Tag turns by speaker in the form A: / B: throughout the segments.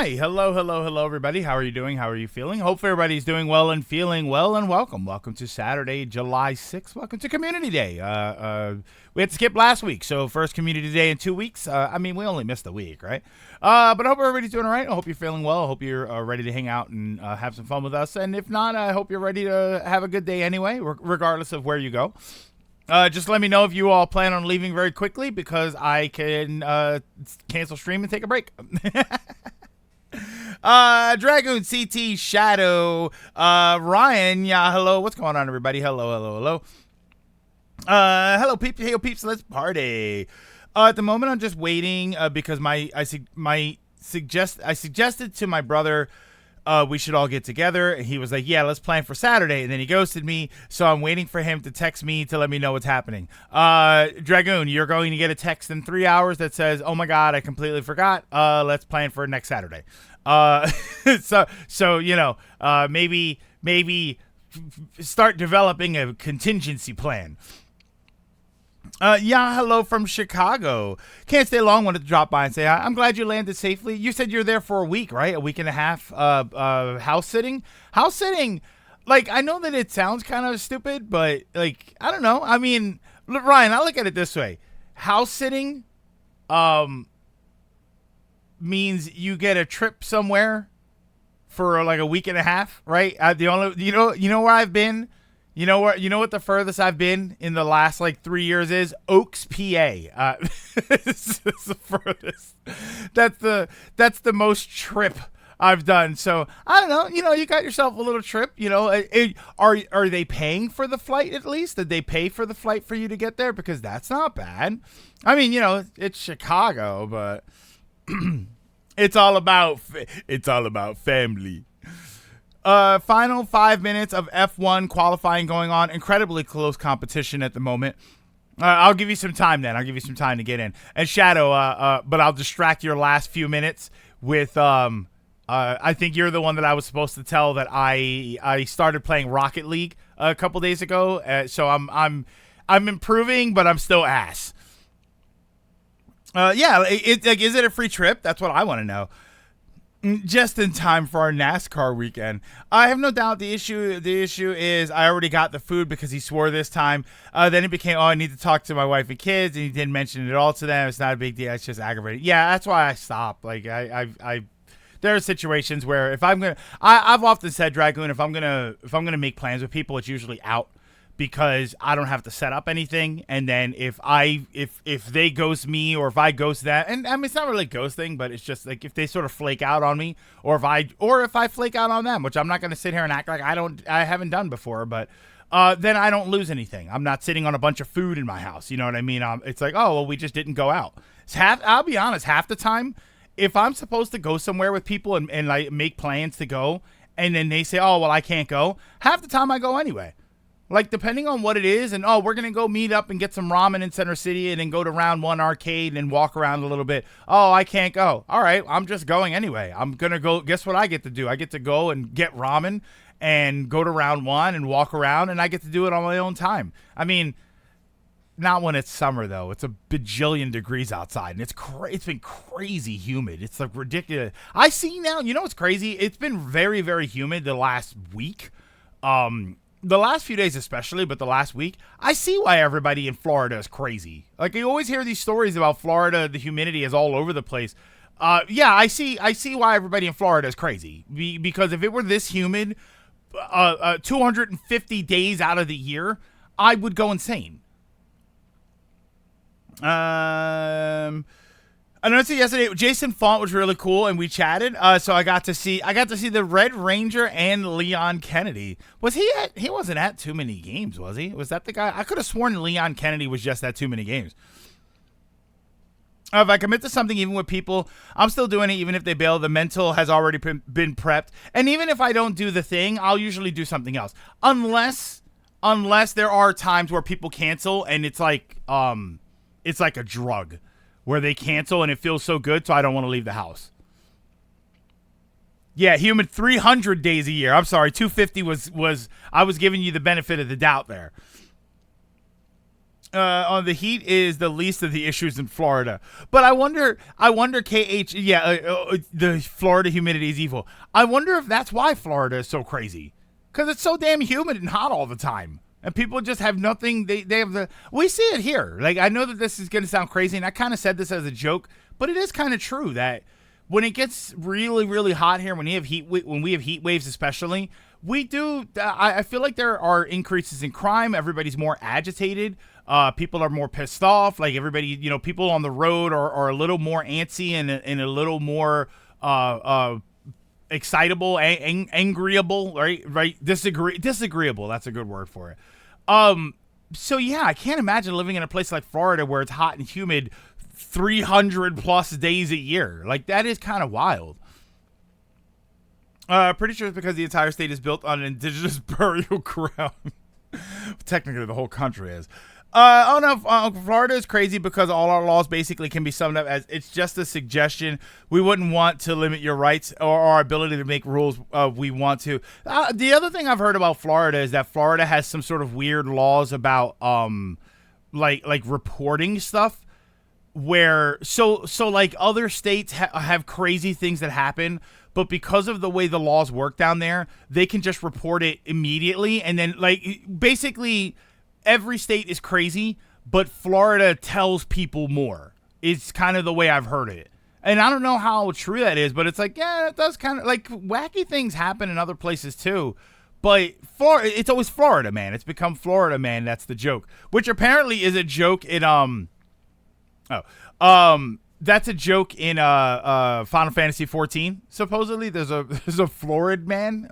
A: Hi, hello, everybody. How are you doing? How are you feeling? Hope everybody's doing well and feeling well, and welcome to Saturday, July 6th. Welcome to Community Day. We had to skip last week, so first Community Day in 2 weeks. We only missed a week, right? But I hope everybody's doing all right. I hope you're feeling well. I hope you're ready to hang out and have some fun with us. And if not, I hope you're ready to have a good day anyway, regardless of where you go. Just let me know if you all plan on leaving very quickly, because I can cancel stream and take a break. Dragoon, CT, Shadow, Ryan, yeah, hello. What's going on, everybody? Hello. Hello, peeps. Hey, peeps. Let's party. At the moment, I'm just waiting because I suggested to my brother we should all get together, and he was like, yeah, let's plan for Saturday, and then he ghosted me, so I'm waiting for him to text me to let me know what's happening. Dragoon, you're going to get a text in 3 hours that says, oh my god, I completely forgot, let's plan for next Saturday. So you know, maybe start developing a contingency plan. Yeah, hello from Chicago. Can't stay long. Wanted to drop by and say hi. I'm glad you landed safely. You said you're there for a week, right? A week and a half. House sitting. House sitting. Like, I know that it sounds kind of stupid, but like, I don't know. I mean, Ryan, I look at it this way: house sitting, means you get a trip somewhere for like a week and a half, right? The only, you know where I've been. You know what the furthest I've been in the last like 3 years is? Oaks, PA. This is the furthest. That's the most trip I've done. So I don't know. You got yourself a little trip. Are they paying for the flight at least? Did they pay for the flight for you to get there? Because that's not bad. I mean, it's Chicago, but it's all about family. Final 5 minutes of F1 qualifying going on. Incredibly close competition at the moment. I'll give you some time then. I'll give you some time to get in. And Shadow, but I'll distract your last few minutes with, I think you're the one that I was supposed to tell that I started playing Rocket League a couple days ago. So I'm improving, but I'm still ass. Yeah, is it a free trip? That's what I want to know. Just in time for our NASCAR weekend. I have no doubt the issue is I already got the food because he swore this time. Then it became, I need to talk to my wife and kids, and he didn't mention it all to them. It's not a big deal. It's just aggravating. Yeah, that's why I stopped. Like I there are situations where if I'm I've often said, Dragoon, if I'm gonna make plans with people, it's usually out, because I don't have to set up anything. And then if they ghost me, or if I ghost them, and I mean, it's not really ghosting, but it's just like if they sort of flake out on me, or if I flake out on them, which I'm not going to sit here and act like I haven't done before, but then I don't lose anything. I'm not sitting on a bunch of food in my house. You know what I mean? It's like, oh, well, we just didn't go out. I'll be honest, half the time, if I'm supposed to go somewhere with people and like make plans to go, and then they say, oh, well, I can't go, half the time I go anyway. Like, depending on what it is, and, we're going to go meet up and get some ramen in Center City and then go to Round 1 arcade and walk around a little bit. Oh, I can't go. All right, I'm just going anyway. I'm going to go. Guess what I get to do? I get to go and get ramen and go to Round 1 and walk around, and I get to do it on my own time. I mean, not when it's summer, though. It's a bajillion degrees outside, and it's been crazy humid. It's like ridiculous. I see now, what's crazy? It's been very, very humid the last week. The last few days especially, but the last week, I see why everybody in Florida is crazy. Like, you always hear these stories about Florida, the humidity is all over the place. Yeah, I see why everybody in Florida is crazy. Because if it were this humid 250 days out of the year, I would go insane. I noticed it yesterday. Jason Font was really cool, and we chatted. So I got to see the Red Ranger and Leon Kennedy. He wasn't at too many games, was he? Was that the guy? I could have sworn Leon Kennedy was just at too many games. If I commit to something, even with people, I'm still doing it, even if they bail. The mental has already been prepped, and even if I don't do the thing, I'll usually do something else. Unless there are times where people cancel, and it's like a drug, where they cancel and it feels so good, so I don't want to leave the house. Yeah, human 300 days a year. I'm sorry, 250 was I was giving you the benefit of the doubt there. On the heat is the least of the issues in Florida. But I wonder, KH, yeah, the Florida humidity is evil. I wonder if that's why Florida is so crazy. Because it's so damn humid and hot all the time. And people just have nothing, they have we see it here. Like, I know that this is going to sound crazy, and I kind of said this as a joke, but it is kind of true that when it gets really, really hot here, when we have heat waves especially, we do, I feel like there are increases in crime. Everybody's more agitated. People are more pissed off. Like, everybody, people on the road are a little more antsy and a little more excitable, angryable, right? Disagreeable. That's a good word for it. So yeah, I can't imagine living in a place like Florida where it's hot and humid 300 plus days a year. Like, that is kind of wild. Pretty sure it's because the entire state is built on an indigenous burial ground. Technically, the whole country is. Oh no, Florida is crazy because all our laws basically can be summed up as it's just a suggestion. We wouldn't want to limit your rights or our ability to make rules we want to. The other thing I've heard about Florida is that Florida has some sort of weird laws about like reporting stuff where so like other states have crazy things that happen, but because of the way the laws work down there, they can just report it immediately, and then like basically every state is crazy, but Florida tells people more. It's kind of the way I've heard it. And I don't know how true that is, but it's like, yeah, it does kind of, like, wacky things happen in other places too. But it's always Florida, man. It's become Florida, man. That's the joke. Which apparently is a joke in, that's a joke in Final Fantasy 14. Supposedly there's a florid man.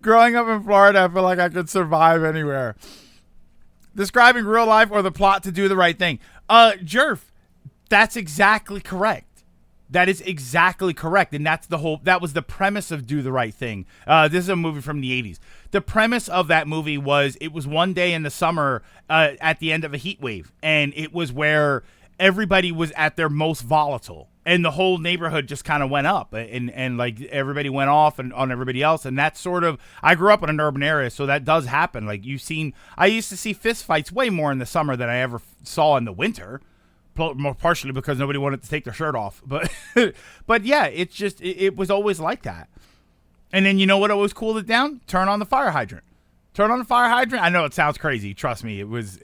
A: Growing up in Florida, I feel like I could survive anywhere. Describing real life or the plot to Do the Right Thing. Jerf, that's exactly correct. That is exactly correct. And that was the premise of Do the Right Thing. This is a movie from the 80s. The premise of that movie was it was one day in the summer at the end of a heat wave. And it was where everybody was at their most volatile. And the whole neighborhood just kind of went up, and like everybody went off and on everybody else. And that's sort of, I grew up in an urban area, so that does happen. Like I used to see fist fights way more in the summer than I ever saw in the winter, more partially because nobody wanted to take their shirt off. But, but yeah, it's just, it was always like that. And then you know what always cooled it down? Turn on the fire hydrant. Turn on the fire hydrant. I know it sounds crazy. Trust me, it was.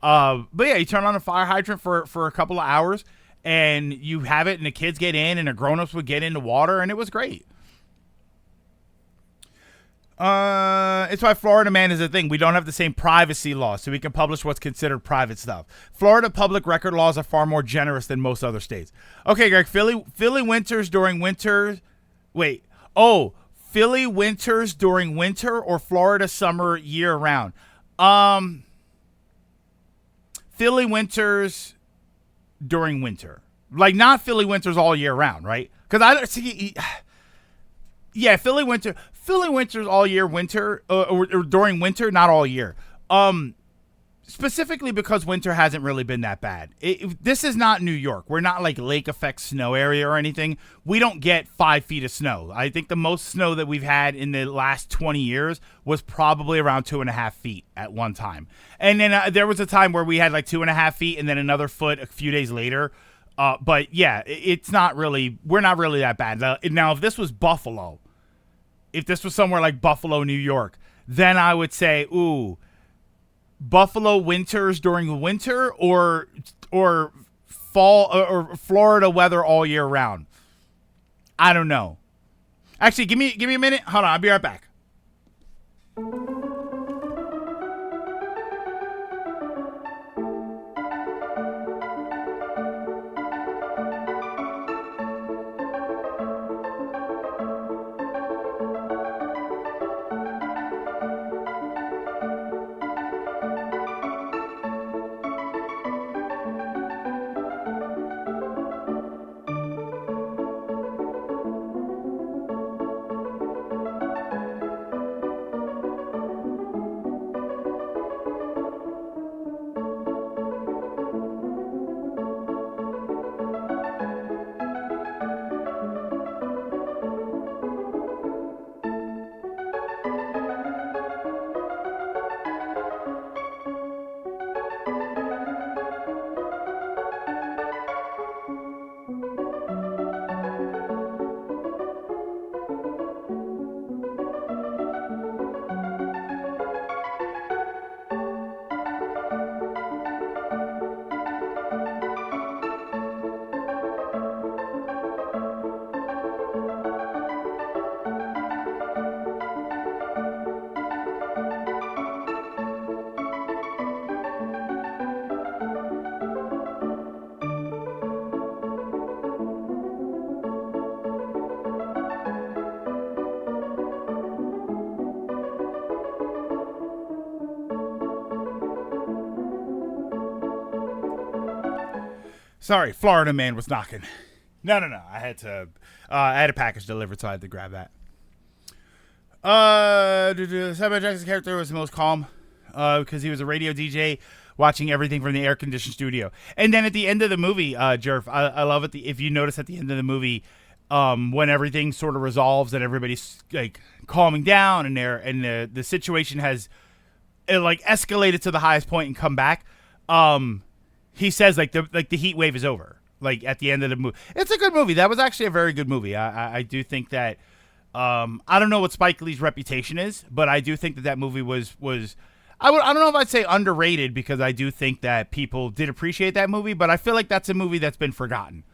A: But yeah, you turn on the fire hydrant for a couple of hours, and you have it, and the kids get in, and the grown-ups would get in the water, and it was great. It's why Florida man is a thing. We don't have the same privacy laws, so we can publish what's considered private stuff. Florida public record laws are far more generous than most other states. Okay, Greg, Philly winters during winter. Wait. Oh, Philly winters during winter or Florida summer year round? Philly winters during winter. Like, not Philly winters all year round, right? Because I don't see. Yeah, Philly winters all year winter, or during winter, not all year. Specifically because winter hasn't really been that bad. This is not New York. We're not like lake effect snow area or anything. We don't get 5 feet of snow. I think the most snow that we've had in the last 20 years was probably around 2.5 feet at one time. And then there was a time where we had like 2.5 feet and then another foot a few days later. But yeah, we're not really that bad. Now, if this was Buffalo, if this was somewhere like Buffalo, New York, then I would say, ooh, Buffalo winters during the winter or fall or Florida weather all year round. I don't know. Actually, give me a minute. Hold on, I'll be right back. Sorry, Florida man was knocking. No. I had a package delivered, so I had to grab that. Samuel Jackson's character was the most calm because he was a radio DJ watching everything from the air-conditioned studio. And then at the end of the movie, Jerf, I love it. If you notice at the end of the movie, when everything sort of resolves and everybody's like calming down and the situation has like escalated to the highest point and come back, he says like the heat wave is over. Like at the end of the movie, it's a good movie. That was actually a very good movie. I do think that. I don't know what Spike Lee's reputation is, but I do think that movie was. I don't know if I'd say underrated because I do think that people did appreciate that movie, but I feel like that's a movie that's been forgotten.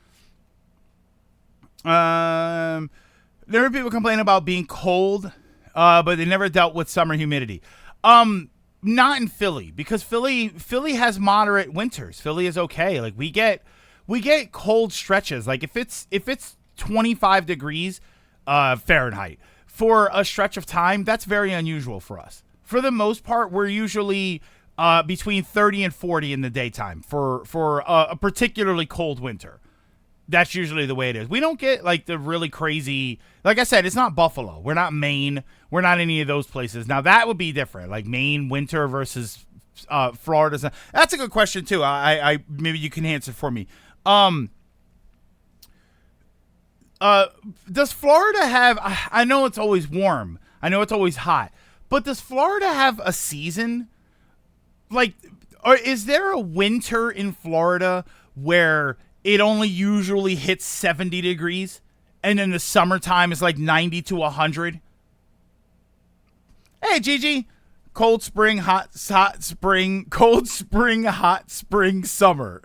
A: There are people complaining about being cold, but they never dealt with summer humidity. Not in Philly because Philly has moderate winters. Philly is okay. Like we get cold stretches. Like if it's 25 degrees Fahrenheit for a stretch of time, that's very unusual for us. For the most part, we're usually between 30 and 40 in the daytime for a particularly cold winter. That's usually the way it is. We don't get like the really crazy, like I said, it's not Buffalo. We're not Maine. We're not any of those places. Now that would be different, like Maine winter versus Florida. That's a good question too. I maybe you can answer for me. Does Florida have, I know it's always warm. I know it's always hot, but does Florida have a season? Like, or is there a winter in Florida where it only usually hits 70 degrees and then the summertime is like 90 to 100? Hey, Gigi. Cold spring, hot spring, cold spring, hot spring, summer.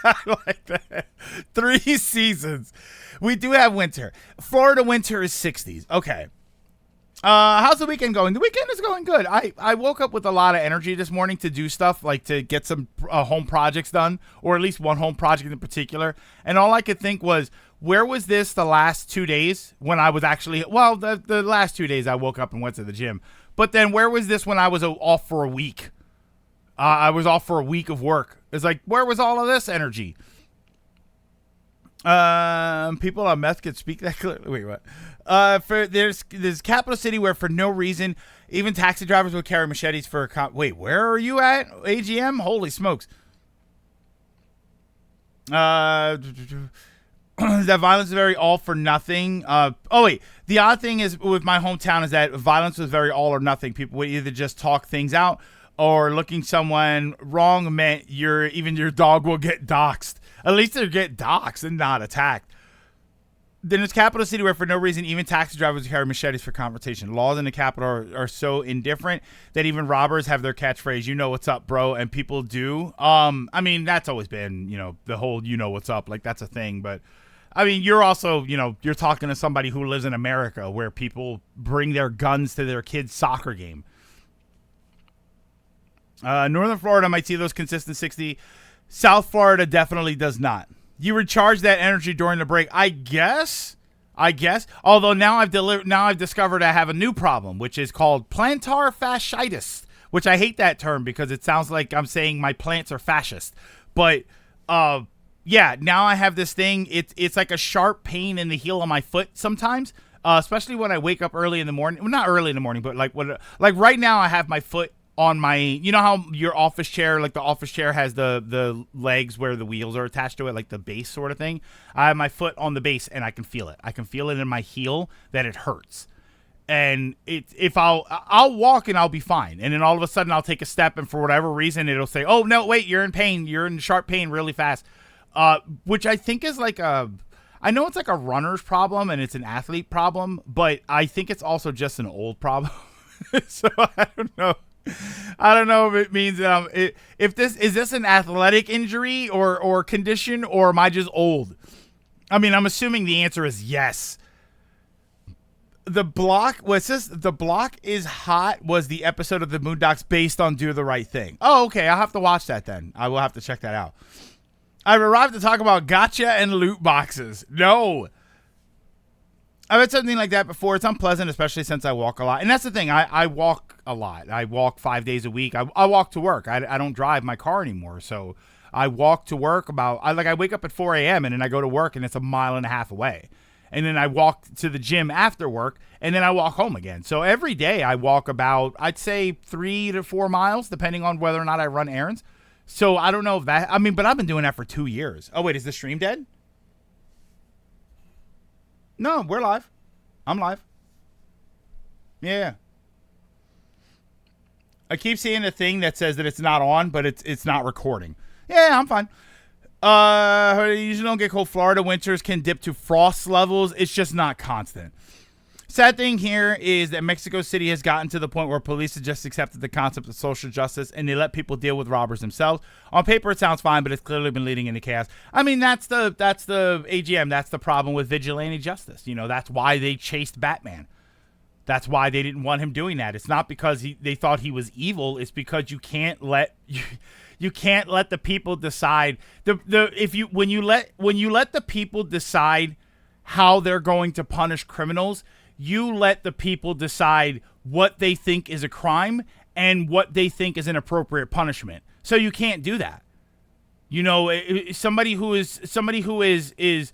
A: I like that. 3 seasons. We do have winter. Florida winter is 60s. Okay. How's the weekend going? The weekend is going good. I woke up with a lot of energy this morning to do stuff, like to get some home projects done, or at least one home project in particular. And all I could think was, where was this the last 2 days when I was actually, well, the last 2 days I woke up and went to the gym. But then where was this when I was off for a week? I was off for a week of work. It's like, where was all of this energy? People on meth could speak that clearly. Wait, what? There's capital city where for no reason, even taxi drivers would carry machetes for a wait, where are you at? AGM? Holy smokes. That violence is very all for nothing. Wait. The odd thing is with my hometown is that violence was very all or nothing. People would either just talk things out or looking someone wrong meant even your dog will get doxxed. At least they'll get doxxed and not attacked. Then it's capital city where for no reason even taxi drivers carry machetes for confrontation. Laws in the capital are so indifferent that even robbers have their catchphrase, "You know what's up, bro," and people do. I mean, that's always been, the whole "you know what's up," like that's a thing. But I mean, you're also, you're talking to somebody who lives in America where people bring their guns to their kids' soccer game. Northern Florida might see those consistent 60. South Florida definitely does not. You recharge that energy during the break, I guess. Although now I've discovered I have a new problem, which is called plantar fasciitis, which I hate that term because it sounds like I'm saying my plants are fascist. But yeah, now I have this thing. It's like a sharp pain in the heel of my foot sometimes, especially when I wake up early in the morning. Well, not early in the morning, but like right now I have my foot on my, how your office chair, like the office chair has the legs where the wheels are attached to it, like the base sort of thing. I have my foot on the base and I can feel it. I can feel it in my heel that it hurts. And if I'll walk and I'll be fine. And then all of a sudden I'll take a step and for whatever reason it'll say, "Oh no, wait, you're in pain. You're in sharp pain really fast." Which I think is like I know it's like a runner's problem and it's an athlete problem, but I think it's also just an old problem. So I don't know. I don't know if it means that is this an athletic injury or condition, or am I just old? I mean, I'm assuming the answer is yes. The Block is Hot was the episode of the Moondocks based on Do the Right Thing. Oh, okay. I'll have to watch that then. I will have to check that out. I've arrived to talk about gotcha and loot boxes. No. I've had something like that before. It's unpleasant, especially since I walk a lot. And that's the thing. I walk a lot. I walk 5 days a week. I walk to work. I don't drive my car anymore. So I walk to work I wake up at 4 a.m. and then I go to work and it's a mile and a half away. And then I walk to the gym after work and then I walk home again. So every day I walk about, I'd say 3 to 4 miles, depending on whether or not I run errands. So I don't know if that, but I've been doing that for 2 years. Oh, wait, is the stream dead? No, we're live. I'm live. Yeah. I keep seeing a thing that says that it's not on, but it's not recording. Yeah, I'm fine. You usually don't get cold. Florida winters can dip to frost levels. It's just not constant. Sad thing here is that Mexico City has gotten to the point where police have just accepted the concept of social justice and they let people deal with robbers themselves. On paper, it sounds fine, but it's clearly been leading into chaos. That's the AGM. That's the problem with vigilante justice. That's why they chased Batman. That's why they didn't want him doing that. It's not because they thought he was evil. It's because you can't let the people decide. When you let the people decide how they're going to punish criminals, you let the people decide what they think is a crime and what they think is an appropriate punishment. So you can't do that. Somebody who is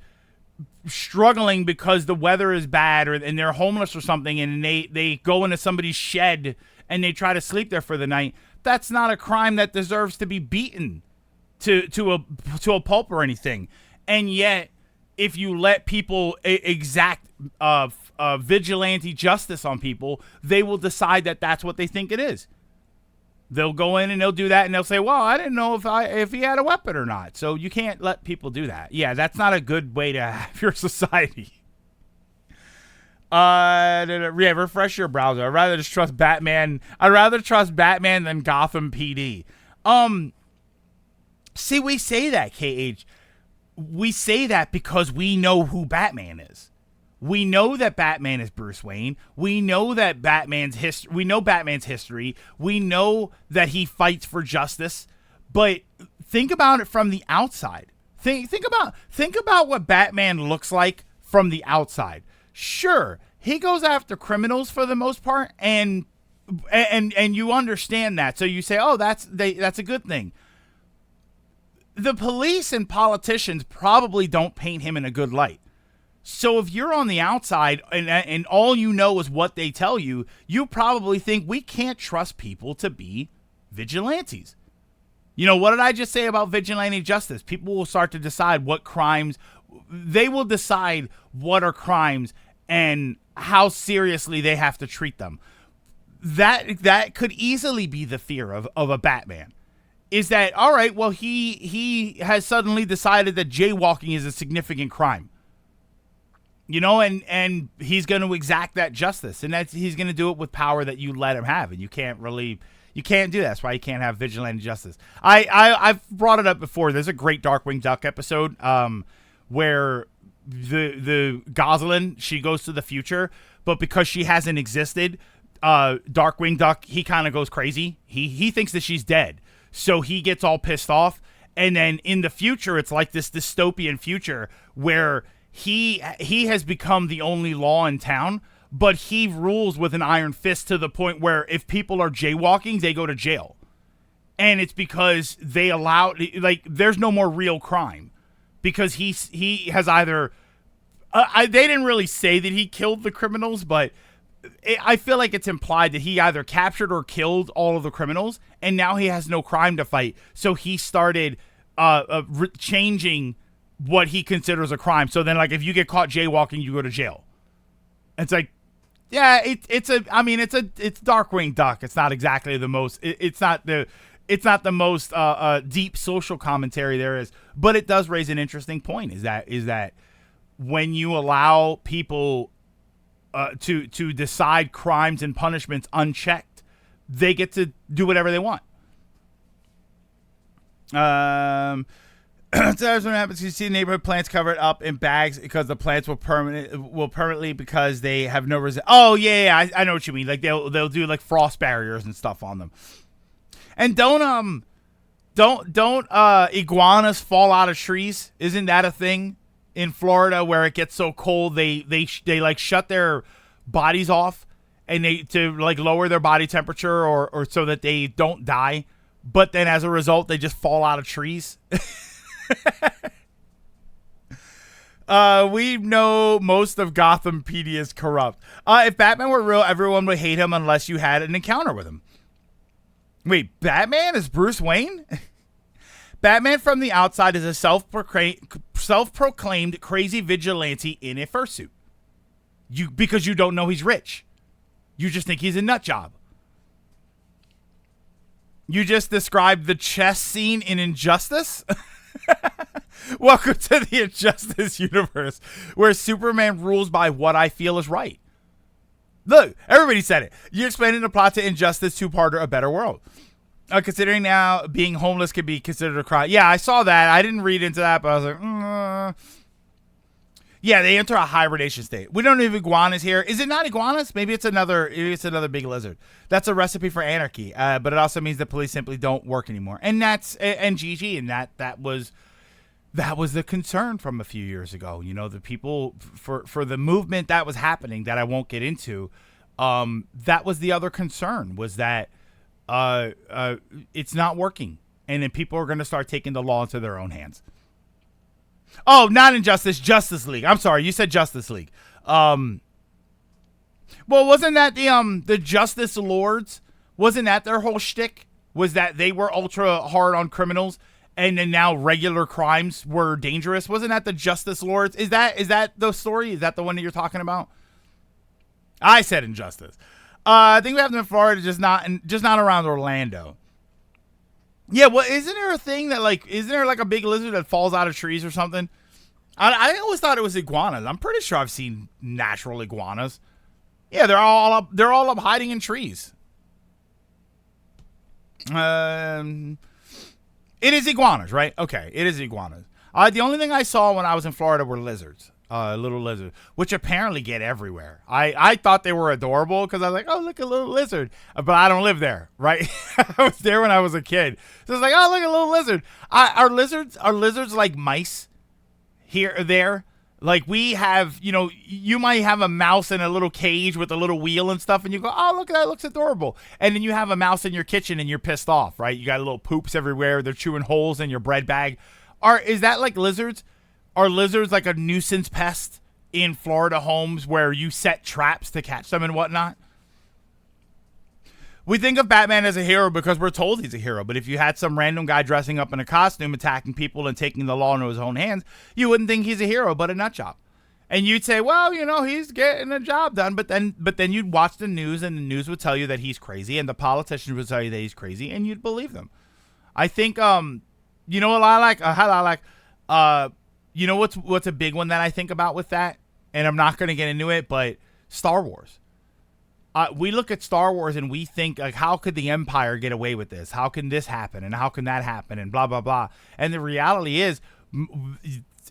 A: struggling because the weather is bad and they're homeless or something and they go into somebody's shed and they try to sleep there for the night, that's not a crime that deserves to be beaten to a pulp or anything. And yet, if you let people exact vigilante justice on people, they will decide that that's what they think it is. They'll go in and they'll do that and they'll say, well, I didn't know if he had a weapon or not. So you can't let people do that. Yeah, that's not a good way to have your society. Refresh your browser. I'd rather just trust Batman. I'd rather trust Batman than Gotham PD. See, we say that, KH. We say that because we know who Batman is. We know that Batman is Bruce Wayne. We know that Batman's history. We know Batman's history. We know that he fights for justice. But think about it from the outside. Think about what Batman looks like from the outside. Sure, he goes after criminals for the most part, and you understand that. So you say, "Oh, that's a good thing." The police and politicians probably don't paint him in a good light. So if you're on the outside and all you know is what they tell you, you probably think we can't trust people to be vigilantes. What did I just say about vigilante justice? People will start to decide what crimes, they will decide what are crimes and how seriously they have to treat them. That could easily be the fear of a Batman. Is that, all right, well, he has suddenly decided that jaywalking is a significant crime. And he's going to exact that justice, and he's going to do it with power that you let him have, and you can't do that. That's why you can't have vigilante justice. I've brought it up before. There's a great Darkwing Duck episode where the Gosalyn, she goes to the future, but because she hasn't existed, Darkwing Duck, he kind of goes crazy. He thinks that she's dead, so he gets all pissed off, and then in the future, it's like this dystopian future where he has become the only law in town, but he rules with an iron fist to the point where if people are jaywalking, they go to jail. And it's because they allow, there's no more real crime because he has either, they didn't really say that he killed the criminals, but I feel like it's implied that he either captured or killed all of the criminals, and now he has no crime to fight. So he started changing what he considers a crime. So then, if you get caught jaywalking, you go to jail. It's like, yeah, it's Darkwing Duck. It's not exactly the most. It's not the most deep social commentary there is, but it does raise an interesting point. Is that when you allow people to decide crimes and punishments unchecked, they get to do whatever they want. Sometimes what happens, you see neighborhood plants covered up in bags because the plants will permanently because they have no Oh yeah, I know what you mean. Like they'll do like frost barriers and stuff on them. And don't iguanas fall out of trees? Isn't that a thing in Florida where it gets so cold they like shut their bodies off and to lower their body temperature or so that they don't die but then as a result, they just fall out of trees. We know most of Gotham PD is corrupt. If Batman were real, everyone would hate him unless you had an encounter with him. Wait, Batman is Bruce Wayne? Batman from the outside is a self-proclaimed crazy vigilante in a fursuit. Because you don't know he's rich. You just think he's a nut job. You just described the chess scene in Injustice? Welcome to the Injustice universe, where Superman rules by what I feel is right. Look, everybody said it. You're explaining the plot to Injustice 2-parter, A Better World. Considering now being homeless could be considered a crime. Yeah, I saw that. I didn't read into that, but I was like, Yeah, they enter a hibernation state. We don't have iguanas here. Is it not iguanas? Maybe it's another big lizard. That's a recipe for anarchy. But it also means the police simply don't work anymore. And that's GG. And that was the concern from a few years ago. You know, the people for the movement that was happening that I won't get into. That was the other concern, was that it's not working, and then people are going to start taking the law into their own hands. Oh, not Injustice, Justice League. I'm sorry, you said Justice League. Well, wasn't that the Justice Lords? Wasn't that their whole shtick? Was that they were ultra hard on criminals, and then now regular crimes were dangerous? Wasn't that the Justice Lords? Is that the story? Is that the one that you're talking about? I said Injustice. I think we have them in Florida, just not around Orlando. Yeah, well, isn't there a thing that isn't there a big lizard that falls out of trees or something? I always thought it was iguanas. I'm pretty sure I've seen natural iguanas. Yeah, they're all up hiding in trees. It is iguanas, right? Okay, it is iguanas. The only thing I saw when I was in Florida were lizards. Little lizards, which apparently get everywhere. I thought they were adorable because I was like, oh, look, a little lizard. But I don't live there, right? I was there when I was a kid. So it's like, oh, look, a little lizard. Are lizards like mice here or there? Like we have, you might have a mouse in a little cage with a little wheel and stuff, and you go, oh, look at that, it looks adorable. And then you have a mouse in your kitchen and you're pissed off, right? You got little poops everywhere. They're chewing holes in your bread bag. Is that like lizards? Are lizards like a nuisance pest in Florida homes where you set traps to catch them and whatnot? We think of Batman as a hero because we're told he's a hero. But if you had some random guy dressing up in a costume, attacking people and taking the law into his own hands, you wouldn't think he's a hero, but a nut job. And you'd say, well, he's getting a job done. But then you'd watch the news, and the news would tell you that he's crazy, and the politicians would tell you that he's crazy, and you'd believe them. I think, you know what I like? You know what's a big one that I think about with that? And I'm not going to get into it, but Star Wars. We look at Star Wars and we think, like, how could the Empire get away with this? How can this happen? And how can that happen? And blah, blah, blah. And the reality is,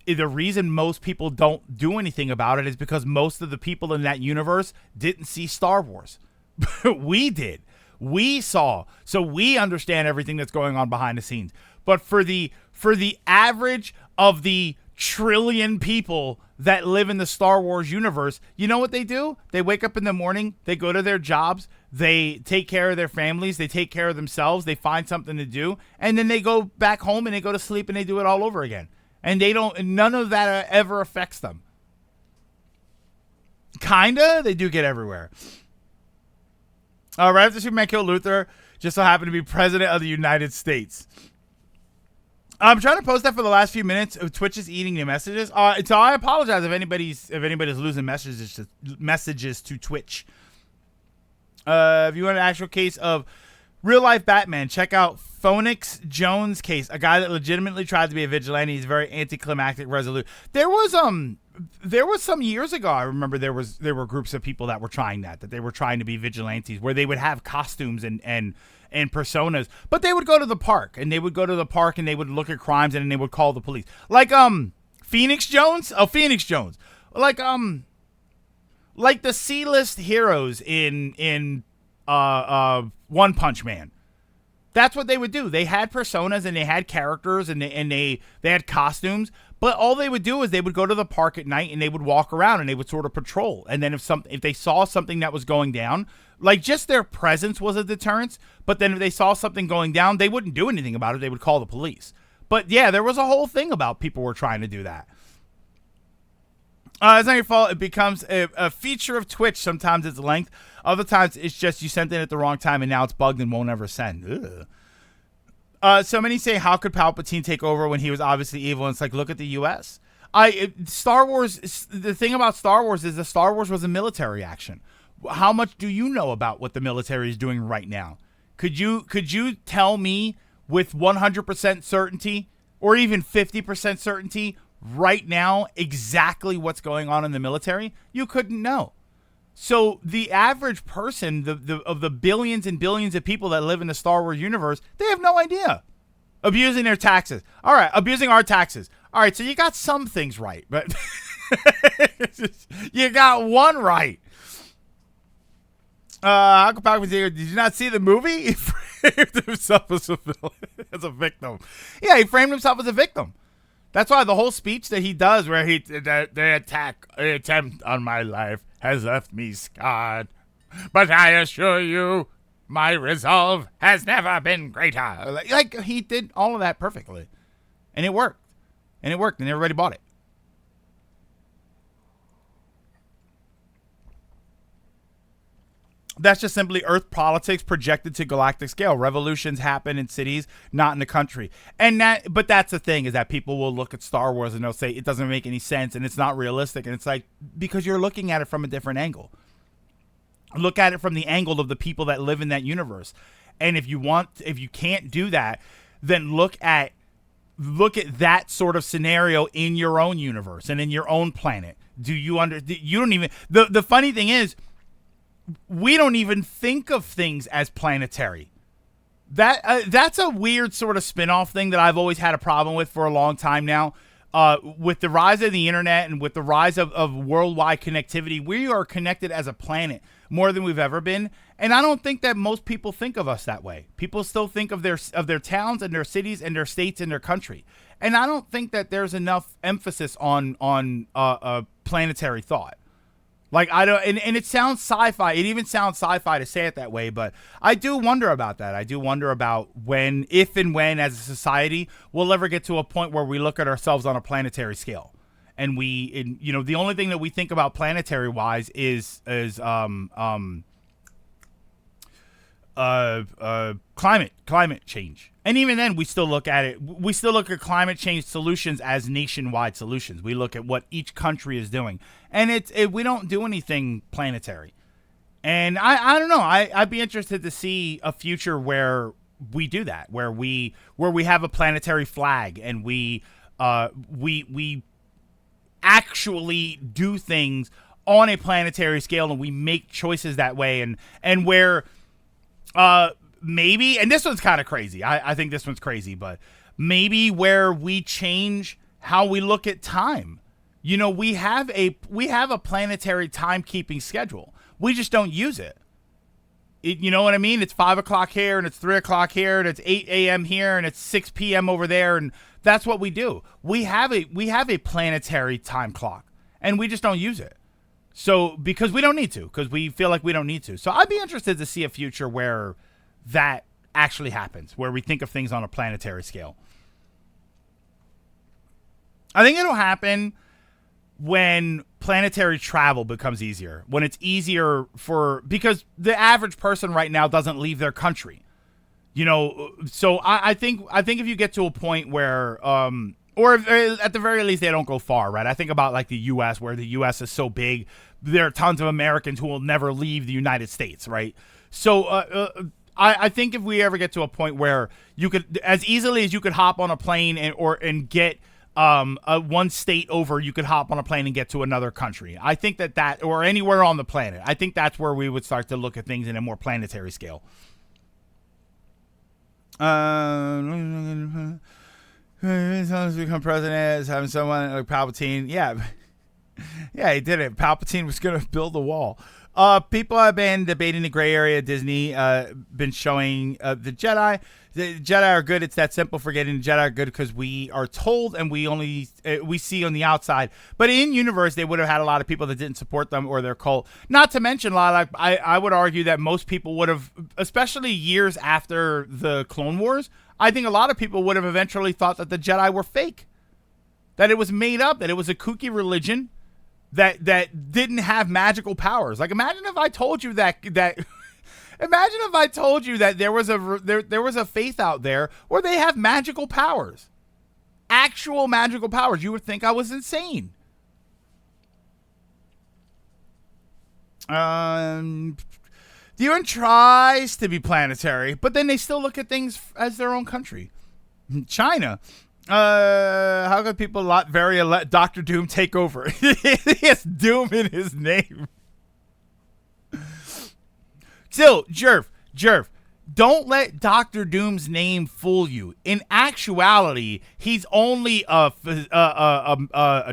A: the reason most people don't do anything about it is because most of the people in that universe didn't see Star Wars. We did. We saw. So we understand everything that's going on behind the scenes. But for the average of the trillion people that live in the Star Wars universe, you know what they do? They wake up in the morning, they go to their jobs, they take care of their families, they take care of themselves, they find something to do, and then they go back home and they go to sleep and they do it all over again. And none of that ever affects them. Kinda, they do get everywhere. Right after Superman killed Luthor, just so happened to be president of the United States. I'm trying to post that for the last few minutes. Twitch is eating the messages. So I apologize if anybody's losing messages to Twitch. If you want an actual case of real life Batman, check out Phoenix Jones' case. A guy that legitimately tried to be a vigilante. He's very anticlimactic, resolute. There was some years ago. I remember there were groups of people that were trying that they were trying to be vigilantes, where they would have costumes and personas, but they would go to the park and they would look at crimes and then they would call the police. Like Phoenix Jones? Oh, Phoenix Jones. Like the C-list heroes in One Punch Man. That's what they would do. They had personas and they had characters and they had costumes, but all they would do is they would go to the park at night and they would walk around and they would sort of patrol. And then if they saw something that was going down, like just their presence was a deterrence, but then if they saw something going down, they wouldn't do anything about it. They would call the police. But yeah, there was a whole thing about people were trying to do that. It's not your fault. It becomes a feature of Twitch. Sometimes it's length. Other times it's just you sent in at the wrong time and now it's bugged and won't ever send. So many say, how could Palpatine take over when he was obviously evil? And it's like, look at the U.S. Star Wars, the thing about Star Wars is that Star Wars was a military action. How much do you know about what the military is doing right now? Could you tell me with 100% certainty or even 50% certainty right now exactly what's going on in the military? You couldn't know. So the average person, of the billions and billions of people that live in the Star Wars universe, they have no idea. Abusing their taxes. All right, abusing our taxes. All right, so you got some things right, but you got one right. Uncle Pac was here. Did you not see the movie? He framed himself as a victim. Yeah, he framed himself as a victim. That's why the whole speech that he does where the attempt on my life has left me scarred. But I assure you, my resolve has never been greater. Like he did all of that perfectly. And it worked. And everybody bought it. That's just simply Earth politics projected to galactic scale. Revolutions happen in cities, not in the country. But that's the thing, is that people will look at Star Wars and they'll say it doesn't make any sense and it's not realistic. And it's like, because you're looking at it from a different angle. Look at it from the angle of the people that live in that universe. And if you can't do that, then look at that sort of scenario in your own universe and in your own planet. You don't even, the funny thing is, we don't even think of things as planetary. That's a weird sort of spin-off thing that I've always had a problem with for a long time now. With the rise of the internet and with the rise of worldwide connectivity, we are connected as a planet more than we've ever been. And I don't think that most people think of us that way. People still think of their towns and their cities and their states and their country. And I don't think that there's enough emphasis on planetary thought. Like, I don't, and it sounds sci-fi. It even sounds sci-fi to say it that way, but I do wonder about that. I do wonder about if and when, as a society, we'll ever get to a point where we look at ourselves on a planetary scale. And the only thing that we think about planetary-wise is climate change. And even then, we still look at it. We still look at climate change solutions as nationwide solutions. We look at what each country is doing, and we don't do anything planetary. And I don't know. I'd be interested to see a future where we do that, where we have a planetary flag, and we actually do things on a planetary scale, and we make choices that way, and where maybe, and this one's kind of crazy. I think this one's crazy, but maybe where we change how we look at time. We have a planetary timekeeping schedule. We just don't use it. You know what I mean? It's 5 o'clock here, and it's 3 o'clock here, and it's 8 a.m. here, and it's 6 p.m. over there, and that's what we do. We have a planetary time clock, and we just don't use it. So, because we don't need to, because we feel like we don't need to. So I'd be interested to see a future where that actually happens, where we think of things on a planetary scale. I think it'll happen when planetary travel becomes easier, when it's easier because the average person right now doesn't leave their country. So I think if you get to a point where, or if, at the very least, they don't go far, right? I think about like the U.S., where the U.S. is so big, there are tons of Americans who will never leave the United States, right? So I think if we ever get to a point where you could, as easily as you could hop on a plane and get one state over, you could hop on a plane and get to another country. I think that or anywhere on the planet, I think that's where we would start to look at things in a more planetary scale. Become president is having someone like Palpatine. Yeah. Yeah, he did it. Palpatine was going to build a wall. People have been debating the gray area. Disney been showing the Jedi. The Jedi are good. It's that simple. Forgetting the Jedi are good because we are told and we only we see on the outside. But in universe, they would have had a lot of people that didn't support them or their cult. Not to mention a lot. I would argue that most people would have, especially years after the Clone Wars. I think a lot of people would have eventually thought that the Jedi were fake, that it was made up, that it was a kooky religion that didn't have magical powers. Like, imagine if I told you that imagine if I told you that there was a faith out there where they have magical powers, actual magical powers. You would think I was insane. The UN tries to be planetary, but then they still look at things as their own country. China. How could people let Dr. Doom take over? He has Doom in his name. Still, Jerv, don't let Dr. Doom's name fool you. In actuality, he's only a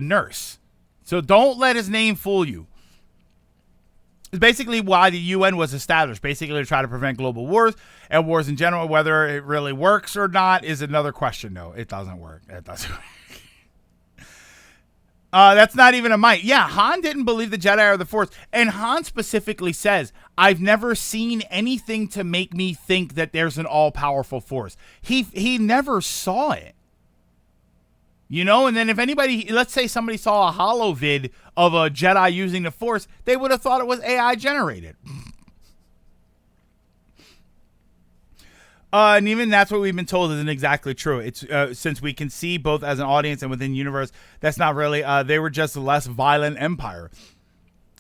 A: nurse. So don't let his name fool you. It's basically why the UN was established, basically to try to prevent global wars and wars in general. Whether it really works or not is another question. No, it doesn't work. It doesn't work. That's not even a might. Yeah, Han didn't believe the Jedi are the Force. And Han specifically says, I've never seen anything to make me think that there's an all-powerful Force. He never saw it. You know, and then if anybody, let's say somebody saw a holo vid of a Jedi using the Force, they would have thought it was AI generated. And even that's what we've been told isn't exactly true. It's since we can see both as an audience and within universe, that's not really, they were just a less violent empire.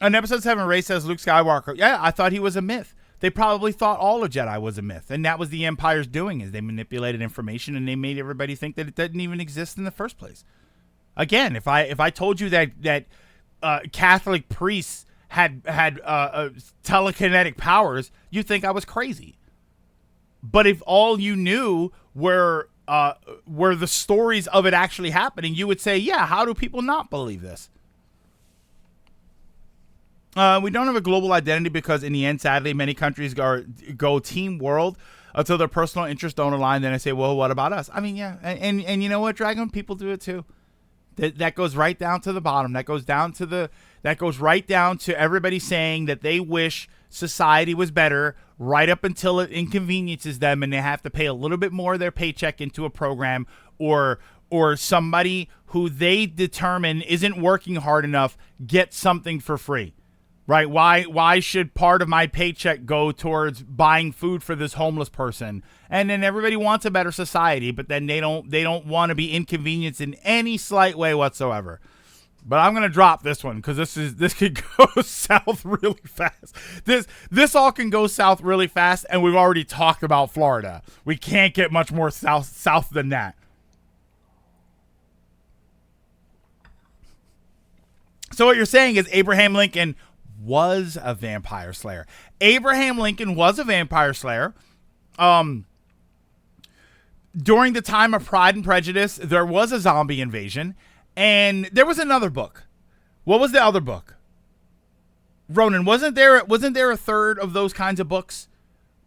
A: On episode 7, Rey says Luke Skywalker, yeah, I thought he was a myth. They probably thought all of Jedi was a myth, and that was the Empire's doing, is they manipulated information and they made everybody think that it didn't even exist in the first place. Again, if I told you that Catholic priests had telekinetic powers, you'd think I was crazy. But if all you knew were the stories of it actually happening, you would say, yeah, how do people not believe this? We don't have a global identity because in the end, sadly, many countries go team world until their personal interests don't align. Then I say, well, what about us? I mean, yeah. And you know what, Dragon? People do it too. That goes right down to the bottom. That goes right down to everybody saying that they wish society was better right up until it inconveniences them and they have to pay a little bit more of their paycheck into a program or somebody who they determine isn't working hard enough get something for free. Right? Why should part of my paycheck go towards buying food for this homeless person? And then everybody wants a better society, but then they don't want to be inconvenienced in any slight way whatsoever. But I'm gonna drop this one because this could go south really fast. This all can go south really fast, and we've already talked about Florida. We can't get much more south than that. So what you're saying is Abraham Lincoln was a vampire slayer. Abraham Lincoln was a vampire slayer. During the time of Pride and Prejudice, there was a zombie invasion, and there was another book. What was the other book? Ronan, wasn't there a third of those kinds of books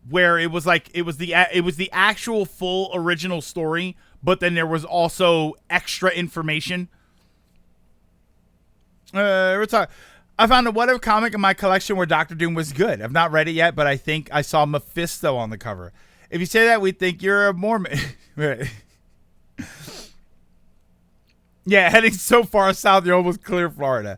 A: where it was the actual full original story, but then there was also extra information? We're talking. I found a What If comic in my collection where Dr. Doom was good. I've not read it yet, but I think I saw Mephisto on the cover. If you say that, we think you're a Mormon. Yeah, heading so far south, you almost clear Florida.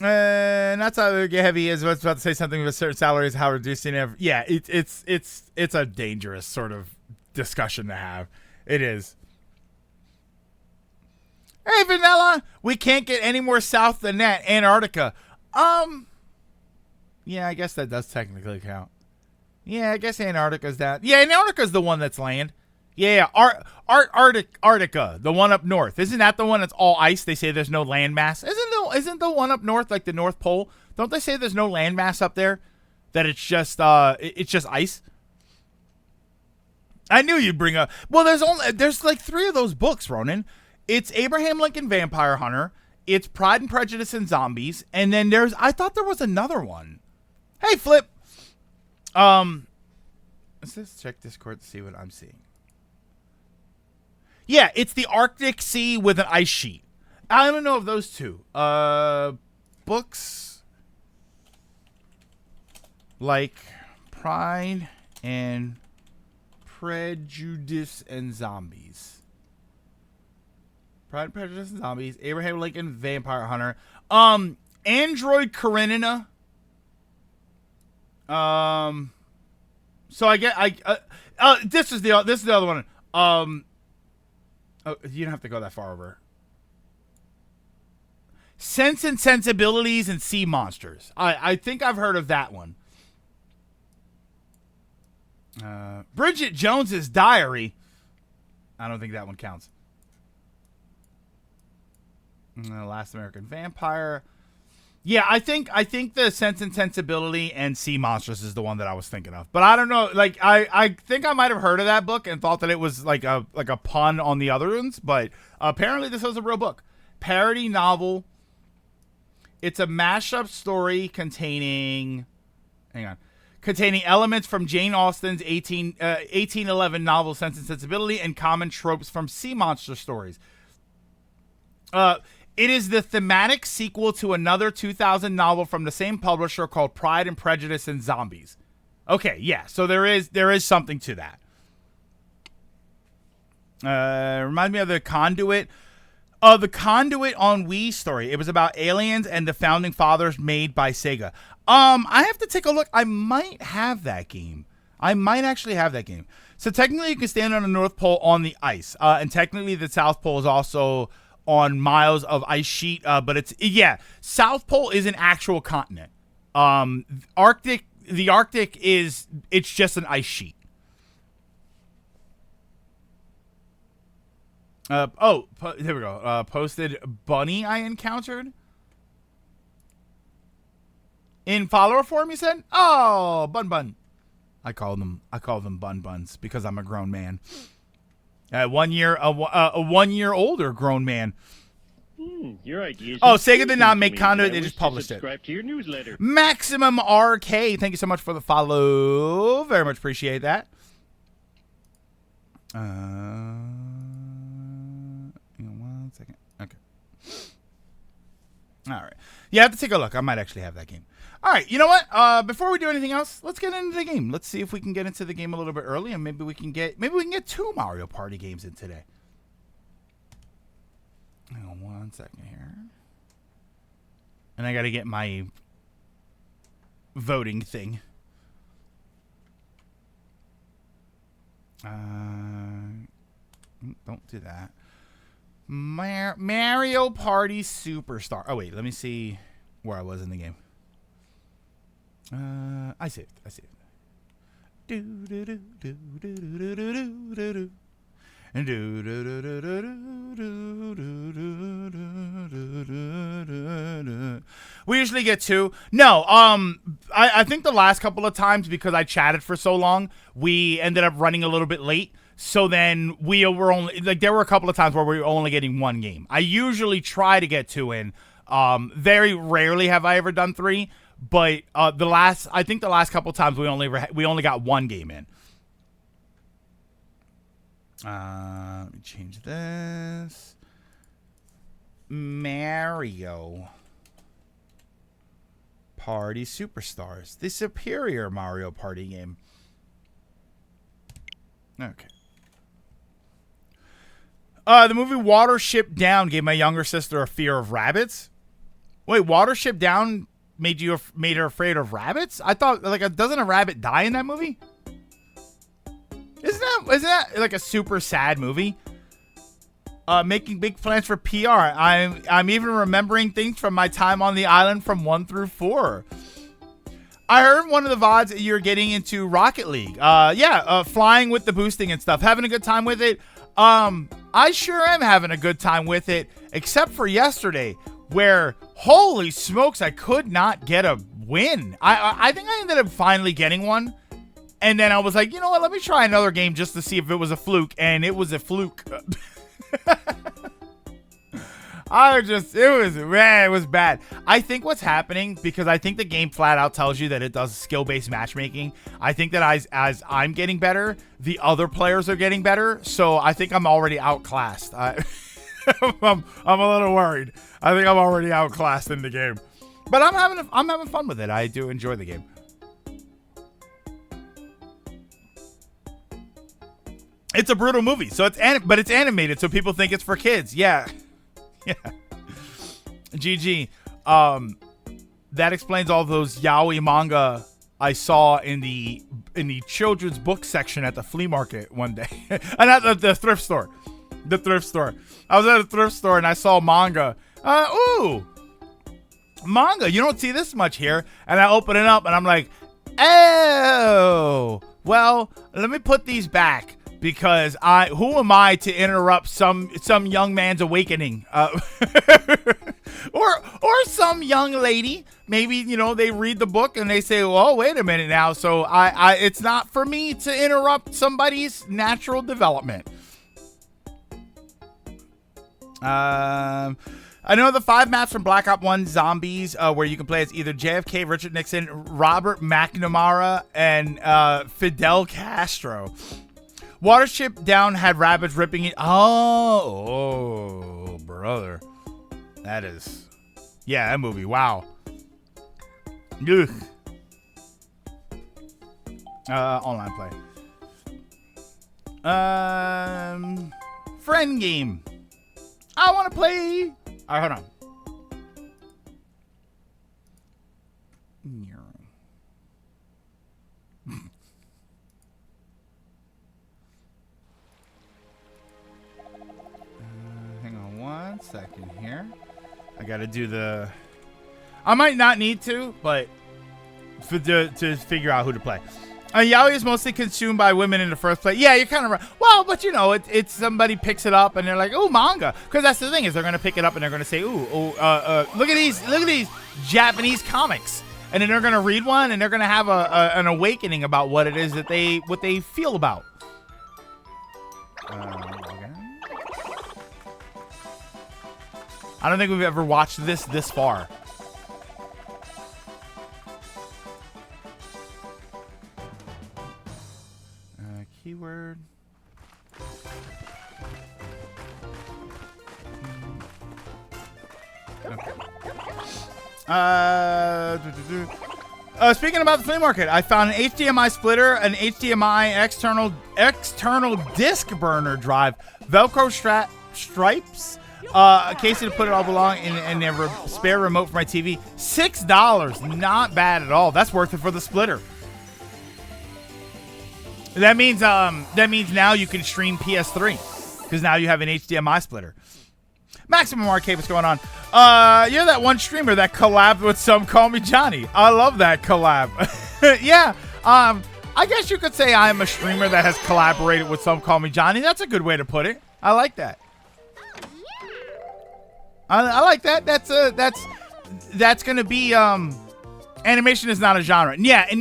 A: And that's how heavy is. I was about to say something with certain salaries, how reducing it. Yeah, it's a dangerous sort of discussion to have. It is. Hey, Vanilla, we can't get any more south than that. Antarctica. Yeah, I guess that does technically count. Yeah, I guess Antarctica's down. Yeah, Antarctica's the one that's land. Yeah, Arctica, the one up north. Isn't that the one that's all ice? They say there's no landmass. Isn't the one up north like the North Pole? Don't they say there's no landmass up there? That it's just ice? I knew you'd bring up. Well, there's like 3 of those books, Ronan. It's Abraham Lincoln Vampire Hunter. It's Pride and Prejudice and Zombies, and then I thought there was another one. Hey, Flip. Let's just check Discord to see what I'm seeing. Yeah, it's the Arctic Sea with an ice sheet. I don't know of those two. Books like Pride and Prejudice and Zombies. Pride and Prejudice and Zombies. Abraham Lincoln, Vampire Hunter. Android Karenina. So I get this is the other one. You don't have to go that far over. Sense and Sensibilities and Sea Monsters. I think I've heard of that one. Bridget Jones's Diary. I don't think that one counts. Last American Vampire. Yeah, I think the Sense and Sensibility and Sea Monsters is the one that I was thinking of. But I don't know. Like I think I might have heard of that book and thought that it was like a pun on the other ones. But apparently this was a real book. Parody novel. It's a mashup story containing elements from Jane Austen's 1811 novel Sense and Sensibility and common tropes from sea monster stories. It is the thematic sequel to another 2000 novel from the same publisher called Pride and Prejudice and Zombies. Okay, yeah, so there is something to that. Remind me of The Conduit. The Conduit on Wii story. It was about aliens and the founding fathers made by Sega. I have to take a look. I might have that game. I might actually have that game. So technically you can stand on the North Pole on the ice. And technically the South Pole is also on miles of ice sheet. But South Pole is an actual continent. The Arctic it's just an ice sheet. Here we go. Posted bunny I encountered in follower form. You said, "Oh, bun." I call them bun buns because I'm a grown man. 1 year, a 1 year older grown man.
B: Your ideas.
A: Oh, Sega did not make Conduit; they just published it.
B: Subscribe to your newsletter.
A: Maximum RK, thank you so much for the follow. Very much appreciate that. One second. Okay. All right. You have to take a look. I might actually have that game. All right. You know what? Before we do anything else, let's get into the game. Let's see if we can get into the game a little bit early, and maybe we can get 2 Mario Party games in today. Hang on 1 second here. And I got to get my voting thing. Don't do that. Mario Party Superstar. Oh, wait. Let me see where I was in the game. I saved. We usually get 2. No, I think the last couple of times, because I chatted for so long, we ended up running a little bit late. So then we were only, like, there were a couple of times where we were only getting 1 game. I usually try to get 2 in. Very rarely have I ever done 3, but the last couple of times we only got 1 game in. Let me change this. Mario Party Superstars, the superior Mario Party game. Okay. The movie Watership Down gave my younger sister a fear of rabbits. Wait, Watership Down made her afraid of rabbits? I thought, doesn't a rabbit die in that movie? Isn't that like a super sad movie? Making big plans for PR. I'm even remembering things from my time on the island from 1 through 4. I heard one of the VODs that you're getting into Rocket League. Flying with the boosting and stuff. Having a good time with it. I sure am having a good time with it, except for yesterday, where, holy smokes, I could not get a win. I think I ended up finally getting one, and then I was like, you know what, let me try another game just to see if it was a fluke, and it was a fluke. it was bad. I think what's happening, because I think the game flat out tells you that it does skill-based matchmaking. I think that as I'm getting better, the other players are getting better. So I think I'm already outclassed. I'm a little worried. I think I'm already outclassed in the game, but I'm having fun with it. I do enjoy the game. It's a brutal movie, so but it's animated, so people think it's for kids. Yeah. Yeah. GG. That explains all those yaoi manga I saw in the children's book section at the flea market one day. And at the thrift store. The thrift store. I was at a thrift store and I saw manga. Manga. You don't see this much here. And I open it up and I'm like, oh, well, let me put these back. Because who am I to interrupt some young man's awakening, or some young lady? Maybe they read the book and they say, "Oh, wait a minute now." So it's not for me to interrupt somebody's natural development. I know the 5 maps from Black Ops 1 Zombies, where you can play as either JFK, Richard Nixon, Robert McNamara, and Fidel Castro. Watership Down had rabbits ripping it. Oh, brother. That is... Yeah, that movie. Wow. Ugh. Online play. Friend game. I want to play... All right, hold on. Hang on 1 second here. I gotta do the... I might not need to, but to figure out who to play. Yaoi is mostly consumed by women in the first place. Yeah, you're kind of right. Well, but it's somebody picks it up and they're like, oh, manga. Because that's the thing, is they're gonna pick it up and they're gonna say, look at these Japanese comics. And then they're gonna read one and they're gonna have an awakening about what it is that they feel about. Okay. I don't think we've ever watched this far. Keyword. Okay. Speaking about the flea market, I found an HDMI splitter, an HDMI external disc burner drive, Velcro stripes, a casing to put it all along, and a spare remote for my TV. $6, not bad at all. That's worth it for the splitter. That means now you can stream PS3 because now you have an HDMI splitter. Maximum Arcade, what's going on? You're that one streamer that collabed with Some Call Me Johnny. I love that collab. Yeah. I guess you could say I'm a streamer that has collaborated with Some Call Me Johnny. That's a good way to put it. I like that. I like that. That's gonna be animation is not a genre. Yeah, and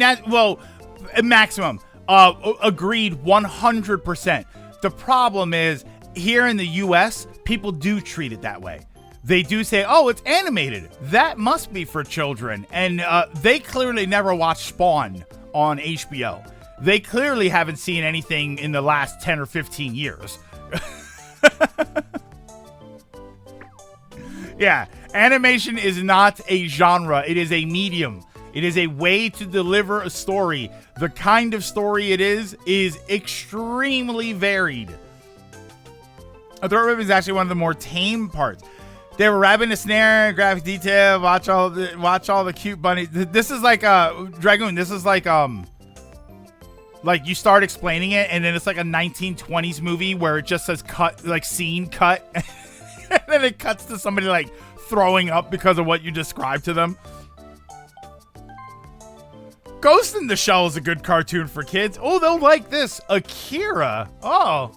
A: Maximum. Agreed 100%. The problem is, here in the US, people do treat it that way. They do say, oh, it's animated. That must be for children. And they clearly never watched Spawn on HBO. They clearly haven't seen anything in the last 10 or 15 years. Yeah, animation is not a genre. It is a medium. It is a way to deliver a story. The kind of story it is extremely varied. A throat rip is actually one of the more tame parts. They were wrapping the snare, graphic detail. Watch all the cute bunnies. This is like Dragoon. This is like you start explaining it, and then it's like a 1920s movie where it just says cut, like scene cut, and then it cuts to somebody like throwing up because of what you described to them. Ghost in the Shell is a good cartoon for kids. Oh, they'll like this. Akira. Oh.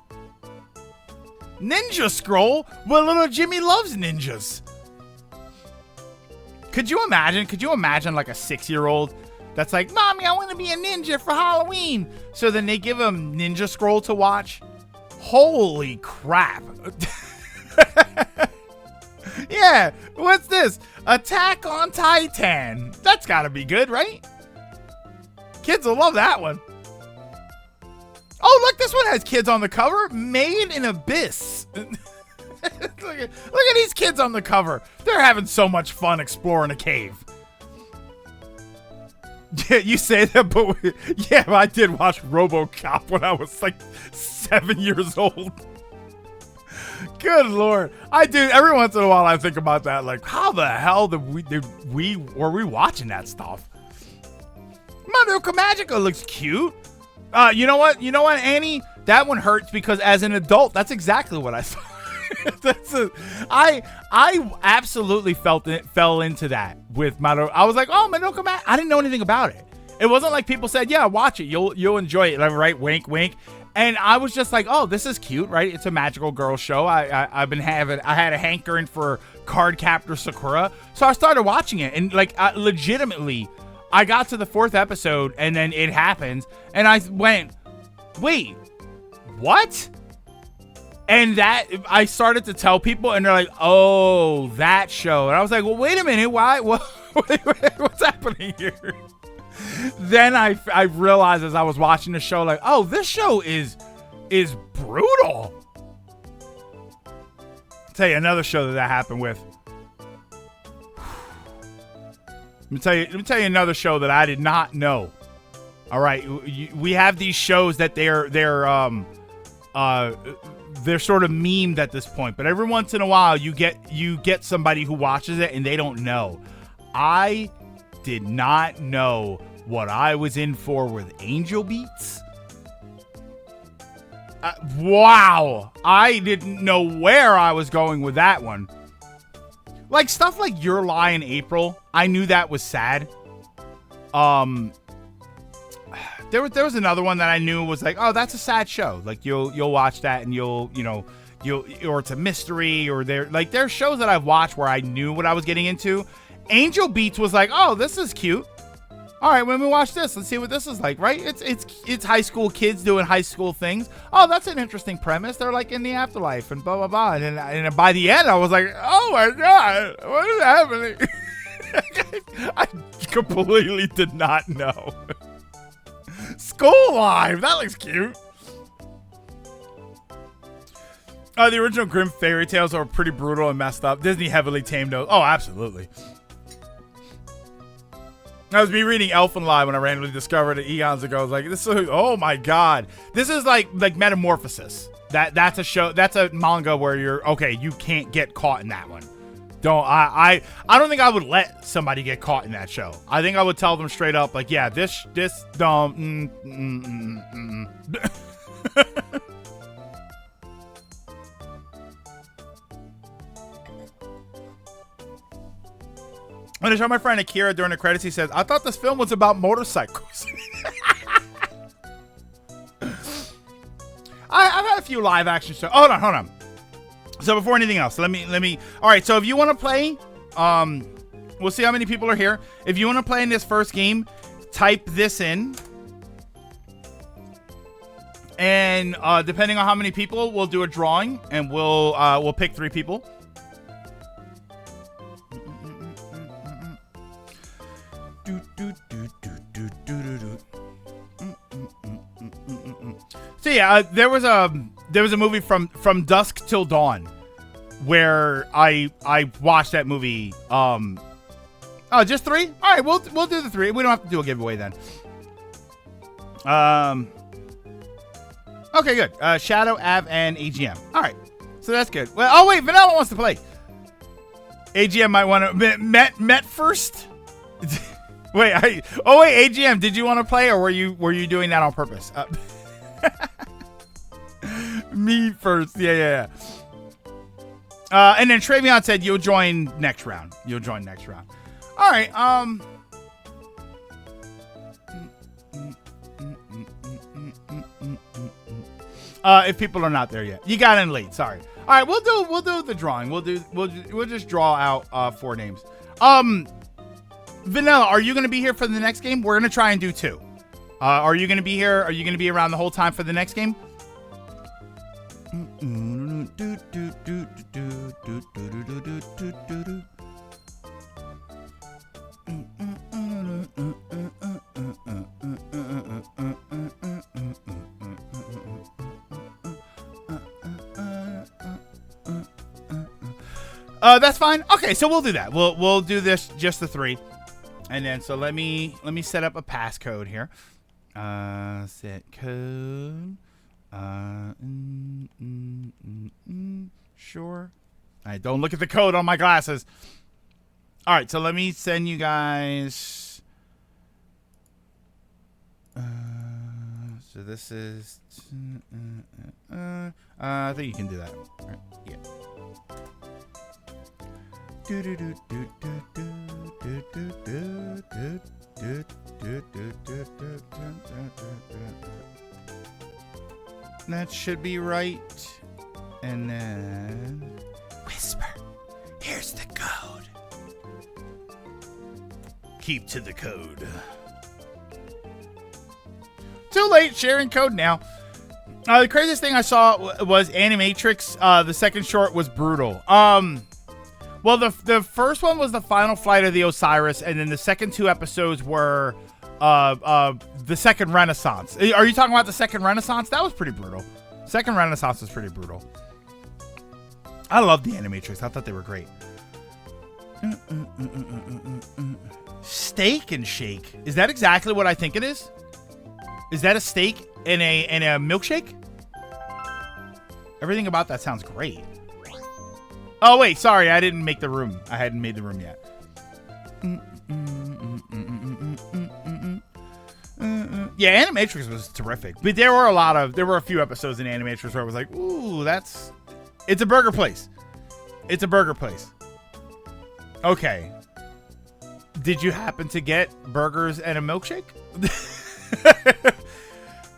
A: Ninja Scroll? Well, little Jimmy loves ninjas. Could you imagine like a 6-year-old that's like, Mommy, I want to be a ninja for Halloween. So then they give him Ninja Scroll to watch. Holy crap. Yeah, what's this? Attack on Titan. That's gotta be good, right? Kids will love that one. Oh, look, this one has kids on the cover. Made in Abyss. look at these kids on the cover. They're having so much fun exploring a cave. Yeah, you say that, but yeah, I did watch RoboCop when I was like 7 years old. Good Lord. I do. Every once in a while I think about that. Like, how the hell were we watching that stuff? Madoka Magica looks cute. You know what, Annie? That one hurts because as an adult, that's exactly what I thought. I absolutely fell into that with Madoka. I was like, oh, Madoka Magica. I didn't know anything about it. It wasn't like people said, yeah, watch it. You'll enjoy it. Like, right? Wink, wink. And I was just like, oh, this is cute, right? It's a magical girl show. I had a hankering for Cardcaptor Sakura. So I started watching it. And like, legitimately, I got to the 4th episode and then it happens. And I went, wait, what? And that I started to tell people and they're like, oh, that show. And I was like, well, wait a minute. Why? What's happening here? Then I realized as I was watching the show, like, oh, this show is brutal. I'll tell you another show that happened with. Let me tell you another show that I did not know. All right, we have these shows that they're sort of memed at this point, but every once in a while you get somebody who watches it and they don't know. I did not know what I was in for with Angel Beats. Wow, I didn't know where I was going with that one. Like stuff like Your Lie in April, I knew that was sad. There was another one that I knew was like, oh, that's a sad show. Like you'll watch that and you'll or it's a mystery, or there's shows that I've watched where I knew what I was getting into. Angel Beats was like, oh, this is cute. All right, when we watch this, let's see what this is like, right? It's high school kids doing high school things. Oh, that's an interesting premise. They're like in the afterlife and blah, blah, blah. And by the end, I was like, oh my God, what is happening? I completely did not know. School Life, that looks cute. The original Grimm fairy tales are pretty brutal and messed up. Disney heavily tamed those. Oh, absolutely. I was reading Elfen Live when I randomly discovered it eons ago. I was like, this is, oh my God. This is like Metamorphosis. That's a show, that's a manga where you can't get caught in that one. I don't think I would let somebody get caught in that show. I think I would tell them straight up, like, yeah, this don't. When I show my friend Akira during the credits, he says, I thought this film was about motorcycles. I've had a few live action shows. Hold on. So before anything else, let me. All right. So if you want to play, we'll see how many people are here. If you want to play in this first game, type this in. And depending on how many people, we'll do a drawing and we'll pick 3 people. So yeah, there was a movie from Dusk Till Dawn where I watched that movie. Oh, just 3? All right, we'll do the 3. We don't have to do a giveaway then. Okay, good. Shadow, Av, and AGM. All right, so that's good. Well, oh wait, Vanilla wants to play. AGM might want to met first. Wait, AGM, did you want to play, or were you doing that on purpose? Me first, yeah. And then Travion said you'll join next round. All right. If people are not there yet, you got in late. Sorry. All right, we'll do the drawing. We'll just draw out 4 names. Vanilla, are you going to be here for the next game? We're going to try and do 2. Are you going to be here? Are you going to be around the whole time for the next game? That's fine. Okay, so we'll do that. We'll do this just the 3. And then so let me set up a passcode here. Set code. Sure. All right, don't look at the code on my glasses. All right, so let me send you guys. So this is. I think you can do that. All right, yeah. That should be right. And then whisper. Here's the code. Keep to the code. Too late. Sharing code now. The craziest thing I saw was Animatrix. The second short was brutal. Well, the first one was the final flight of the Osiris, and then the second 2 episodes were the second Renaissance. Are you talking about the second Renaissance? That was pretty brutal. Second Renaissance was pretty brutal. I love the Animatrix. I thought they were great. Steak and Shake. Is that exactly what I think it is? Is that a steak and a milkshake? Everything about that sounds great. Oh, wait, sorry, I didn't make the room. I hadn't made the room yet. Yeah, Animatrix was terrific. But there were a few episodes in Animatrix where I was like, ooh, it's a burger place. It's a burger place. Okay. Did you happen to get burgers and a milkshake?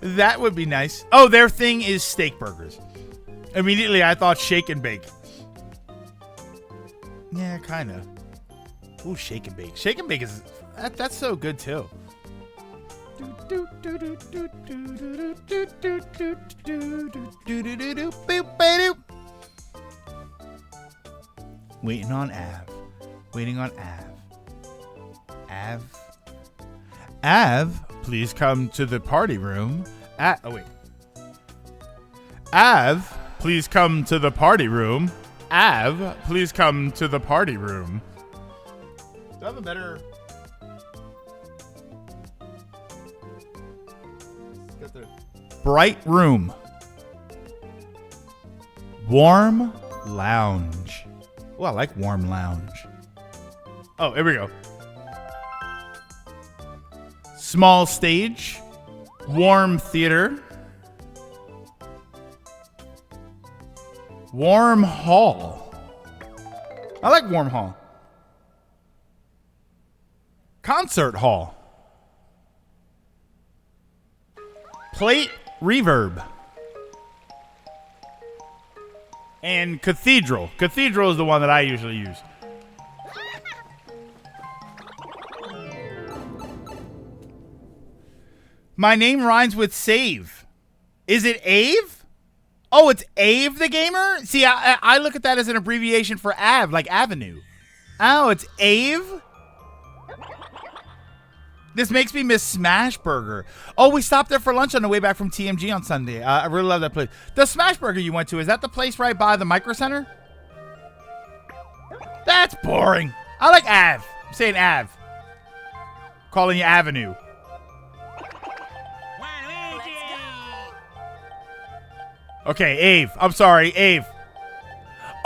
A: That would be nice. Oh, their thing is steak burgers. Immediately, I thought shake and bake. Yeah, kind of. Ooh, shake and bake. Shake and bake is that's so good too. Waiting on Av. Waiting on Av. Av, please come to the party room. Oh wait. Av, please come to the party room. Av, please come to the party room. Do I have a better... Got the bright room. Warm lounge. Oh, I like warm lounge. Oh, here we go. Small stage. Warm theater. Warm hall. I like warm hall. Concert hall. Plate reverb. And cathedral. Cathedral is the one that I usually use. My name rhymes with save. Is it Ave? Oh, it's Ave the gamer? See, I look at that as an abbreviation for Av, like Avenue. Oh, it's Ave? This makes me miss Smash Burger. Oh, we stopped there for lunch on the way back from TMG on Sunday. I really love that place. The Smash Burger you went to, is that the place right by the Micro Center? That's boring. I like Av. I'm saying Av. Calling you Avenue. Okay, Ave. I'm sorry, Ave.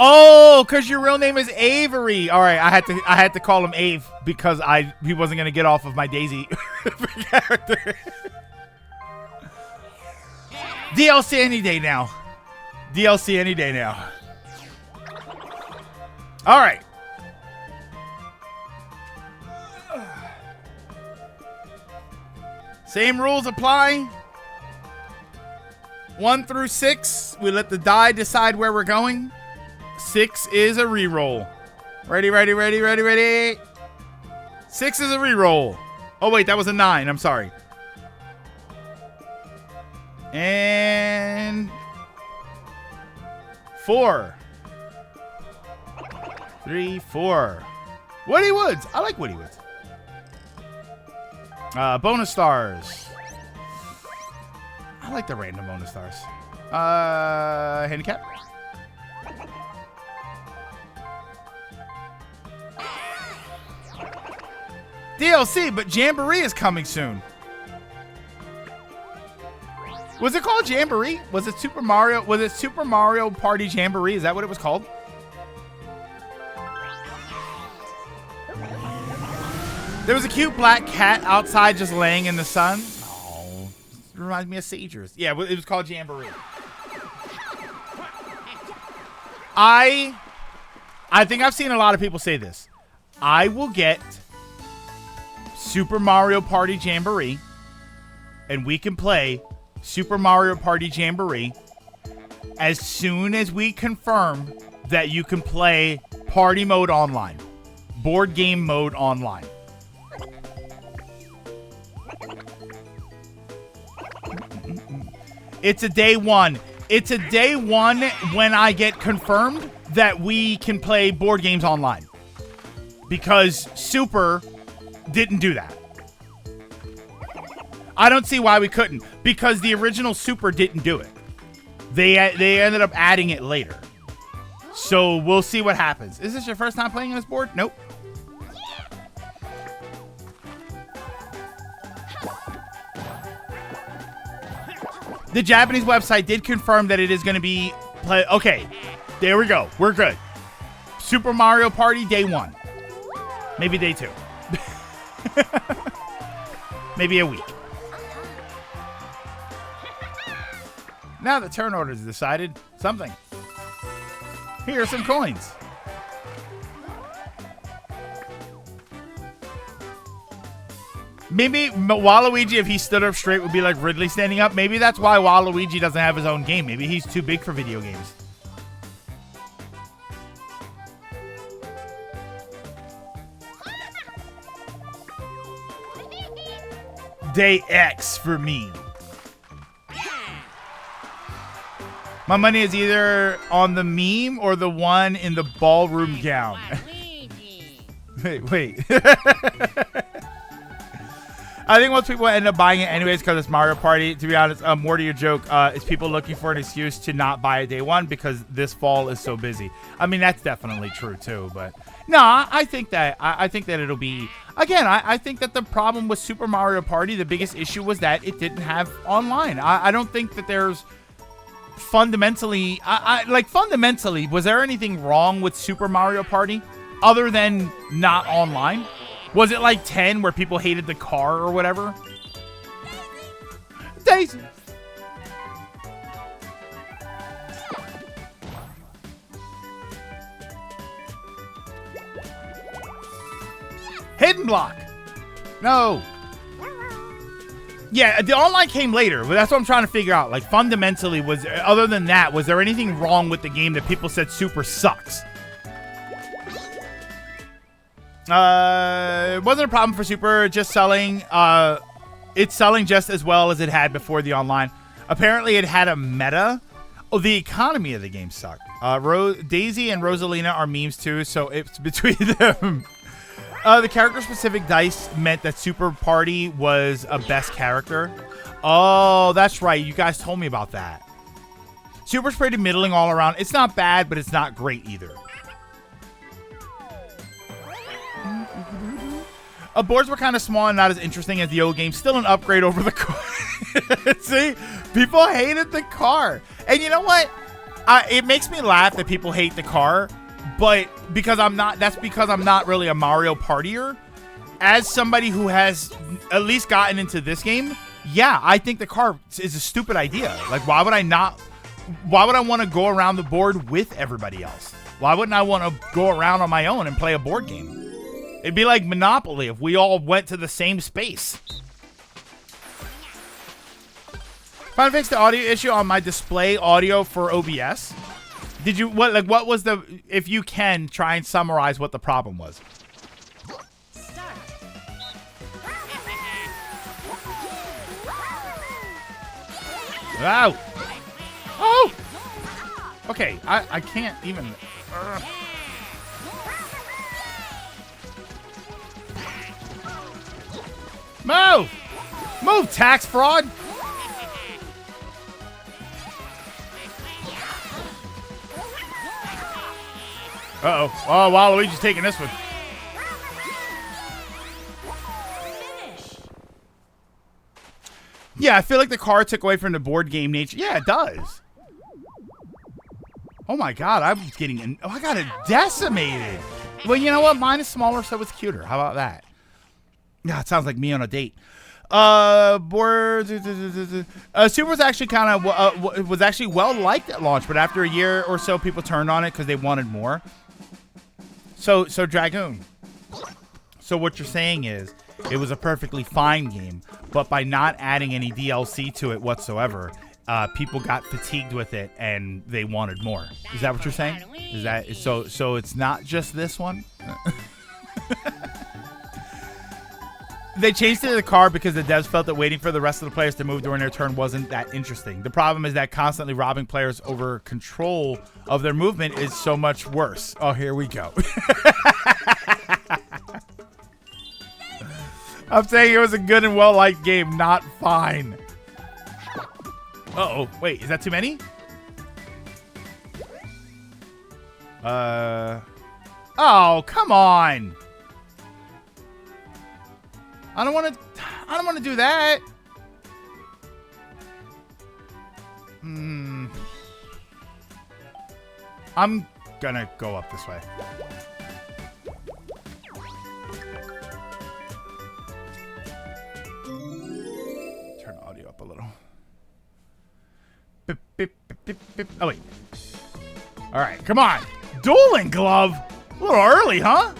A: Oh, because your real name is Avery. All right, I had to call him Ave because he wasn't gonna get off of my Daisy character. DLC any day now. DLC any day now. All right. Same rules apply. 1 through 6, we let the die decide where we're going. 6 is a reroll. Ready, ready, ready, ready, ready. 6 is a reroll. Oh, wait, that was a 9. I'm sorry. And 4. 3, 4. Woody Woods. I like Woody Woods. Bonus stars. I like the random bonus stars. Handicap. DLC, but Jamboree is coming soon. Was it called Jamboree? Was it Super Mario? Was it Super Mario Party Jamboree? Is that what it was called? There was a cute black cat outside just laying in the sun. Oh, it reminds me of Sagers. Yeah, it was called Jamboree. I think I've seen a lot of people say this. I will get Super Mario Party Jamboree, and we can play Super Mario Party Jamboree as soon as we confirm that you can play party mode online, board game mode online. It's a day one. It's a day one when I get confirmed that we can play board games online. Because Super didn't do that. I don't see why we couldn't. Because the original Super didn't do it. They ended up adding it later. So we'll see what happens. Is this your first time playing on this board? Nope. The Japanese website did confirm that it is going to be play. Okay, there we go. We're good. Super Mario Party day 1. Maybe day 2. Maybe a week. Now the turn order is decided. Something. Here are some coins. Maybe Waluigi, if he stood up straight, would be like Ridley standing up. Maybe that's why Waluigi doesn't have his own game. Maybe he's too big for video games. Day X for me. My money is either on the meme or the one in the ballroom gown. Wait. I think most people end up buying it anyways because it's Mario Party. To be honest, more to your joke, is people looking for an excuse to not buy it day 1 because this fall is so busy. I mean, that's definitely true too. But no, I think that it'll be again. I think that the problem with Super Mario Party, the biggest issue was that it didn't have online. I don't think that there's fundamentally, fundamentally, was there anything wrong with Super Mario Party other than not online? Was it like 10 where people hated the car or whatever? Daisy. Hidden block. No. Yeah, the online came later, but that's what I'm trying to figure out. Like, fundamentally, other than that, was there anything wrong with the game that people said Super sucks? It wasn't a problem for Super, just selling. It's selling just as well as it had before the online. Apparently, it had a meta. Oh, the economy of the game sucked. Daisy and Rosalina are memes too, so it's between them. The character-specific dice meant that Super Party was a best character. Oh, that's right. You guys told me about that. Super's pretty middling all around. It's not bad, but it's not great either. Boards were kind of small and not as interesting as the old game. Still an upgrade over the car. See? People hated the car. And you know what? It makes me laugh that people hate the car. But that's because I'm not really a Mario Partier. As somebody who has at least gotten into this game, yeah, I think the car is a stupid idea. Like, why would I want to go around the board with everybody else? Why wouldn't I want to go around on my own and play a board game? It'd be like Monopoly if we all went to the same space. Finally fixed the audio issue on my display audio for OBS. Did you what was the, if you can try and summarize what the problem was? Wow. Oh. Okay, I can't even. Move! Move, tax fraud! Uh-oh. Oh, Waluigi's taking this one. Yeah, I feel like the car took away from the board game nature. Yeah, it does. Oh my god, I was getting I got it decimated. Well, you know what? Mine is smaller, so it's cuter. How about that? Yeah, it sounds like me on a date. Super was actually kind of was actually well liked at launch, but after a year or so, people turned on it because they wanted more. So Dragoon. So what you're saying is, it was a perfectly fine game, but by not adding any DLC to it whatsoever, people got fatigued with it and they wanted more. Is that what you're saying? Is that so? So it's not just this one. They changed it to the car because the devs felt that waiting for the rest of the players to move during their turn wasn't that interesting. The problem is that constantly robbing players over control of their movement is so much worse. Oh, here we go. I'm saying it was a good and well-liked game, not fine. Uh-oh. Wait, is that too many? Oh, come on. I don't want to do that. I'm gonna go up this way. Turn the audio up a little. Beep, beep, beep, beep, beep. Oh, wait. All right, come on. Dueling glove? A little early, huh?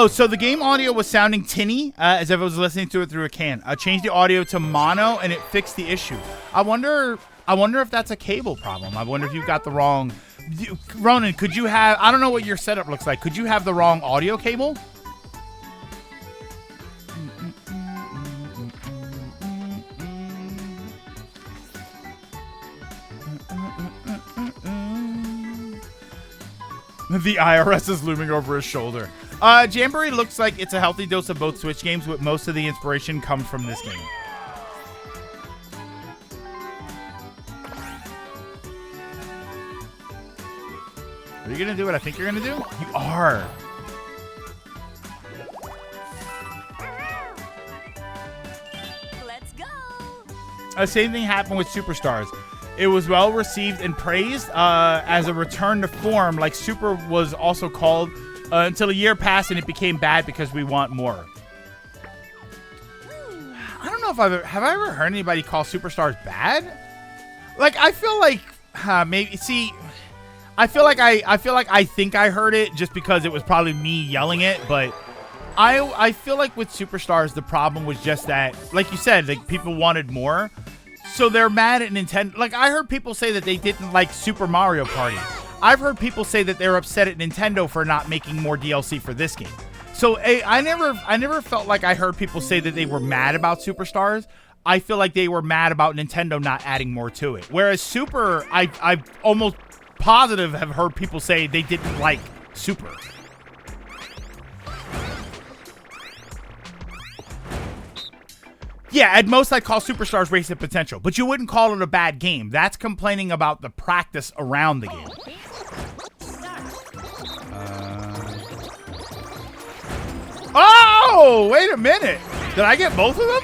A: So the game audio was sounding tinny, as if I was listening to it through a can. I changed the audio to mono, and it fixed the issue. I wonder if that's a cable problem. I wonder if you got the wrong... Ronan, could you have... I don't know what your setup looks like. Could you have the wrong audio cable? The IRS is looming over his shoulder. Jamboree looks like it's a healthy dose of both Switch games, with most of the inspiration comes from this game. Are you gonna do what I think you're gonna do? You are.
C: Let's go.
A: Same thing happened with Superstars. It was well received and praised as a return to form, like Super was also called, until a year passed and it became bad because we want more. I don't know if have I ever heard anybody call Superstars bad? Like, I feel like maybe. See, I feel like I think I heard it just because it was probably me yelling it, but I feel like with Superstars the problem was just that, like you said, like people wanted more. So they're mad at Nintendo. Like, I heard people say that they didn't like Super Mario Party. I've heard people say that they're upset at Nintendo for not making more DLC for this game. So I never felt like I heard people say that they were mad about Superstars. I feel like they were mad about Nintendo not adding more to it. Whereas Super, I almost positive have heard people say they didn't like Super. Yeah, at most I'd call Superstars Wasted Potential, but you wouldn't call it a bad game. That's complaining about the practice around the game. Oh, wait a minute. Did I get both of them?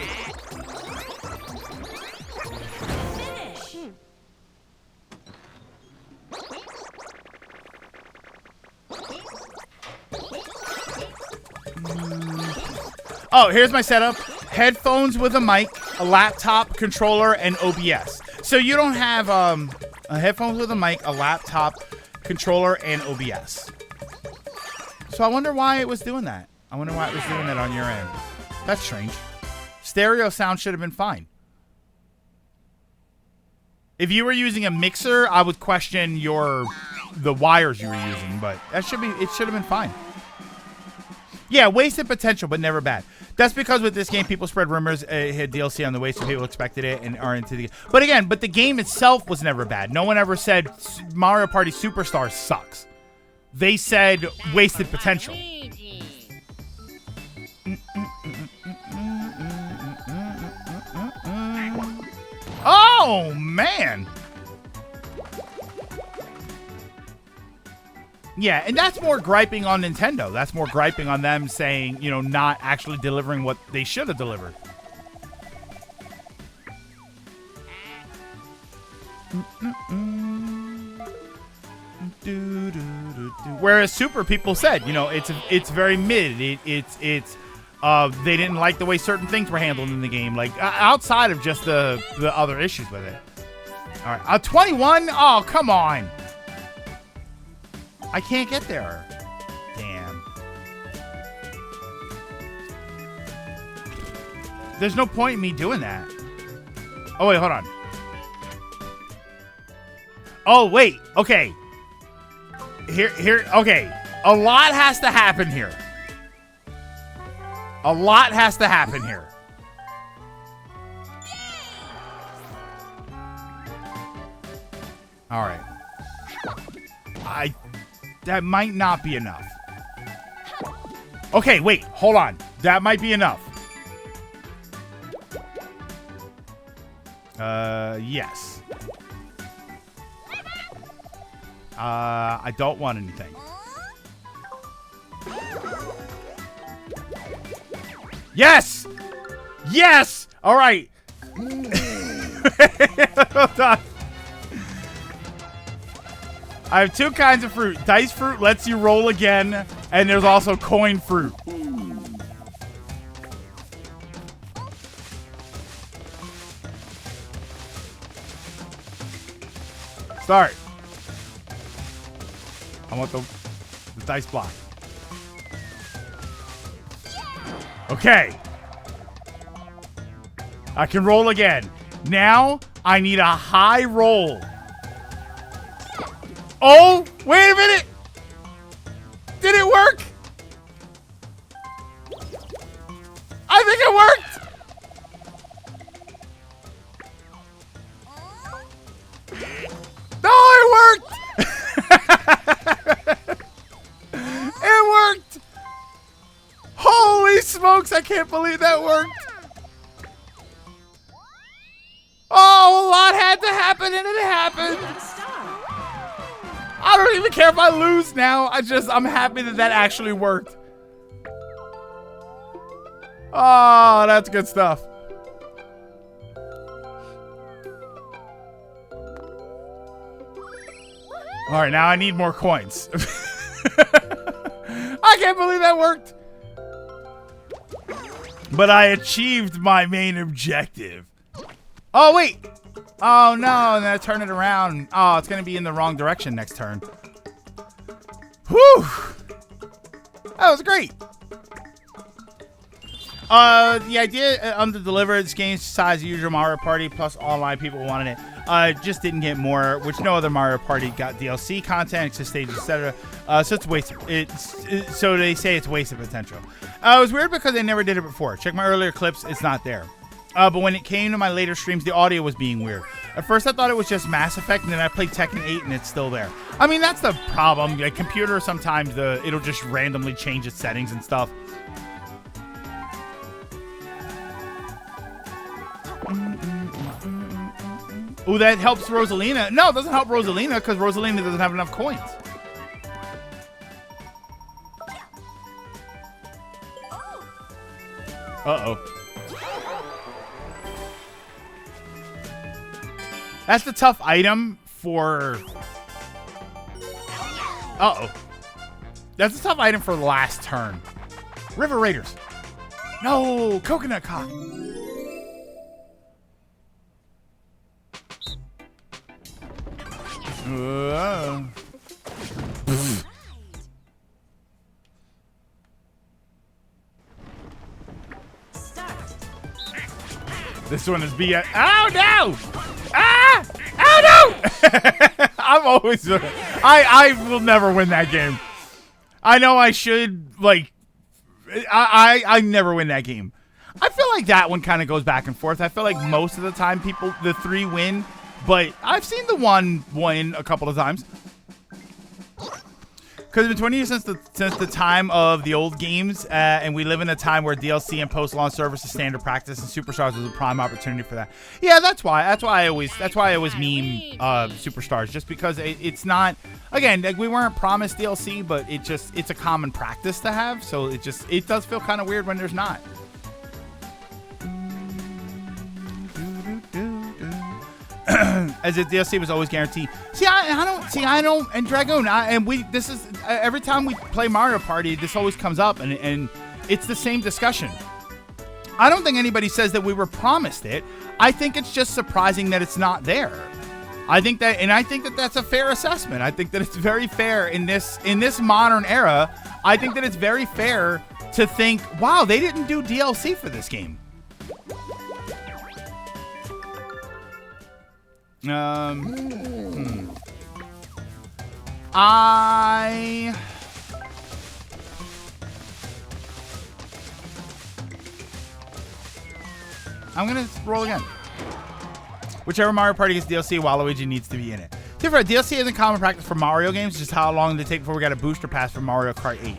A: Oh, here's my setup. Headphones with a mic, a laptop, controller, and OBS. So you don't have headphones with a mic, a laptop, controller, and OBS. So I wonder why it was doing that. I wonder why it was doing that on your end. That's strange. Stereo sound should have been fine. If you were using a mixer, I would question the wires you were using, but it should have been fine. Yeah, wasted potential, but never bad. That's because with this game, people spread rumors it had DLC on the way, so people expected it and are into the. But again, the game itself was never bad. No one ever said Mario Party Superstars sucks. they said wasted potential. Oh, man. Yeah, and that's more griping on Nintendo. That's more griping on them saying, you know, not actually delivering what they should have delivered. Whereas Super people said, you know, it's very mid. They didn't like the way certain things were handled in the game, like outside of just the other issues with it. All right, 21. Oh, come on. I can't get there. Damn. There's no point in me doing that. Oh, wait, hold on. Oh, wait. Okay. Here. Okay. A lot has to happen here. A lot has to happen here. All right. That might not be enough. Okay, wait. Hold on. That might be enough. Yes. I don't want anything. Yes! Yes! All right. Hold on. I have two kinds of fruit. Dice fruit lets you roll again, and there's also coin fruit. Start. I want the dice block. Okay. I can roll again. Now, I need a high roll. Oh, wait a minute. Did it work? I think it worked. No, it worked. It worked. Holy smokes, I can't believe that worked. Oh, a lot had to happen, and it happened. I don't even care if I lose now. I'm happy that actually worked. Oh, that's good stuff. All right, now I need more coins. I can't believe that worked. But I achieved my main objective. Oh, wait. Oh, no. And then I turn it around. Oh, it's going to be in the wrong direction next turn. Whew. That was great. The idea to deliver this game's size of usual Mario Party plus online people wanted it. Just didn't get more, which no other Mario Party got DLC content, exit stages, etc. So it's wasted. So they say it's wasted potential. It was weird because they never did it before. Check my earlier clips; it's not there. But when it came to my later streams, the audio was being weird. At first, I thought it was just Mass Effect, and then I played Tekken 8, and it's still there. I mean, that's the problem. Like, computer, sometimes it'll just randomly change its settings and stuff. Ooh, that helps Rosalina. No, it doesn't help Rosalina, because Rosalina doesn't have enough coins. Uh-oh. That's the tough item for... Uh-oh. That's a tough item for the last turn. River Raiders. No, Coconut Cock. This one is BS. Oh, no! Ah! Oh, no! I'm always... I will never win that game. I know I should, like... I never win that game. I feel like that one kind of goes back and forth. I feel like most of the time the three win, but I've seen the one win a couple of times. Because it's been 20 years since the time of the old games, and we live in a time where DLC and post-launch service is standard practice, and Superstars was a prime opportunity for that. Yeah, that's why I always meme Superstars, just because it's not, again, like, we weren't promised DLC, but it's a common practice to have, so it does feel kind of weird when there's not. As if DLC was always guaranteed. I don't, and Dragoon, every time we play Mario Party, this always comes up, and it's the same discussion. I don't think anybody says that we were promised it. I think it's just surprising that it's not there. I think that that's a fair assessment. I think that it's very fair in this modern era. I think that it's very fair to think, wow, they didn't do DLC for this game. I'm gonna roll again. Whichever Mario Party gets DLC, Waluigi needs to be in it. Different DLC isn't common practice for Mario games. Just how long did it take before we got a booster pass for Mario Kart 8?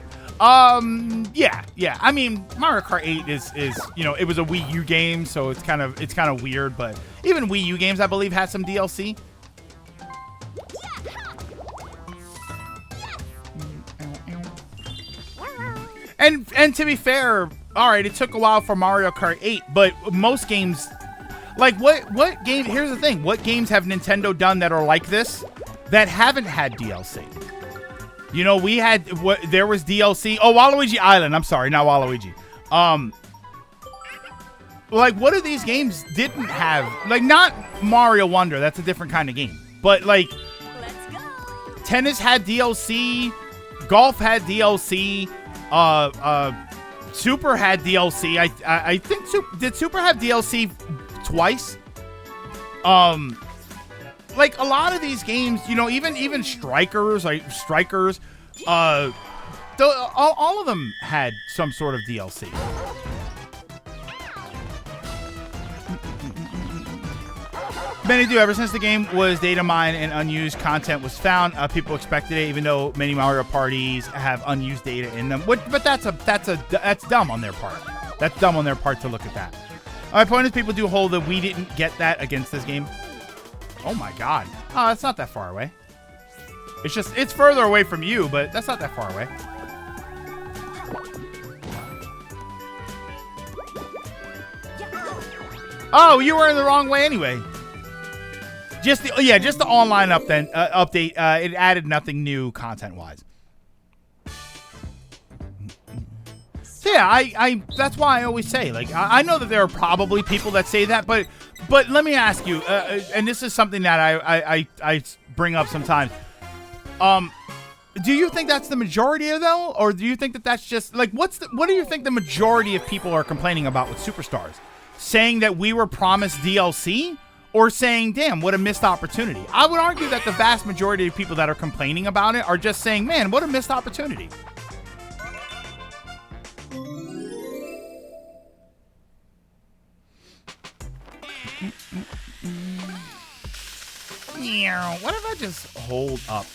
A: Yeah. I mean, Mario Kart 8 is it was a Wii U game, so it's kind of weird. But even Wii U games, I believe, had some DLC. And to be fair, all right, it took a while for Mario Kart 8, but most games, like what game? Here's the thing: what games have Nintendo done that are like this that haven't had DLC? You know, there was DLC. Oh, Waluigi Island. I'm sorry, not Waluigi. Like, what are these games didn't have? Like, not Mario Wonder. That's a different kind of game. But like,
C: Let's go.
A: tennis had DLC. Golf had DLC. Super had DLC. I think did Super have DLC twice? Like, a lot of these games, even Strikers, all of them had some sort of DLC. Many do. Ever since the game was data mined and unused content was found, people expected it, even though many Mario parties have unused data in them. But that's dumb on their part. That's dumb on their part to look at that. My point is, people do hold that we didn't get that against this game. Oh my God. Oh, it's not that far away. It's further away from you, but that's not that far away. Oh, you were in the wrong way anyway. Just the online update. It added nothing new content-wise. So yeah, I that's why I always say, like, I know that there are probably people that say that, but let me ask you, and this is something that I bring up sometimes. Do you think that's the majority though, or do you think that that's just like what do you think the majority of people are complaining about with Superstars? Saying that we were promised DLC, or saying, damn, what a missed opportunity? I would argue that the vast majority of people that are complaining about it are just saying, man, what a missed opportunity. What if I just hold up?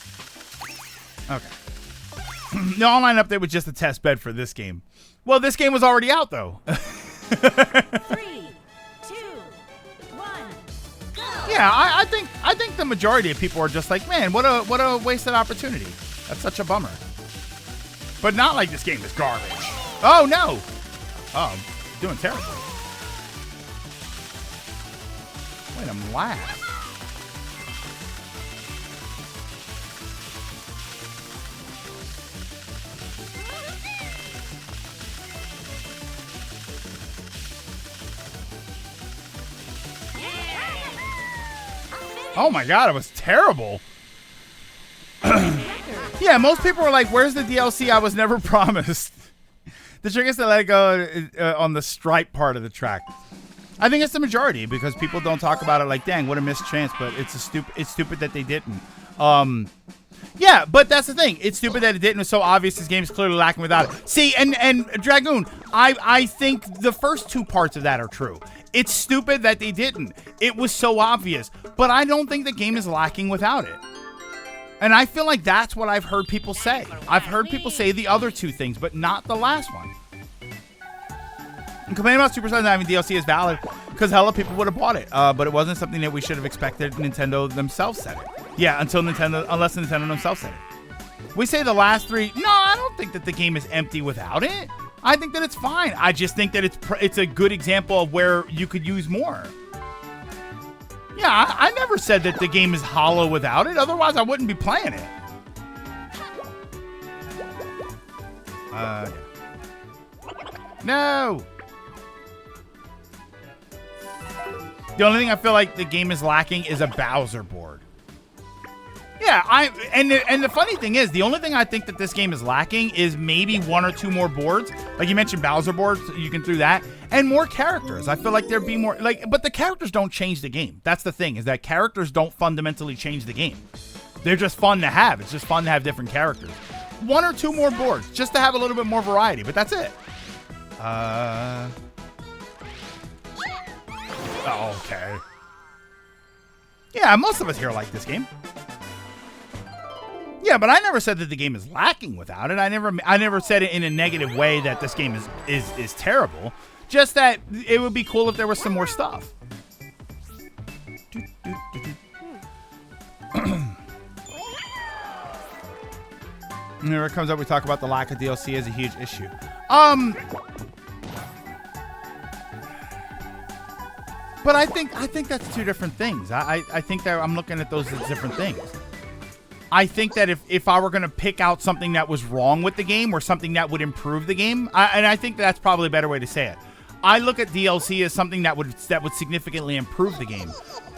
A: Okay. The online update was just a test bed for this game. Well, this game was already out, though.
C: 3, 2, 1, go.
A: Yeah, I think the majority of people are just like, man, what a wasted opportunity. That's such a bummer. But not like this game is garbage. Oh no. Oh, I'm doing terribly. Wait, I'm lagged. Oh my God, it was terrible. Yeah, most people were like, where's the DLC I was never promised? The trick is to let it go on the stripe part of the track. I think it's the majority because people don't talk about it like, dang, what a missed chance, but it's stupid that they didn't. Yeah, but that's the thing. It's stupid that it didn't. It's so obvious this game is clearly lacking without it. See, and Dragoon, I think the first two parts of that are true. It's stupid that they didn't. It was so obvious. But I don't think the game is lacking without it. And I feel like that's what I've heard people say. I've heard people say the other two things, but not the last one. And complaining about Super Saiyan not having DLC is valid because hella people would have bought it, but it wasn't something that we should have expected. Nintendo themselves said it. Yeah, unless Nintendo themselves said it. We say the last three. No, I don't think that the game is empty without it. I think that it's fine. I just think that it's a good example of where you could use more. Yeah, I never said that the game is hollow without it. Otherwise, I wouldn't be playing it. No. The only thing I feel like the game is lacking is a Bowser board. Yeah, and the funny thing is, the only thing I think that this game is lacking is maybe one or two more boards. Like you mentioned, Bowser boards, you can do that, and more characters. I feel like there'd be more, but the characters don't change the game. That's the thing, is that characters don't fundamentally change the game. They're just fun to have. It's just fun to have different characters. One or two more boards, just to have a little bit more variety, but that's it. Okay. Yeah, most of us here like this game. Yeah, but I never said that the game is lacking without it. I never said it in a negative way that this game is terrible. Just that it would be cool if there was some more stuff. Whenever it comes up, we talk about the lack of DLC as a huge issue. But I think that's two different things. I think that I'm looking at those as different things. I think that if I were going to pick out something that was wrong with the game or something that would improve the game, and I think that's probably a better way to say it. I look at DLC as something that would significantly improve the game.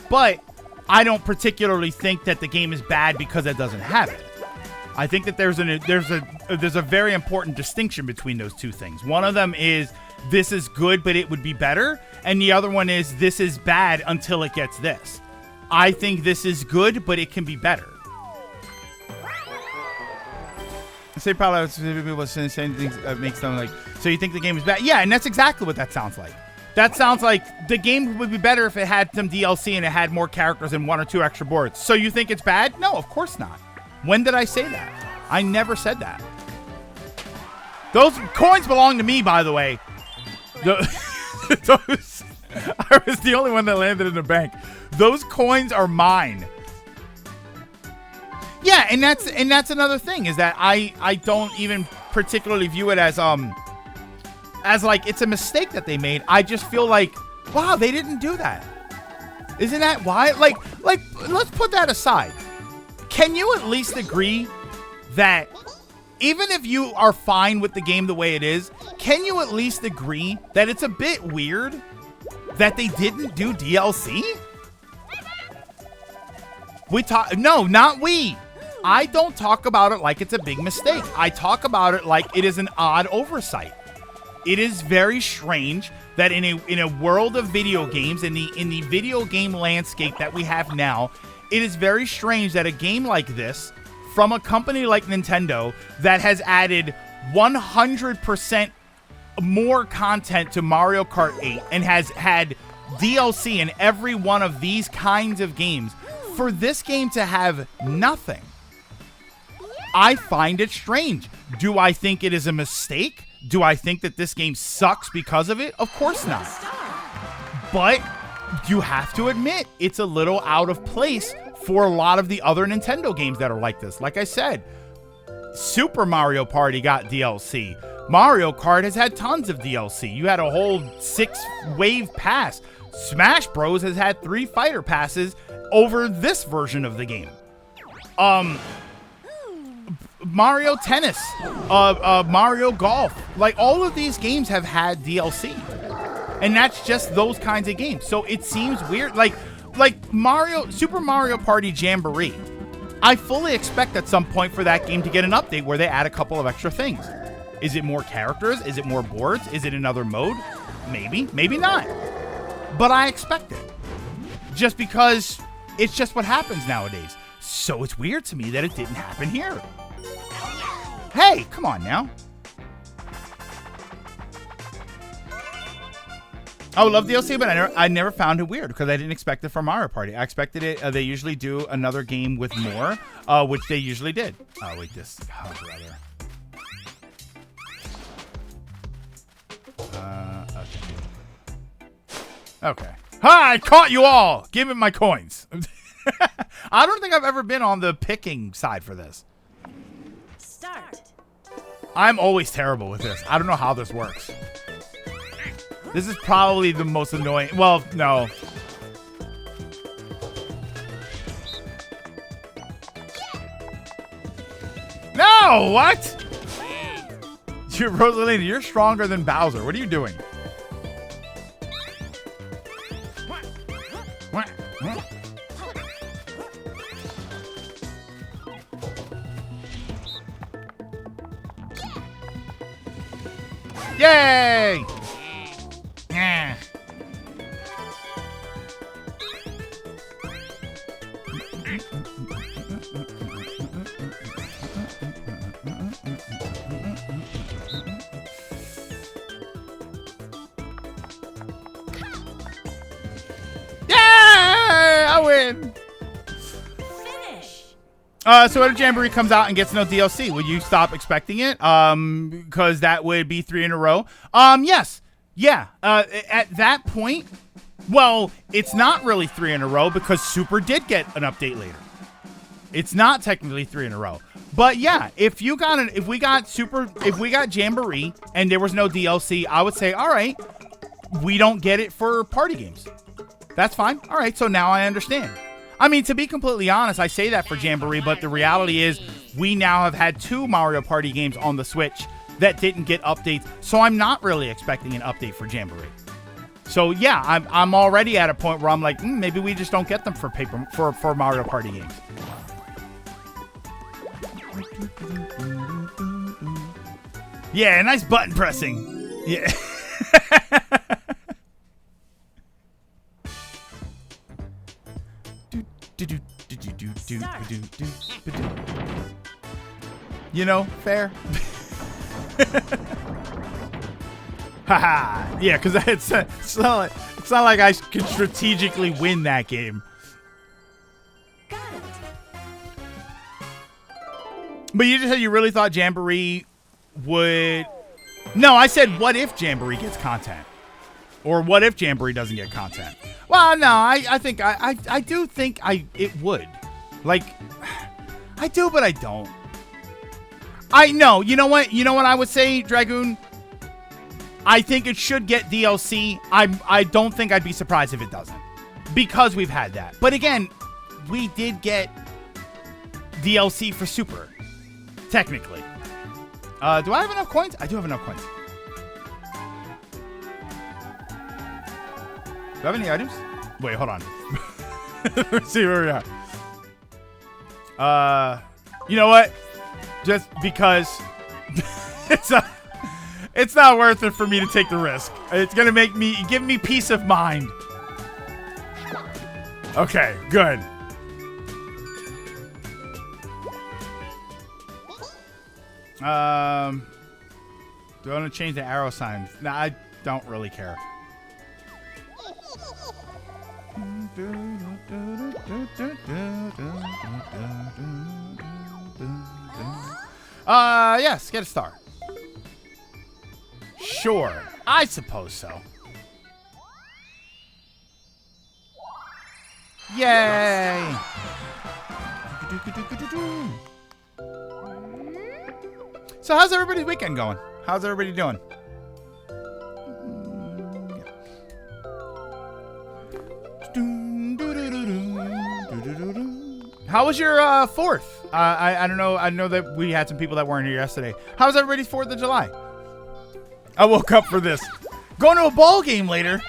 A: But I don't particularly think that the game is bad because it doesn't have it. I think that there's a very important distinction between those two things. One of them is this is good, but it would be better. And the other one is this is bad until it gets this. I think this is good, but it can be better. Say probably people saying things that makes them like, so you think the game is bad? Yeah, and that's exactly what that sounds like. That sounds like the game would be better if it had some DLC and it had more characters and one or two extra boards. So you think it's bad? No, of course not. When did I say that? I never said that. Those coins belong to me, by the way. I was the only one that landed in the bank. Those coins are mine. Yeah, and that's another thing, is that I don't even particularly view it as like it's a mistake that they made. I just feel like, wow, they didn't do that. Isn't that why? Like let's put that aside. Can you at least agree that even if you are fine with the game the way it is, can you at least agree that it's a bit weird that they didn't do DLC? No, not we. I don't talk about it like it's a big mistake. I talk about it like it is an odd oversight. It is very strange that in a world of video games, in the video game landscape that we have now, it is very strange that a game like this, from a company like Nintendo, that has added 100% more content to Mario Kart 8 and has had DLC in every one of these kinds of games, for this game to have nothing. I find it strange. Do I think it is a mistake? Do I think that this game sucks because of it? Of course not. But you have to admit, it's a little out of place for a lot of the other Nintendo games that are like this. Like I said, Super Mario Party got DLC. Mario Kart has had tons of DLC. You had a whole 6-wave pass. Smash Bros. Has had 3 fighter passes over this version of the game. Mario Tennis, Mario Golf, like all of these games have had DLC, and that's just those kinds of games. So it seems weird, like Super Mario Party Jamboree. I fully expect at some point for that game to get an update where they add a couple of extra things. Is it more characters? Is it more boards? Is it another mode? Maybe, maybe not. But I expect it, just because it's just what happens nowadays. So it's weird to me that it didn't happen here. Hey, come on now. I would love DLC, but I never found it weird because I didn't expect it from Mario Party. I expected it. They usually do another game with more, which they usually did. Oh wait, this. Oh brother. Okay. Ha! I caught you all. Give me my coins. I don't think I've ever been on the picking side for this.
C: Start.
A: I'm always terrible with this. I don't know how this works. This is probably the most annoying. Well, no. No, what? Rosalina, you're stronger than Bowser. What are you doing? Yay! Yeah. Yay! I win.
C: Finish.
A: So if Jamboree comes out and gets no DLC, would you stop expecting it? Because that would be 3 in a row. Yes. Yeah. At that point, well, it's not really 3 in a row because Super did get an update later. It's not technically 3 in a row. But yeah, if we got Jamboree and there was no DLC, I would say, all right, we don't get it for party games. That's fine. All right, so now I understand. I mean, to be completely honest, I say that for Jamboree, but the reality is we now have had 2 Mario Party games on the Switch that didn't get updates, so I'm not really expecting an update for Jamboree. So yeah, I'm already at a point where I'm like, maybe we just don't get them for Mario Party games. Yeah, nice button pressing. Yeah. You know, fair. Haha. Yeah, because it's not like I can strategically win that game.
C: Got it.
A: But you just said you really thought Jamboree would... No, I said what if Jamboree gets content? Or what if Jamboree doesn't get content? Well, no, I think I do think it would. Like, I do, but I don't. I know. You know what? You know what I would say, Dragoon? I think it should get DLC. I don't think I'd be surprised if it doesn't. Because we've had that. But again, we did get DLC for Super. Technically. Do I have enough coins? I do have enough coins. Do I have any items? Wait, hold on. Let's see where we're at. You know what? Just because it's not worth it for me to take the risk. It's gonna give me peace of mind. Okay, good. Do I want to change the arrow signs? Nah, I don't really care. Yes, get a star. Sure, I suppose so. Yay! So how's everybody's weekend going? How's everybody doing? How was your 4th? I don't know. I know that we had some people that weren't here yesterday. How was everybody's 4th of July? I woke up for this. Going to a ball game later.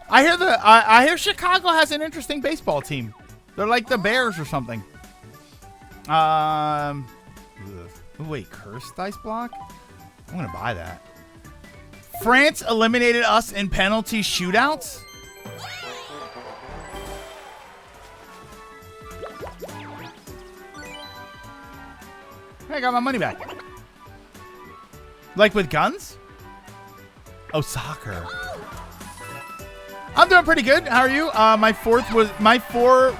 A: I hear Chicago has an interesting baseball team. They're like the Bears or something. Oh, wait, curse dice block? I'm gonna buy that. France eliminated us in penalty shootouts? I got my money back. Like with guns? Oh, soccer. I'm doing pretty good. How are you? My four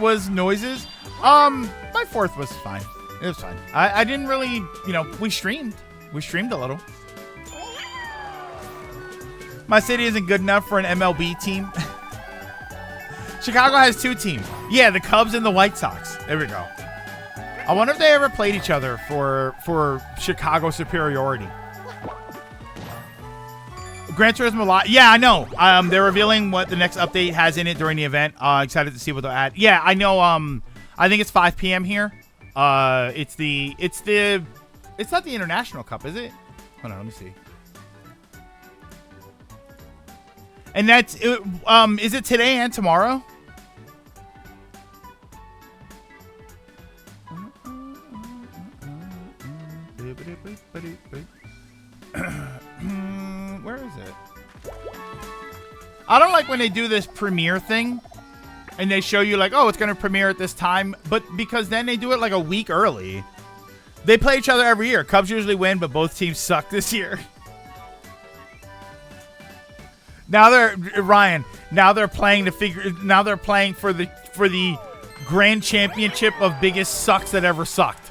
A: was noises. My fourth was fine. It was fine. I didn't really, we streamed a little. My city isn't good enough for an MLB team. Chicago has 2 teams. Yeah, the Cubs and the White Sox. There we go. I wonder if they ever played each other for Chicago superiority. Gran Turismo Live. Yeah, I know. They're revealing what the next update has in it during the event. Excited to see what they'll add. Yeah, I know. I think it's 5 p.m. here. It's not the International Cup, is it? Hold on, let me see. And that's is it today and tomorrow? Where is it? I don't like when they do this premiere thing and they show you like, oh, it's going to premiere at this time, but because then they do it like a week early. They play each other every year. Cubs usually win, but both teams suck this year. Now they're playing for the grand championship of biggest sucks that ever sucked.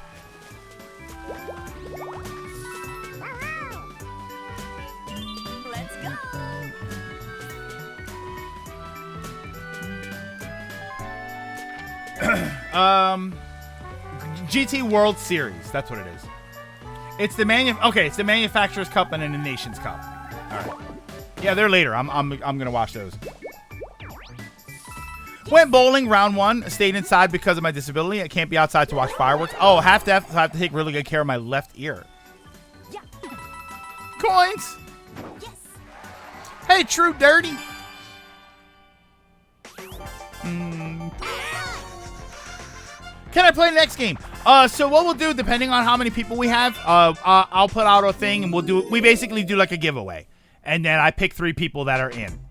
C: Let's go.
A: GT World Series. That's what it is. It's the Manufacturers Cup and then the Nations Cup. All right. Yeah, they're later. I'm gonna watch those. Went bowling round 1. Stayed inside because of my disability. I can't be outside to watch fireworks. Oh, have to take really good care of my left ear.
C: Yeah.
A: Coins.
C: Yes.
A: Hey, True Dirty. Can I play the next game? So what we'll do, depending on how many people we have, I'll put out a thing and we basically do like a giveaway. And then I pick 3 people that are in.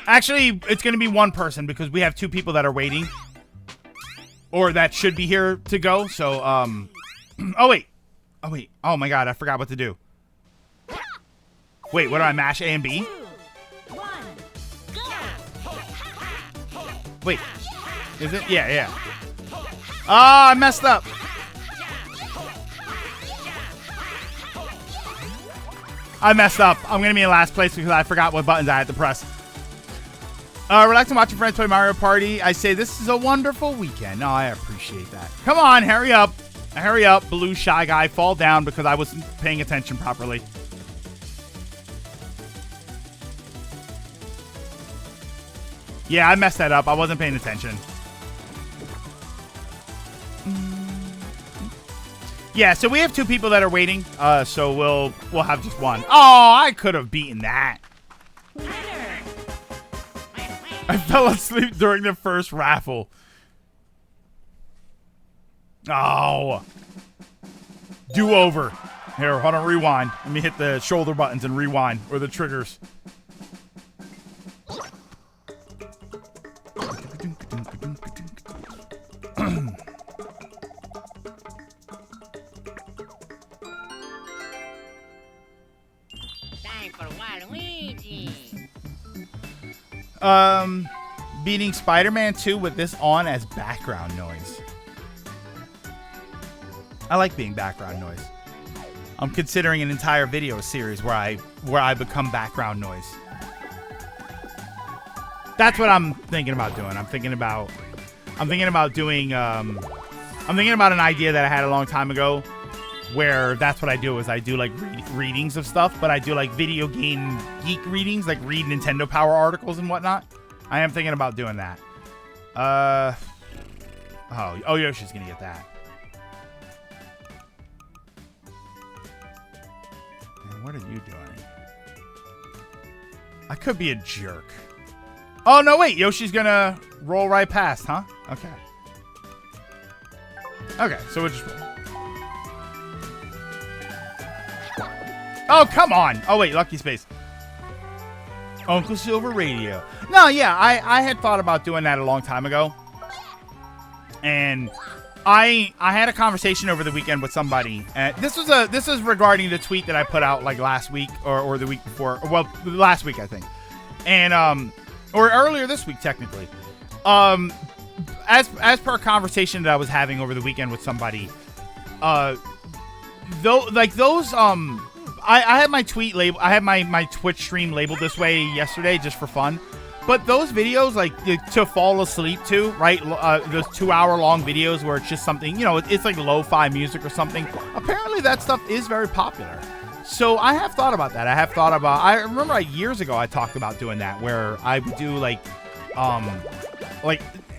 A: Actually, it's going to be 1 person because we have 2 people that are waiting. Or that should be here to go. So, Oh, wait. Oh, my God. I forgot what to do. Wait, what do I mash? A and B?
C: 2, 1, go.
A: Wait. Is it? Yeah. Oh, I messed up. I'm going to be in last place because I forgot what buttons I had to press. Relax and watch your friends play Mario Party. I say this is a wonderful weekend. Oh, I appreciate that. Come on, hurry up. Hurry up, Blue Shy Guy. Fall down because I wasn't paying attention properly. Yeah, I messed that up. I wasn't paying attention. Yeah, so we have 2 people that are waiting. So we'll have just 1. Oh, I could have beaten that.
C: Winner.
A: I fell asleep during the first raffle. Oh. Do over. Here, hold on, rewind. Let me hit the shoulder buttons and rewind, or the triggers. Beating Spider-Man 2 with this on as background noise. I like being background noise. I'm considering an entire video series where I become background noise. That's what I'm thinking about doing. I'm thinking about an idea that I had a long time ago where that's what I do is I do like readings of stuff, but I do like video game geek readings, like read Nintendo Power articles and whatnot. I am thinking about doing that. Oh, Yoshi's gonna get that. Man, what are you doing? I could be a jerk. Oh, no, wait. Yoshi's gonna roll right past, huh? Okay. Okay, so we'll just roll. Oh, come on. Oh, wait. Lucky space. Uncle Silver Radio. No, yeah. I had thought about doing that a long time ago. And I had a conversation over the weekend with somebody. This is regarding the tweet that I put out like last week or the week before. Well, last week, I think. and or earlier this week technically. As per a conversation that I was having over the weekend with somebody, though, like those I had my tweet label, I had my Twitch stream labeled this way yesterday just for fun. But those videos, like to fall asleep to, right? Those 2-hour-long videos where it's just something, you know, it's like lo-fi music or something. Apparently, that stuff is very popular. So I have thought about that. I remember like years ago I talked about doing that, where I would do like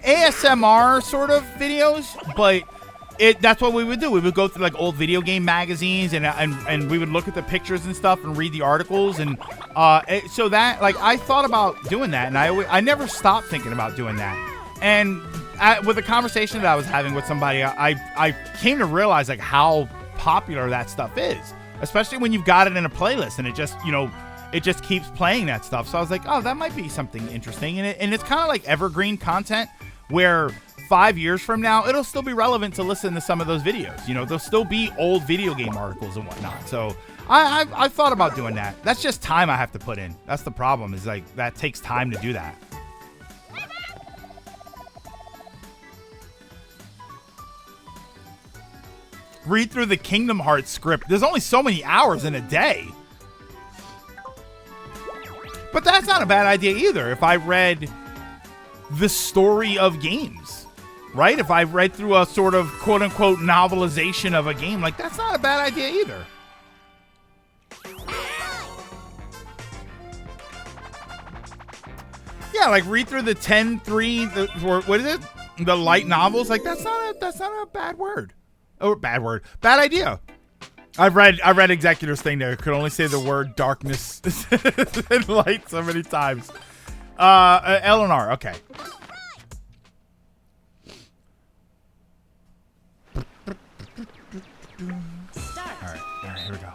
A: ASMR sort of videos, but that's what we would do. We would go through like old video game magazines and we would look at the pictures and stuff and read the articles, and so that, like, I thought about doing that, and I never stopped thinking about doing that. And with the conversation that I was having with somebody, I came to realize like how popular that stuff is, especially when you've got it in a playlist and it just, you know, it just keeps playing that stuff. So I was like, oh, that might be something interesting, and it's kind of like evergreen content where 5 years from now, it'll still be relevant to listen to some of those videos. You know, there'll still be old video game articles and whatnot. So I've thought about doing that. That's just time I have to put in. That's the problem, is like that takes time to do that. Read through the Kingdom Hearts script. There's only so many hours in a day. But that's not a bad idea either. If I read the story of games, right? If I read through a sort of quote-unquote novelization of a game, like, that's not a bad idea either. Yeah, like read through the 10-3, or what is it? The light novels. Like, that's not a bad word. Oh, bad idea. I read Executor's thing there. Could only say the word darkness and light so many times. Eleanor, okay. All right, here we go.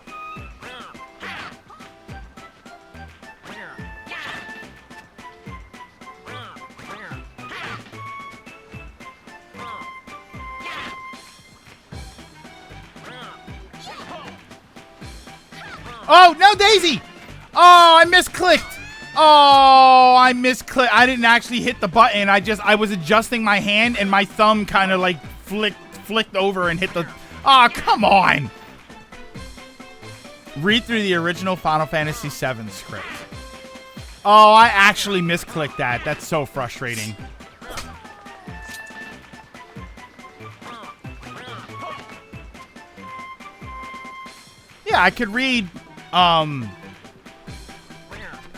A: Oh, no, Daisy! Oh, I misclicked. Oh, I misclicked. I didn't actually hit the button. I was adjusting my hand and my thumb kind of like flicked over and hit the... Oh, come on. Read through the original Final Fantasy VII script. Oh, I actually misclicked that. That's so frustrating. Yeah, I could read...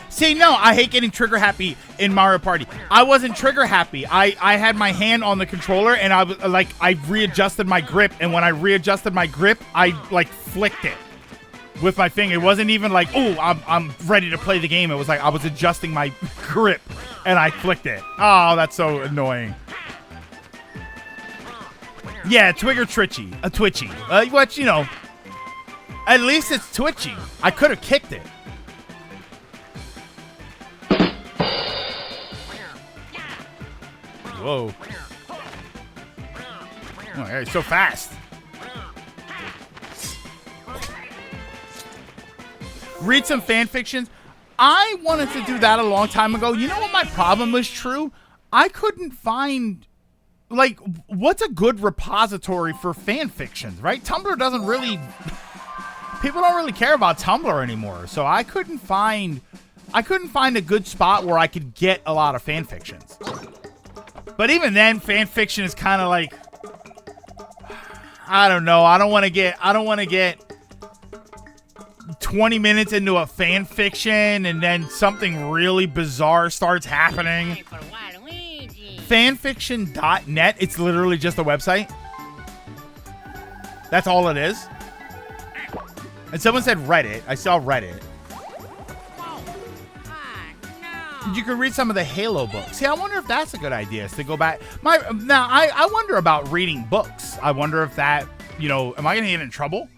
A: See, no, I hate getting trigger happy in Mario Party. I wasn't trigger happy. I had my hand on the controller and I was like, I readjusted my grip, and when I readjusted my grip, I like flicked it with my finger. It wasn't even like, oh, I'm ready to play the game. It was like I was adjusting my grip and I flicked it. Oh, that's so annoying. Yeah, Twigger Twitchy. Twitchy. What, you know, at least it's twitchy. I could have kicked it. Whoa. Oh, yeah, he's so fast. Read some fan fictions. I wanted to do that a long time ago. You know what my problem was, True? I couldn't find, like, what's a good repository for fan fictions, right? Tumblr doesn't really... People don't really care about Tumblr anymore. So I couldn't find a good spot where I could get a lot of fan fictions. But even then, fan fiction is kind of like, I don't know. I don't want to get 20 minutes into a fan fiction and then something really bizarre starts happening. Fanfiction.net. It's literally just a website. That's all it is. And someone said Reddit. I saw Reddit. You can read some of the Halo books. See, I wonder if that's a good idea, is to go back. Now, I wonder about reading books. I wonder if that, you know, am I going to get in trouble?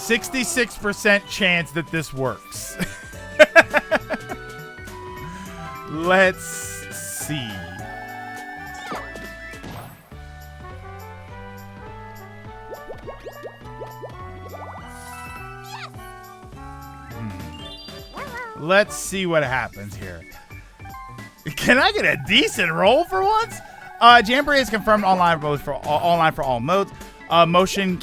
A: 66% chance that this works. Let's see. Let's see what happens here. Can I get a decent roll for once? Jamboree is confirmed online for all modes. Motion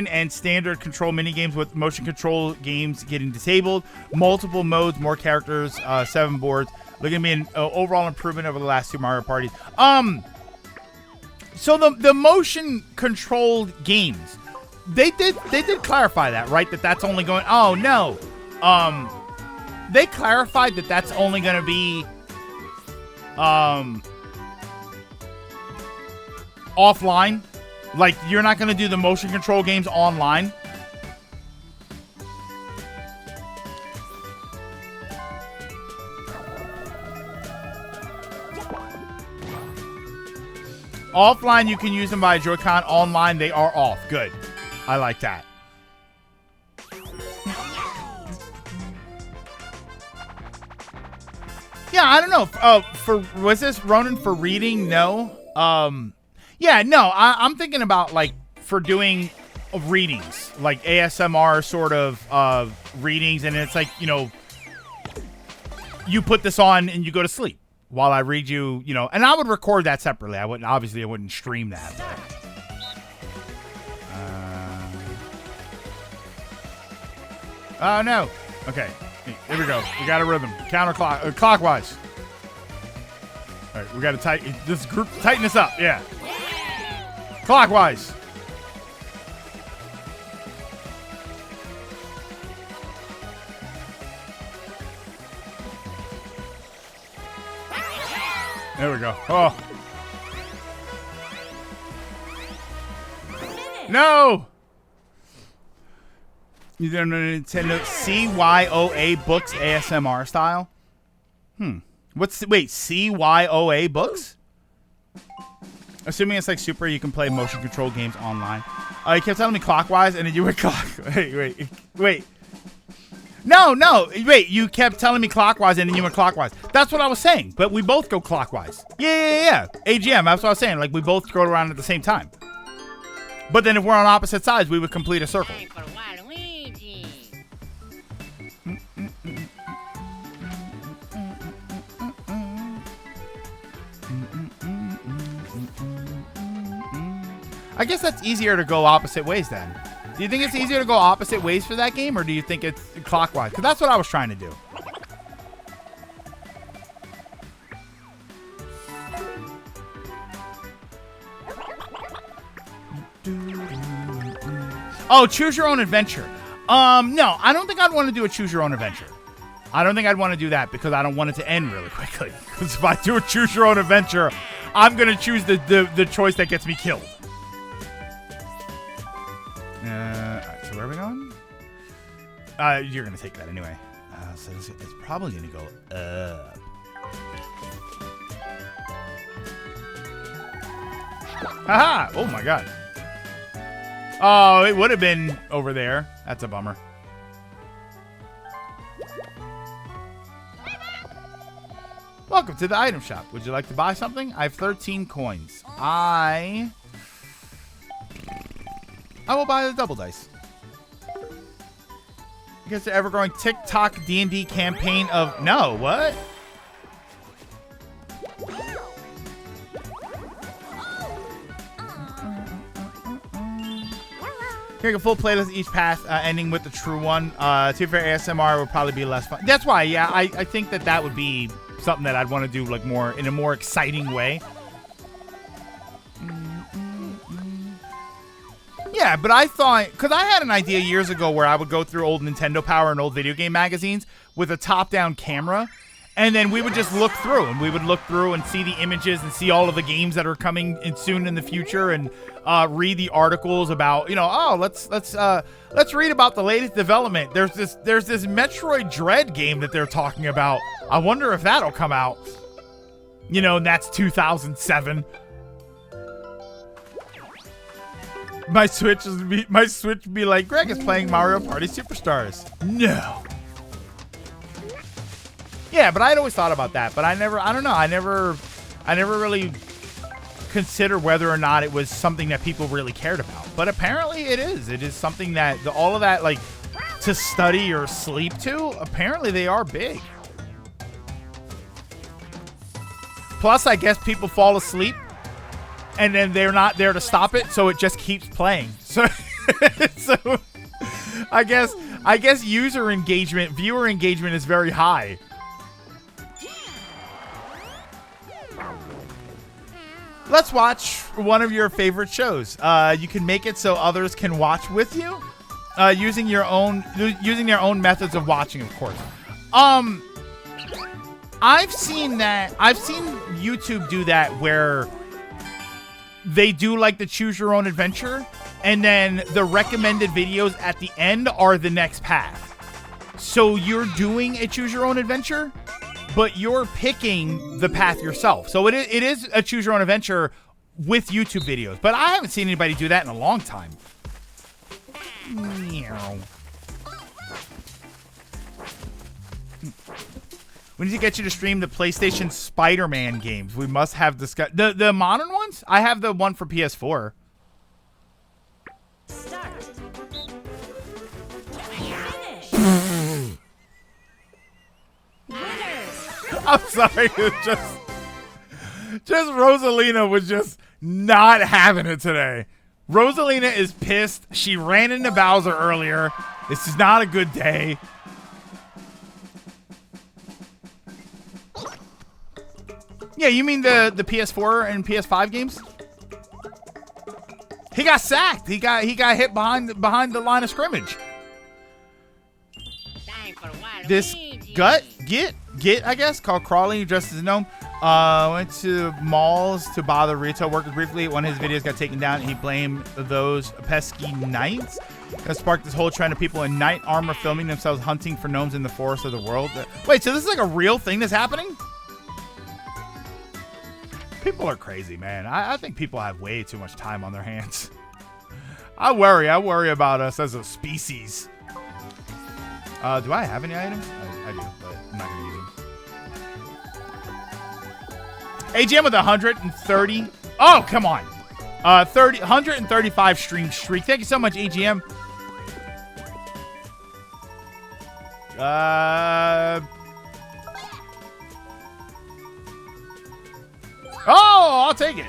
A: and standard control minigames with motion control games getting disabled. Multiple modes, more characters, 7 boards. Looking to be an overall improvement over the last 2 Mario parties. So the motion controlled games, they did clarify that, right? That's only going. Oh no. They clarified that that's only going to be offline. Like, you're not going to do the motion control games online. Offline, you can use them by Joy-Con. Online, they are off. Good. I like that. Yeah, I don't know. Was this Ronin for reading? No. Yeah, no. I'm thinking about like for doing readings, like ASMR sort of readings, and it's like, you know, you put this on and you go to sleep while I read you, you know, and I would record that separately. I wouldn't stream that. Oh no. Okay. Here we go. We got a rhythm. Clockwise. All right, we got to tighten this group. Tighten this up. Yeah. Clockwise. There we go. Oh. No. You don't know Nintendo CYOA books ASMR style? Wait, CYOA books? Assuming it's like Super, you can play motion control games online. You kept telling me clockwise, and then you went wait. No, wait, you kept telling me clockwise, and then you went clockwise. That's what I was saying, but we both go clockwise. Yeah. AGM, that's what I was saying. Like, we both go around at the same time. But then if we're on opposite sides, we would complete a circle. I guess that's easier to go opposite ways then. Do you think it's easier to go opposite ways for that game, or do you think it's clockwise? Because that's what I was trying to do. Oh, choose your own adventure. No, I don't think I'd want to do a choose your own adventure. I don't think I'd want to do that because I don't want it to end really quickly. Because if I do a choose your own adventure, I'm going to choose the choice that gets me killed. Alright, so where are we going? You're going to take that anyway. So it's probably going to go up. Haha! Oh my god. Oh, it would have been over there. That's a bummer. Welcome to the item shop. Would you like to buy something? I have 13 coins. I will buy the double dice. Because the ever-growing TikTok D&D campaign of... No, what? Here's a full playlist, each path ending with the true one. To be fair, ASMR would probably be less fun. That's why, yeah, I think that would be something that I'd want to do like more in a more exciting way. Yeah, but I thought, because I had an idea years ago where I would go through old Nintendo Power and old video game magazines with a top-down camera, and then we would just look through, and we would look through and see the images and see all of the games that are coming in soon in the future, and read the articles about, you know, oh, let's read about the latest development. There's this Metroid Dread game that they're talking about. I wonder if that'll come out. You know, and that's 2007. My Switch would be like, Greg is playing Mario Party Superstars. No. Yeah, but I'd always thought about that, but I don't know. I never really considered whether or not it was something that people really cared about. But apparently it is. It is something that all of that, like, to study or sleep to, apparently they are big. Plus, I guess people fall asleep and then they're not there to stop it, so it just keeps playing. So, so I guess user engagement, viewer engagement is very high. Let's watch one of your favorite shows. You can make it so others can watch with you, using their own methods of watching, of course. I've seen that. I've seen YouTube do that where they do like the choose your own adventure, and then the recommended videos at the end are the next path. So you're doing a choose your own adventure, but you're picking the path yourself. So it is a choose your own adventure with YouTube videos. But I haven't seen anybody do that in a long time. Meow. We need to get you to stream the PlayStation Spider-Man games. We must have discussed the modern ones. I have the one for PS4.
C: Start. Finish. Winners.
A: I'm sorry, it was just Rosalina was just not having it today. Rosalina is pissed. She ran into Bowser earlier. This is not a good day. Yeah, you mean the PS4 and PS5 games? He got sacked. He got hit behind the line of scrimmage. This Git, I guess, called Crawley, dressed as a gnome, went to malls to bother retail workers briefly. One of his videos got taken down, and he blamed those pesky knights. That sparked this whole trend of people in knight armor filming themselves hunting for gnomes in the forest of the world. Wait, so this is like a real thing that's happening? People are crazy, man. I think people have way too much time on their hands. I worry about us as a species. Do I have any items? I do, but I'm not gonna use them. AGM with 130. Oh, come on. 135 stream streak. Thank you so much, AGM. Oh, I'll take it.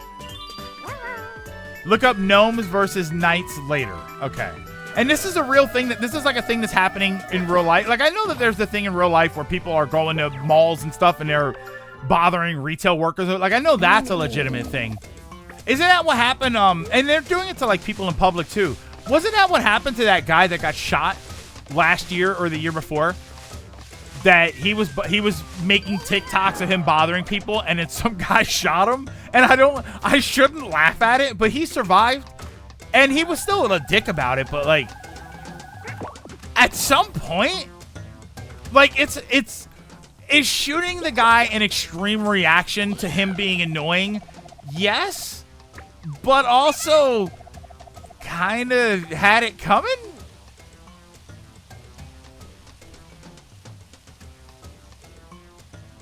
A: Look up gnomes versus knights later. Okay. And this is a real thing. This is like a thing that's happening in real life. Like, I know that there's the thing in real life where people are going to malls and stuff and they're bothering retail workers. Like, I know that's a legitimate thing. Isn't that what happened? And they're doing it to, like, people in public, too. Wasn't that what happened to that guy that got shot last year or the year before? That he was making TikToks of him bothering people, and then some guy shot him. And I shouldn't laugh at it, but he survived, and he was still a dick about it. But like, at some point, like is shooting the guy an extreme reaction to him being annoying? Yes, but also kind of had it coming.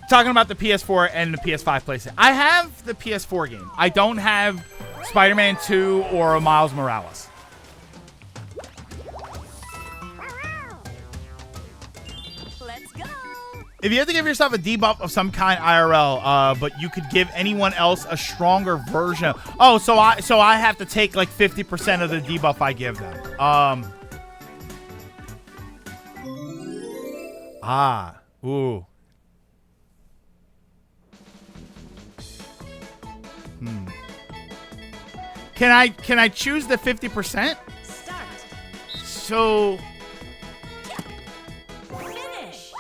A: Talking about the PS4 and the PS5 PlayStation. I have the PS4 game. I don't have Spider-Man 2 or Miles Morales.
C: Let's go.
A: If you have to give yourself a debuff of some kind IRL, but you could give anyone else a stronger version. Oh, so I have to take like 50% of the debuff I give them. Ooh. Can I choose the 50%?
C: Start.
A: So
C: Finish.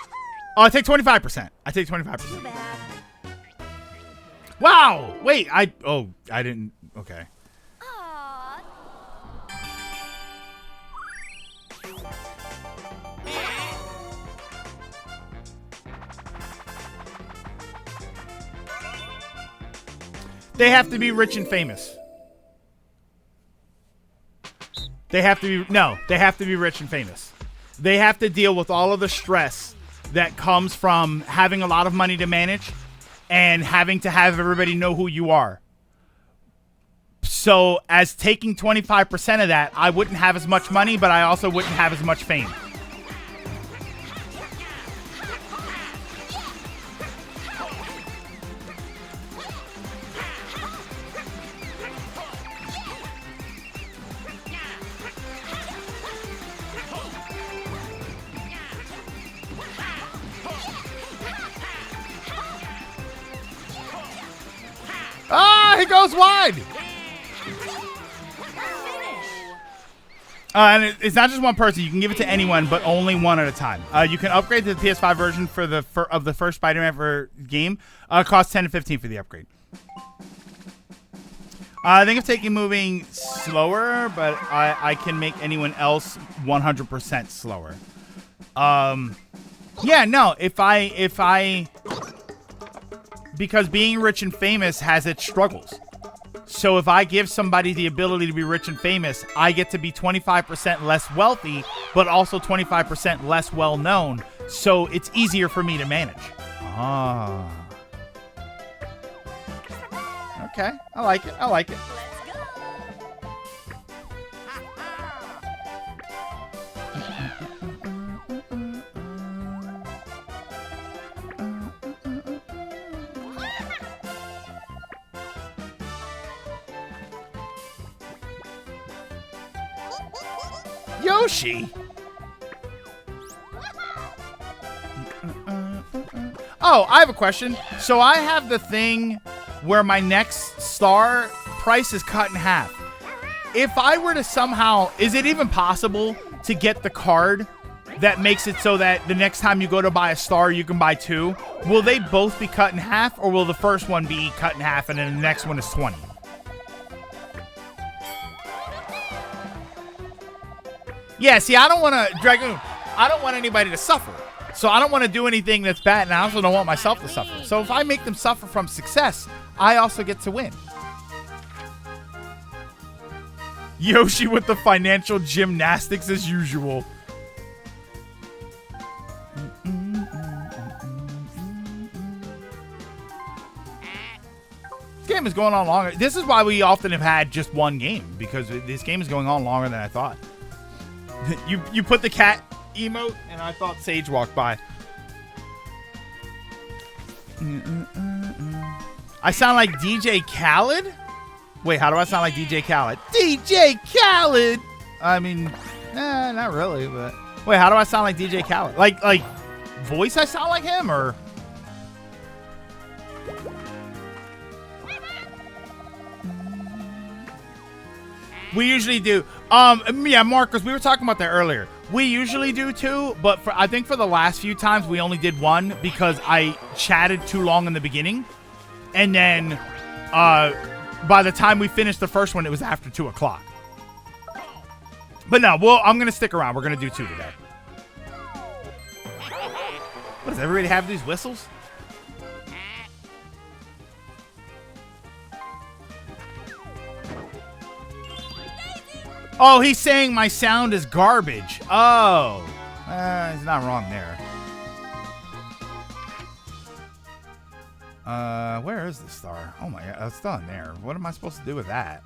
A: I take 25%. I take 25%.
C: Too bad.
A: Wow. Wait, I didn't. Okay.
C: Aww.
A: They have to be rich and famous. They have to be they have to be rich and famous. They have to deal with all of the stress that comes from having a lot of money to manage and having to have everybody know who you are. So as taking 25% of that, I wouldn't have as much money, but I also wouldn't have as much fame. Ah, he goes wide. And it's not just one person. You can give it to anyone, but only one at a time. You can upgrade to the PS5 version of the first Spider-Man game. It costs 10 to 15 for the upgrade. I think of taking moving slower, but I can make anyone else 100% slower. Yeah, no. If I because being rich and famous has its struggles. So if I give somebody the ability to be rich and famous, I get to be 25% less wealthy, but also 25% less well known. So it's easier for me to manage. Ah. Okay. I like it. I like it. Yoshi. Oh, I have a question. So I have the thing where my next star price is cut in half. If I were to somehow, is it even possible to get the card that makes it so that the next time you go to buy a star, you can buy two? Will they both be cut in half, or will the first one be cut in half and then the next one is 20? Yeah, see, I don't want to, Dragoon, I don't want anybody to suffer. So I don't want to do anything that's bad, and I also don't want myself to suffer. So if I make them suffer from success, I also get to win. Yoshi with the financial gymnastics as usual. This game is going on longer. This is why we often have had just one game, because this game is going on longer than I thought. You put the cat emote, and I thought Sage walked by. I sound like DJ Khaled? Wait, how do I sound like DJ Khaled? DJ Khaled! I mean, not really, but... Wait, how do I sound like DJ Khaled? Like, voice I sound like him, or... We usually do. Yeah, Marcus, we were talking about that earlier. We usually do two, but I think for the last few times we only did one because I chatted too long in the beginning. And then by the time we finished the first one, it was after 2 o'clock. But no, I'm going to stick around. We're going to do two today. What, does everybody have these whistles? Oh, he's saying my sound is garbage. Oh. He's not wrong there. Where is the star? Oh my god, it's still in there. What am I supposed to do with that?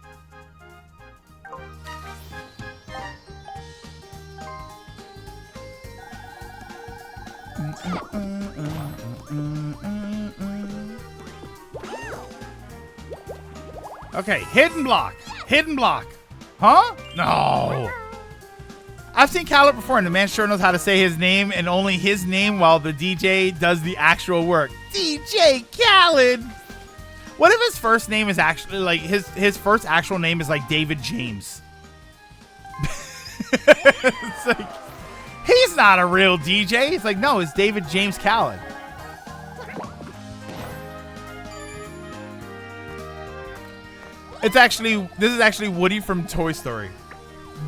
A: Okay, hidden block. Hidden block. Huh? No. I've seen Khaled before, and the man sure knows how to say his name, and only his name, while the DJ does the actual work. DJ Khaled. What if his first name is actually like his first actual name is like David James? It's like, he's not a real DJ. It's like, no, it's David James Khaled. This is actually Woody from Toy Story.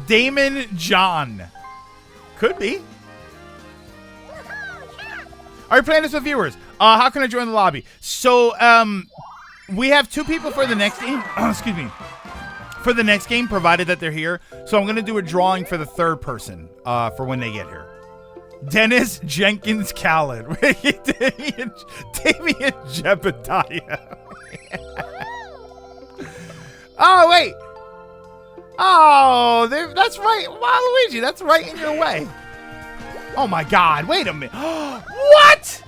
A: Damon John. Could be. Are you playing this with viewers? How can I join the lobby? So, we have 2 people for the next game. Excuse me. for the next game, provided that they're here. So I'm going to do a drawing for the third person for when they get here. Dennis Jenkins Khaled. Damian Jebediah. Oh, wait. Oh, that's right. Waluigi, that's right in your way. Oh, my God. Wait a minute. What?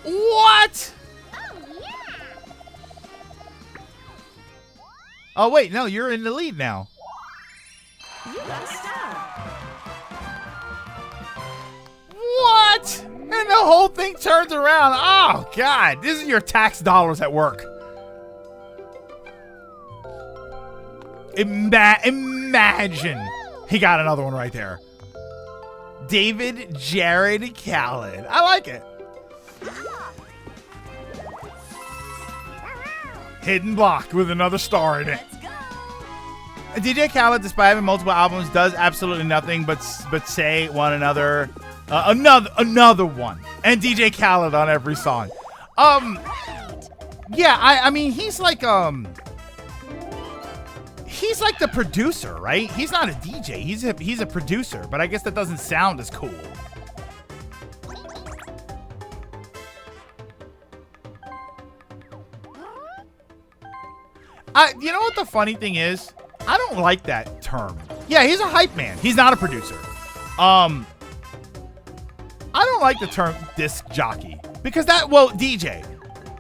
A: What? Oh, wait. No, you're in the lead now.
C: You got a star.
A: What? And the whole thing turns around. Oh, God. This is your tax dollars at work. Imagine. He got another one right there. David Jared Khaled. I like it. Hidden Block with another star in it.
C: Let's go.
A: DJ Khaled, despite having multiple albums, does absolutely nothing but say one another, another one, and DJ Khaled on every song. Yeah, I mean he's like the producer, right? He's not a DJ. He's a producer, but I guess that doesn't sound as cool. You know what the funny thing is? I don't like that term. Yeah, he's a hype man. He's not a producer. I don't like the term disc jockey because DJ.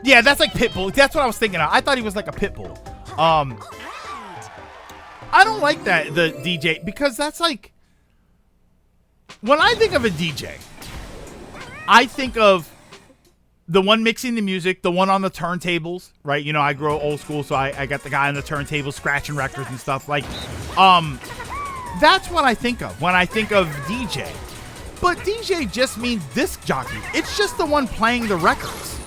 A: Yeah, that's like Pitbull. That's what I was thinking of. I thought he was like a Pitbull. I don't like that, the DJ, because that's like, when I think of a DJ, I think of the one mixing the music, the one on the turntables, right? You know, I grow old school, so I got the guy on the turntables scratching records and stuff. Like, that's what I think of when I think of DJ. But DJ just means disc jockey. It's just the one playing the records.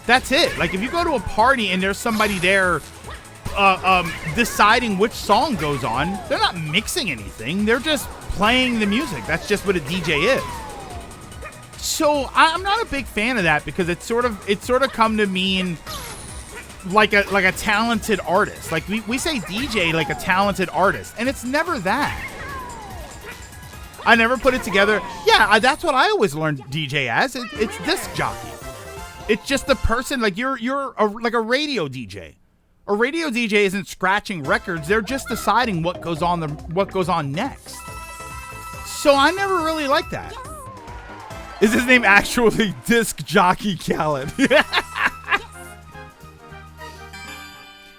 A: That's it. Like, if you go to a party and there's somebody there deciding which song goes on, they're not mixing anything. They're just playing the music. That's just what a DJ is. So I'm not a big fan of that because it's sort of come to mean like a talented artist. Like we say DJ like a talented artist, and it's never that. I never put it together. Yeah, that's what I always learned DJ as. It's disc jockey. It's just the person, like you're like a radio DJ. A radio DJ isn't scratching records. They're just deciding what goes on next. So I never really liked that. Is his name actually Disc Jockey Khaled?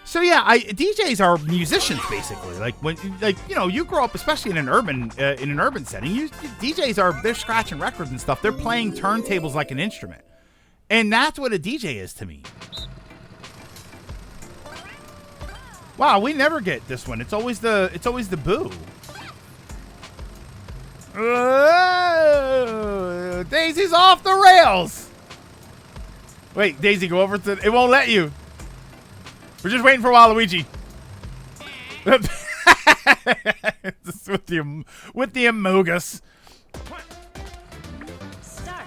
A: So yeah, DJs are musicians basically. Like when, you grow up, especially in an urban setting. DJs they're scratching records and stuff. They're playing turntables like an instrument, and that's what a DJ is to me. Wow, we never get this one. It's always the boo. Daisy's off the rails. Wait, Daisy, go over to. It won't let you. We're just waiting for Waluigi. Just with the Amogus.
C: Start.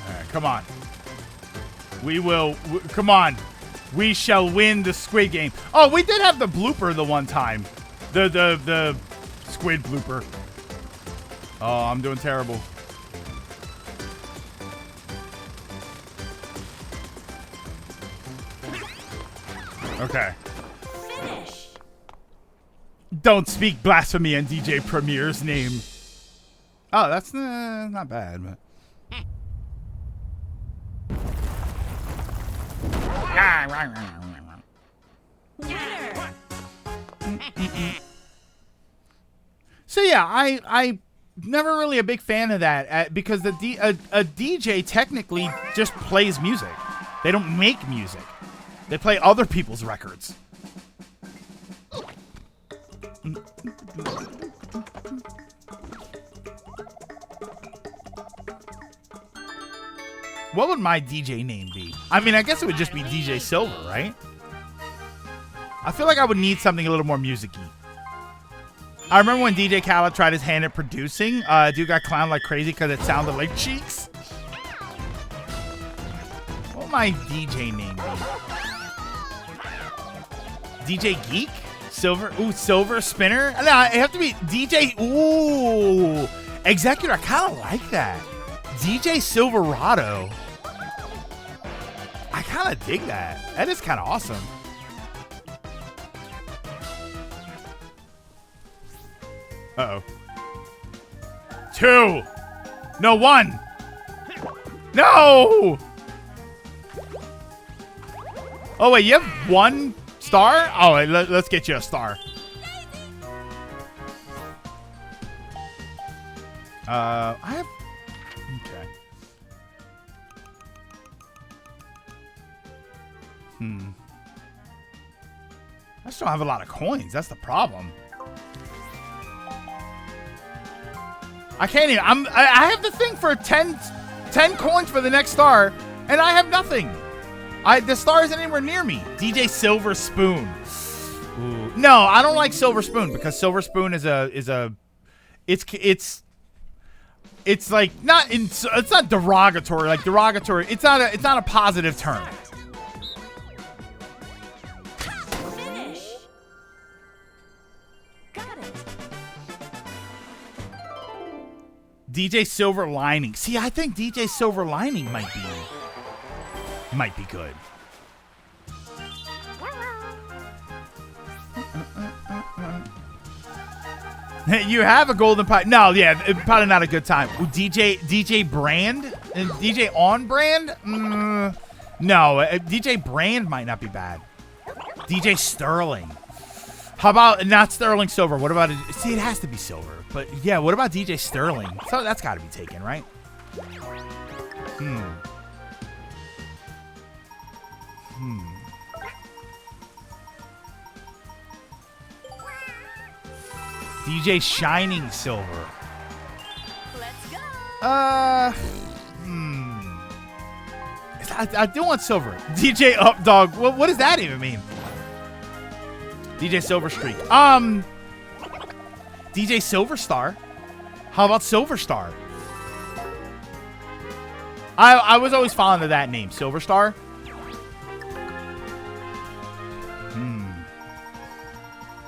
A: All right, come on. Come on. We shall win the Squid Game. Oh, we did have the blooper the one time. The squid blooper. Oh, I'm doing terrible. Okay.
C: Finish.
A: Don't speak blasphemy on DJ Premier's name. Oh, that's not bad, but. So yeah, I never really a big fan of that because a DJ technically just plays music. They don't make music. They play other people's records. What would my DJ name be? I mean, I guess it would just be DJ Silver, right? I feel like I would need something a little more music-y. I remember when DJ Khaled tried his hand at producing. Dude got clowned like crazy because it sounded like Cheeks. What my DJ name be? DJ Geek? Silver? Ooh, Silver Spinner? No, it have to be DJ. Ooh. Executor, I kind of like that. DJ Silverado. I kind of dig that. That is kind of awesome. Uh-oh. 2. No, 1. No! Oh, wait, you have 1 star? Oh, wait, let's get you a star. I have... Okay. I just don't have a lot of coins. That's the problem. I can't even. I have the thing for 10 coins for the next star, and I have nothing. The star isn't anywhere near me. DJ Silver Spoon. Ooh. No, I don't like Silver Spoon because Silver Spoon is it's like not it's not derogatory. Like derogatory. It's not a positive term.
C: Finish. Got it.
A: DJ Silver Lining. See, I think DJ Silver Lining might be good. You have a golden pie. No, yeah, probably not a good time. Ooh, DJ Brand? DJ On Brand? No, DJ Brand might not be bad. DJ Sterling. How about not Sterling Silver? What about it? See, it has to be silver. But yeah, what about DJ Sterling? So that's got to be taken, right? DJ Shining Silver.
C: Let's go.
A: I do want silver. DJ Updog. What does that even mean? DJ Silver Streak. DJ Silver Star. How about Silver Star? I was always fond of that name, Silver Star.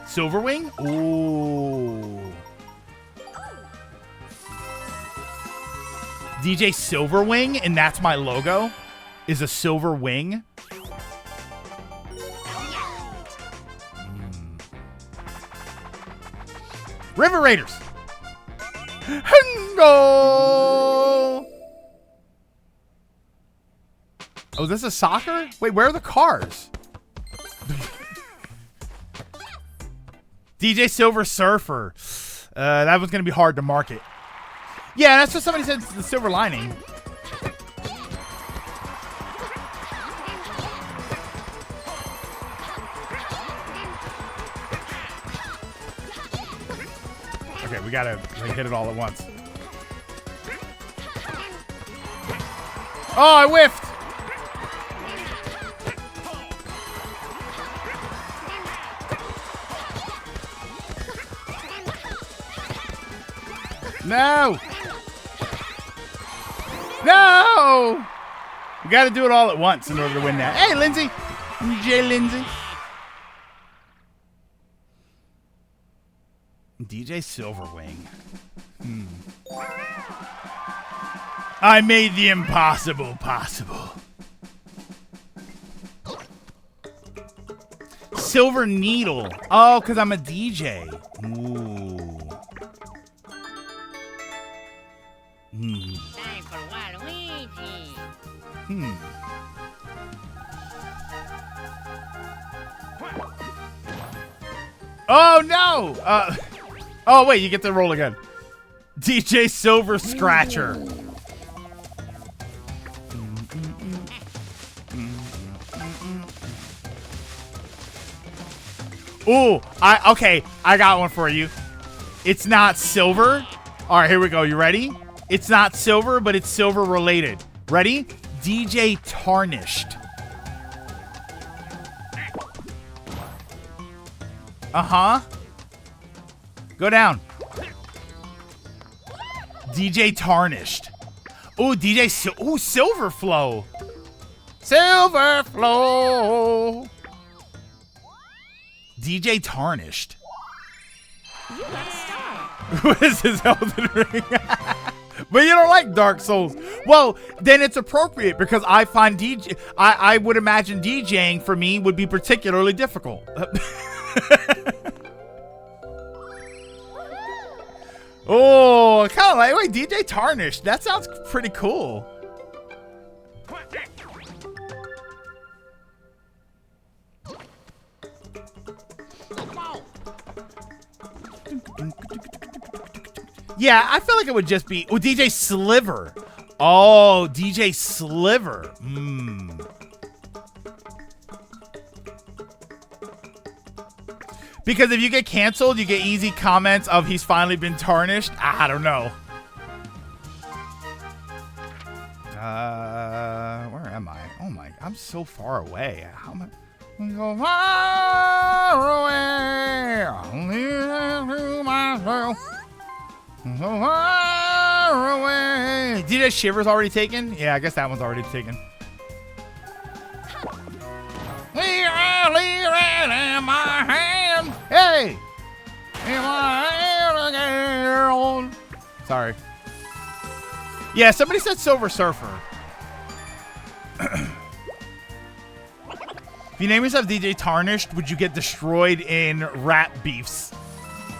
A: Silverwing? Ooh. DJ Silverwing, and that's my logo, is a silver wing. River Raiders. No. Oh, is this a soccer? Wait, where are the cars? DJ Silver Surfer. That was going to be hard to market. Yeah, that's what somebody said, the Silver Lining. Okay, we got to hit it all at once. Oh, I whiffed. No! No! We got to do it all at once in order to win that. Hey, Lindsay! J. Lindsay. DJ Silverwing. I made the impossible possible. Silver Needle. Oh, because I'm a DJ. Ooh.
D: Time for Waluigi.
A: Oh, no! Oh, wait, you get to roll again. DJ Silver Scratcher. Ooh, okay, I got one for you. It's not silver. All right, here we go. You ready? It's not silver, but it's silver related. Ready? DJ Tarnished. Uh-huh. Go down. DJ Tarnished. Ooh, ooh, Silver Flow. Silver Flow. DJ Tarnished.
C: You got a star.
A: What is this Elden Ring? But you don't like Dark Souls. Well, then it's appropriate because I find I would imagine DJing for me would be particularly difficult. Oh, kind of like, wait, DJ Tarnished. That sounds pretty cool. Yeah, I feel like it would just be DJ Sliver. Oh, DJ Sliver. Because if you get canceled, you get easy comments of he's finally been tarnished. I don't know. Where am I? Oh my, I'm so far away. How am I? I'm so far away. I'll leave to myself. I'm so far away. DJ Shiver's already taken? Yeah, I guess that one's already taken. Leave it in my hand. Hey! In my hand again. Sorry. Yeah, somebody said Silver Surfer. If you name yourself DJ Tarnished, would you get destroyed in rap beefs?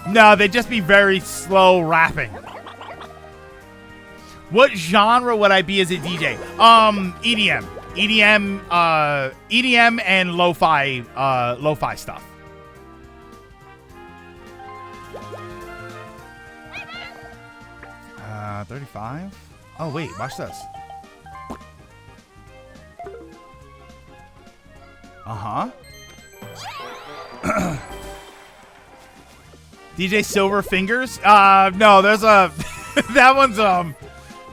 A: No, they'd just be very slow rapping. What genre would I be as a DJ? EDM. EDM and lo-fi stuff. Uh, 35? Oh, wait, watch this. Uh-huh. DJ Silver Fingers? No, there's a... that one's, nah,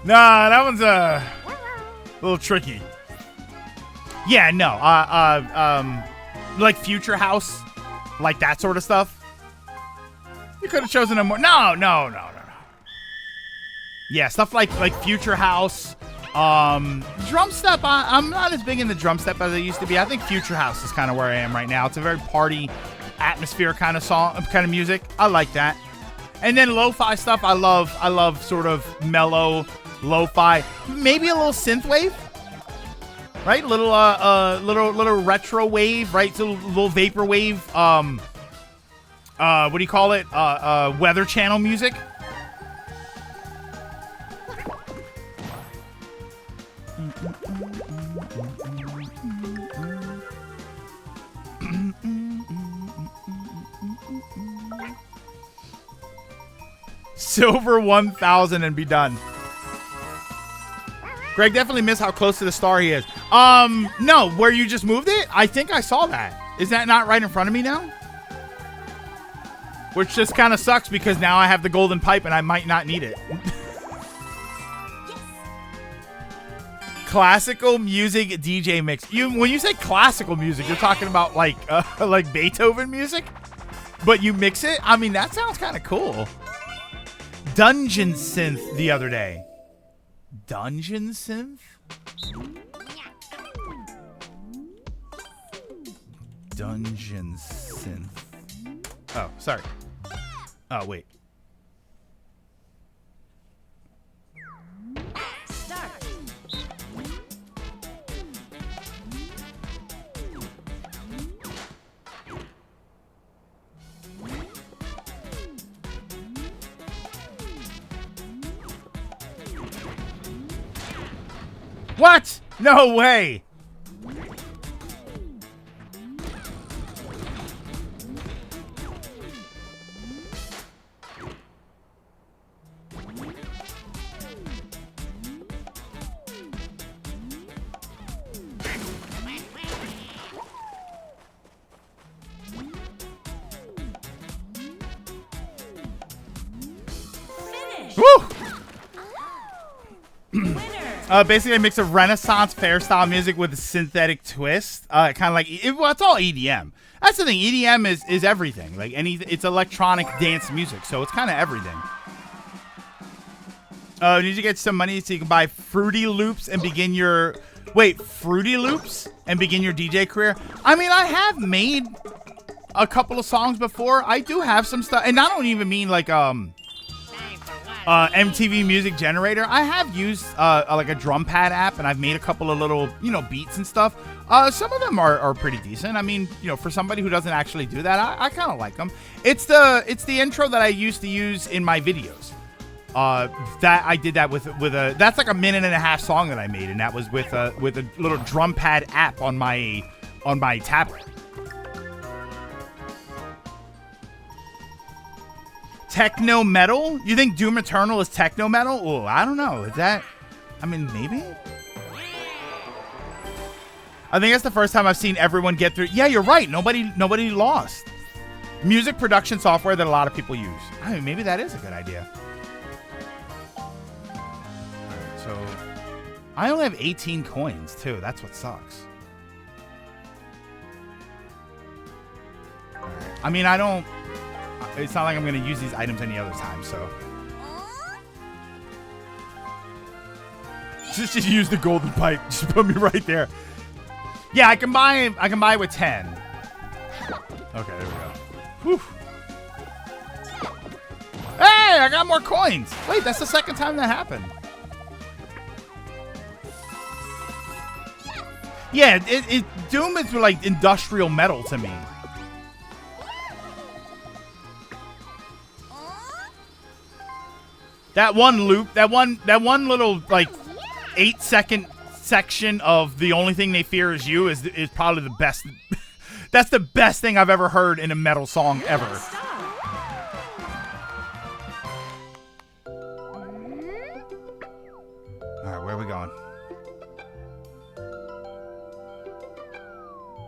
A: that one's, a little tricky. Yeah, no, like Future House, like that sort of stuff. You could have chosen a more... No. Yeah, stuff like Future House, drum step. I'm not as big in the drum step as I used to be. I think Future House is kind of where I am right now. It's a very party atmosphere kind of song, kind of music. I like that. And then lo-fi stuff. I love sort of mellow lo-fi, maybe a little synthwave, right? Little retro wave, right? So a little vapor wave. What do you call it? Weather Channel music. Silver 1000 and be done. Greg definitely missed how close to the star he is. No, where you just moved it? I think I saw that. Is that not right in front of me now? Which just kind of sucks because now I have the golden pipe and I might not need it. Classical music DJ mix. When you say classical music, you're talking about like Beethoven music, but you mix it? I mean, that sounds kind of cool. Dungeon synth the other day. Dungeon synth? Dungeon synth. Oh, sorry. Oh, wait.
C: Start.
A: What? No way.
C: Finish.
A: Woo!
C: Winner.
A: Basically a mix of Renaissance fair style music with a synthetic twist. Kind of like well, it's all EDM. That's the thing. EDM is everything. Like it's electronic dance music, so it's kind of everything. You need to get some money so you can buy Fruity Loops and begin your Fruity Loops and begin your DJ career. I mean, I have made a couple of songs before. I do have some stuff, and I don't even mean like MTV Music Generator. I have used like a drum pad app, and I've made a couple of little beats and stuff. Some of them are pretty decent. I mean, for somebody who doesn't actually do that, I kind of like them. It's the intro that I used to use in my videos. That I did that with a that's like a 1.5-minute song that I made, and that was with a little drum pad app on my tablet. Techno metal? You think Doom Eternal is techno metal? Oh, I don't know. Is that? I mean, maybe. I think that's the first time I've seen everyone get through. Yeah, you're right. Nobody lost. Music production software that a lot of people use. I mean, maybe that is a good idea. So, I only have 18 coins, too. That's what sucks. I mean, it's not like I'm going to use these items any other time, so. Just use the golden pipe. Just put me right there. Yeah, I can buy it with 10. Okay, there we go. Whew. Hey, I got more coins. Wait, that's the second time that happened. Yeah, Doom is like industrial metal to me. That one loop, that one little like 8-second section of The Only Thing They Fear Is You is probably the best. That's the best thing I've ever heard in a metal song ever. All right, where are we going?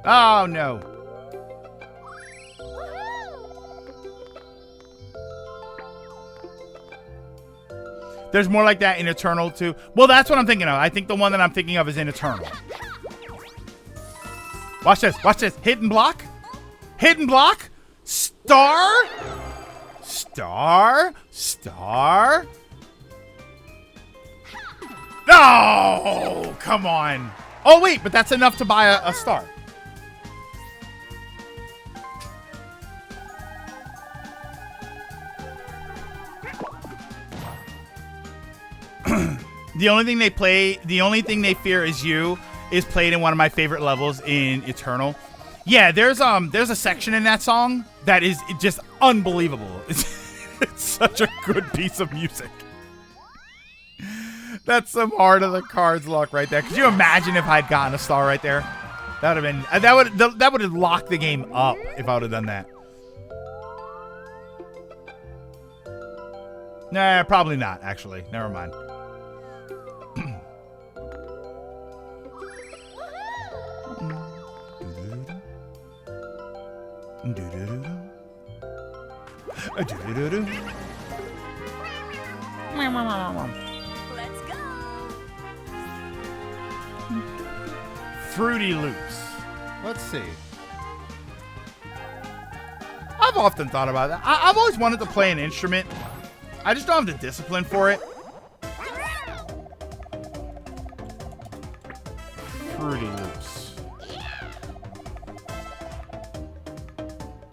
A: Oh, no. There's more like that in Eternal, too. Well, that's what I'm thinking of. I think the one that I'm thinking of is in Eternal. Watch this. Watch this. Hidden block. Hidden block. Star. Star. Star. No! Come on. Oh, wait. But that's enough to buy a star. The Only Thing They Fear Is You is played in one of my favorite levels in Eternal. Yeah, there's a section in that song that is just unbelievable. It's such a good piece of music. That's some Heart of the Cards luck right there. Could you imagine if I'd gotten a star right there? That would have been that would have locked the game up if I would have done that. Nah, probably not. Actually, never mind.
C: Let's go.
A: Fruity Loops. Let's see. I've often thought about that. I've always wanted to play an instrument. I just don't have the discipline for it. Fruity Loops.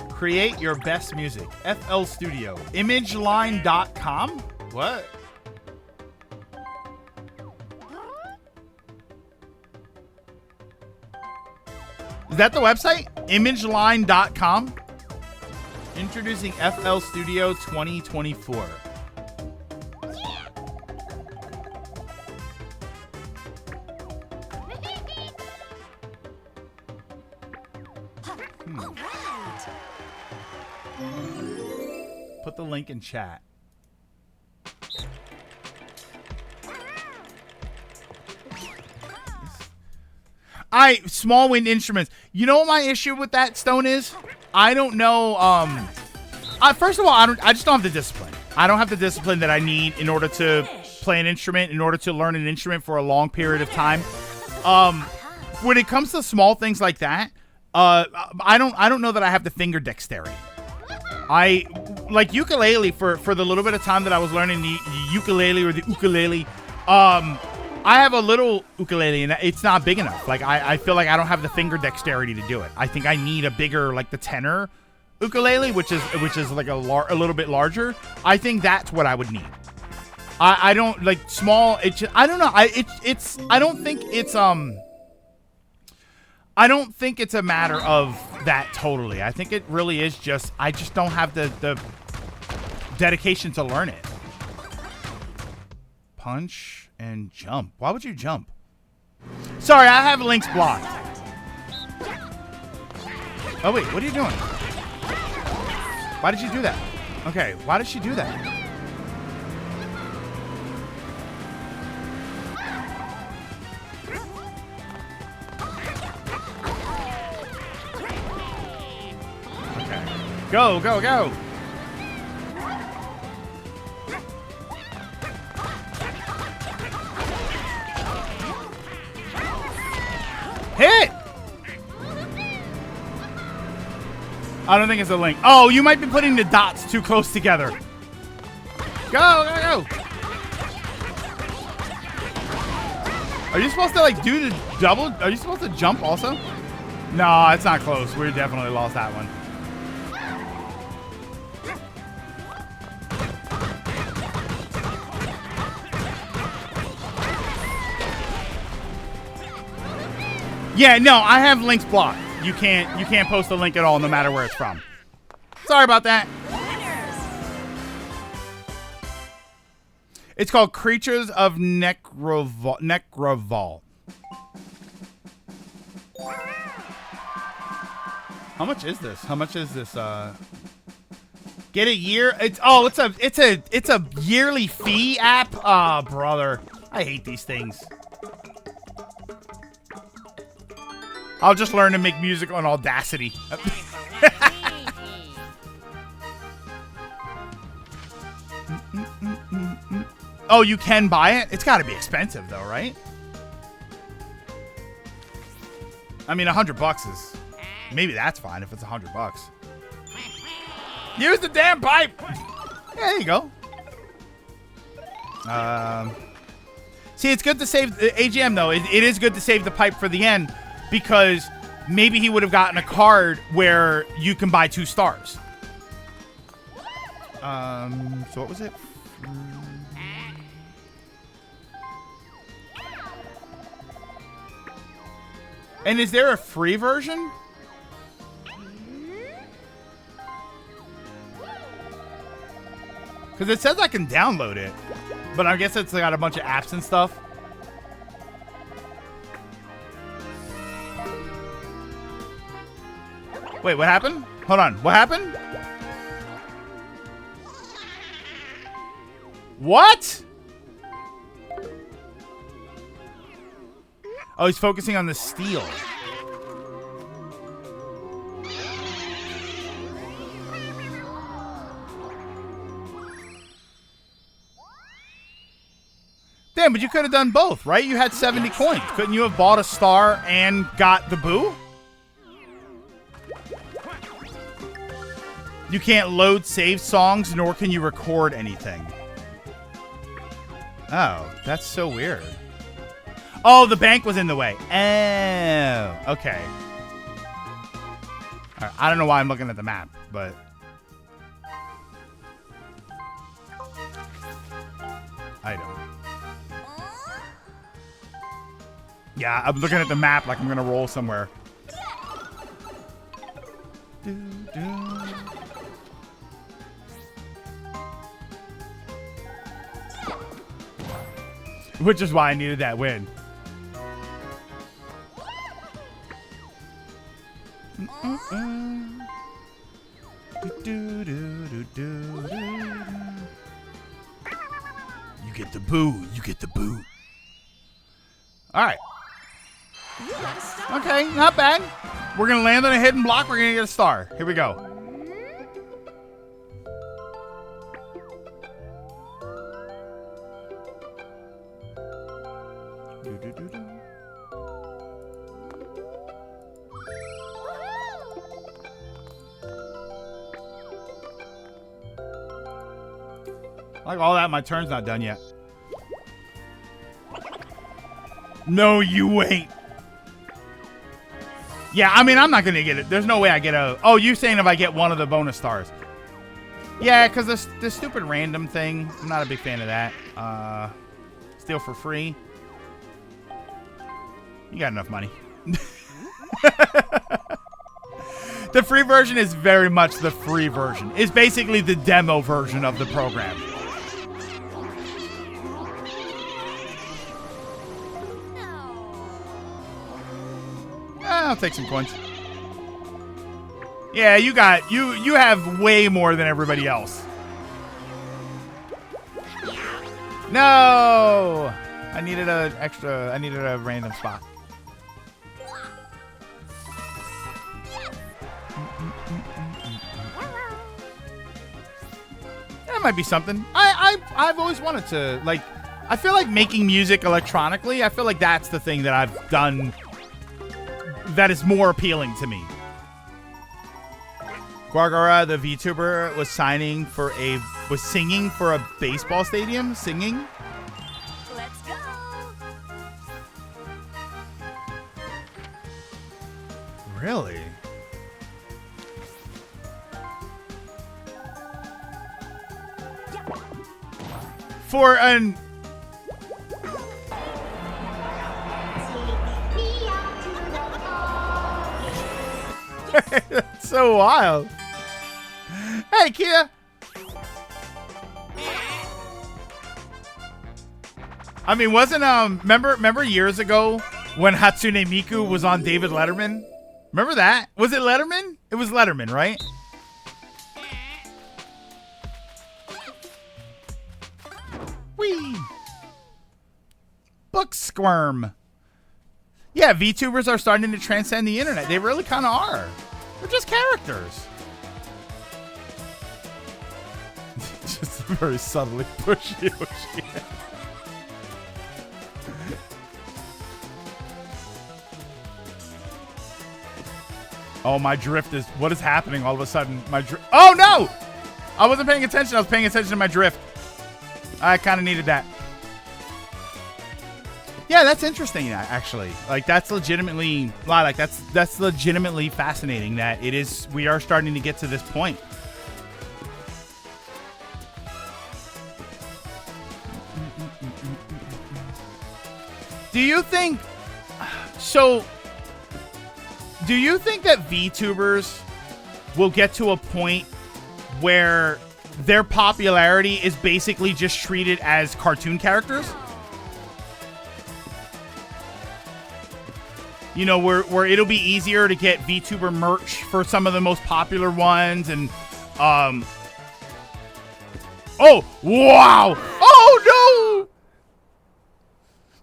A: Create your best music. FL Studio. Imageline.com? What? Is that the website? Imageline.com? Introducing FL Studio 2024. Put the link in chat. Small wind instruments. You know what my issue with that, Stone, is? I don't know. First of all, I just don't have the discipline. I don't have the discipline that I need in order to play an instrument in order to learn an instrument for a long period of time. When it comes to small things like that, I don't know that I have the finger dexterity. I like ukulele for the little bit of time that I was learning the ukulele or the ukulele. I have a little ukulele and it's not big enough. Like I feel like I don't have the finger dexterity to do it. I think I need a bigger, like the tenor ukulele, which is like a little bit larger. I think that's what I would need. I don't like small. It's just, I don't know. I don't think it's a matter of that totally. I think it really is just I just don't have the dedication to learn it. Punch and jump. Why would you jump? Sorry, I have Link's blocked. Oh wait, what are you doing? Why did you do that? Okay, why did she do that? Go, go, go. Hit! I don't think it's a link. Oh, you might be putting the dots too close together. Go, go, go. Are you supposed to like do the double? Are you supposed to jump also? No, it's not close. We definitely lost that one. Yeah, no, I have links blocked. You can't post a link at all, no matter where it's from. Sorry about that. It's called Creatures of Necroval. How much is this? How much is this? Get a year? It's a yearly fee app. Ah, brother, I hate these things. I'll just learn to make music on Audacity. Oh, you can buy it? It's got to be expensive, though, right? I mean, $100 is... Maybe that's fine if it's $100. Use the damn pipe! Yeah, there you go. See, it's good to save... AGM, though, it is good to save the pipe for the end, because maybe he would have gotten a card where you can buy 2 stars. So what was it? And is there a free version? Because it says I can download it, but I guess it's got a bunch of apps and stuff. Wait, what happened? Hold on. What happened? What? Oh, he's focusing on the steel. Damn, but you could have done both, right? You had 70 coins. Couldn't you have bought a star and got the boo? You can't load save songs, nor can you record anything. Oh, that's so weird. Oh, the bank was in the way. Oh, okay. All right, I don't know why I'm looking at the map, but... Item. Yeah, I'm looking at the map like I'm gonna roll somewhere. Which is why I needed that win. You get the boo. You get the boo. All right. Okay, not bad. We're going to land on a hidden block. We're going to get a star. Here we go. Like all that, my turn's not done yet. No, you ain't. Yeah, I mean, I'm not gonna get it. There's no way I get a... Oh, you saying if I get one of the bonus stars. Yeah, because this stupid random thing, I'm not a big fan of that. Steal for free. You got enough money. The free version is very much the free version. It's basically the demo version of the program. I'll take some coins. Yeah, you have way more than everybody else. No! I needed a random spot. That might be something. I've always wanted to, like, I feel like making music electronically, I feel like that's the thing that I've done that is more appealing to me. Guargara, the VTuber, was singing for a baseball stadium. Singing.
C: Let's go.
A: Really? For an... That's so wild. Hey, Kia. I mean, wasn't remember years ago when Hatsune Miku was on David Letterman? Remember that? Was it Letterman? It was Letterman, right? Whee! Book squirm. Yeah, VTubers are starting to transcend the internet. They really kind of are. They're just characters. Just very subtly push Yoshi. Oh, my drift is... What is happening all of a sudden? My drift... Oh, no! I wasn't paying attention. I was paying attention to my drift. I kind of needed that. Yeah, that's interesting, actually. Like, that's legitimately... Like, that's legitimately fascinating that it is... We are starting to get to this point. Do you think... So... Do you think that VTubers will get to a point where their popularity is basically just treated as cartoon characters? You know, where it'll be easier to get VTuber merch for some of the most popular ones, and oh wow, oh no,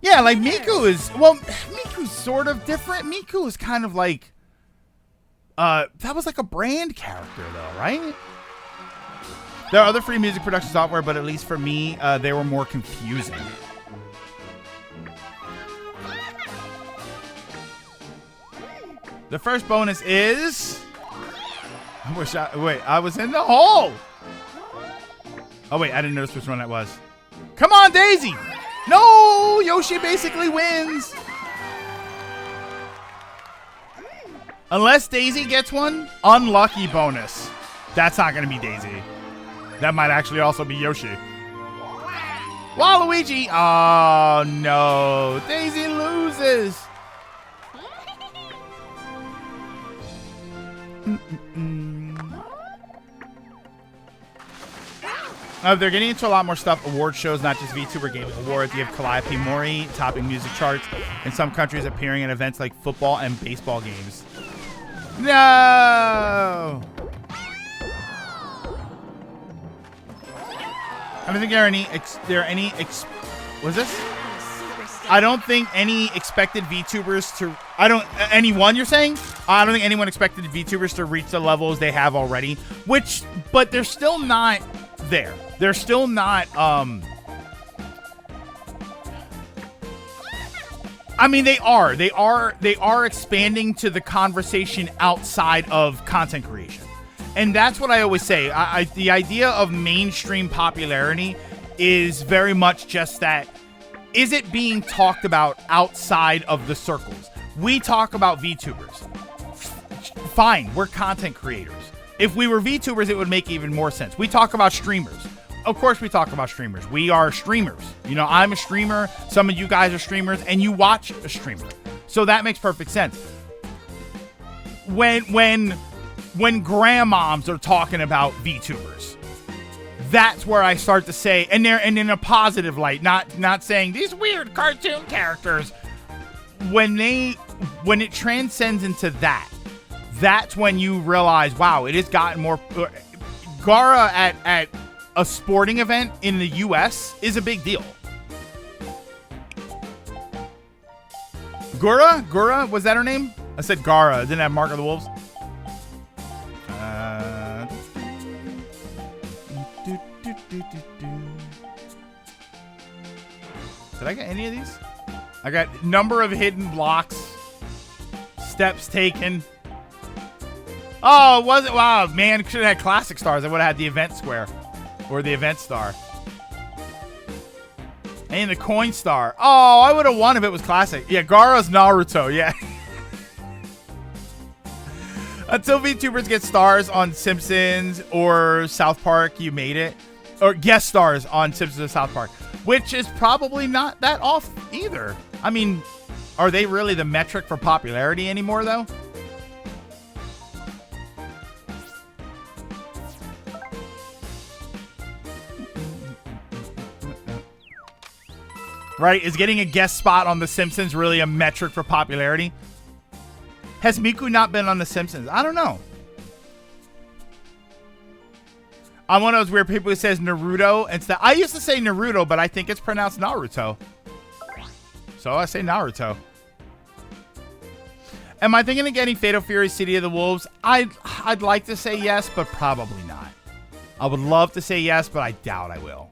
A: yeah, like Miku is, well, Miku's sort of different. Miku is kind of like that was like a brand character though, right? There are other free music production software, but at least for me, they were more confusing. The first bonus is... I was in the hole! Oh, wait, I didn't notice which one that was. Come on, Daisy! No! Yoshi basically wins! Unless Daisy gets one, unlucky bonus. That's not going to be Daisy. That might actually also be Yoshi. Waluigi! Oh, no. Daisy loses! They're getting into a lot more stuff. Award shows, not just VTuber Gaming Awards. You have Calliope Mori topping music charts. In some countries, appearing at events like football and baseball games. No! I don't think there are any. Was this? I don't think any expected VTubers to. Anyone you're saying? I don't think anyone expected VTubers to reach the levels they have already. But they're still not there. They're still not. I mean, they are. They are expanding to the conversation outside of content creation. And that's what I always say. The idea of mainstream popularity is very much just that, is it being talked about outside of the circles? We talk about VTubers. Fine, we're content creators. If we were VTubers, it would make even more sense. We talk about streamers. Of course we talk about streamers. We are streamers. You know, I'm a streamer. Some of you guys are streamers, and you watch a streamer. So that makes perfect sense. When grandmoms are talking about VTubers, that's where I start to say, and they're in a positive light, not saying these weird cartoon characters. When it transcends into that, that's when you realize, wow, it has gotten more. Gara at a sporting event in the US is a big deal. Gura, was that her name? I said Gara. Didn't have Mark of the Wolves. Did I get any of these? I got number of hidden blocks, steps taken. Oh, was it? Wow, man, should have had classic stars. I would have had the event square or the event star. And the coin star. Oh, I would have won if it was classic. Yeah, Gara's Naruto. Yeah. Until VTubers get stars on Simpsons or South Park, you made it. Or guest stars on Simpsons or South Park, which is probably not that off either. I mean, are they really the metric for popularity anymore, though? Right? Is getting a guest spot on The Simpsons really a metric for popularity? Has Miku not been on The Simpsons? I don't know. I'm one of those weird people who says Naruto instead. I used to say Naruto, but I think it's pronounced Naruto. So I say Naruto. Am I thinking of getting Fatal Fury City of the Wolves? I'd like to say yes, but probably not. I would love to say yes, but I doubt I will.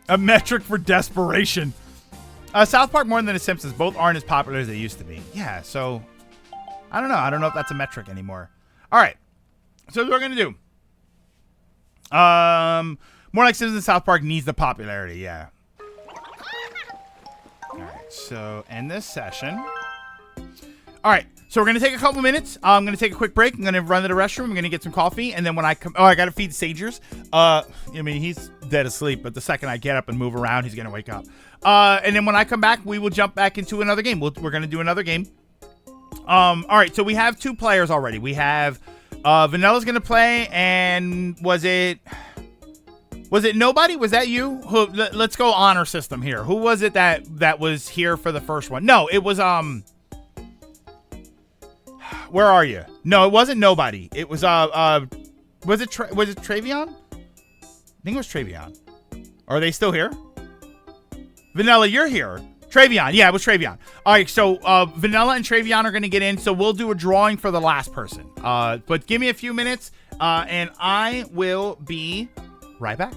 A: A metric for desperation. South Park more than The Simpsons. Both aren't as popular as they used to be. Yeah, so I don't know. I don't know if that's a metric anymore. All right. So what we're going to do. More like Simpsons and South Park needs the popularity. Yeah. All right. So end this session. All right. So we're going to take a couple minutes. I'm going to take a quick break. I'm going to run to the restroom. I'm going to get some coffee. And then when I come... Oh, I got to feed Sagers. I mean, he's dead asleep. But the second I get up and move around, he's going to wake up. And then when I come back, we will jump back into another game. We're going to do another game. All right. So we have 2 players already. We have... Vanilla's going to play. And was it nobody? Was that you? Let's go honor system here. Who was it that was here for the first one? No, it was... Where are you? No, it wasn't nobody. It was was it Travion? I think it was Travion. Are they still here? Vanilla, you're here. Travion. Yeah, it was Travion. All right, so Vanilla and Travion are going to get in, so we'll do a drawing for the last person. But give me a few minutes, and I will be right back.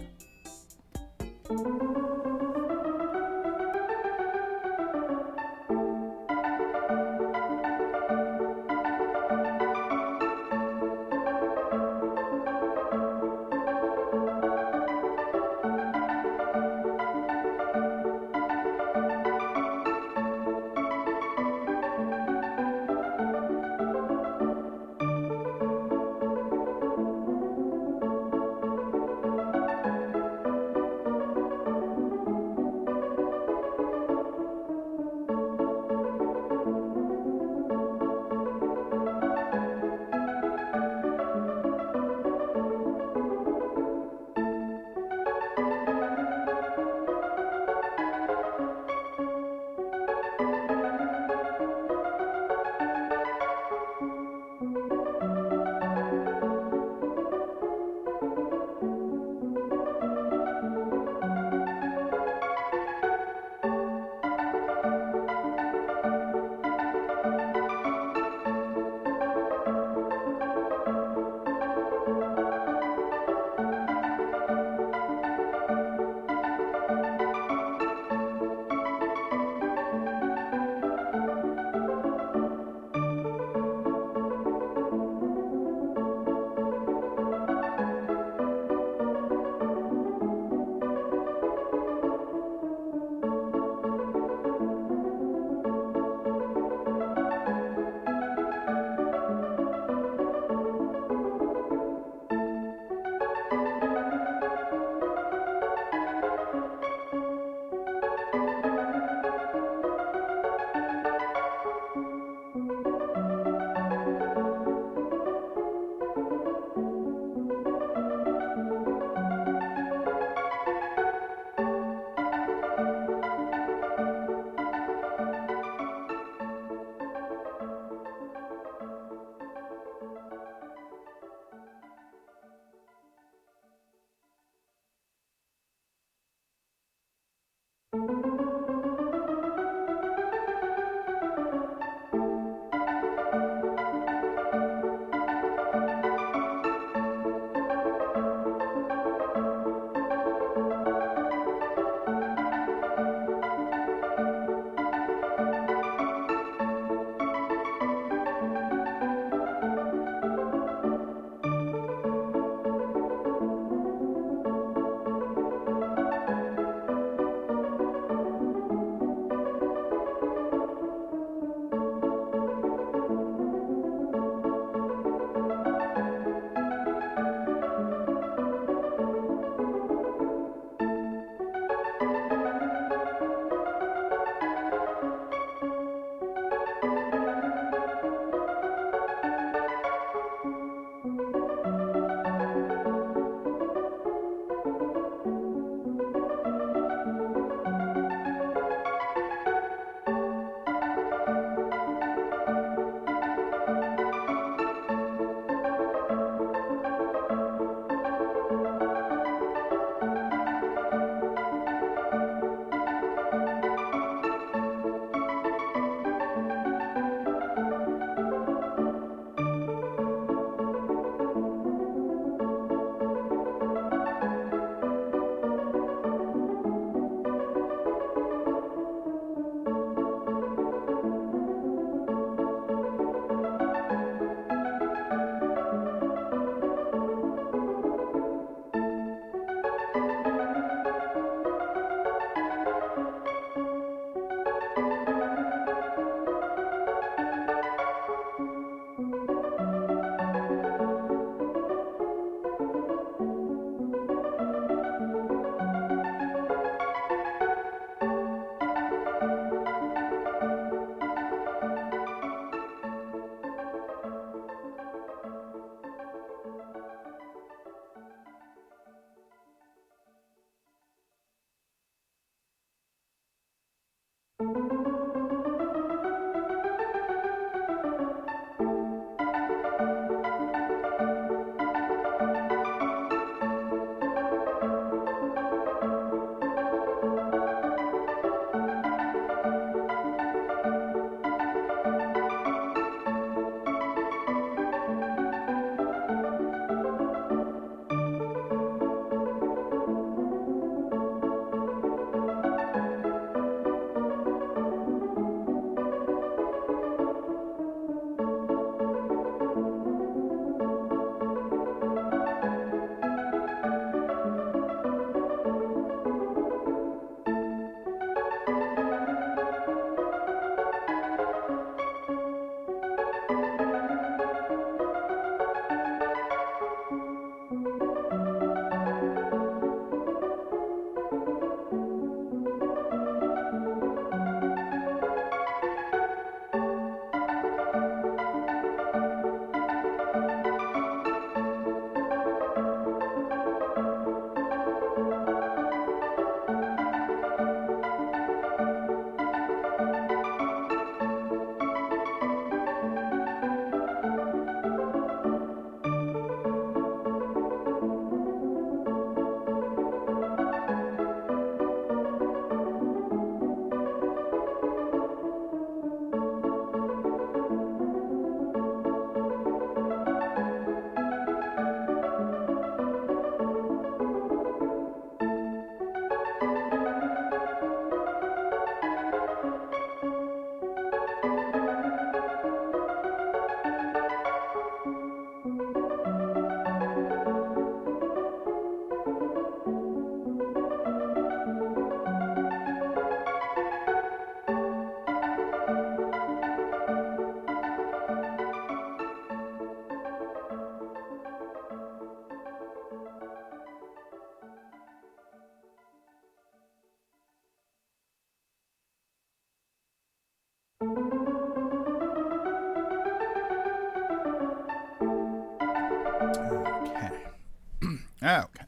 A: Okay.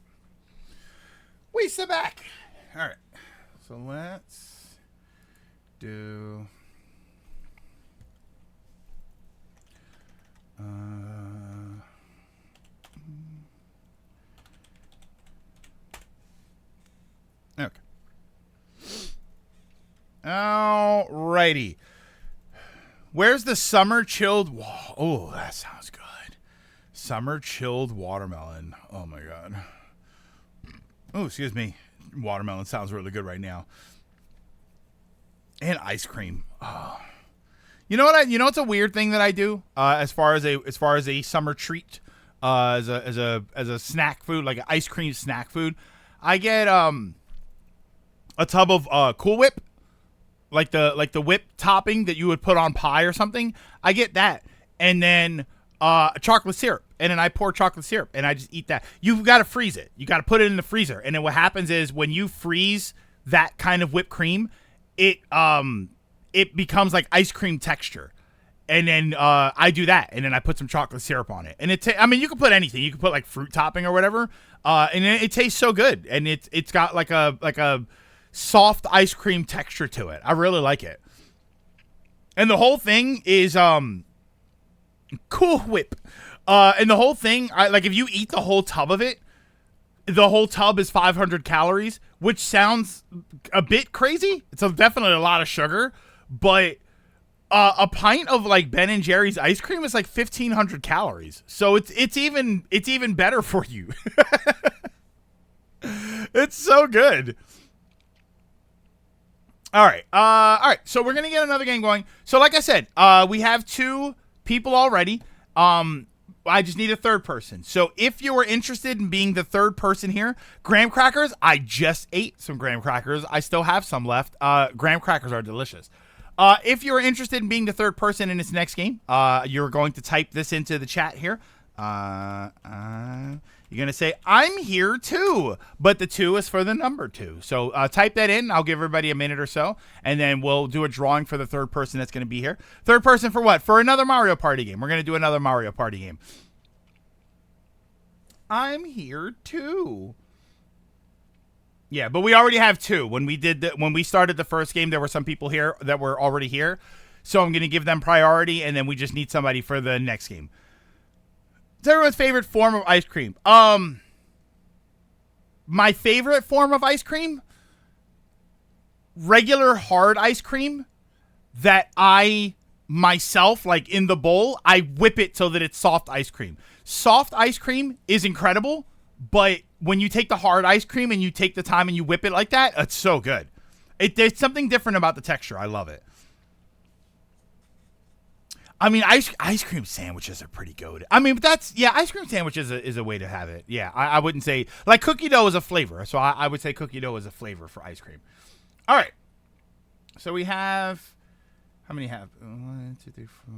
A: We sit back. All right. So let's do. Okay. Alrighty. Where's the summer chilled? Oh, that sounds good. Summer chilled watermelon. Oh my god. Oh, excuse me. Watermelon sounds really good right now. And ice cream. Oh. You know what? You know what's a weird thing that I do as far as a summer treat, as a snack food, like an ice cream snack food. I get a tub of Cool Whip, like the whip topping that you would put on pie or something. I get that, and then chocolate syrup, and then I pour chocolate syrup, and I just eat that. You've got to freeze it. You got to put it in the freezer, and then what happens is when you freeze that kind of whipped cream, it becomes like ice cream texture. And then I do that, and then I put some chocolate syrup on it. And I mean, you can put anything. You can put like fruit topping or whatever, and it tastes so good. And it's got like a soft ice cream texture to it. I really like it. And the whole thing is Cool Whip. And the whole thing, like if you eat the whole tub of it, the whole tub is 500 calories, which sounds a bit crazy. It's definitely a lot of sugar, but a pint of like Ben and Jerry's ice cream is like 1,500 calories. So it's even better for you. It's so good. All right. So we're gonna get another game going. So like I said, we have 2 people already. I just need a third person. So if you are interested in being the third person here, graham crackers. I just ate some graham crackers. I still have some left. Graham crackers are delicious. If you're interested in being the third person in this next game, you're going to type this into the chat here. You're going to say, I'm here too. But the 2 is for the number 2. So type that in. I'll give everybody a minute or so. And then we'll do a drawing for the third person that's going to be here. Third person for what? For another Mario Party game. We're going to do another Mario Party game. I'm here too. Yeah, but we already have 2. When we started the first game, there were some people here that were already here. So I'm going to give them priority, and then we just need somebody for the next game. What's everyone's favorite form of ice cream? My favorite form of ice cream? Regular hard ice cream that I myself, like in the bowl, I whip it so that it's soft ice cream. Soft ice cream is incredible, but when you take the hard ice cream and you take the time and you whip it like that, it's so good. There's something different about the texture. I love it. I mean, ice cream sandwiches are pretty good. I mean, but ice cream sandwiches is a way to have it. Yeah, I wouldn't say, like cookie dough is a flavor. So I would say cookie dough is a flavor for ice cream. All right. So we have, how many have? 1, 2, 3, 4,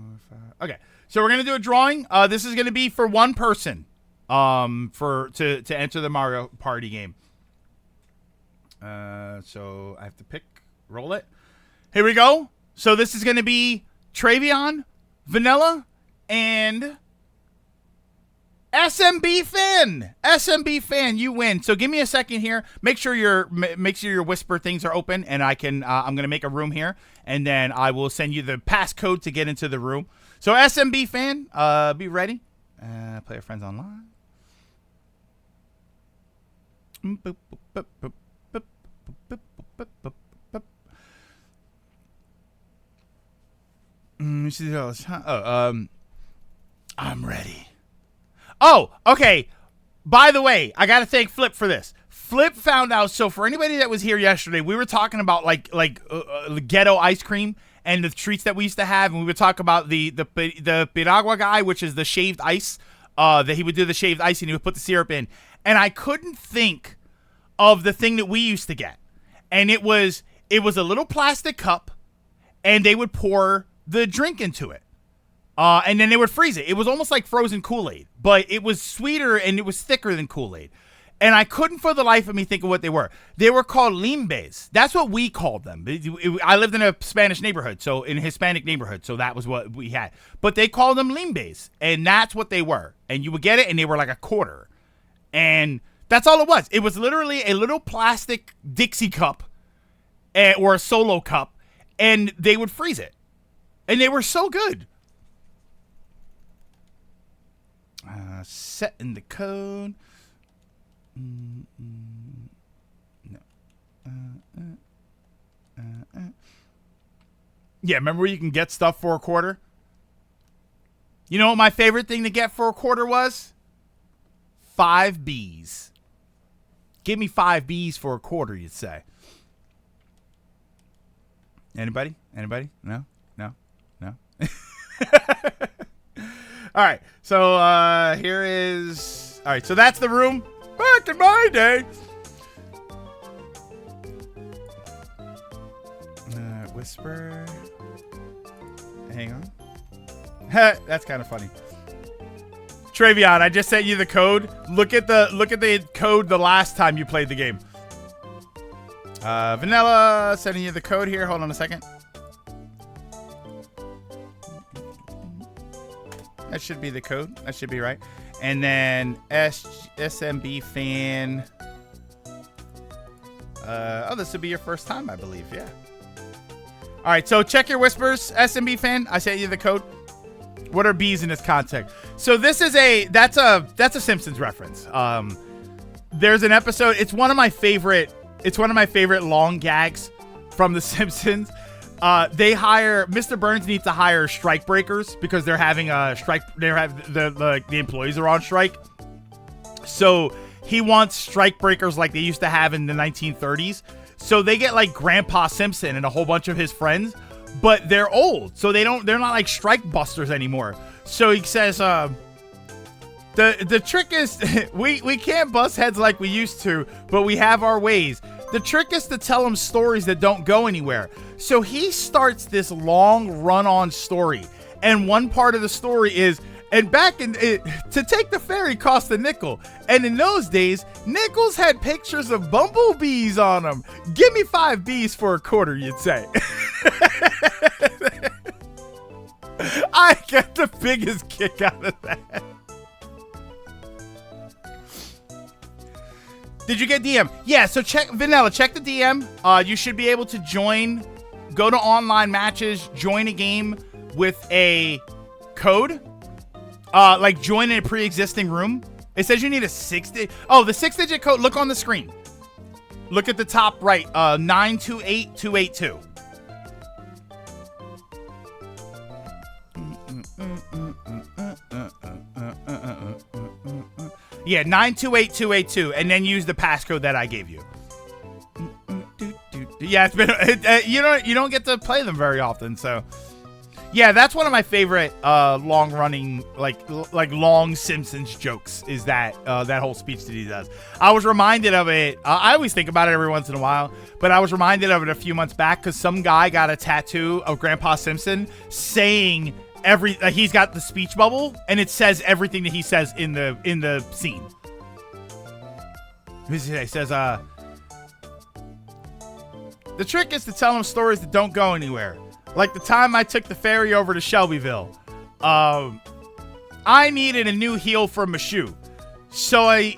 A: 5. Okay. So we're going to do a drawing. This is going to be for one person to enter the Mario Party game. So I have to roll it. Here we go. So this is going to be Travion, Vanilla, and SMB fan, you win. So give me a second here. Make sure your whisper things are open, and I'm gonna make a room here, and then I will send you the passcode to get into the room. So SMB fan, be ready. Player friends online. I'm ready. Oh, okay. By the way, I gotta thank Flip for this. Flip found out. So for anybody that was here yesterday, we were talking about like ghetto ice cream and the treats that we used to have, and we would talk about the piragua guy, which is the shaved ice. That he would do the shaved ice and he would put the syrup in, and I couldn't think of the thing that we used to get, and it was a little plastic cup, and they would pour the drink into it. And then they would freeze it. It was almost like frozen Kool-Aid, but it was sweeter and it was thicker than Kool-Aid. And I couldn't for the life of me think of what they were. They were called limbes. That's what we called them. I lived in a Spanish neighborhood, so in a Hispanic neighborhood, so that was what we had. But they called them limbes, and that's what they were. And you would get it, and they were like a quarter. And that's all it was. It was literally a little plastic Dixie cup or a Solo cup, and they would freeze it. And they were so good. Setting the code. No. Yeah, remember where you can get stuff for $0.25? You know what my favorite thing to get for $0.25 was? 5 Bs. Give me 5 Bs for $0.25, you'd say. Anybody? Anybody? No? No? No? All right. So here is... All right. So that's the room. Back in my day. Whisper. Hang on. That's kind of funny. Travion, I just sent you the code. Look at the code the last time you played the game. Vanilla, sending you the code here. Hold on a second. That should be the code. That should be right. And then SMB fan. Oh, this would be your first time, I believe. Yeah. All right. So check your whispers, SMB fan. I sent you the code. What are bees in this context? So this is that's a Simpsons reference. There's an episode. It's one of my favorite long gags from The Simpsons. Mr. Burns needs to hire strike breakers because they're having a strike. The employees are on strike. So he wants strike breakers like they used to have in the 1930s. So they get like Grandpa Simpson and a whole bunch of his friends, but they're old. So they're not like strike busters anymore. So he says, the trick is we can't bust heads like we used to, but we have our ways. The trick is to tell them stories that don't go anywhere. So he starts this long run-on story. And one part of the story is, and back in to take the ferry cost a nickel. And in those days, nickels had pictures of bumblebees on them. Give me 5 Bs for $0.25, you'd say. I get the biggest kick out of that. Did you get DM? Yeah, so check Vanilla, check the DM. You should be able to join, go to online matches, join a game with a code. Like join in a pre-existing room. It says you need a 6-digit. Oh, the 6-digit code, look on the screen. Look at the top right, 928282. Yeah, 928282, and then use the passcode that I gave you. Yeah, it's been you don't get to play them very often, so yeah, that's one of my favorite long running like long Simpsons jokes is that whole speech that he does. I was reminded of it. I always think about it every once in a while, but I was reminded of it a few months back because some guy got a tattoo of Grandpa Simpson saying he's got the speech bubble and it says everything that he says in the scene. He says, the trick is to tell them stories that don't go anywhere. Like the time I took the ferry over to Shelbyville. I needed a new heel for my shoe. So I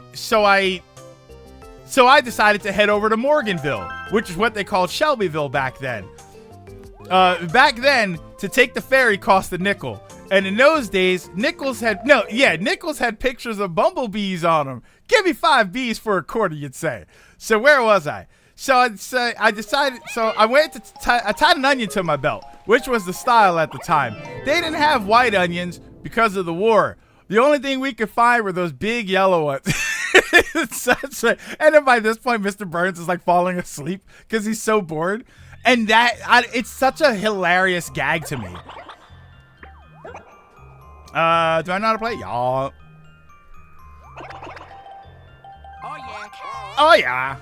A: decided to head over to Morganville, which is what they called Shelbyville back then. Back then, to take the ferry cost a nickel. And in those days, nickels had pictures of bumblebees on them. Give me 5 Bs for $0.25, you'd say. So where was I? So I went to I tied an onion to my belt, which was the style at the time. They didn't have white onions because of the war. The only thing we could find were those big yellow ones. And then by this point, Mr. Burns is like falling asleep because he's so bored. And it's such a hilarious gag to me. Do I know how to play? Y'all.
D: Oh, yeah.
A: Oh, yeah.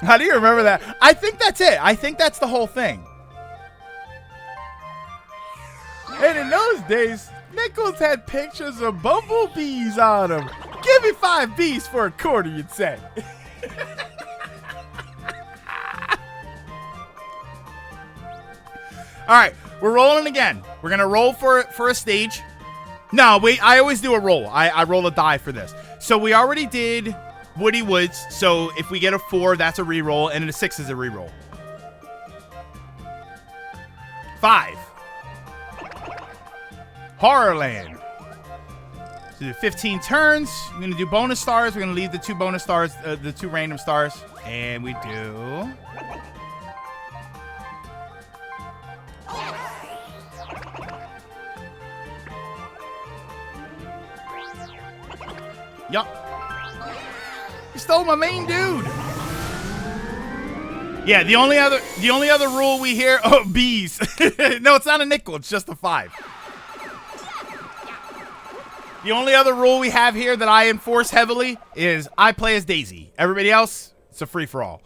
A: How do you remember that? I think that's it. I think that's the whole thing. And in those days, nickels had pictures of bumblebees on them. Give me 5 Bs for $0.25, you'd say. All right. We're rolling again. We're gonna roll for a stage. No, wait. I always do a roll. I roll a die for this. So we already did Woody Woods. So if we get a 4, that's a reroll, and a 6 is a reroll. 5. Horrorland. So do 15 turns. I'm gonna do bonus stars. We're gonna leave the 2 bonus stars, the 2 random stars, and we do. Yup. You stole my main dude. Yeah, the only other rule we hear, oh, bees. No, it's not a nickel, it's just a 5. The only other rule we have here that I enforce heavily is I play as Daisy. Everybody else, it's a free-for-all.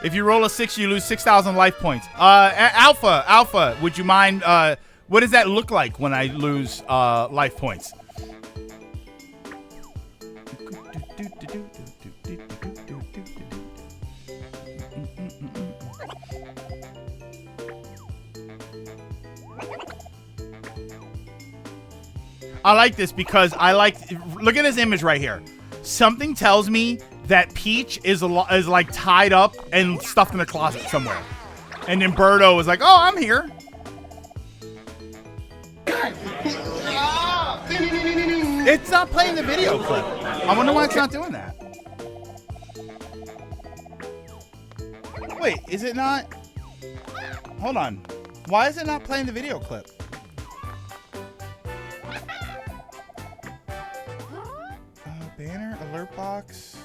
A: If you roll a 6, you lose 6,000 life points. Alpha, would you mind, what does that look like when I lose life points? I like this because look at this image right here. Something tells me that Peach is like tied up and stuffed in a closet somewhere. And then Birdo is like, oh, I'm here. It's not playing the video clip. I wonder why it's not doing that. Wait, is it not? Hold on. Why is it not playing the video clip? Banner, alert box.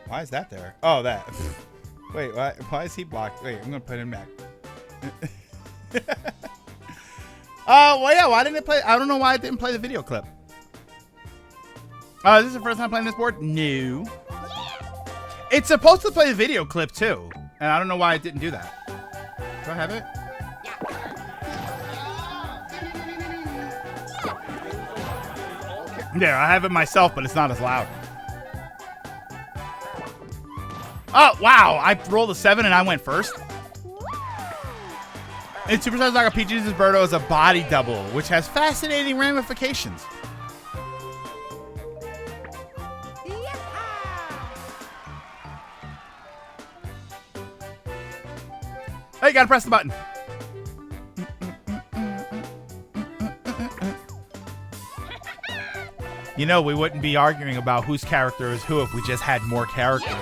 A: Why is that there? Oh, that. Wait, why is he blocked? Wait, I'm gonna put him back. Well, yeah, why didn't it play? I don't know why it didn't play the video clip. Is this the first time playing this board? No. It's supposed to play the video clip too, and I don't know why it didn't do that. Do I have it? There, I have it myself, but it's not as loud. Oh, wow. I rolled a 7 and I went first. In Super Saiyan Saga, Peach uses Birdo as a body double, which has fascinating ramifications. Hey, you gotta press the button. You know, we wouldn't be arguing about whose character is who if we just had more characters.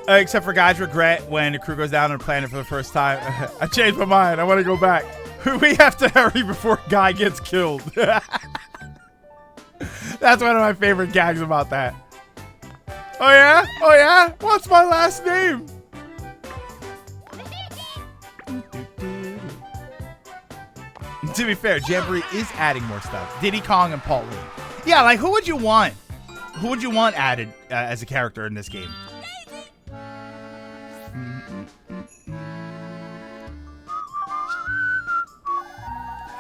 A: Except for Guy's regret when the crew goes down on the planet for the first time. I changed my mind. I want to go back. We have to hurry before Guy gets killed. That's one of my favorite gags about that. Oh, yeah? Oh, yeah? What's my last name? To be fair, Jamboree is adding more stuff. Diddy Kong and Pauline. Yeah, like, who would you want? Who would you want added as a character in this game?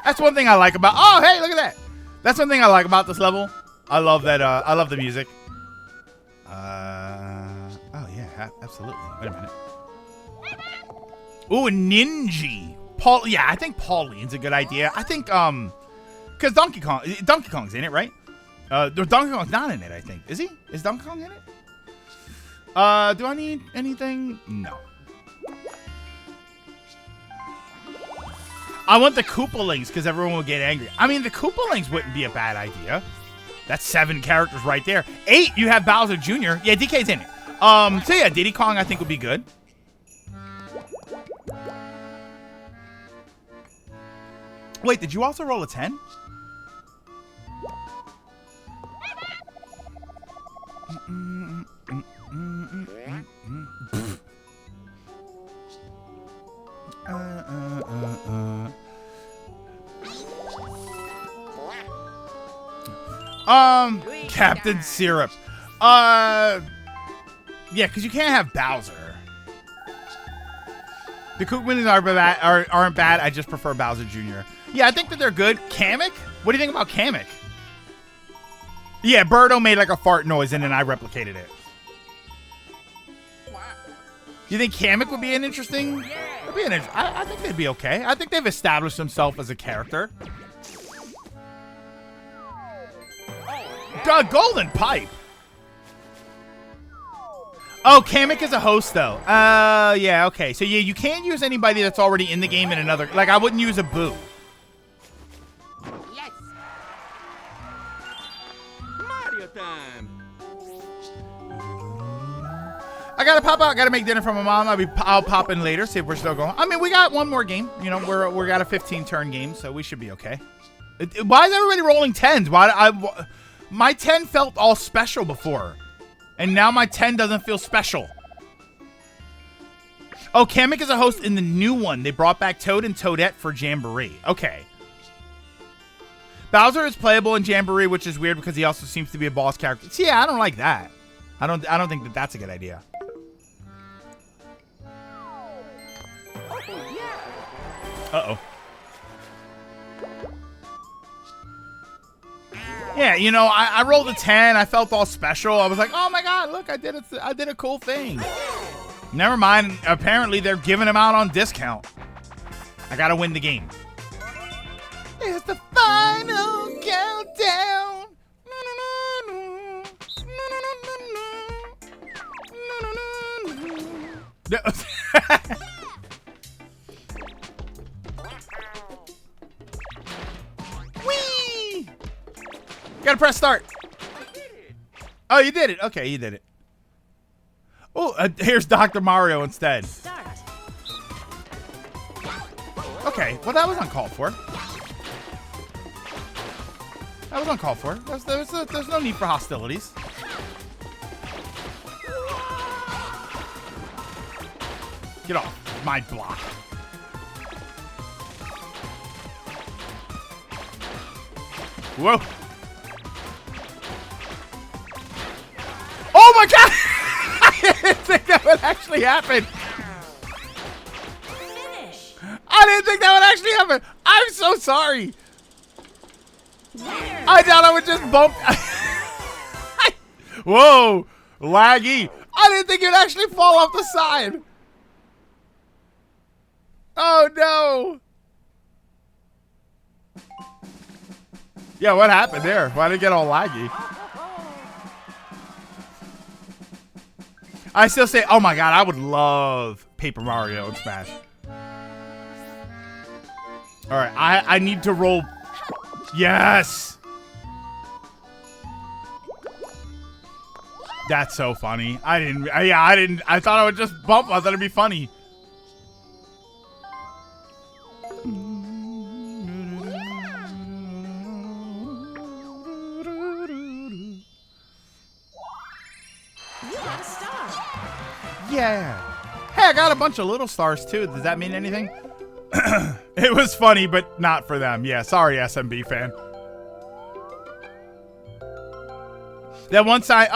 A: That's one thing I like about... Oh, hey, look at that. That's one thing I like about this level. I love that. I love the music. Oh, yeah, absolutely. Wait a minute. Ooh, a Ninja. Yeah, I think Pauline's a good idea. I think, because Donkey Kong's in it, right? Donkey Kong's not in it, I think. Is he? Is Donkey Kong in it? Do I need anything? No. I want the Koopalings because everyone will get angry. I mean, the Koopalings wouldn't be a bad idea. That's 7 characters right there. 8, you have Bowser Jr. Yeah, DK's in it. So yeah, Diddy Kong I think would be good. Wait, did you also roll a 10? Captain Syrup. Yeah, because you can't have Bowser. The Koopalings aren't bad. I just prefer Bowser Jr. Yeah, I think that they're good. Kamek? What do you think about Kamek? Yeah, Birdo made like a fart noise and then I replicated it. You think Kamek would be an interesting? It'd be an I think they'd be okay. I think they've established themselves as a character. Golden Pipe. Oh, Kamek is a host though. Yeah, okay. So yeah, you can't use anybody that's already in the game in another. Like I wouldn't use a Boo.
D: Yes. Mario time.
A: I gotta pop out. Gotta make dinner for my mom. I'll pop in later. See if we're still going. I mean, we got one more game. You know, we got a 15 turn game, so we should be okay. Why is everybody rolling 10s? My 10 felt all special before, and now my 10 doesn't feel special. Oh, Kamek is a host in the new one. They brought back Toad and Toadette for Jamboree. Okay. Bowser is playable in Jamboree, which is weird because he also seems to be a boss character. See, yeah, I don't like that. I don't think that that's a good idea. Uh-oh. Yeah, you know, I rolled a 10. I felt all special. I was like, oh my god, look, I did a cool thing. Never mind. Apparently, they're giving them out on discount. I gotta win the game. It's the final countdown. Whee! Gotta press start. Oh, you did it. Okay, you did it. Oh, here's Dr. Mario instead.
C: Start.
A: Okay, well that was uncalled for. That was uncalled for. There's no need for hostilities. Get off my block. Whoa. Oh my god! I didn't think that would actually happen.
C: Finish.
A: I didn't think that would actually happen. I'm so sorry. I thought I would just bump. Whoa, laggy. I didn't think you'd actually fall off the side. Oh no. Yeah, what happened there? Why did it get all laggy? I still say, oh my god, I would love Paper Mario in Smash. All right, I need to roll. Yes. That's so funny. I thought I would just bump. I thought it'd be funny. Yeah. Hey, I got a bunch of little stars too. Does that mean anything? It was funny, but not for them. Yeah, sorry, SMB fan. That one side.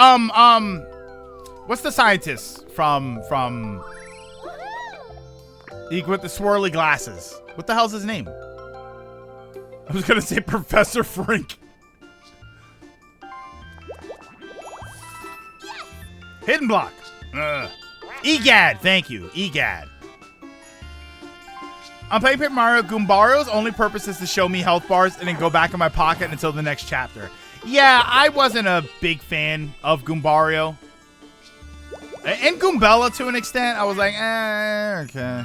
A: What's the scientist from with the swirly glasses? What the hell's his name? I was gonna say Professor Frink. Hidden block. EGAD, thank you, EGAD. I'm playing Paper Mario. Goombario's only purpose is to show me health bars and then go back in my pocket until the next chapter. Yeah, I wasn't a big fan of Goombario. And Goombella to an extent. I was like, okay.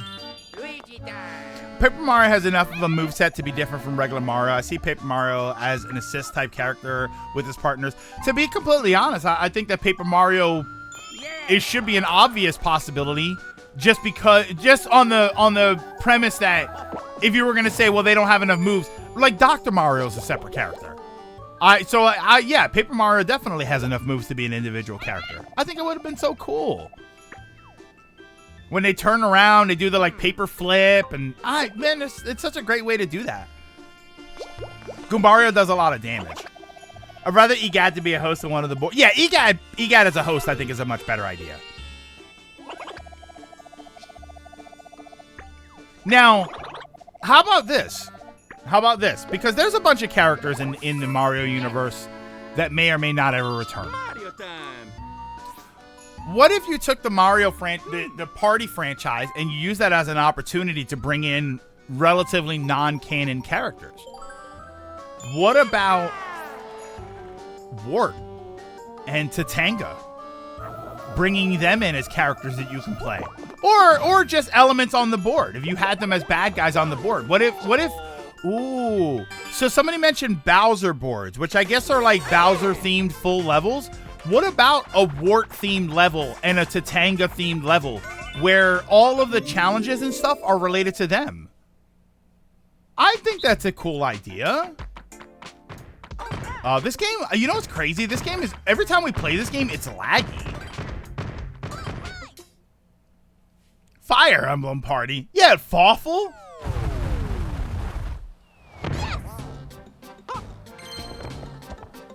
D: Luigi time.
A: Paper Mario has enough of a moveset to be different from regular Mario. I see Paper Mario as an assist type character with his partners. To be completely honest, I think that Paper Mario, it should be an obvious possibility, just on the premise that if you were gonna say, well, they don't have enough moves, like Dr. Mario's a separate character. Yeah, Paper Mario definitely has enough moves to be an individual character. I think it would have been so cool. When they turn around, they do the like paper flip, and man, it's such a great way to do that. Goombario does a lot of damage. I'd rather EGAD to be a host than one of the boys. Yeah, EGAD as a host, I think, is a much better idea. Now, how about this? Because there's a bunch of characters in the Mario universe that may or may not ever return.
D: Mario time.
A: What if you took the the party franchise and you use that as an opportunity to bring in relatively non-canon characters? What about Wart and Tatanga? Bringing them in as characters that you can play. Or just elements on the board. If you had them as bad guys on the board. What if ooh. So somebody mentioned Bowser boards, which I guess are like Bowser themed full levels. What about a Wart themed level and a Tatanga themed level where all of the challenges and stuff are related to them? I think that's a cool idea. This game, you know what's crazy? This game is, every time we play this game, it's laggy. Fire Emblem Party. Yeah, Fawful.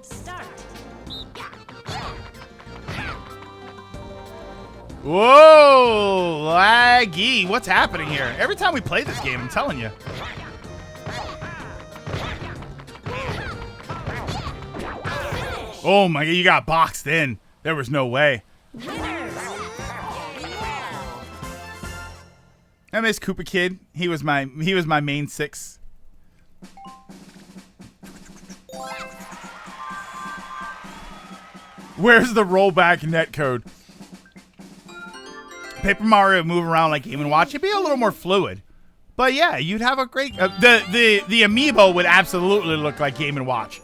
C: Start.
A: Whoa, laggy. What's happening here? Every time we play this game, I'm telling you. Oh my God, you got boxed in. There was no way. I miss Koopa Kid. He was my main 6. Where's the rollback netcode? Paper Mario would move around like Game & Watch. It'd be a little more fluid. But yeah, you'd have a great the amiibo would absolutely look like Game & Watch.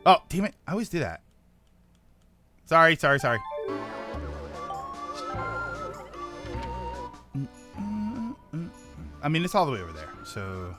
A: Oh, damn it. I always do that. Sorry. I mean, it's all the way over there, so...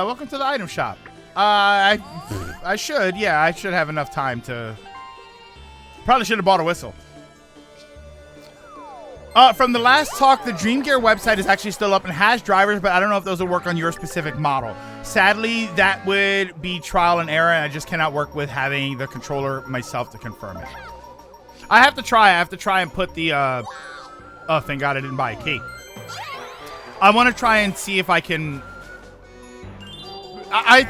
A: Welcome to the item shop. I should have enough time to... Probably should have bought a whistle. From the last talk, the Dream Gear website is actually still up and has drivers, but I don't know if those will work on your specific model. Sadly, that would be trial and error, and I just cannot work with having the controller myself to confirm it. I have to try and put the... Oh, thank God I didn't buy a key. I want to try and see if I can... I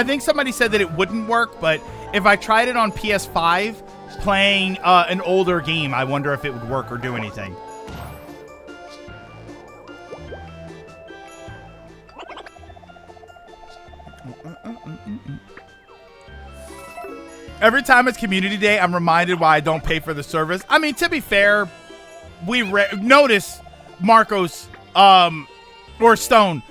A: think somebody said that it wouldn't work, but if I tried it on PS5 playing an older game, I wonder if it would work or do anything. Every time it's community day, I'm reminded why I don't pay for the service. I mean, to be fair, we notice Marcos or Stone,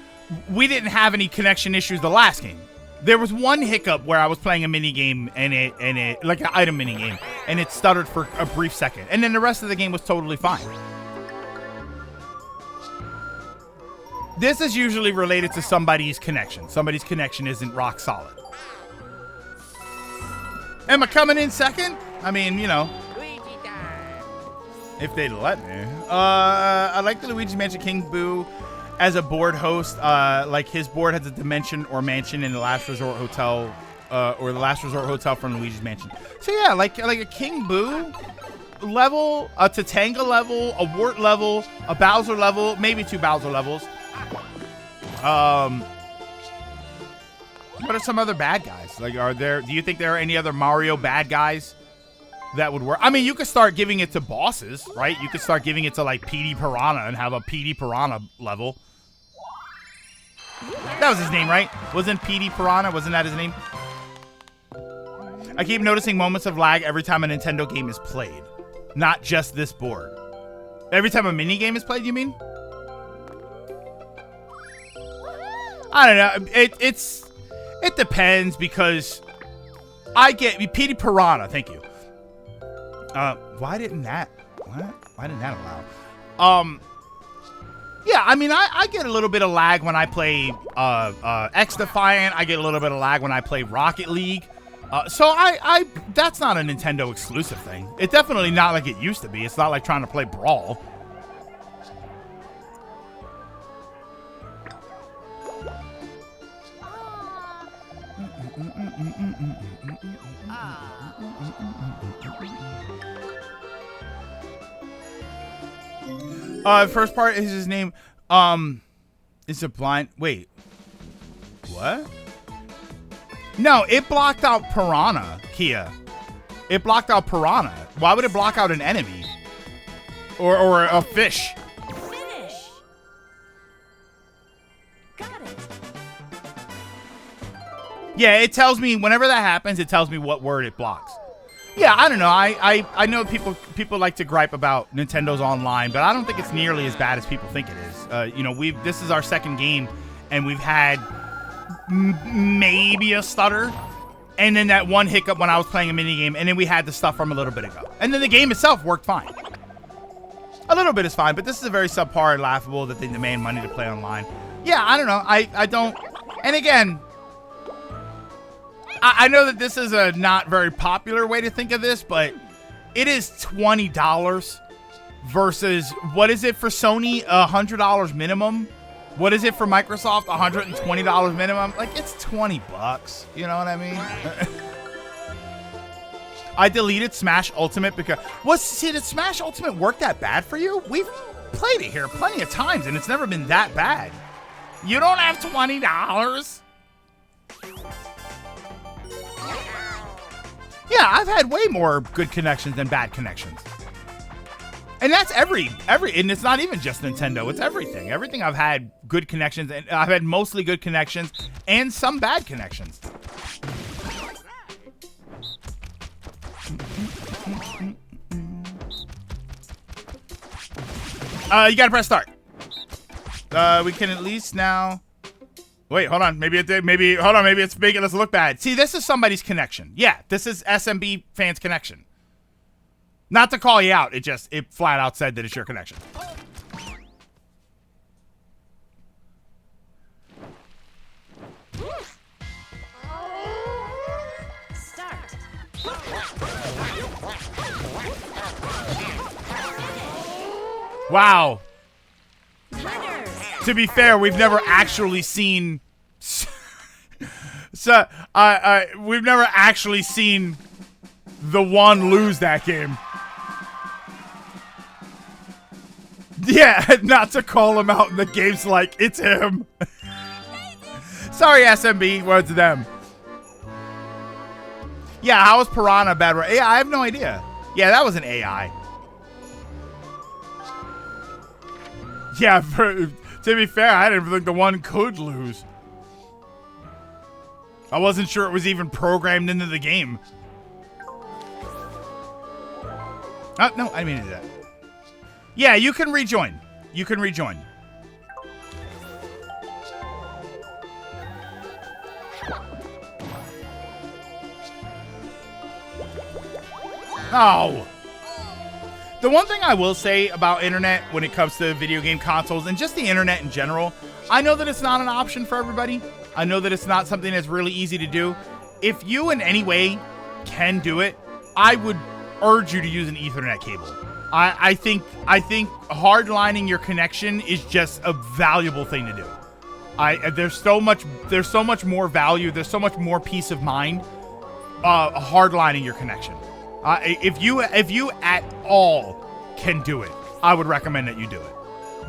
A: we didn't have any connection issues the last game. There was one hiccup where I was playing a mini game and it like an item mini game, and it stuttered for a brief second, and then the rest of the game was totally fine. This is usually related to somebody's connection. Somebody's connection isn't rock solid. Am I coming in second? I mean, you know,
D: Luigi time.
A: if they'd let me. I like the Luigi's Mansion King Boo as a board host. Like his board has a dimension or mansion in the Last Resort Hotel, or the Last Resort Hotel from Luigi's Mansion. So yeah, like a King Boo level, a Tatanga level, a Wart level, a Bowser level, maybe 2 Bowser levels. What are some other bad guys? Like, do you think there are any other Mario bad guys that would work? I mean, you could start giving it to bosses, right? You could start giving it to like Petey Piranha and have a Petey Piranha level. That was his name, right? Wasn't Petey Piranha? Wasn't that his name? I keep noticing moments of lag every time a Nintendo game is played. Not just this board. Every time a mini game is played, you mean? I don't know. It depends, because I get Petey Piranha. Thank you. Why didn't that allow? Yeah, I mean, I get a little bit of lag when I play X Defiant. I get a little bit of lag when I play Rocket League. So that's not a Nintendo exclusive thing. It's definitely not like it used to be. It's not like trying to play Brawl. The first part is his name. Is a blind. Wait. What? No, it blocked out Piranha, Kia. It blocked out Piranha. Why would it block out an enemy? Or a fish?
C: Finish. Got it.
A: Yeah, it tells me whenever that happens, it tells me what word it blocks. Yeah, I don't know. I know people like to gripe about Nintendo's online, but I don't think it's nearly as bad as people think it is. You know, this is our second game, and we've had maybe a stutter, and then that one hiccup when I was playing a mini game, and then we had the stuff from a little bit ago, and then the game itself worked fine. A little bit is fine, but this is a very subpar and laughable that they demand money to play online. Yeah, I don't know. I don't. And again, I know that this is a not very popular way to think of this, but it is $20 versus, what is it for Sony? $100 minimum. What is it for Microsoft? $120 minimum. Like, it's $20. You know what I mean? I deleted Smash Ultimate because... did Smash Ultimate work that bad for you? We've played it here plenty of times, and it's never been that bad. You don't have $20? Yeah, I've had way more good connections than bad connections. And that's every, and it's not even just Nintendo, it's everything. Everything I've had good connections, and I've had mostly good connections and some bad connections. You gotta press start. We can at least now... Wait, hold on. Maybe it's making us look bad. See, this is somebody's connection. Yeah, this is SMB fans' connection. Not to call you out, it flat out said that it's your connection.
C: Start.
A: Wow.
C: Winners.
A: To be fair, we've never actually seen... we've never actually seen the one lose that game. Yeah, not to call him out, and the game's like, it's him. Sorry, SMB, words to them. Yeah, how was Piranha bad? Yeah, I have no idea. Yeah, that was an AI. Yeah, to be fair, I didn't think the one could lose. I wasn't sure it was even programmed into the game. Oh, no, I didn't mean to do that. Yeah, you can rejoin. You can rejoin. Oh. The one thing I will say about internet when it comes to video game consoles and just the internet in general, I know that it's not an option for everybody. I know that it's not something that's really easy to do. If you in any way can do it, I would urge you to use an Ethernet cable. I think hardlining your connection is just a valuable thing to do. There's so much more value, there's so much more peace of mind hardlining your connection. If you at all can do it, I would recommend that you do it.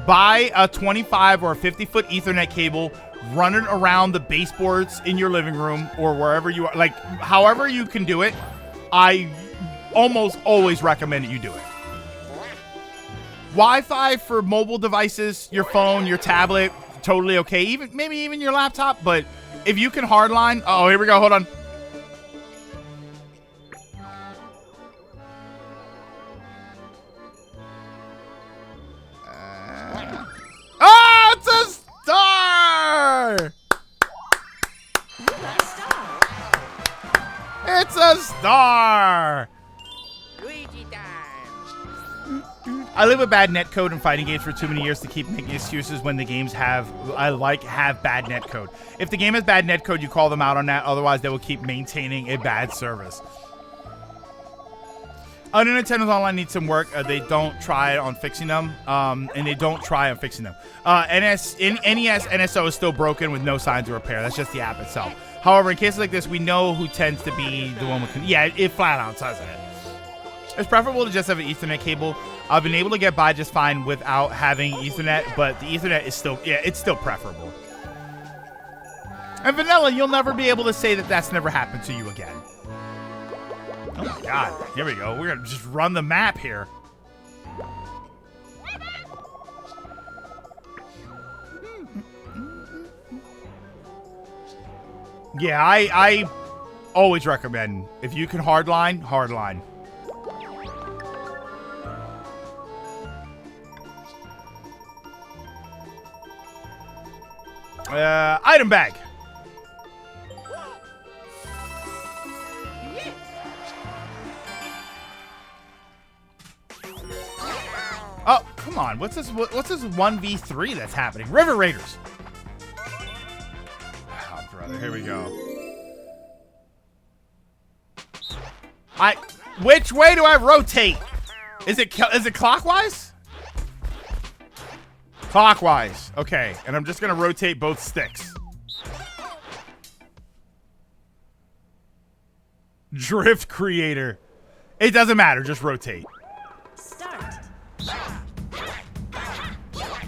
A: Buy a 25 or a 50-foot Ethernet cable, run it around the baseboards in your living room or wherever you are. Like, however you can do it, I almost always recommend that you do it. Wi-Fi for mobile devices, your phone, your tablet, totally okay. Maybe even your laptop, but if you can hardline... Oh, here we go. Hold on. It's a star! It's a star!
D: Luigi time.
A: I live with bad netcode in fighting games for too many years to keep making excuses when the games have bad netcode. If the game has bad netcode, you call them out on that. Otherwise, they will keep maintaining a bad service. Nintendo's Online needs some work. They don't try on fixing them. And they don't try on fixing them. NES NSO is still broken with no signs of repair. That's just the app itself. However, in cases like this, we know who tends to be the one with... Yeah, it flat out says it. It's preferable to just have an Ethernet cable. I've been able to get by just fine without having Ethernet, but the Ethernet is still... Yeah, it's still preferable. And Vanilla, you'll never be able to say that that's never happened to you again. Oh my god. Here we go. We're going to just run the map here. Yeah, I always recommend, if you can hardline, hardline. Item bag. Oh, come on. What's this 1v3 that's happening? River Raiders. Oh, brother. Here we go. Which way do I rotate? Is it clockwise? Clockwise. Okay. And I'm just going to rotate both sticks. Drift creator. It doesn't matter. Just rotate.
C: Start.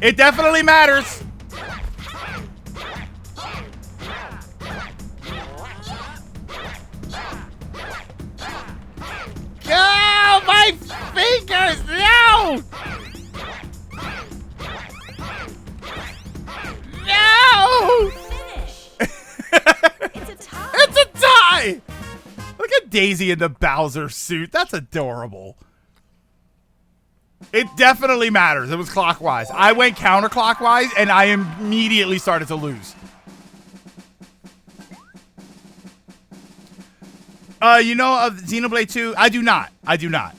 A: It definitely matters. Oh, my fingers! No! No!
C: Finish. It's a tie.
A: It's a tie! Look at Daisy in the Bowser suit. That's adorable. It definitely matters. It was clockwise. I went counterclockwise, and I immediately started to lose. You know of Xenoblade 2? I do not. I do not.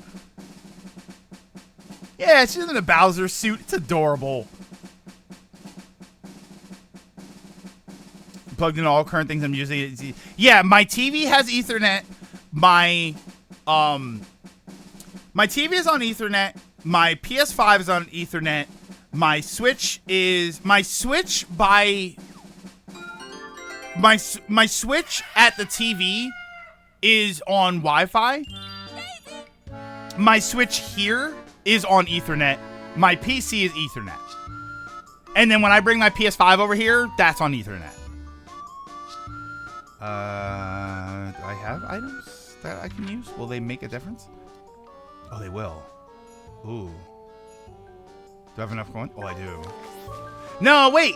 A: Yeah, she's in a Bowser suit. It's adorable. Plugged in all current things I'm using. Yeah, my TV has Ethernet. My TV is on Ethernet. My PS5 is on Ethernet. My Switch is my Switch at the TV is on Wi-Fi. My Switch here is on Ethernet. My PC is Ethernet. And then when I bring my PS5 over here, that's on Ethernet. Do I have items that I can use? Will they make a difference? Oh, they will. Ooh. Do I have enough coins? Oh, I do. No, wait.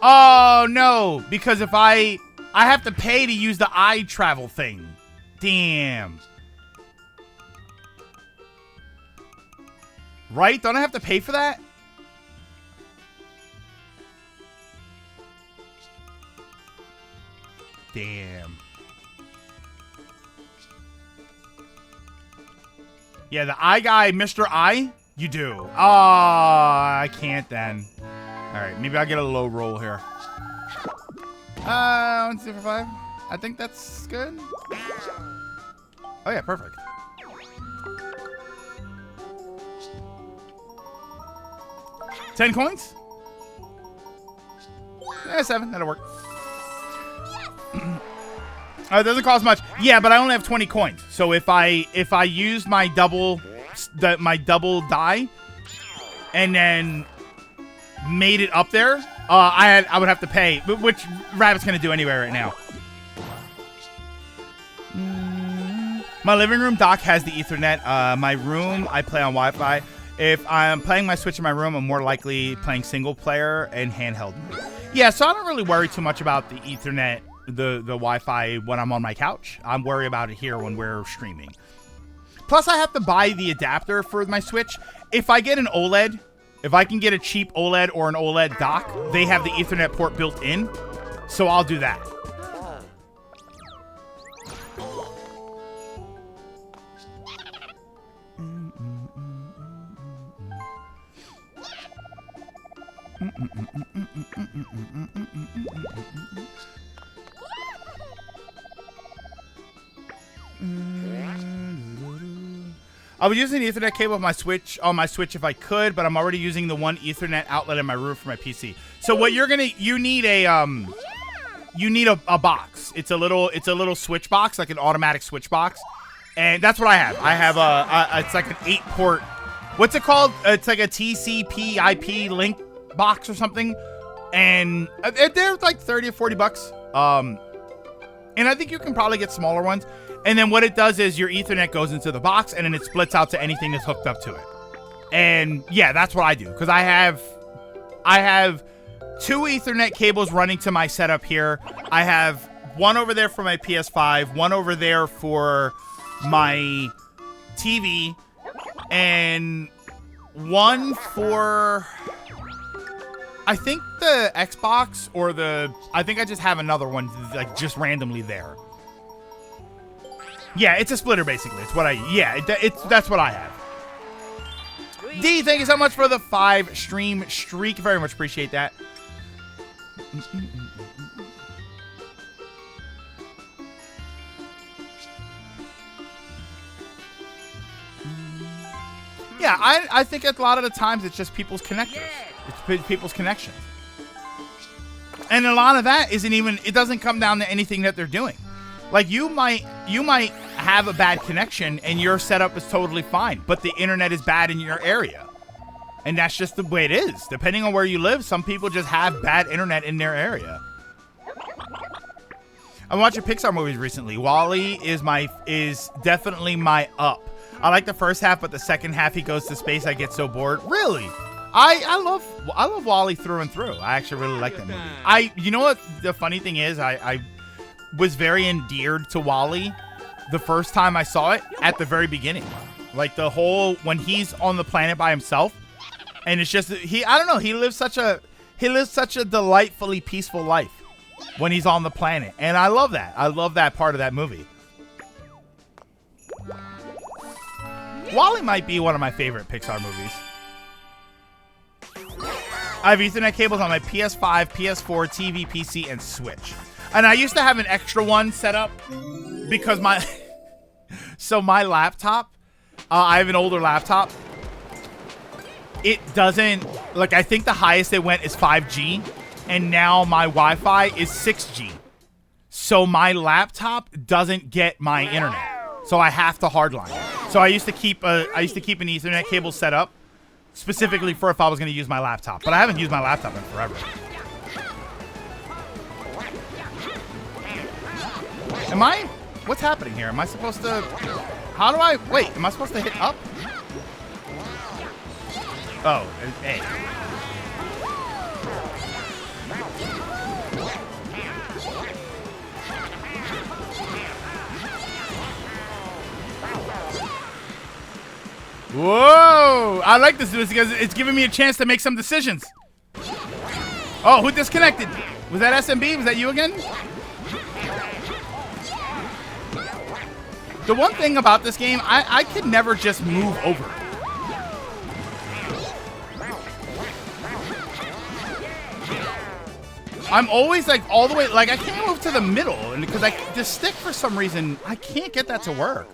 A: Oh, no. Because if I have to pay to use the iTravel thing. Damn. Right? Don't I have to pay for that? Damn. Yeah, the I guy, Mr. I, you do. Oh, I can't then. All right, maybe I'll get a low roll here. 1, 2, 4, 5. I think that's good. Oh yeah, perfect. $10 coins? Yeah, 7. That'll work. It doesn't cost much. Yeah, but I only have 20 coins. So if I use my double die and then made it up there, I would have to pay, which Rabbit's gonna do anyway right now. My living room dock has the Ethernet. My room, I play on Wi-Fi. If I'm playing my Switch in my room, I'm more likely playing single player and handheld. Yeah, so I don't really worry too much about the Ethernet, the Wi-Fi when I'm on my couch. I'm worried about it here when we're streaming. Plus, I have to buy the adapter for my Switch. If I get an OLED, if I can get a cheap OLED or an OLED dock, they have the Ethernet port built in, so I'll do that. I would use an Ethernet cable on my Switch if I could, but I'm already using the one Ethernet outlet in my room for my PC. So what you need a you need a box. It's a little switch box, like an automatic switch box, and that's what I have. I have it's like an 8-port. What's it called? It's like a TCP/IP link box or something, and they're like 30 or 40 bucks. And I think you can probably get smaller ones. And then what it does is your Ethernet goes into the box, and then it splits out to anything that's hooked up to it. And yeah, that's what I do, because I have 2 Ethernet cables running to my setup here. I have one over there for my PS5, one over there for my TV, and one for, I think, the Xbox, or I think I just have another one like just randomly there. Yeah, it's a splitter basically. It's what that's what I have. D, thank you so much for the 5 stream streak. Very much appreciate that. Yeah, I think a lot of the times it's just people's connectors. It's people's connections. And a lot of that isn't even, it doesn't come down to anything that they're doing. Like you might have a bad connection and your setup is totally fine, but the internet is bad in your area. And that's just the way it is. Depending on where you live, some people just have bad internet in their area. I'm watching Pixar movies recently. WALL-E is definitely my up. I like the first half, but the second half he goes to space, I get so bored. Really? I love WALL-E through and through. I actually really like that movie. You know what the funny thing is? I was very endeared to WALL-E the first time I saw it at the very beginning. Like the whole, when he's on the planet by himself, and it's just, I don't know, he lives such a delightfully peaceful life when he's on the planet. And I love that. I love that part of that movie. WALL-E might be one of my favorite Pixar movies. I have Ethernet cables on my PS5, PS4, TV, PC, and Switch. And I used to have an extra one set up because my laptop, I have an older laptop. It doesn't, like, I think the highest it went is 5G, and now my Wi-Fi is 6G. So my laptop doesn't get my internet. So I have to hardline it. So I used to keep an Ethernet cable set up specifically for if I was going to use my laptop. But I haven't used my laptop in forever. What's happening here? Am I supposed to, am I supposed to hit up? Oh, A. Whoa! I like this because it's giving me a chance to make some decisions. Oh, who disconnected? Was that SMB? Was that you again? The one thing about this game, I could never just move over. I'm always like all the way, like I can't move to the middle, and because the stick for some reason, I can't get that to work.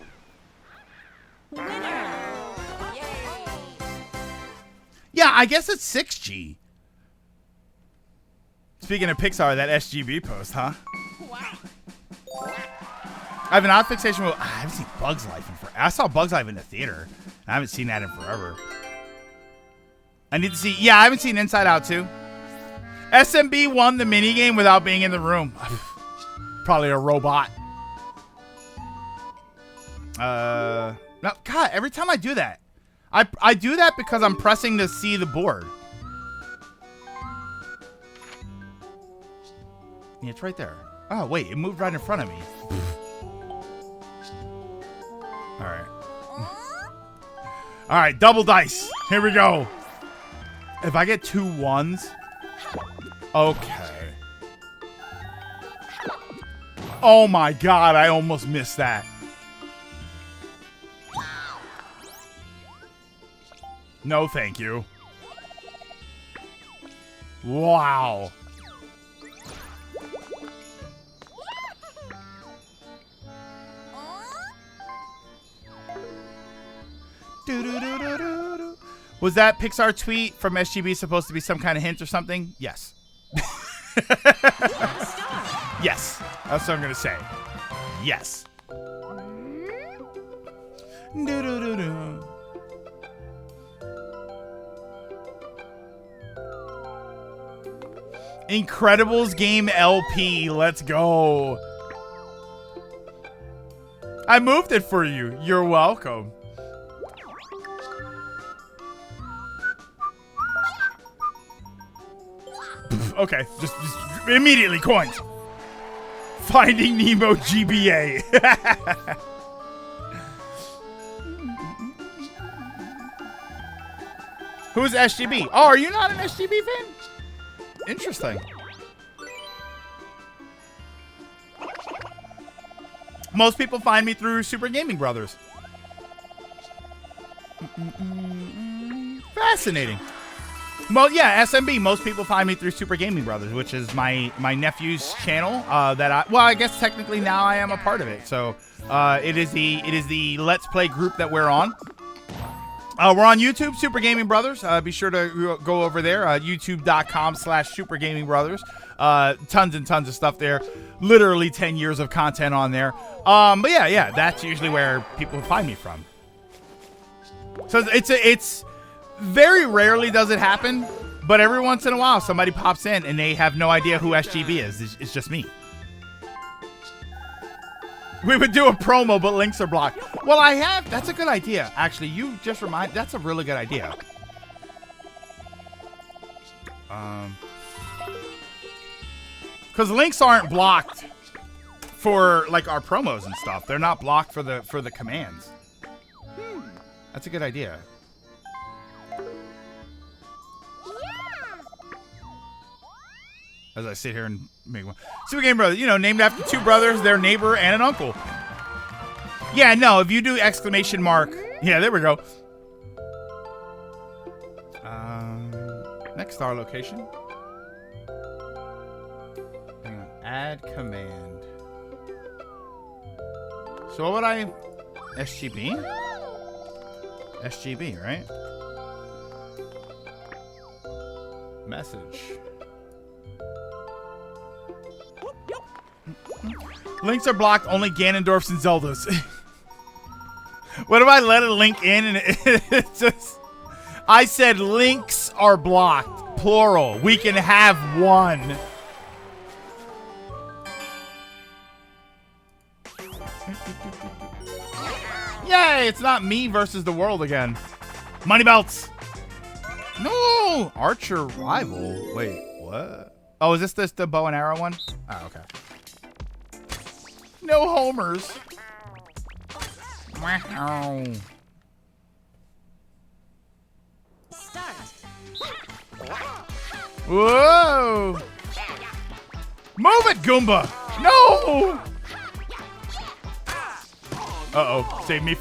A: Yeah, I guess it's 6G. Speaking of Pixar, that SGB post, huh? I have an odd fixation with, I haven't seen Bug's Life in forever. I saw Bug's Life in the theater. I haven't seen that in forever. I need to see, yeah, I haven't seen Inside Out 2. SMB won the minigame without being in the room. Probably a robot. No, God, every time I do that, I do that because I'm pressing to see the board. Yeah, it's right there. Oh, wait, it moved right in front of me. All right. All right, double dice. Here we go. If I get 2 1s. Okay. Oh my God, I almost missed that. No, thank you. Wow. Was that Pixar tweet from SGB supposed to be some kind of hint or something? Yes. Yes. That's what I'm going to say. Yes. Do-do-do-do. Incredibles game LP. Let's go. I moved it for you. You're welcome. Okay, just immediately coins. Finding Nemo GBA. Who's SGB? Oh, are you not an SGB fan? Interesting. Most people find me through Super Gaming Brothers. Fascinating. Well, yeah, SMB. Most people find me through Super Gaming Brothers, which is my nephew's channel. I guess technically now I am a part of it. So it is the Let's Play group that we're on. We're on YouTube, Super Gaming Brothers. Be sure to go over there, youtube.com/Super Gaming Brothers. Tons and tons of stuff there. Literally 10 years of content on there. But yeah, that's usually where people find me from. So it's very rarely does it happen, but every once in a while somebody pops in and they have no idea who SGB is. It's just me. We would do a promo, but links are blocked. Well, that's a good idea. Actually, you just that's a really good idea. Because links aren't blocked for like our promos and stuff. They're not blocked for the commands. That's a good idea. As I sit here and make one. Super Game Brothers, named after two brothers, their neighbor, and an uncle. Yeah, no, if you do exclamation mark. Yeah, there we go. Next star location. Hang on. Add command. So what would I... SGB? SGB, right? Message. Links are blocked, only Ganondorf's and Zelda's. What if I let a link in and it's just... I said links are blocked, plural. We can have one. Yay, it's not me versus the world again. Money belts. No, Archer rival. Wait, what? Oh, is this the bow and arrow one? Oh, okay. No homers.
C: Start.
A: Whoa! Move it, Goomba! No! Uh-oh. Save me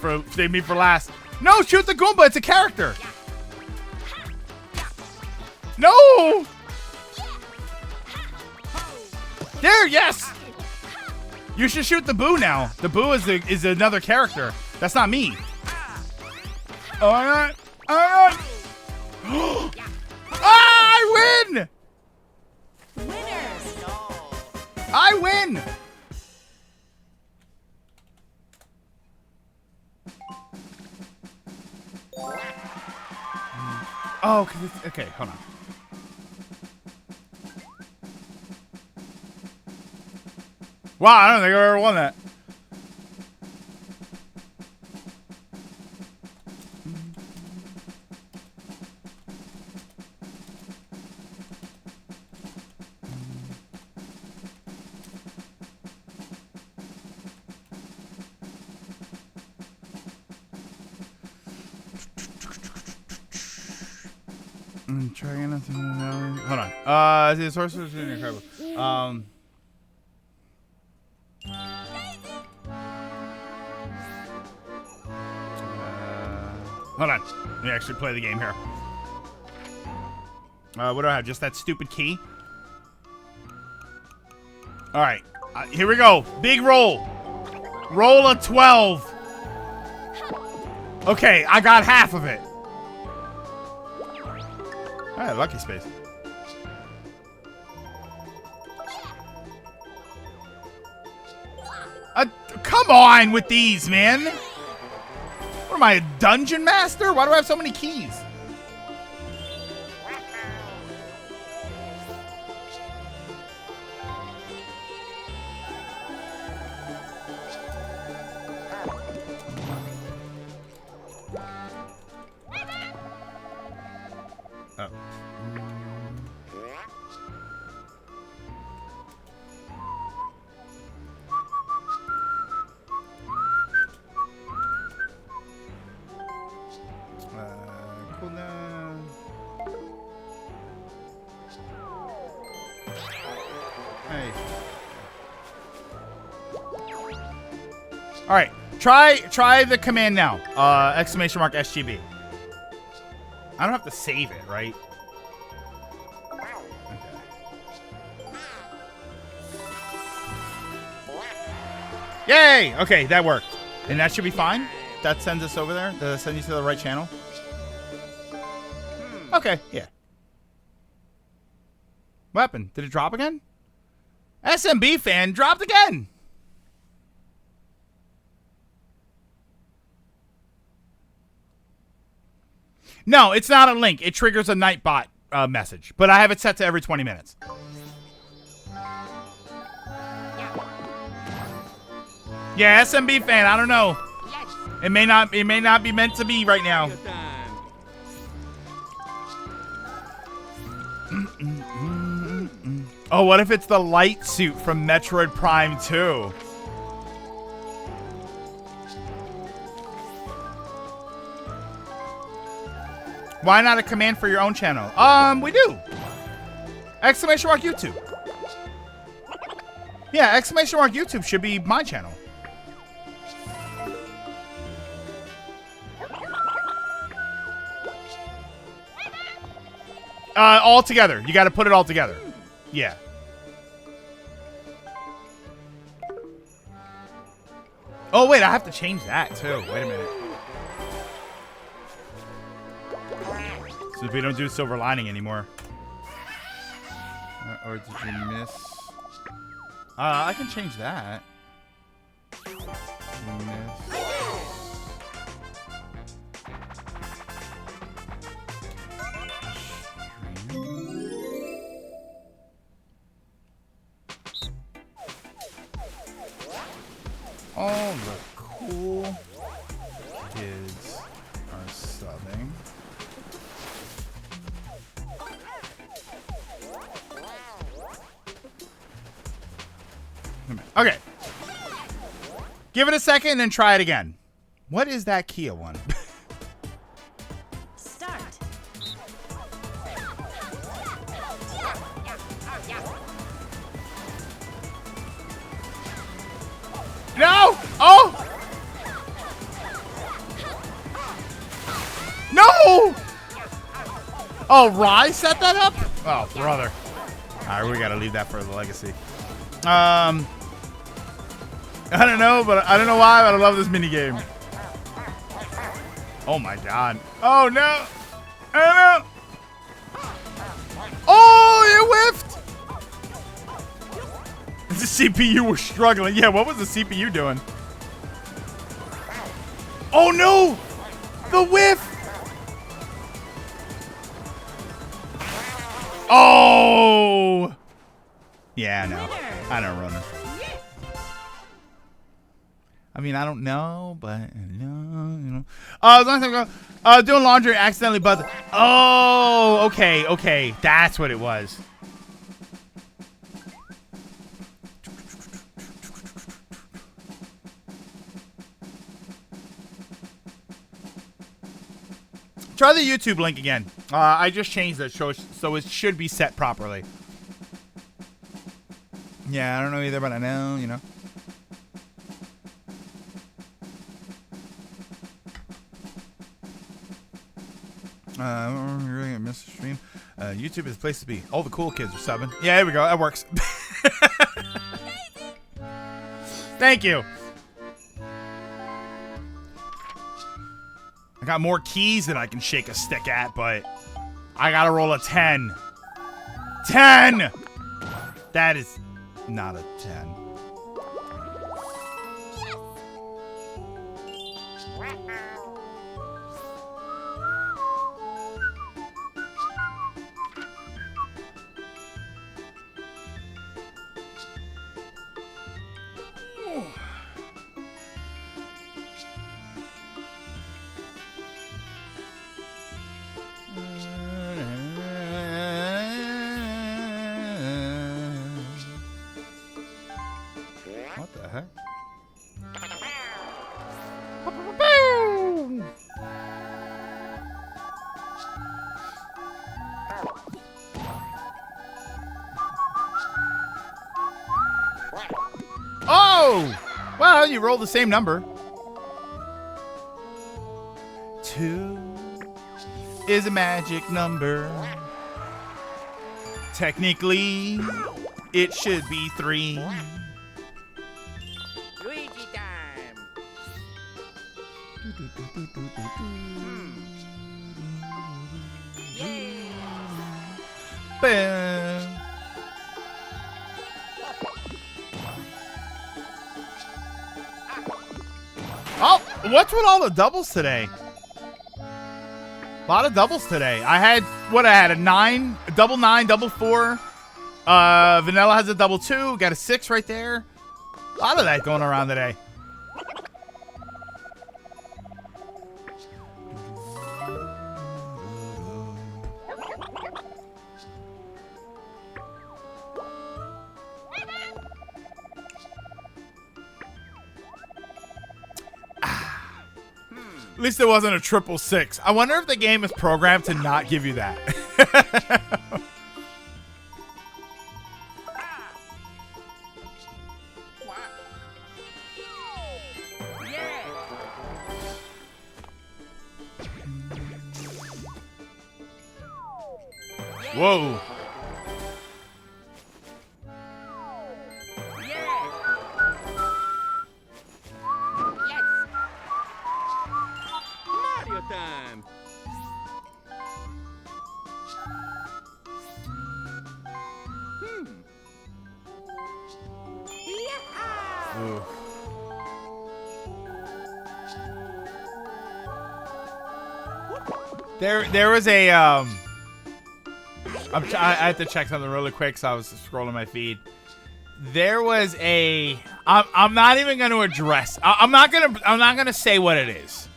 A: for last. No, shoot the Goomba. It's a character. No! There, yes! You should shoot the Boo now. The Boo is another character. That's not me. Oh my god. Oh my god. I win!
C: Winners.
A: I win! Oh, okay, hold on. Wow, I don't think I've ever won that. I'm trying not to. Hold on. The source is incredible. Hold on. Let me actually play the game here. What do I have? Just that stupid key? Alright. Here we go. Big roll. Roll a 12. Okay, I got half of it. Alright, lucky space. Come on with these, man. What am I, a dungeon master? Why do I have so many keys? Oh. Cool now. Hey. All right, try the command now. Exclamation mark SGB. I don't have to save it, right? Okay. Yay! Okay, that worked. And that should be fine. That sends us over there. Does that send you to the right channel? Okay, yeah. What happened? Did it drop again? SMB fan dropped again! No, it's not a link. It triggers a Nightbot message. But I have it set to every 20 minutes. Yeah, SMB fan, I don't know. It may not be meant to be right now. Oh, what if it's the light suit from Metroid Prime 2? Why not a command for your own channel? We do. Exclamation mark YouTube. Yeah, exclamation mark YouTube should be my channel. All together. You got to put it all together. Yeah. Oh, wait, I have to change that, too. Wait a minute. So we don't do silver lining anymore. Or did you miss? I can change that. Miss. All the cool kids are subbing. Okay. Give it a second and then try it again. What is that Kia one?
C: Start.
A: No! Oh! No! Oh, Rye set that up? Oh, brother. All right, we got to leave that for the legacy. I don't know, but I don't know why, but I love this mini game. Oh my god. Oh no! Oh no! Oh, it whiffed! The CPU was struggling. Yeah, what was the CPU doing? Oh no! The whiff! Oh! Yeah, no. I don't run it. I mean, I don't know, but no, you know. Long time ago, doing laundry, accidentally buzzed. Oh, okay, that's what it was. Try the YouTube link again. I just changed it, so it should be set properly. Yeah, I don't know either, but I know, you know. You're really gonna miss the stream. YouTube is the place to be. All the cool kids are subbing. Yeah, there we go. That works. Thank you. I got more keys than I can shake a stick at, but I gotta roll a 10. 10! That is not a 10. Well, you roll the same number. 2 is a magic number. Technically, it should be 3.
D: Luigi time. Yeah.
A: Bam. Oh, what's with all the doubles today? A lot of doubles today. I had a 9, a double 9, double 4. Vanilla has a double 2. Got a 6 right there. A lot of that going around today. At least it wasn't a 666. I wonder if the game is programmed to not give you that. Whoa.
D: Mario time.
A: Ooh. There was a I had to check something really quick, so I was scrolling my feed. There was a I'm not even going to address. I'm not going to say what it is.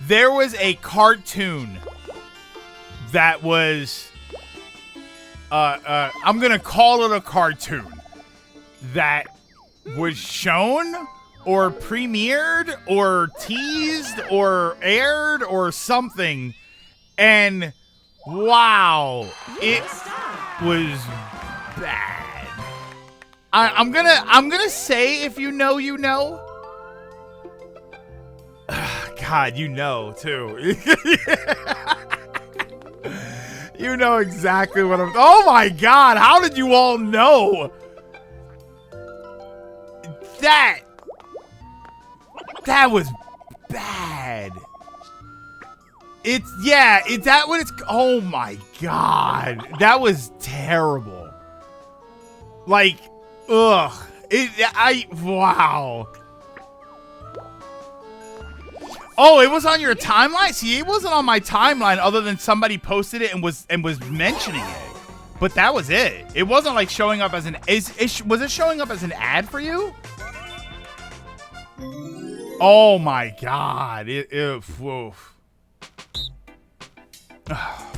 A: There was a cartoon that was I'm going to call it a cartoon that was shown or premiered or teased or aired or something, and wow, it was bad. I'm gonna say, if you know, you know. God, you know too. You know exactly what I'm. Oh my God! How did you all know that? That was bad. It's is that what it's? Oh my God, that was terrible. Like, ugh. Wow. Oh, it was on your timeline? See, it wasn't on my timeline other than somebody posted it and was mentioning it. But that was it. It wasn't like showing up as an was it showing up as an ad for you? Oh my God. Woof. I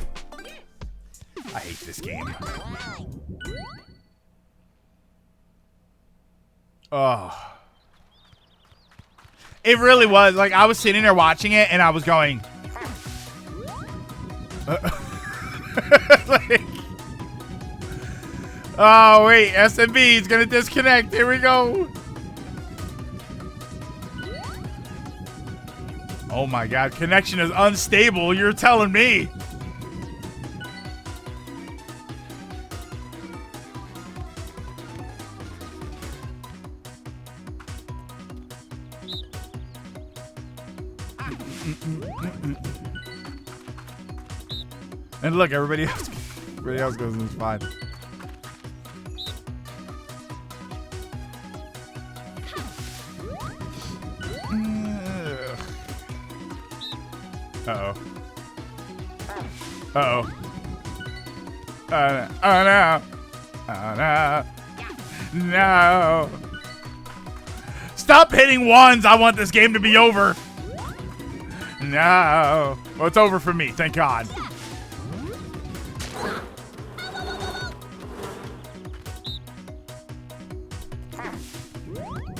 A: hate this game. Oh. It really was. Like, I was sitting there watching it, and I was going... like, oh, wait. SMB is going to disconnect. Here we go. Oh, my God. Connection is unstable. You're telling me. And look, everybody else goes in this fine. Uh-oh. Uh-oh. Oh no. Oh no. No. Stop hitting ones. I want this game to be over. No. Well, it's over for me. Thank God.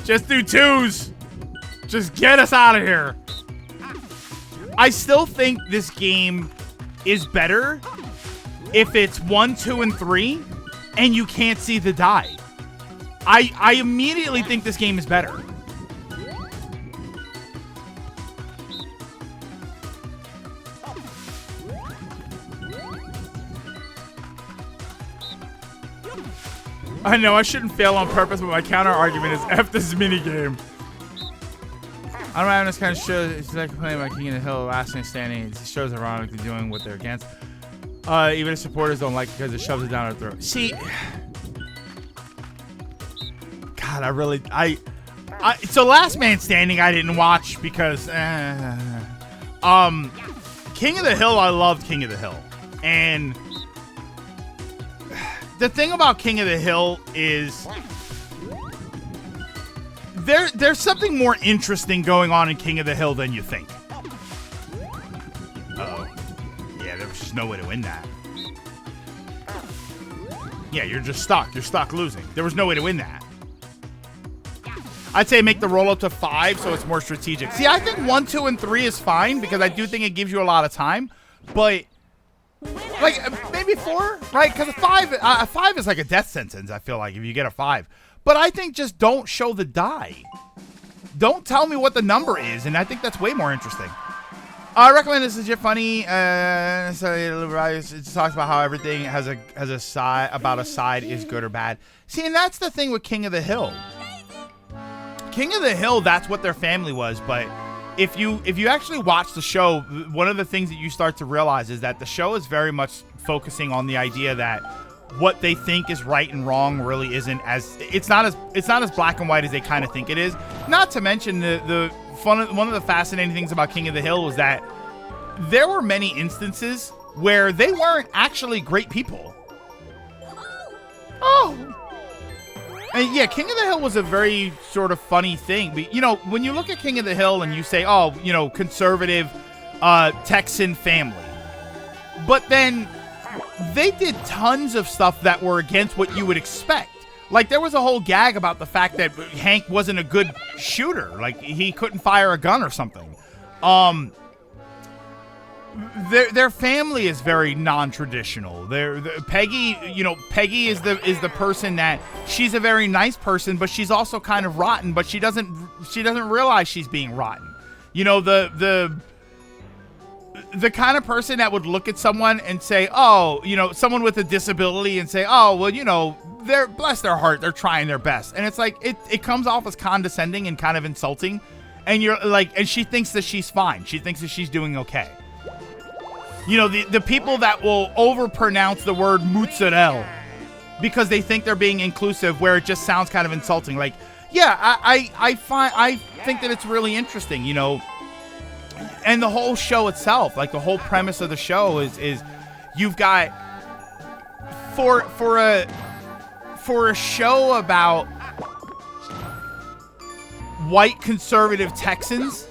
A: Just do twos. Just get us out of here. I still think this game is better if it's 1, 2, and 3, and you can't see the die. I immediately think this game is better. I know I shouldn't fail on purpose, but my counter argument is F this minigame. I don't have this kind of show. It's like playing by King of the Hill, last man standing. It shows ironically doing what they're against. Even if supporters don't like it because it shoves it down our throat. See, God, so Last Man Standing I didn't watch because, King of the Hill, I loved King of the Hill. And the thing about King of the Hill is there's something more interesting going on in King of the Hill than you think. Uh-oh. Yeah, there was just no way to win that. Yeah, you're just stuck. You're stuck losing. There was no way to win that. I'd say make the roll up to 5 so it's more strategic. See, I think 1, 2, and 3 is fine because I do think it gives you a lot of time. But, like, maybe 4, right? Because a 5 is like a death sentence, I feel like, if you get a 5. But I think just don't show the die. Don't tell me what the number is, and I think that's way more interesting. I recommend this. Is funny. It talks about how everything has a side about a side is good or bad. See, and that's the thing with King of the Hill. King of the Hill, that's what their family was. But if you actually watch the show, one of the things that you start to realize is that the show is very much focusing on the idea that what they think is right and wrong really isn't it's not as black and white as they kind of think it is. Not to mention one of the fascinating things about King of the Hill was that there were many instances where they weren't actually great people. Oh. And yeah, King of the Hill was a very sort of funny thing. But, you know, when you look at King of the Hill and you say, oh, you know, conservative Texan family. But then they did tons of stuff that were against what you would expect. Like, there was a whole gag about the fact that Hank wasn't a good shooter. Like, he couldn't fire a gun or something. Their family is very non-traditional. Peggy is the person that she's a very nice person, but she's also kind of rotten. But she doesn't realize she's being rotten. You know, the kind of person that would look at someone and say, oh, you know, someone with a disability and say, oh, well, you know, they're bless their heart, they're trying their best. And it's like, it comes off as condescending and kind of insulting. And you're like, and she thinks that she's fine. She thinks that she's doing okay. You know, the people that will overpronounce the word mozzarella because they think they're being inclusive where it just sounds kind of insulting. Like, yeah, I think that it's really interesting, you know. And the whole show itself, like the whole premise of the show is you've got for a show about white conservative Texans,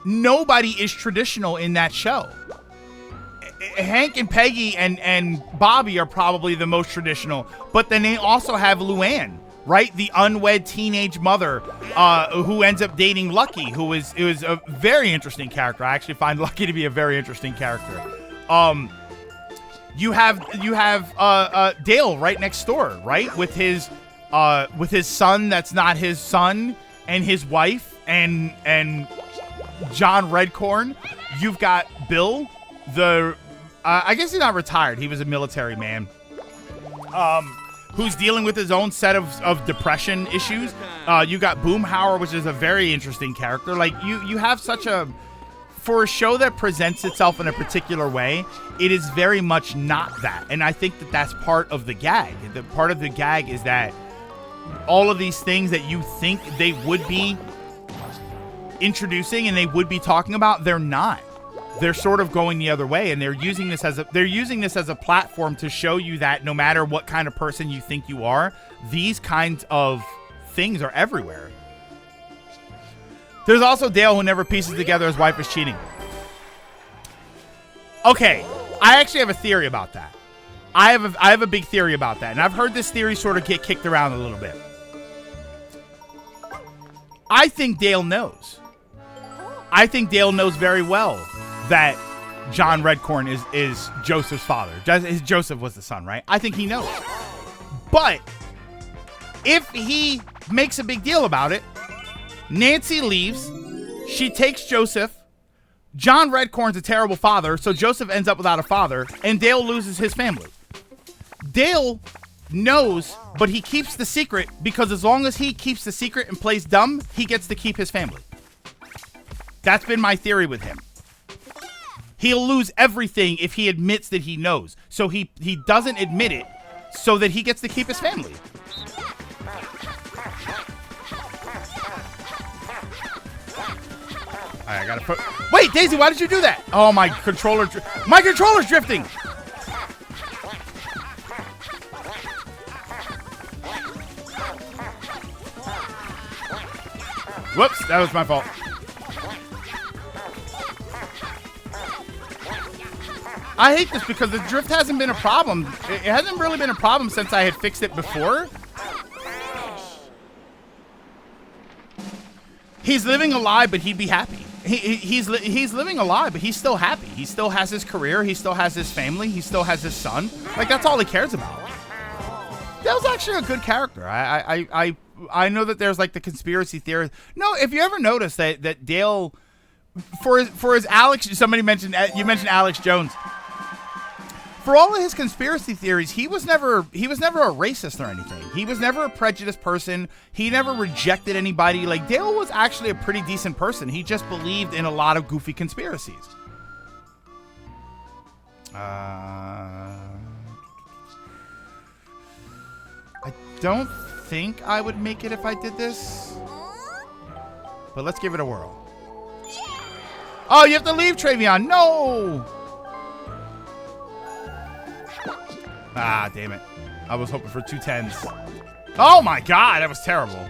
A: nobody is traditional in that show. Hank and Peggy and Bobby are probably the most traditional, but then they also have Luann, right? The unwed teenage mother who ends up dating Lucky, who is a very interesting character. I actually find Lucky to be a very interesting character. You have Dale right next door, right? With his son that's not his son, and his wife and John Redcorn. You've got Bill, I guess he's not retired. He was a military man. Who's dealing with his own set of depression issues. You got Boomhauer, which is a very interesting character. Like, you have for a show that presents itself in a particular way, it is very much not that. And I think that that's part of the gag. The part of the gag is that all of these things that you think they would be introducing and they would be talking about, they're not. They're sort of going the other way, and they're using this as a platform to show you that no matter what kind of person you think you are, these kinds of things are everywhere. There's also Dale, who never pieces together his wife is cheating. Okay, I actually have a theory about that. I have a big theory about that, and I've heard this theory sort of get kicked around a little bit. I think Dale knows. I think Dale knows very well that John Redcorn is Joseph's father. Joseph was the son, right? I think he knows. But if he makes a big deal about it, Nancy leaves. She takes Joseph. John Redcorn's a terrible father, so Joseph ends up without a father, and Dale loses his family. Dale knows, but he keeps the secret because as long as he keeps the secret and plays dumb, he gets to keep his family. That's been my theory with him. He'll lose everything if he admits that he knows. So he doesn't admit it so that he gets to keep his family. All right, I gotta put... Wait, Daisy, why did you do that? Oh, my controller's drifting. Whoops, that was my fault. I hate this because the drift hasn't been a problem. It hasn't really been a problem since I had fixed it before. He's living a lie, but he'd be happy. He's living a lie, but he's still happy. He still has his career. He still has his family. He still has his son. Like, that's all he cares about. Dale's actually a good character. I know that there's like the conspiracy theory. No, if you ever notice that Dale, for his Alex, you mentioned Alex Jones. For all of his conspiracy theories, he was never a racist or anything. He was never a prejudiced person. He never rejected anybody. Like, Dale was actually a pretty decent person. He just believed in a lot of goofy conspiracies. I don't think I would make it if I did this, but let's give it a whirl. Oh, you have to leave, Travion. No. Ah, damn it. I was hoping for 2 10s. Oh my God, that was terrible.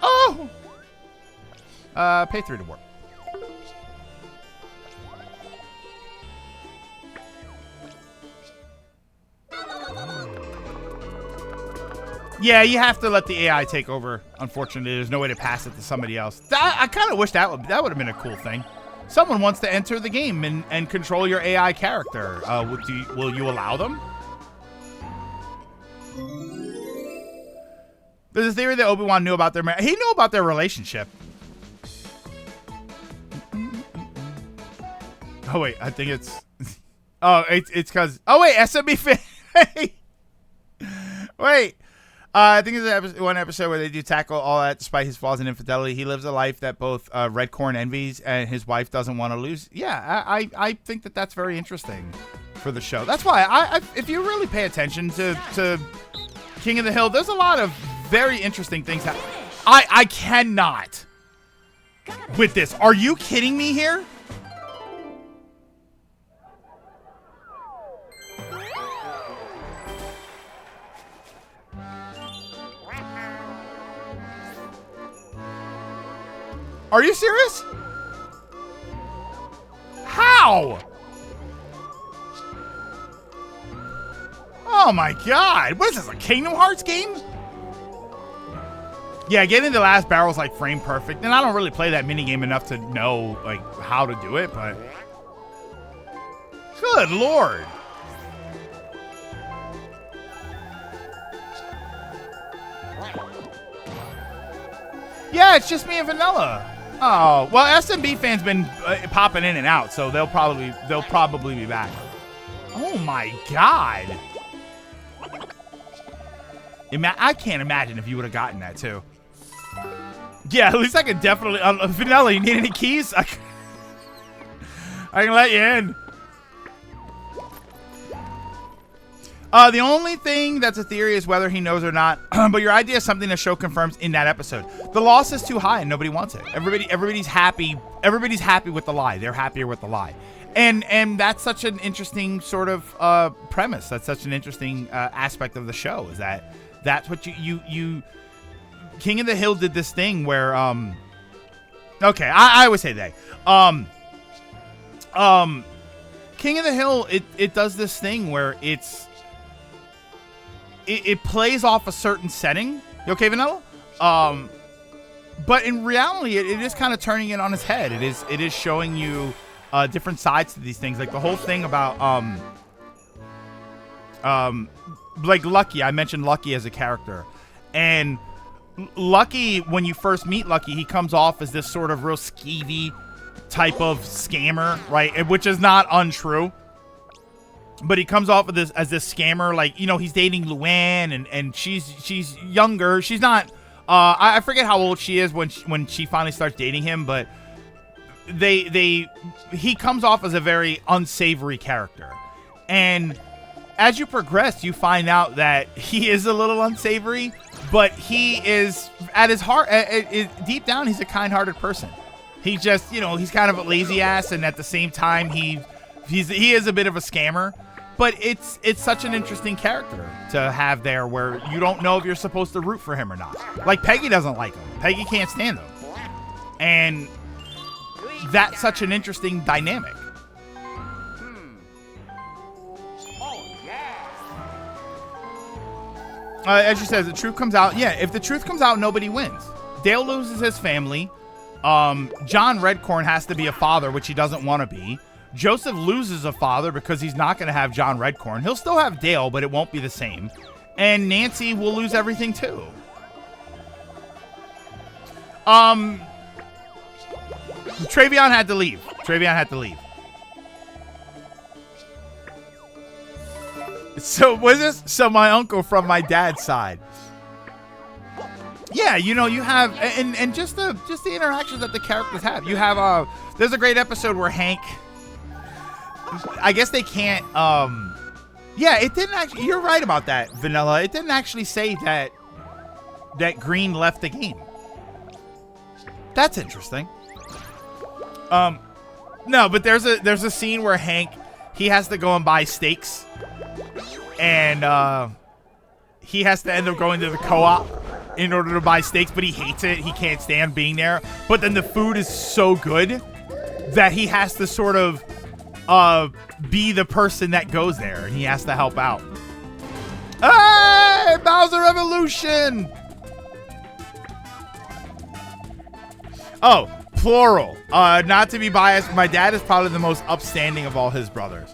A: Oh! Pay 3 to work. Yeah, you have to let the AI take over. Unfortunately, there's no way to pass it to somebody else. I kind of wish that would have been a cool thing. Someone wants to enter the game and control your AI character. Will you allow them? There's a theory that Obi-Wan knew about their marriage. He knew about their relationship. Oh wait, I think it's. Oh, it's because. Oh wait, SMB fan. Wait. I think it's one episode where they do tackle all that despite his flaws and infidelity. He lives a life that both Redcorn envies and his wife doesn't want to lose. Yeah, I think that's very interesting for the show. That's why I if you really pay attention to King of the Hill, there's a lot of very interesting things. I cannot with this. Are you kidding me here? Are you serious? How? Oh my God. What is this, a Kingdom Hearts game? Yeah, getting the last barrel is like frame perfect. And I don't really play that minigame enough to know like how to do it, but good Lord. Yeah, it's just me and Vanilla. Oh, well, SMB fans been popping in and out, so they'll probably be back. Oh my God. I can't imagine if you would have gotten that too. Yeah, at least I could definitely. Vanilla, you need any keys? I can let you in. The only thing that's a theory is whether he knows or not. But your idea is something the show confirms in that episode. The loss is too high and nobody wants it. Everybody's happy. Everybody's happy with the lie. They're happier with the lie. And that's such an interesting sort of premise. That's such an interesting aspect of the show. Is that's what you King of the Hill did this thing where okay, I always say they. King of the Hill it does this thing where it plays off a certain setting. You okay, Vanilla? But in reality, it is kind of turning it on its head. It is showing you different sides to these things. Like the whole thing about Like Lucky, I mentioned Lucky as a character, and Lucky, when you first meet Lucky, he comes off as this sort of real skeevy type of scammer, right? Which is not untrue. But he comes off of this as this scammer, like, you know, he's dating Luann, and she's younger. She's not. I forget how old she is when she finally starts dating him, but he comes off as a very unsavory character, and as you progress, you find out that he is a little unsavory, but he is at his heart, deep down, he's a kind-hearted person. He just, you know, he's kind of a lazy ass, and at the same time, he is a bit of a scammer. But it's such an interesting character to have there where you don't know if you're supposed to root for him or not. Like, Peggy doesn't like him. Peggy can't stand him. And that's such an interesting dynamic. As she says, the truth comes out. Yeah, if the truth comes out, nobody wins. Dale loses his family. John Redcorn has to be a father, which he doesn't want to be. Joseph loses a father because he's not going to have John Redcorn. He'll still have Dale, but it won't be the same. And Nancy will lose everything too. Travion had to leave. So was this? So my uncle from my dad's side. Yeah, you know, you have, and just the interactions that the characters have. You have there's a great episode where Hank, I guess they can't, yeah, it didn't actually, you're right about that, Vanilla. It didn't actually say that Green left the game. That's interesting. No, but there's a scene where Hank, he has to go and buy steaks, and he has to end up going to the co-op in order to buy steaks, but he hates it. He can't stand being there. But then the food is so good that he has to sort of be the person that goes there, and he has to help out. Hey, Bowser Evolution! Oh, plural. Not to be biased, my dad is probably the most upstanding of all his brothers.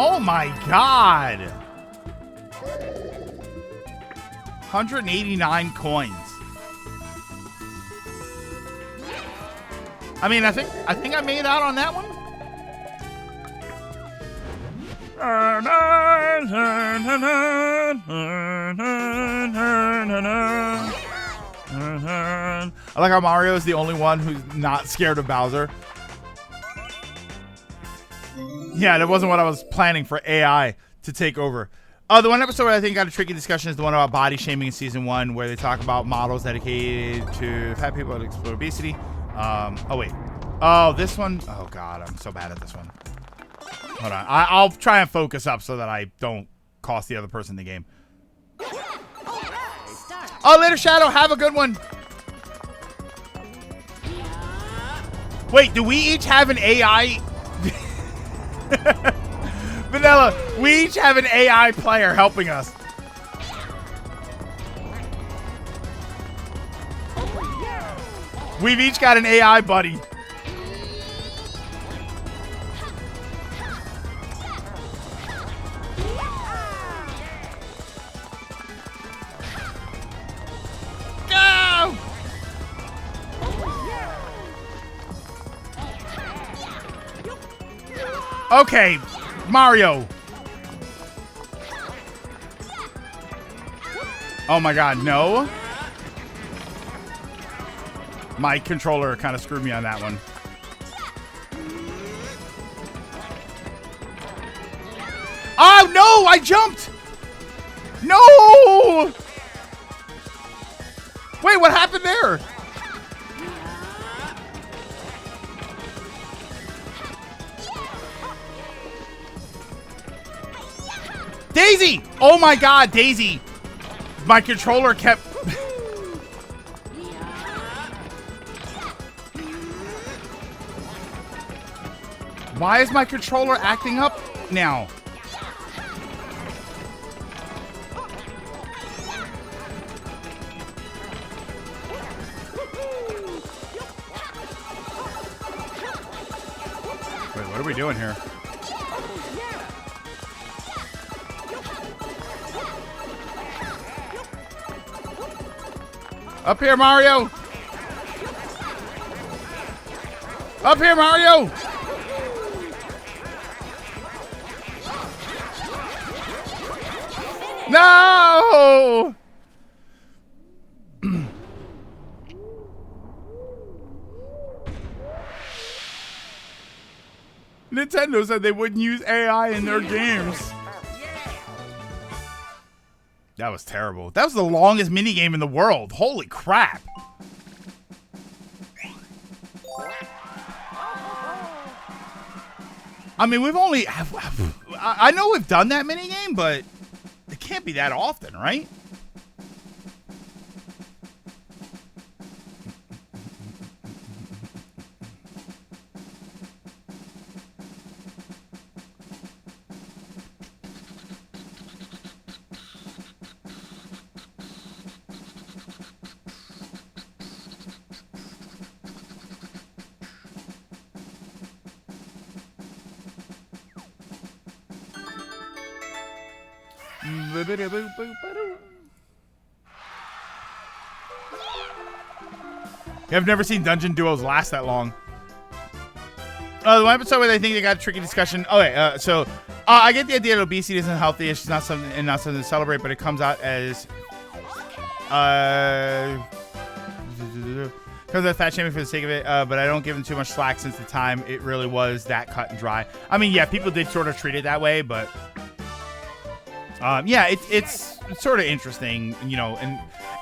A: Oh my god! 189 coins. I mean, I think I made out on that one. I like how Mario is the only one who's not scared of Bowser. Yeah, that wasn't what I was planning for AI to take over. The one episode where I think got a tricky discussion is the one about body shaming in season 1, where they talk about models dedicated to fat people that explore obesity. Oh wait. Oh, this one. Oh god, I'm so bad at this one. Hold on. I'll try and focus up so that I don't cost the other person the game. Oh, later, Shadow. Have a good one. Wait, do we each have an AI? Vanilla, we each have an AI player helping us. We've each got an AI buddy. Go! Okay, Mario. Oh my god, no. My controller kind of screwed me on that one. Oh no, I jumped. No. Wait, what happened there? Daisy! Oh my god, Daisy! My controller kept... Why is my controller acting up now? What are we doing here? Up here, Mario! Up here, Mario! No! Nintendo said they wouldn't use AI in their games. That was terrible. That was the longest minigame in the world. Holy crap. I mean, we've only... I know we've done that minigame, but it can't be that often, right? I've never seen dungeon duos last that long. The one episode where they think they got a tricky discussion. Okay, so I get the idea that obesity isn't healthy. It's not something and not something to celebrate, but it comes out as comes out fat shaming for the sake of it. But I don't give them too much slack since the time it really was that cut and dry. I mean, yeah, people did sort of treat it that way, but yeah, it's sort of interesting, you know,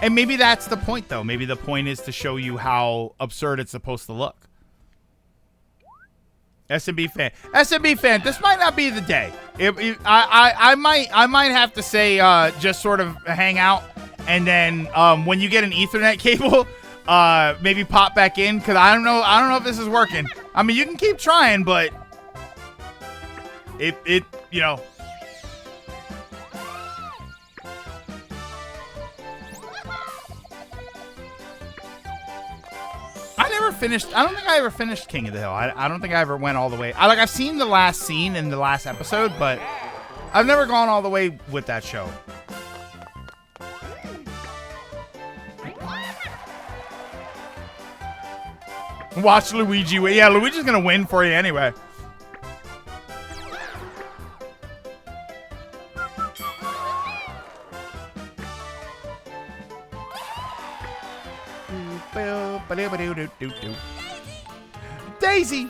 A: and maybe that's the point, though. Maybe the point is to show you how absurd it's supposed to look. SMB fan, this might not be the day. I might have to say just sort of hang out, and then when you get an Ethernet cable, maybe pop back in, because I don't know if this is working. I mean, you can keep trying, but it you know. I don't think I ever finished King of the Hill. I don't think I ever went all the way. I've seen the last scene in the last episode, but I've never gone all the way with that show. Watch Luigi win. Yeah, Luigi's gonna win for you anyway. Daisy.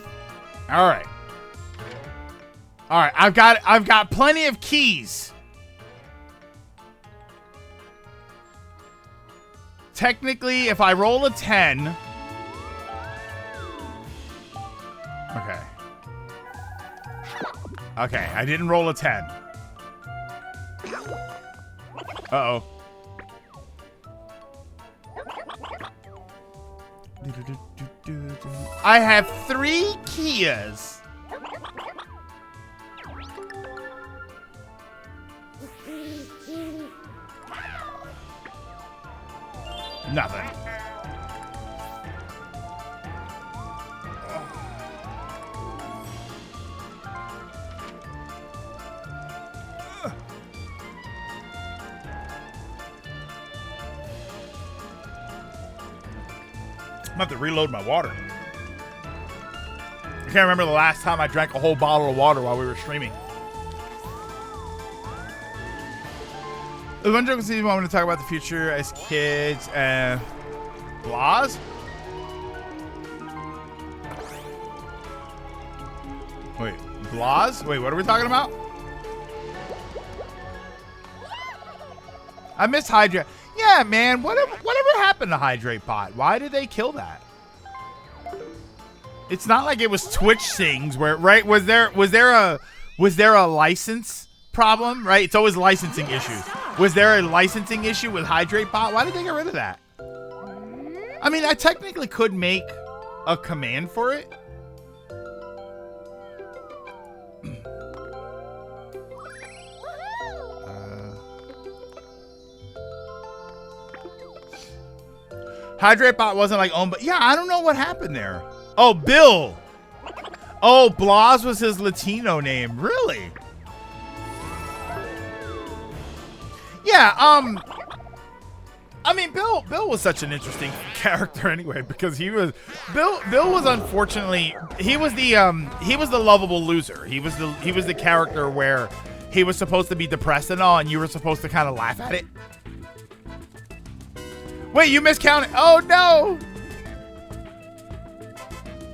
A: All right. I've got plenty of keys. Technically, if I roll a 10. Okay, I didn't roll a 10. Uh-oh. I have 3 keys. Nothing. I'm about to reload my water. I can't remember the last time I drank a whole bottle of water while we were streaming. The one joke is I want to talk about the future as kids and Blahs. Wait, Blahs? Wait, what are we talking about? I missed Hydrate. Yeah, man. Whatever happened to Hydrate Pot? Why did they kill that? It's not like it was Twitch things where, right? Was there a license problem? Right? It's always licensing issues. Was there a licensing issue with Hydrate Pot? Why did they get rid of that? I mean, I technically could make a command for it. Hydrate Bot wasn't like owned, but yeah, I don't know what happened there. Oh, Bill. Oh, Blas was his Latino name. Really? Yeah, I mean, Bill was such an interesting character anyway, because Bill was unfortunately, he was the lovable loser. He was the character where he was supposed to be depressed and all, and you were supposed to kind of laugh at it. Wait, you miscounted. Oh no.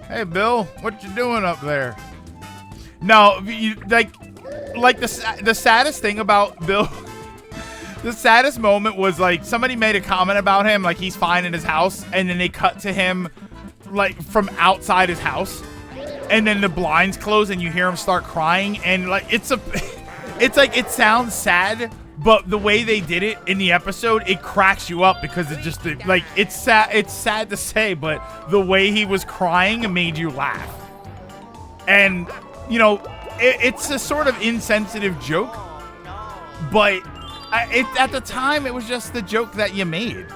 A: Hey, Bill, what you doing up there? No, like the saddest thing about Bill, the saddest moment was like somebody made a comment about him, like he's fine in his house, and then they cut to him like from outside his house, and then the blinds close and you hear him start crying, and like it's like it sounds sad, but the way they did it in the episode, it cracks you up because it just like it's sad to say, but the way he was crying made you laugh. And you know, it's a sort of insensitive joke, but at the time it was just the joke that you made.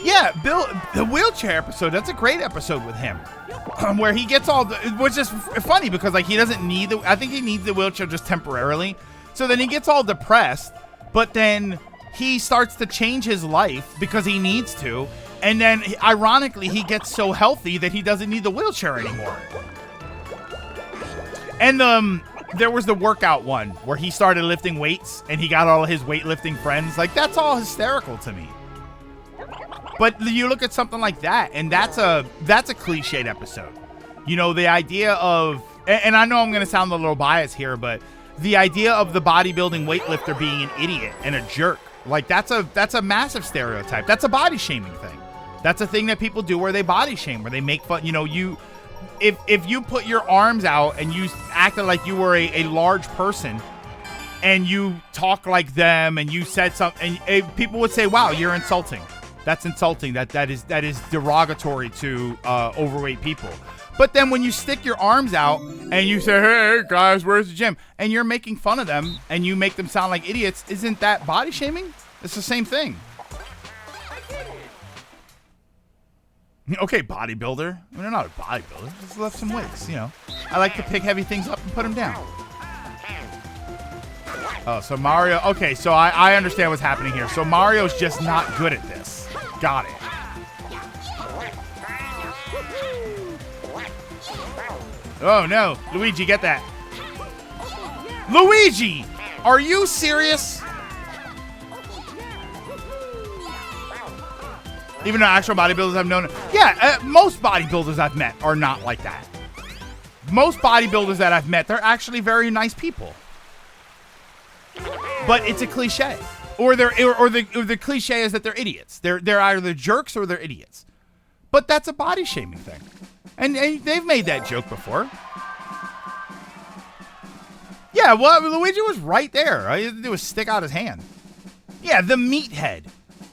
A: Yeah, Bill, the wheelchair episode, that's a great episode with him. Where he gets all which is funny because like he doesn't need I think he needs the wheelchair just temporarily. So then he gets all depressed, but then he starts to change his life because he needs to. And then ironically, he gets so healthy that he doesn't need the wheelchair anymore. And there was the workout one where he started lifting weights and he got all his weightlifting friends. Like that's all hysterical to me. But you look at something like that, and that's a cliched episode. You know, the idea of, and I know I'm going to sound a little biased here, but the idea of the bodybuilding weightlifter being an idiot and a jerk, like that's a massive stereotype. That's a body shaming thing. That's a thing that people do where they body shame, where they make fun. You know, if you put your arms out and you acted like you were a large person, and you talk like them, and you said something, and people would say, "Wow, you're insulting." That's insulting. That is derogatory to overweight people. But then when you stick your arms out and you say, "Hey guys, where's the gym?" and you're making fun of them and you make them sound like idiots, isn't that body shaming? It's the same thing. Okay, bodybuilder. I mean, I'm not a bodybuilder. Just lift some weights, you know. I like to pick heavy things up and put them down. Oh, so Mario. Okay, so I understand what's happening here. So Mario's just not good at this. Got it. Oh no, Luigi, get that. Luigi, are you serious? Even though actual bodybuilders I've known, yeah, most bodybuilders I've met are not like that. Most bodybuilders that I've met, they're actually very nice people. But it's a cliche. Or the cliche is that they're idiots. They're either jerks or they're idiots. But that's a body shaming thing. And they've made that joke before. Yeah, well, Luigi was right there. All he had to do was stick out his hand. Yeah, the meathead.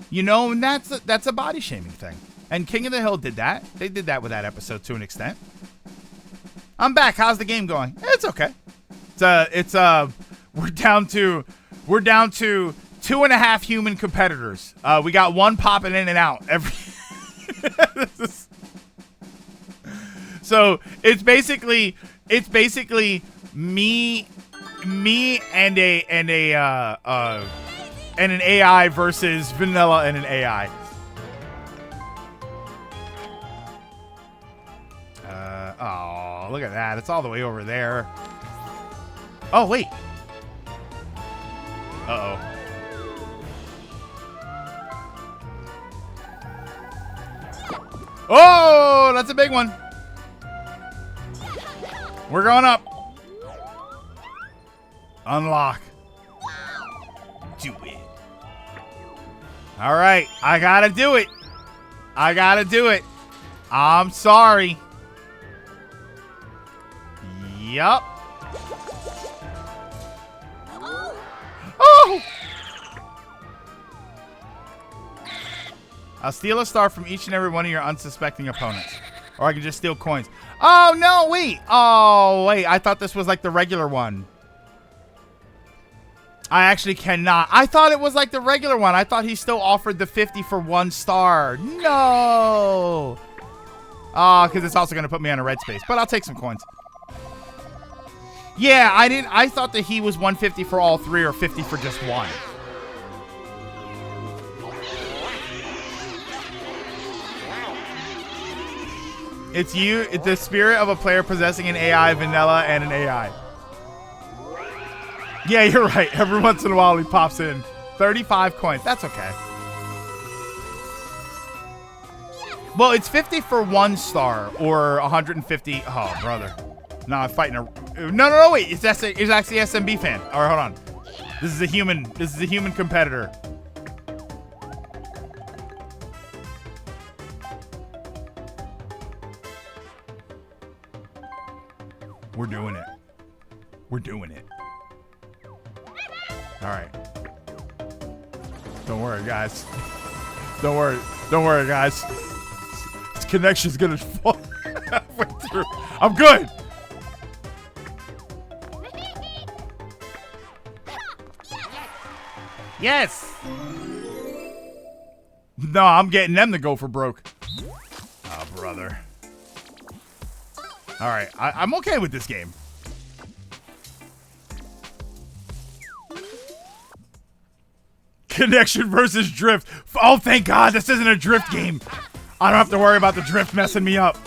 A: You know, and that's a body shaming thing. And King of the Hill did that. They did that with that episode to an extent. I'm back. How's the game going? It's okay. We're down to 2.5 human competitors. We got one popping in and out every. So it's basically me and an AI versus vanilla and an AI. Oh, look at that! It's all the way over there. Oh wait. Uh-oh. Oh, that's a big one. We're going up. Unlock. Do it. All right, I gotta do it. I'm sorry. Yup. Oh! I'll steal a star from each and every one of your unsuspecting opponents. Or I can just steal coins. Oh, no, wait. Oh, wait. I thought this was like the regular one. I actually cannot. I thought it was like the regular one. I thought he still offered the 50 for 1 star. No. Because it's also going to put me on a red space. But I'll take some coins. Yeah, I thought that he was 150 for all three or 50 for just one. It's you. It's the spirit of a player possessing an AI, vanilla, and an AI. Yeah, you're right. Every once in a while he pops in. 35 coins. That's okay. Well, it's 50 for 1 star or 150. Oh, brother. No, I'm fighting a... No, wait. It's actually SMB fan. All right, hold on. This is a human. This is a human competitor. We're doing it. We're doing it. All right. Don't worry, guys. Don't worry. Don't worry, guys. This connection's gonna fall halfway through. I'm good. Yes. No, I'm getting them to go for broke. Oh, brother. All right, I'm okay with this game. Connection versus drift. Oh, thank God, this isn't a drift game. I don't have to worry about the drift messing me up.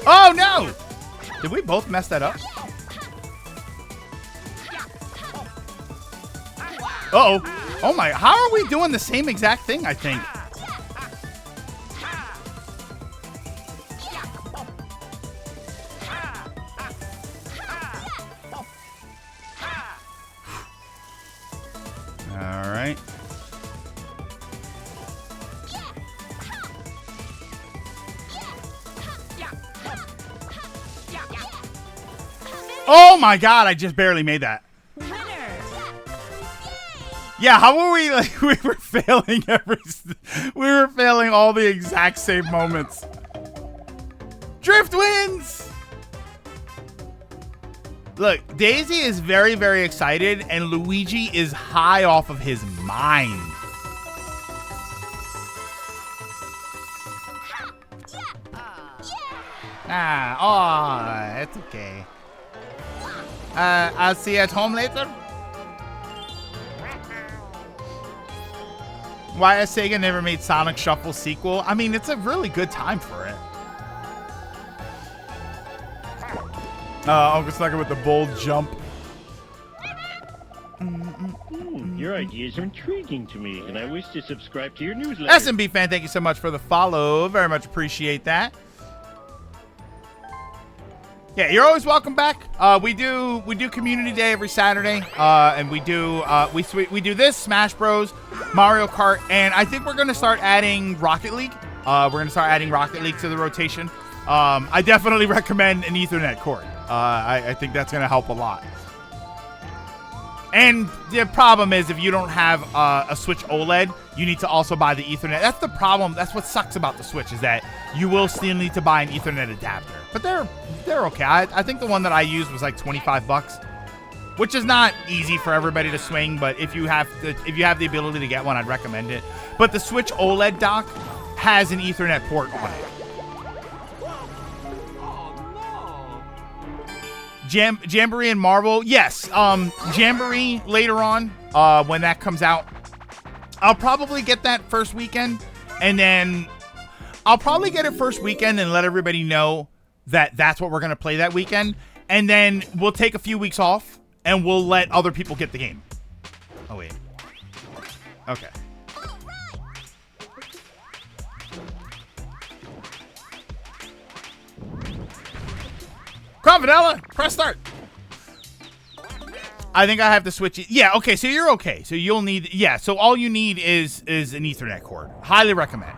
A: Oh, no! Did we both mess that up? Uh-oh. Oh my, how are we doing the same exact thing, I think? All right. Oh my God, I just barely made that. Yeah, how were we like we were failing we were failing all the exact same moments. Drift wins! Look, Daisy is very, very excited and Luigi is high off of his mind. It's okay. I'll see you at home later. Why has Sega never made Sonic Shuffle sequel? I mean, it's a really good time for it. Uncle Sucker with the bold jump.
B: Your ideas are intriguing to me, and I wish to subscribe to your newsletter.
A: SMB fan, thank you so much for the follow. Very much appreciate that. Yeah, you're always welcome back. We do Community Day every Saturday, and we do this Smash Bros, Mario Kart, and I think we're gonna start adding Rocket League. We're gonna start adding Rocket League to the rotation. I definitely recommend an Ethernet cord. I think that's gonna help a lot. And the problem is if you don't have a Switch OLED, you need to also buy the Ethernet. That's the problem. That's what sucks about the Switch is that you will still need to buy an Ethernet adapter. But they're okay. I think the one that I used was like $25, which is not easy for everybody to swing. But if you have the ability to get one, I'd recommend it. But the Switch OLED dock has an Ethernet port on it. Jamboree and Marvel, yes. Jamboree later on, when that comes out, I'll probably get that first weekend, and then I'll probably get it first weekend and let everybody know that that's what we're gonna play that weekend, and then we'll take a few weeks off and we'll let other people get the game. Oh wait. Okay. Come on, Vanilla, press start. I think I have to switch it. Yeah, okay, so you're okay. So you'll need, yeah, so all you need is an Ethernet cord. Highly recommend.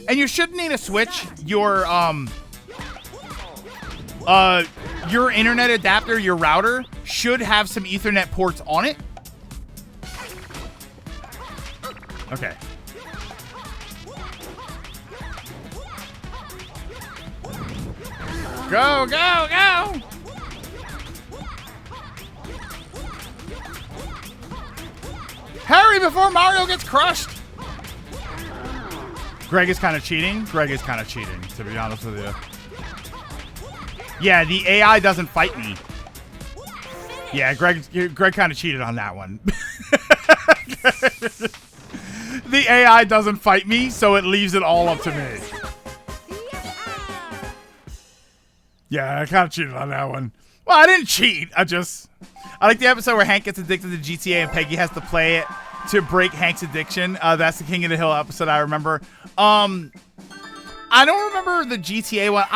A: And you shouldn't need a Switch. Your internet adapter, your router, should have some Ethernet ports on it. Okay. Go, go, go! Hurry before Mario gets crushed. Greg is kind of cheating. Greg is kind of cheating, to be honest with you. Yeah, the AI doesn't fight me. Yeah, Greg kind of cheated on that one. The AI doesn't fight me, so it leaves it all up to me. Yeah, I kind of cheated on that one. Well, I didn't cheat. I like the episode where Hank gets addicted to GTA and Peggy has to play it to break Hank's addiction. That's the King of the Hill episode I remember. I don't remember the GTA one.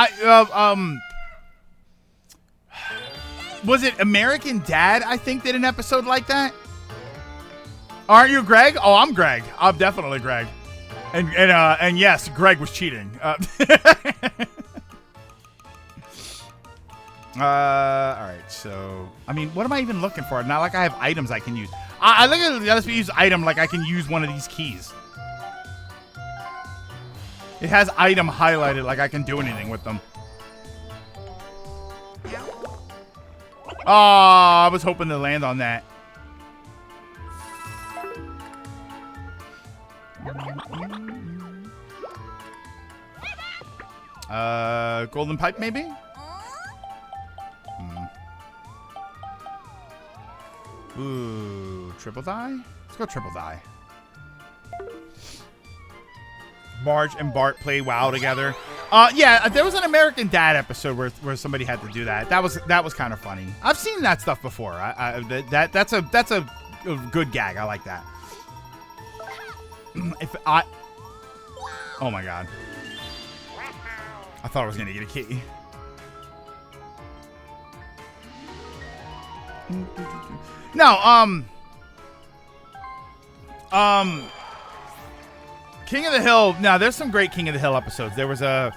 A: Was it American Dad, I think, did an episode like that? Aren't you Greg? Oh, I'm Greg. I'm definitely Greg. And yes, Greg was cheating. All right, so, I mean, what am I even looking for? Not like I have items I can use. I look at the Let's Use item like I can use one of these keys. It has item highlighted like I can do anything with them. Oh, I was hoping to land on that. Golden pipe, maybe? Ooh, triple die? Let's go triple die. Marge and Bart play WoW together. Yeah, there was an American Dad episode where somebody had to do that. That was kind of funny. I've seen that stuff before. That's a good gag. I like that. Oh my god. I thought I was gonna get a key. No, King of the Hill. Now, there's some great King of the Hill episodes. There's a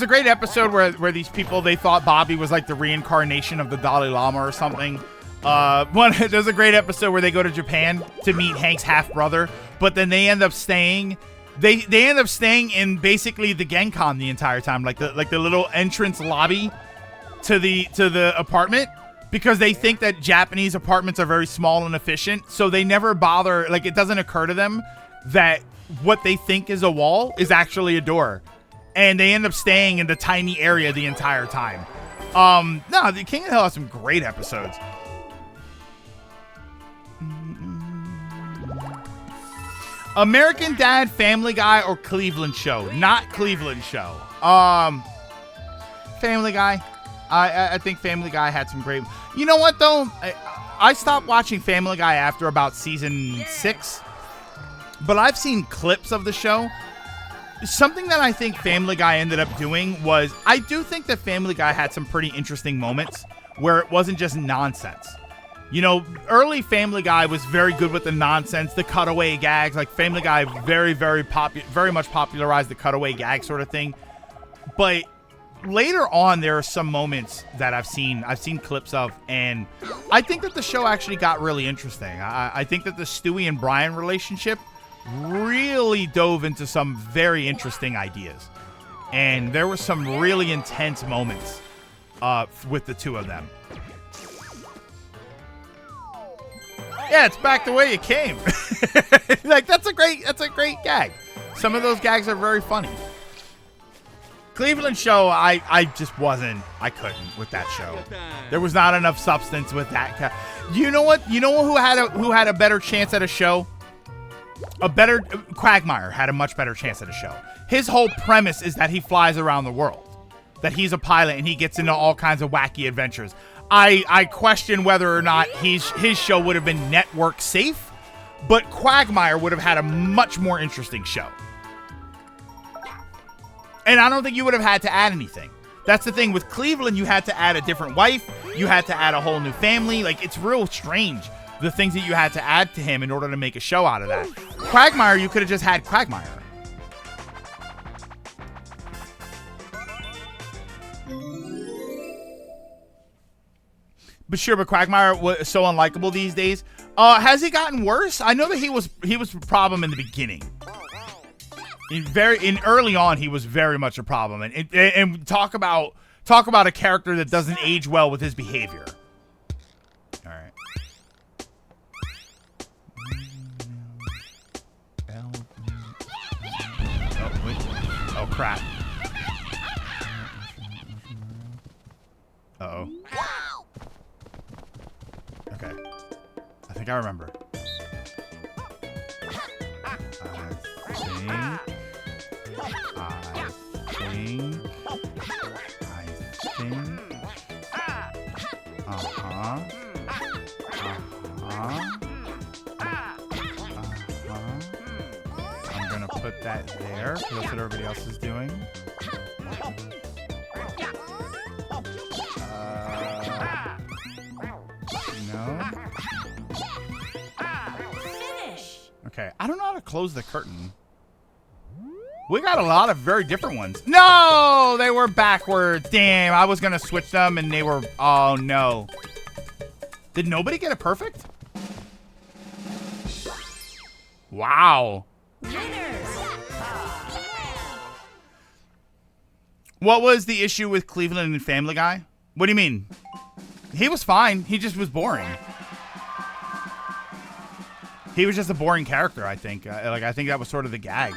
A: great episode where these people, they thought Bobby was like the reincarnation of the Dalai Lama or something. There's a great episode where they go to Japan to meet Hank's half brother, but then they end up staying. They end up staying in basically the Genkan the entire time, like the little entrance lobby to the apartment, because they think that Japanese apartments are very small and efficient, so they never bother. Like, it doesn't occur to them that what they think is a wall is actually a door, and they end up staying in the tiny area the entire time. No, the King of the Hill has some great episodes. American Dad, Family Guy, or Cleveland Show? Not Cleveland Show. Family Guy. I think Family Guy had some great. You know what though? I stopped watching Family Guy after about season 6, but I've seen clips of the show. Something that I think Family Guy ended up doing was, I do think that Family Guy had some pretty interesting moments where it wasn't just nonsense. You know, early Family Guy was very good with the nonsense, the cutaway gags. Like, Family Guy very much popularized the cutaway gag sort of thing. But later on, there are some moments that I've seen clips of, and I think that the show actually got really interesting. I think that the Stewie and Brian relationship really dove into some very interesting ideas, and there were some really intense moments with the two of them. Yeah, it's back the way it came. Like, that's a great gag. Some of those gags are very funny. Cleveland Show, I couldn't with that show. There was not enough substance with that. You know what? You know who had a better chance at a show? Quagmire had a much better chance at a show. His whole premise is that he flies around the world, that he's a pilot and he gets into all kinds of wacky adventures. I question whether or not his show would have been network safe, but Quagmire would have had a much more interesting show. And I don't think you would have had to add anything. That's the thing. With Cleveland, you had to add a different wife. You had to add a whole new family. Like, it's real strange, the things that you had to add to him in order to make a show out of that. Quagmire, you could have just had Quagmire. But sure, but Quagmire was so unlikable these days. Has he gotten worse? I know that he was a problem in the beginning. Early on, he was very much a problem, and talk about a character that doesn't age well with his behavior. All right. crap. Uh-oh. Okay. I think I remember. I think. Uh-huh. I'm gonna put that there, because that's what everybody else is doing. No.
C: Finish.
A: Okay, I don't know how to close the curtain. We got a lot of very different ones. No, they were backwards. Damn, I was gonna switch them and they were, oh no. Did nobody get it perfect? Wow.
C: Winners.
A: What was the issue with Cleveland and Family Guy? What do you mean? He was fine. He just was boring. He was just a boring character, I think. I think that was sort of the gag.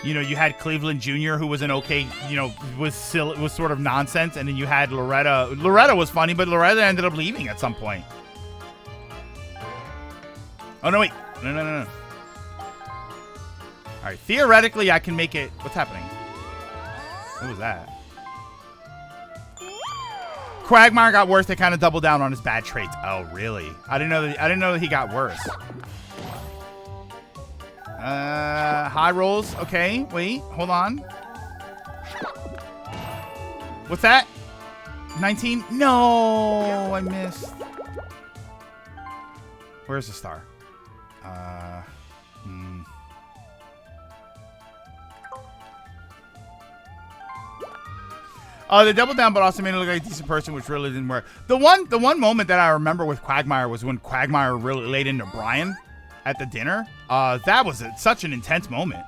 A: You know, you had Cleveland Jr., who was an okay, you know, was sort of nonsense, and then you had Loretta. Loretta was funny, but Loretta ended up leaving at some point. Oh, no, wait. No. All right, theoretically, I can make it. What's happening? What was that? Quagmire got worse. They kind of doubled down on his bad traits. Oh, really? I didn't know that he got worse. High rolls. Okay, wait, hold on. What's that? 19? No, I missed. Where's the star? They doubled down, but also made it look like a decent person, which really didn't work. The one moment that I remember with Quagmire was when Quagmire really laid into Brian at the dinner. That was such an intense moment.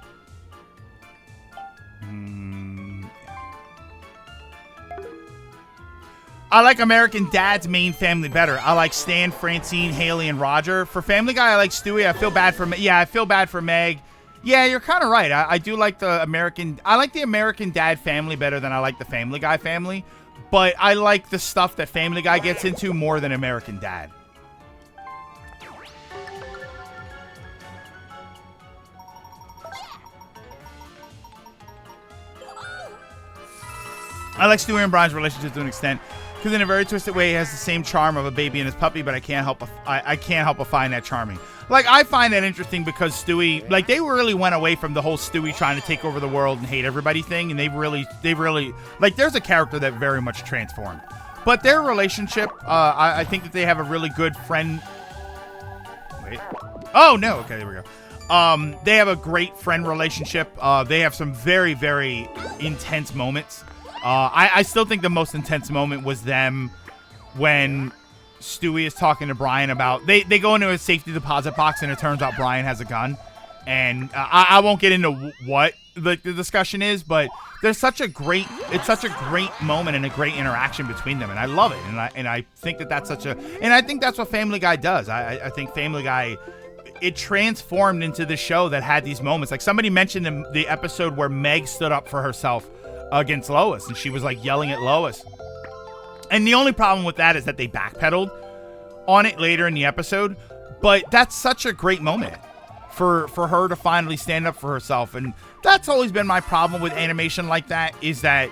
A: I like American Dad's main family better. I like Stan, Francine, Haley, and Roger. For Family Guy, I like Stewie. I feel bad for I feel bad for Meg. Yeah, you're kind of right. I do like the American. I like the American Dad family better than I like the Family Guy family. But I like the stuff that Family Guy gets into more than American Dad. I like Stewie and Brian's relationship to an extent, because in a very twisted way, he has the same charm of a baby and his puppy, but I can't help but find that charming. Like, I find that interesting because Stewie, like, they really went away from the whole Stewie trying to take over the world and hate everybody thing, and they really, like, there's a character that very much transformed. But their relationship, I think that they have a really good friend. Wait. Oh, no. Okay, there we go. They have a great friend relationship. They have some very, very intense moments. I still think the most intense moment was them when Stewie is talking to Brian about they go into a safety deposit box and it turns out Brian has a gun, and I won't get into what the discussion is, but it's such a great moment and a great interaction between them, and I love it, and I think that's I think that's what Family Guy does. I think Family Guy, it transformed into the show that had these moments. Like somebody mentioned in the episode where Meg stood up for herself against Lois, and she was like yelling at Lois. And the only problem with that is that they backpedaled on it later in the episode. But that's such a great moment for her to finally stand up for herself. And that's always been my problem with animation like that, is that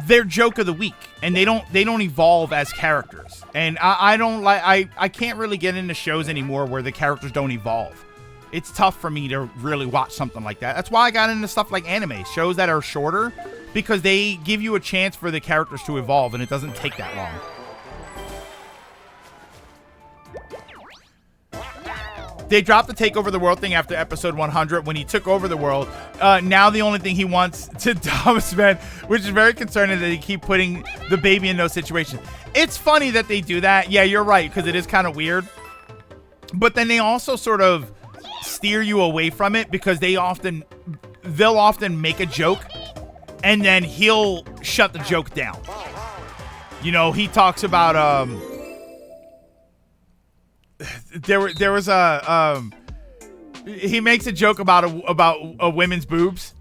A: they're joke of the week and they don't evolve as characters. And I can't really get into shows anymore where the characters don't evolve. It's tough for me to really watch something like that. That's why I got into stuff like anime, shows that are shorter, because they give you a chance for the characters to evolve, and it doesn't take that long. They dropped the take over the world thing after episode 100 when he took over the world. Now the only thing he wants to Thomas Man, which is very concerning that they keep putting the baby in those situations. It's funny that they do that. Yeah, you're right, because it is kind of weird. But then they also sort of steer you away from it, because they'll often make a joke and then he'll shut the joke down. You know, he talks about there was he makes a joke about a women's boobs,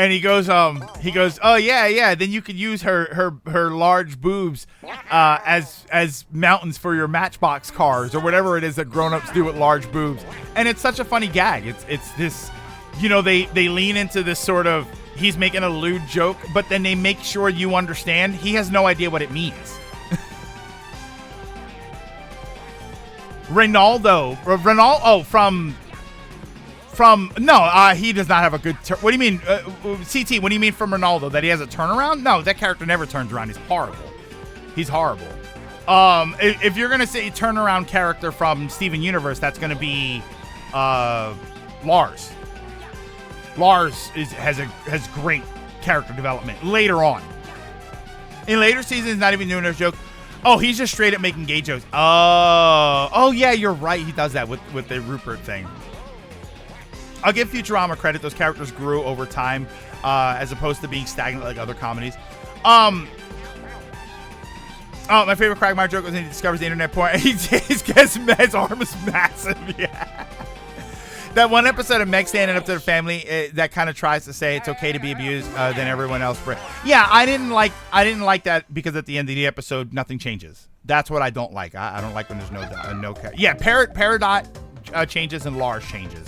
A: And he goes, oh yeah. Then you could use her large boobs as mountains for your Matchbox cars or whatever it is that grown-ups do with large boobs. And it's such a funny gag. It's this, they lean into this sort of, he's making a lewd joke, but then they make sure you understand he has no idea what it means. Ronaldo, he does not have a good what do you mean, CT, what do you mean from Ronaldo? That he has a turnaround? No, that character never turns around. He's horrible. If you're going to say turnaround character from Steven Universe, that's going to be Lars. Lars has great character development later on. In later seasons, not even doing a joke. Oh, he's just straight up making gay jokes. Oh yeah, you're right. He does that with the Rupert thing. I'll give Futurama credit. Those characters grew over time, as opposed to being stagnant like other comedies. Oh, my favorite Quagmire joke was when he discovers the internet porn. His arm is massive. Yeah. That one episode of Meg standing up to the family that kind of tries to say it's okay to be abused, then everyone else. Yeah, I didn't like that because at the end of the episode, nothing changes. That's what I don't like. I don't like when there's no. Yeah, Peridot changes and Lars changes.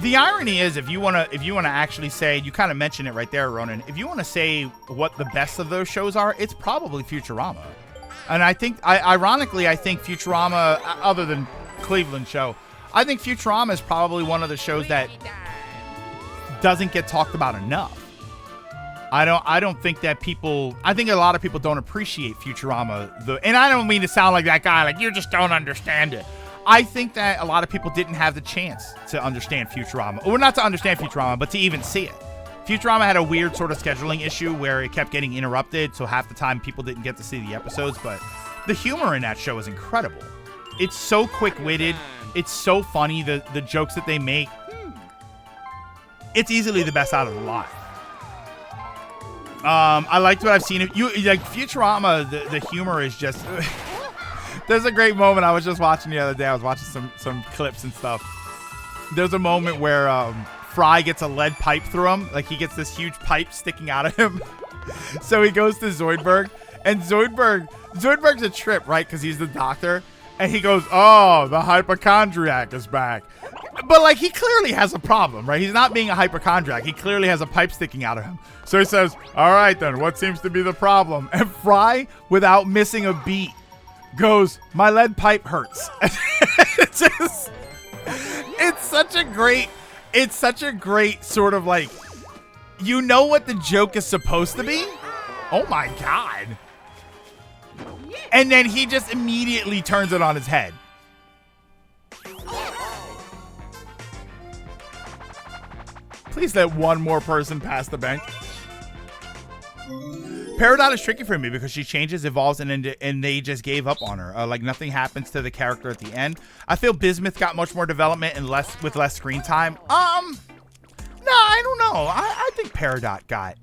A: The irony is, if you wanna actually say, you kind of mentioned it right there, Ronan. If you want to say what the best of those shows are, it's probably Futurama. And I think, ironically, I think Futurama, other than Cleveland show, I think Futurama is probably one of the shows that doesn't get talked about enough. I don't think that I think a lot of people don't appreciate Futurama. And I don't mean to sound like that guy, like you just don't understand it. I think that a lot of people didn't have the chance to understand Futurama. Or not to understand Futurama, but to even see it. Futurama had a weird sort of scheduling issue where it kept getting interrupted, so half the time people didn't get to see the episodes, but the humor in that show is incredible. It's so quick-witted. It's so funny, the jokes that they make. It's easily the best out of the lot. I liked what I've seen. Futurama, the humor is just... There's a great moment I was just watching the other day. I was watching some clips and stuff. There's a moment where Fry gets a lead pipe through him. Like, he gets this huge pipe sticking out of him. So he goes to Zoidberg. And Zoidberg's a trip, right? Because he's the doctor. And he goes, oh, the hypochondriac is back. But, like, he clearly has a problem, right? He's not being a hypochondriac. He clearly has a pipe sticking out of him. So he says, all right, then, what seems to be the problem? And Fry, without missing a beat, goes, my lead pipe hurts. It's such a great sort of like, you know what the joke is supposed to be? Oh my God. And then he just immediately turns it on his head. Please let one more person pass the bank. Peridot is tricky for me because she changes, evolves, and they just gave up on her. Like, nothing happens to the character at the end. I feel Bismuth got much more development and with less screen time. No, I don't know. I think Peridot got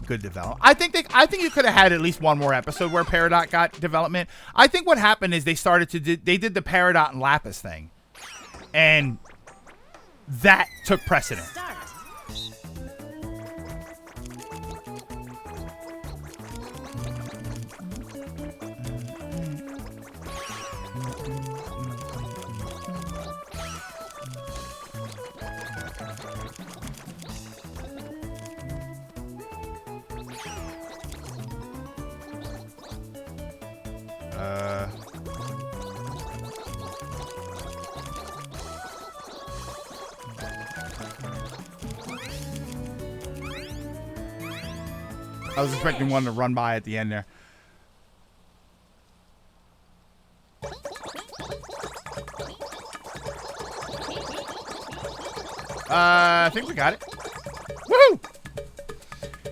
A: good development. I think you could have had at least one more episode where Peridot got development. I think what happened is they did the Peridot and Lapis thing, and that took precedent. I was expecting one to run by at the end there. I think we got it. Woohoo!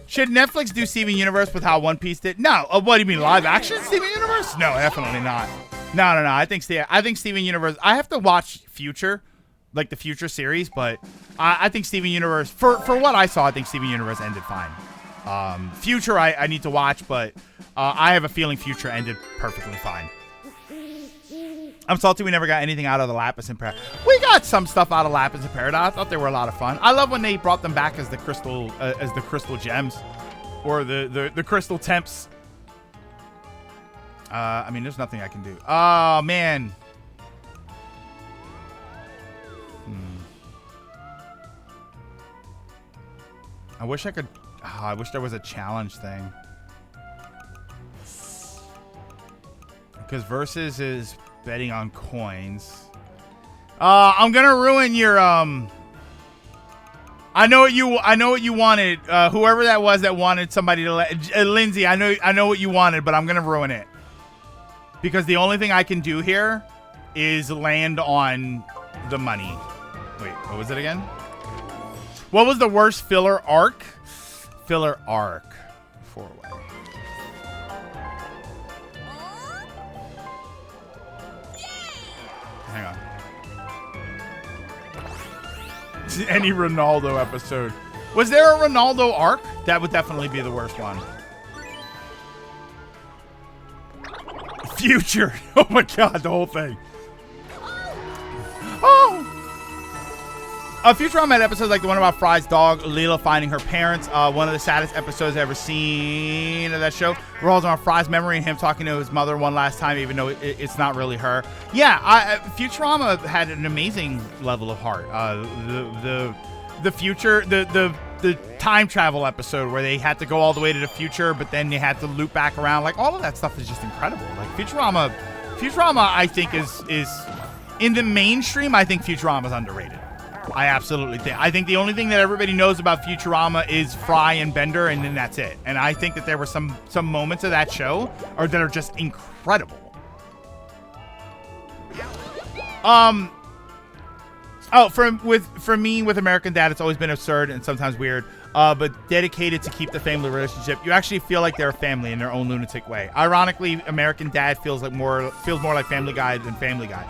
A: Should Netflix do Steven Universe with how One Piece did? No. What do you mean, live action Steven Universe? No, definitely not. No. I think Steven Universe. I have to watch Future, like the Future series, but I think Steven Universe, for what I saw, I think Steven Universe ended fine. Future, I need to watch, but I have a feeling Future ended perfectly fine. I'm salty we never got anything out of the Lapis in Paradise. We got some stuff out of Lapis in Paradise. I thought they were a lot of fun. I love when they brought them back as the crystal gems, or the crystal temps. I mean, there's nothing I can do. Oh man. I wish I could. Oh, I wish there was a challenge thing. Because Versus is betting on coins. I'm gonna ruin your I know what you wanted. Whoever that was that wanted somebody to Lindsay, I know what you wanted, but I'm gonna ruin it. Because the only thing I can do here is land on the money. Wait, what was it again? What was the worst filler arc? Filler arc. 4-way. Hang on. Any Ronaldo episode. Was there a Ronaldo arc? That would definitely be the worst one. Future. Oh my god, the whole thing. Oh! Futurama had episodes like the one about Fry's dog, Leela finding her parents. One of the saddest episodes I've ever seen of that show. Revolves around Fry's memory and him talking to his mother one last time, even though it's not really her. Yeah, Futurama had an amazing level of heart. The future, the time travel episode where they had to go all the way to the future, but then they had to loop back around. Like, all of that stuff is just incredible. Like, Futurama, I think is in the mainstream. I think Futurama is underrated. I absolutely think. I think the only thing that everybody knows about Futurama is Fry and Bender, and then that's it. And I think that there were some moments of that show that are just incredible. For me, with American Dad, it's always been absurd and sometimes weird, but dedicated to keep the family relationship. You actually feel like they're a family in their own lunatic way. Ironically, American Dad feels more like Family Guy than Family Guy.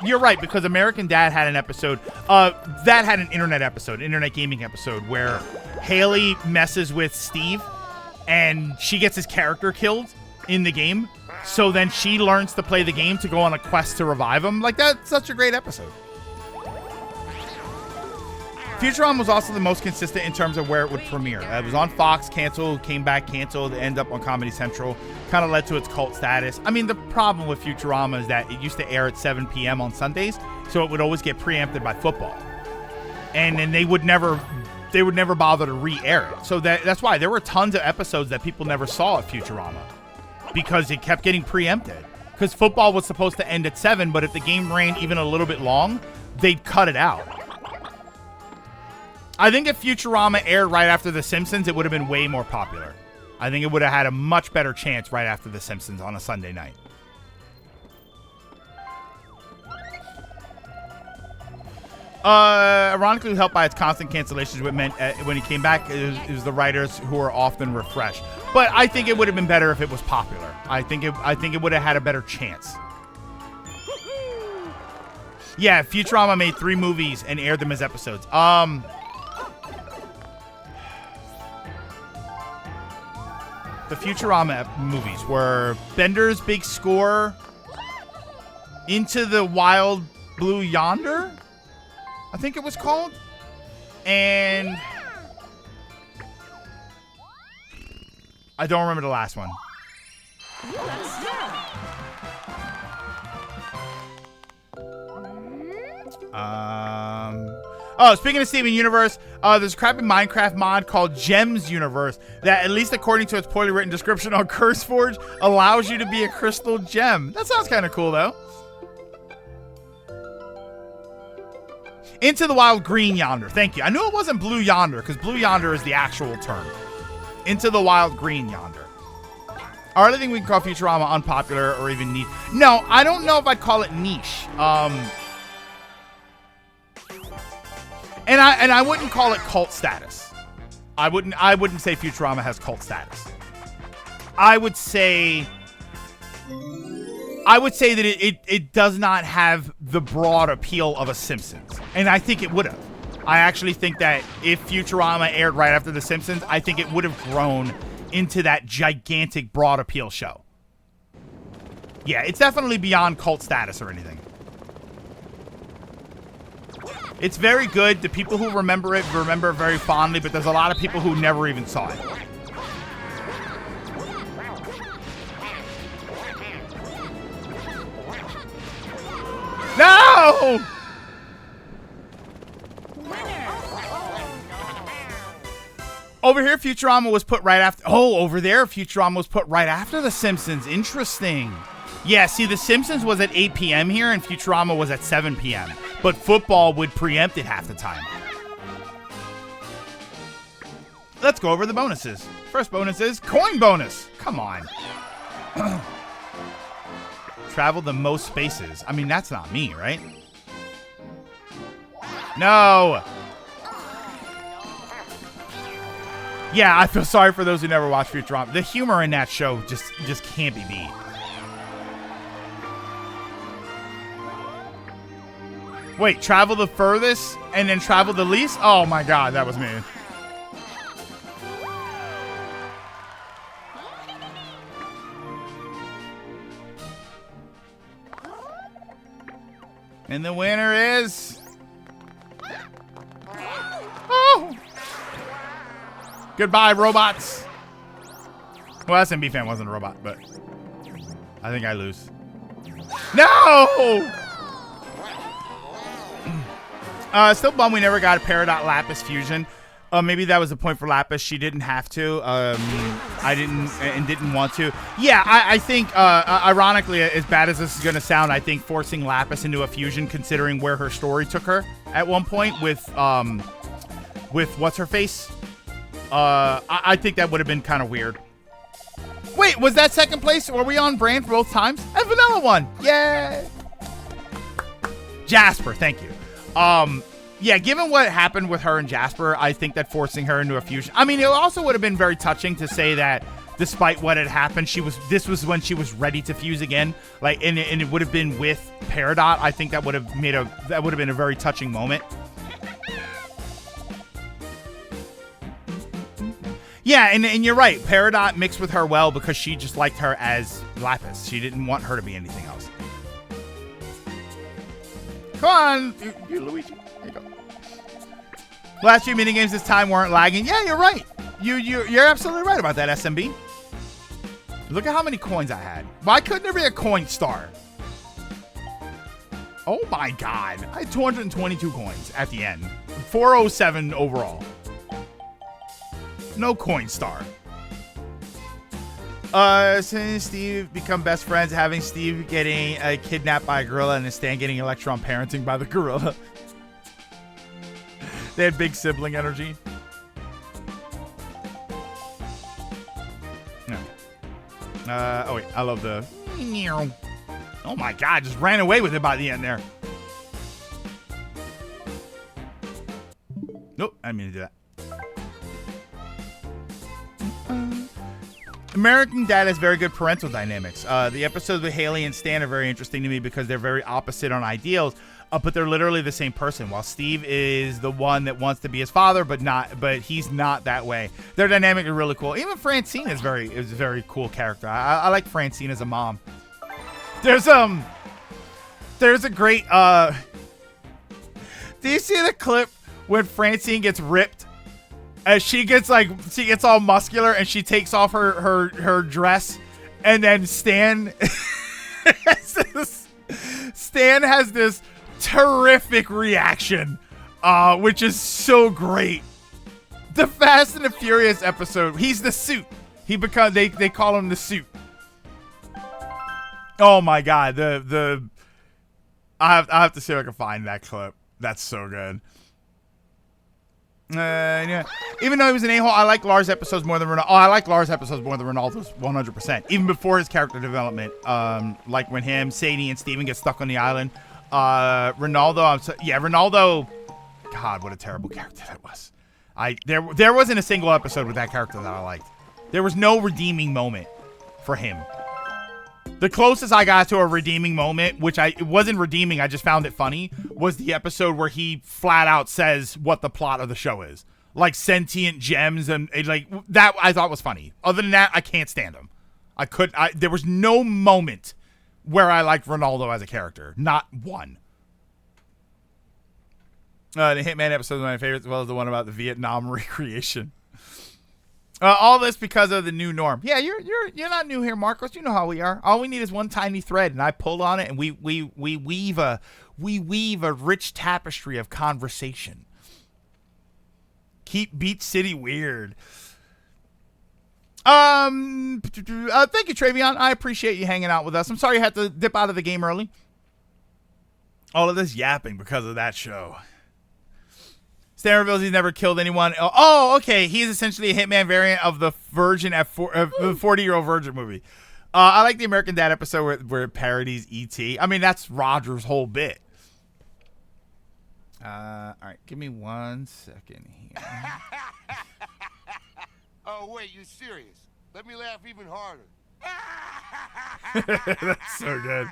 A: You're right, because American Dad had an episode that had an internet gaming episode, where Haley messes with Steve and she gets his character killed in the game. So then she learns to play the game to go on a quest to revive him. Like, that's such a great episode. Futurama was also the most consistent in terms of where it would premiere. It was on Fox, canceled, came back, canceled, ended up on Comedy Central. Kind of led to its cult status. I mean, the problem with Futurama is that it used to air at 7 p.m. on Sundays, so it would always get preempted by football. And then they would never bother to re-air it. So that's why there were tons of episodes that people never saw at Futurama, because it kept getting preempted. Because football was supposed to end at 7, but if the game ran even a little bit long, they'd cut it out. I think if Futurama aired right after The Simpsons, it would have been way more popular. I think it would have had a much better chance right after The Simpsons on a Sunday night. Ironically, helped by its constant cancellations, what meant when he came back, it was the writers who were often refreshed. But I think it would have been better if it was popular. I think it would have had a better chance. Yeah, Futurama made 3 movies and aired them as episodes. The Futurama movies were Bender's Big Score, Into the Wild Blue Yonder, I think it was called, and I don't remember the last one. Oh, speaking of Steven Universe, there's a crappy Minecraft mod called Gems Universe that, at least according to its poorly written description on CurseForge, allows you to be a crystal gem. That sounds kind of cool, though. Into the Wild Green Yonder. Thank you. I knew it wasn't Blue Yonder, because Blue Yonder is the actual term. Into the Wild Green Yonder. I really think we can call Futurama unpopular or even niche. No, I don't know if I'd call it niche. And I wouldn't call it cult status. I wouldn't say Futurama has cult status. I would say that it does not have the broad appeal of a Simpsons. And I think it would have. I actually think that if Futurama aired right after The Simpsons, I think it would have grown into that gigantic broad appeal show. Yeah, it's definitely beyond cult status or anything. It's very good. The people who remember it very fondly, but there's a lot of people who never even saw it. No! Over here, Futurama was put right after. Oh, over there, Futurama was put right after The Simpsons. Interesting. Yeah, see, The Simpsons was at 8 p.m. here, and Futurama was at 7 p.m. But football would preempt it half the time. Let's go over the bonuses. First bonus is coin bonus. Come on. Travel the most spaces. I mean, that's not me, right? No. Yeah, I feel sorry for those who never watched Futurama. The humor in that show just can't be beat. Wait, travel the furthest and then travel the least? Oh my god, that was me. And the winner is... Oh! Goodbye, robots. Well, SMB fan wasn't a robot, but I think I lose. No! Still bummed we never got a Peridot Lapis fusion. Maybe that was the point for Lapis. She didn't have to. I didn't want to. Yeah, I think, ironically, as bad as this is going to sound, I think forcing Lapis into a fusion, considering where her story took her at one point with what's her face. I think that would have been kind of weird. Wait, was that second place? Were we on brand for both times? And Vanilla won. Yay! Jasper, thank you. Yeah, given what happened with her and Jasper, I think that forcing her into a fusion. I mean, it also would have been very touching to say that despite what had happened, this was when she was ready to fuse again. Like, and it would have been with Peridot. I think that would have been a very touching moment. Yeah, and you're right. Peridot mixed with her well because she just liked her as Lapis. She didn't want her to be anything else. Come on, you Luigi. There you go. Last few minigames this time weren't lagging. Yeah, you're right. You're absolutely right about that, SMB. Look at how many coins I had. Why couldn't there be a coin star? Oh my god. I had 222 coins at the end. 407 overall. No coin star. Since Steve become best friends, having Steve getting kidnapped by a gorilla and Stan getting electron parenting by the gorilla. They had big sibling energy. No. Oh wait, I love the... Oh my god, just ran away with it by the end there. Nope, I didn't mean to do that. American Dad has very good parental dynamics. The episodes with Haley and Stan are very interesting to me because they're very opposite on ideals, but they're literally the same person. While Steve is the one that wants to be his father, but he's not that way. Their dynamic is really cool. Even Francine is a very cool character. I like Francine as a mom. There's a great do you see the clip when Francine gets ripped? As she gets all muscular and she takes off her dress, and then Stan has this terrific reaction, which is so great. The Fast and the Furious episode, he's the suit. They call him the suit. Oh my god, I have to see if I can find that clip. That's so good. Yeah. Even though he was an a-hole, I like Lars episodes more than Ronaldo. Oh, I like Lars episodes more than Ronaldo's 100%. Even before his character development, like when him, Sadie, and Steven get stuck on the island. Ronaldo, Ronaldo. God, what a terrible character that was. There wasn't a single episode with that character that I liked. There was no redeeming moment for him. The closest I got to a redeeming moment, which it wasn't redeeming, I just found it funny, was the episode where he flat out says what the plot of the show is. Like sentient gems and like that I thought was funny. Other than that, I can't stand him. There was no moment where I liked Ronaldo as a character. Not one. The Hitman episode is my favorite, as well as the one about the Vietnam recreation. All this because of the new norm. Yeah, you're not new here, Marcos. You know how we are. All we need is one tiny thread, and I pull on it, and we weave a rich tapestry of conversation. Keep Beach City weird. Thank you, Travion. I appreciate you hanging out with us. I'm sorry you had to dip out of the game early. All of this yapping because of that show. Stan reveals he's never killed anyone. Oh, okay. He's essentially a Hitman variant of the Virgin the 40-year-old Virgin movie. I like the American Dad episode where it parodies E.T. I mean, that's Roger's whole bit. All right, give me 1 second here.
E: Oh, wait, you're serious? Let me laugh even harder.
A: That's so good.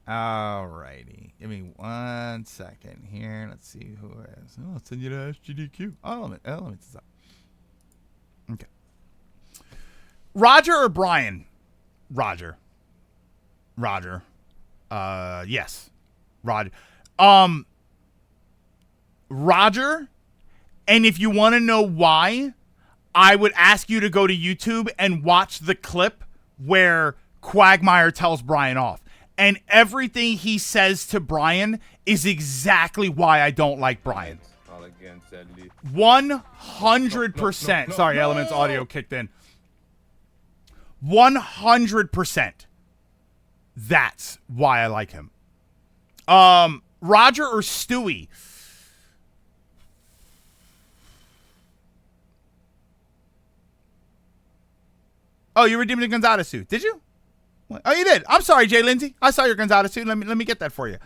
A: All righty. Give me 1 second here. Let's see who it is. Oh, I'll send you to SGDQ. Oh, let me stop. Okay. Roger or Brian? Roger. Yes. Roger. Roger. And if you want to know why, I would ask you to go to YouTube and watch the clip where Quagmire tells Brian off. And everything he says to Brian is exactly why I don't like Brian. 100%. Sorry, Elements audio kicked in. 100%. That's why I like him. Roger or Stewie? Oh, you redeemed the Gonzalez suit. Did you? Oh, you did. I'm sorry, Jay Lindsay. I saw your Gonzalez suit. Let me get that for you.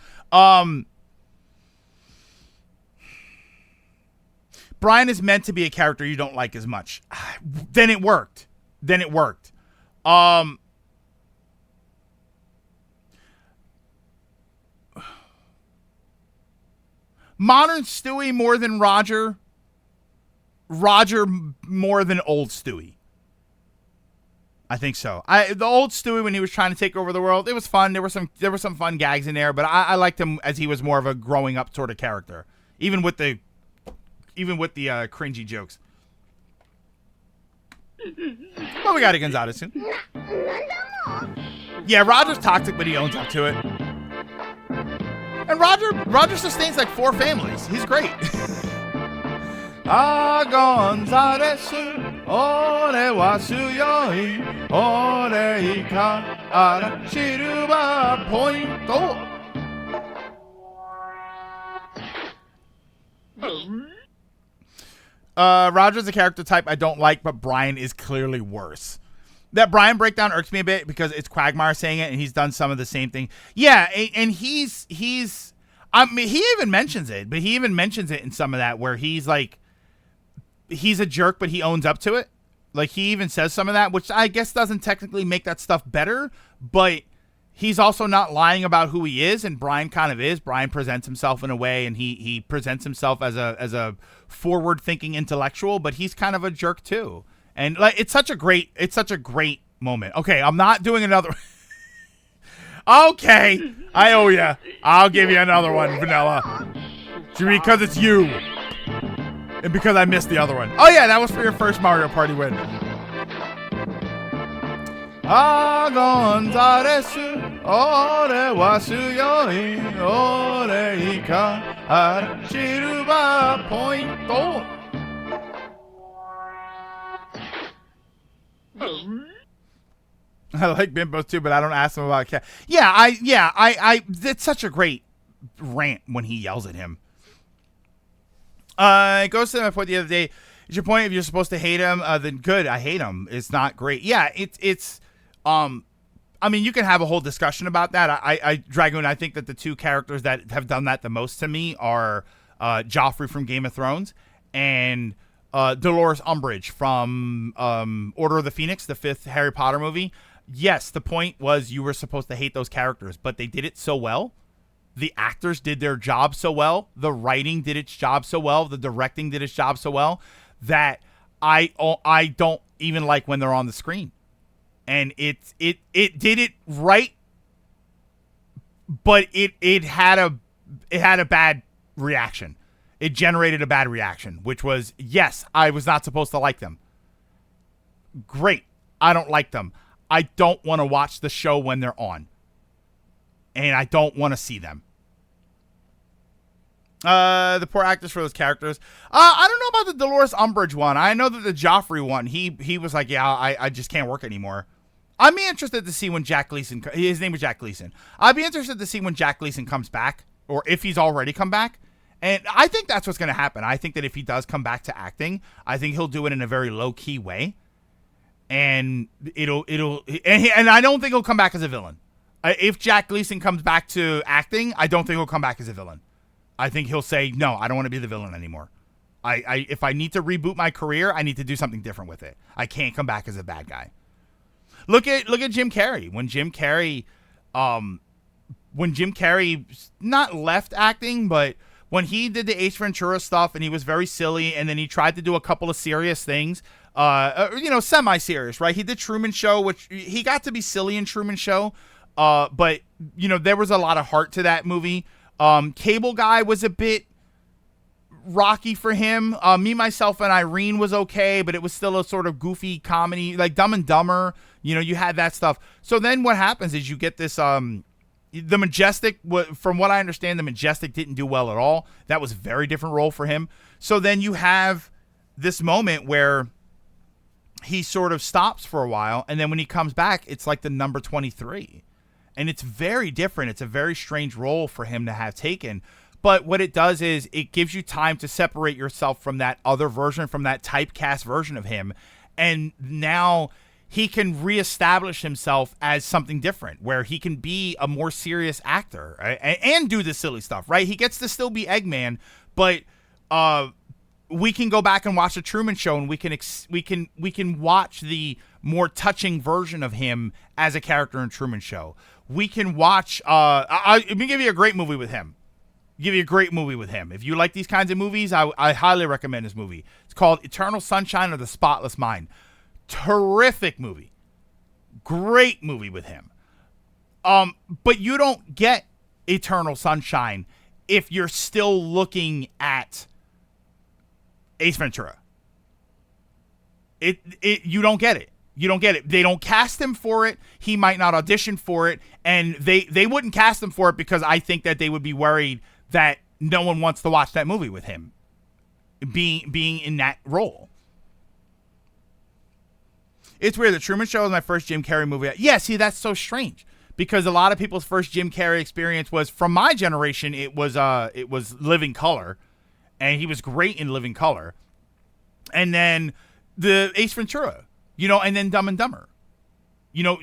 A: Brian is meant to be a character you don't like as much. Then it worked. Modern Stewie more than Roger. Roger more than old Stewie. I think so. The old Stewie, when he was trying to take over the world, it was fun. There were some fun gags in there, but I liked him as he was more of a growing up sort of character, even with the cringy jokes. But we got a Gonzalez soon. Yeah, Roger's toxic, but he owns up to it. And Roger sustains like 4 families. He's great. Gonzalez, ore wa suyoi, ore ika ara silver point. Roger's a character type I don't like, but Brian is clearly worse. That Brian breakdown irks me a bit because it's Quagmire saying it, and he's done some of the same thing. Yeah, and he's I mean, he even mentions it, but he even mentions it in some of that where he's like, he's a jerk, but he owns up to it. Like, he even says some of that, which I guess doesn't technically make that stuff better, but he's also not lying about who he is, and Brian kind of is. Brian presents himself in a way, and he presents himself as a forward-thinking intellectual, but he's kind of a jerk too. And like, it's such a great moment. Okay, I'm not doing another. Okay, I owe you. I'll give you another one, Vanilla, because it's you. And because I missed the other one. Oh, yeah, that was for your first Mario Party win. Gonzalez, ore wa suyoi, ore ika ara silver point. I like bimbos too, but I don't ask him about cat. I it's such a great rant when he yells at him. It goes to my point the other day. Is your point if you're supposed to hate him, then good, I hate him. It's not great. Yeah, it's I mean, you can have a whole discussion about that. Dragoon, I think that the 2 characters that have done that the most to me are Joffrey from Game of Thrones and Dolores Umbridge from Order of the Phoenix, the 5th Harry Potter movie. Yes, the point was you were supposed to hate those characters, but they did it so well. The actors did their job so well. The writing did its job so well. The directing did its job so well that I don't even like when they're on the screen. And it did it right but it had a bad reaction. It generated a bad reaction, which was, yes, I was not supposed to like them. Great. I don't like them. I don't want to watch the show when they're on. And I don't want to see them. The poor actors for those characters. I don't know about the Dolores Umbridge one. I know that the Joffrey one, he was like, yeah, I just can't work anymore. I'd be interested to see when Jack Gleason, his name was Jack Gleason. I'd be interested to see when Jack Gleason comes back, or if he's already come back. And I think that's what's going to happen. I think that if he does come back to acting, I think he'll do it in a very low-key way. And and I don't think he'll come back as a villain. If Jack Gleason comes back to acting, I don't think he'll come back as a villain. I think he'll say, no, I don't want to be the villain anymore. If I need to reboot my career, I need to do something different with it. I can't come back as a bad guy. Look at Jim Carrey. When Jim Carrey not left acting, but when he did the Ace Ventura stuff and he was very silly, and then he tried to do a couple of serious things, semi-serious, right? He did Truman Show, which he got to be silly in Truman Show, but there was a lot of heart to that movie. Cable Guy was a bit rocky for him. Me, Myself, and Irene was okay, but it was still a sort of goofy comedy, like Dumb and Dumber. You had that stuff. So then what happens is you get this, the Majestic, from what I understand, the Majestic didn't do well at all. That was a very different role for him. So then you have this moment where he sort of stops for a while, and then when he comes back, it's like the number 23. And it's very different. It's a very strange role for him to have taken. But what it does is it gives you time to separate yourself from that other version, from that typecast version of him. And now he can reestablish himself as something different, where he can be a more serious actor, right? and do the silly stuff, right? He gets to still be Eggman, but we can go back and watch the Truman Show, and we can watch the more touching version of him as a character in Truman Show. We can watch. Let me give you a great movie with him. If you like these kinds of movies, I highly recommend this movie. It's called Eternal Sunshine of the Spotless Mind. Terrific movie. Great movie with him. But you don't get Eternal Sunshine if you're still looking at Ace Ventura. You don't get it. You don't get it. They don't cast him for it. He might not audition for it. And they wouldn't cast him for it because I think that they would be worried that no one wants to watch that movie with him being in that role. It's weird. The Truman Show was my first Jim Carrey movie. Yeah, see, that's so strange because a lot of people's first Jim Carrey experience was, from my generation, it was Living Color, and he was great in Living Color. And then the Ace Ventura, and then Dumb and Dumber.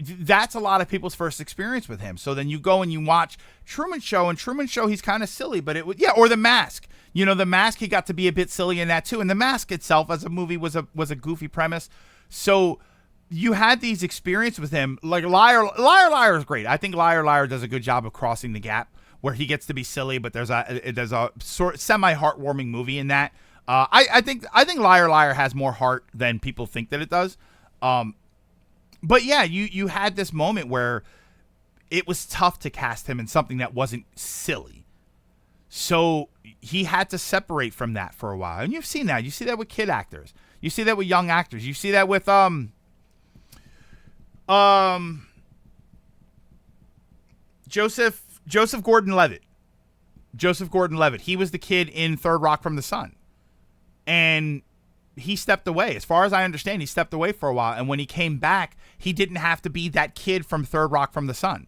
A: That's a lot of people's first experience with him. So then you go and you watch Truman Show, and Truman Show, he's kind of silly, but or The Mask. The Mask, he got to be a bit silly in that too. And The Mask itself as a movie was a goofy premise. So you had these experiences with him. Like Liar is great. I think Liar does a good job of crossing the gap where he gets to be silly, but there's a sort semi heartwarming movie in that. I think Liar has more heart than people think that it does. But yeah, you had this moment where it was tough to cast him in something that wasn't silly. So he had to separate from that for a while. And you've seen that. You see that with kid actors. You see that with young actors. You see that with Joseph Gordon-Levitt. He was the kid in Third Rock from the Sun. And he stepped away. As far as I understand, he stepped away for a while. And when he came back, he didn't have to be that kid from Third Rock from the Sun.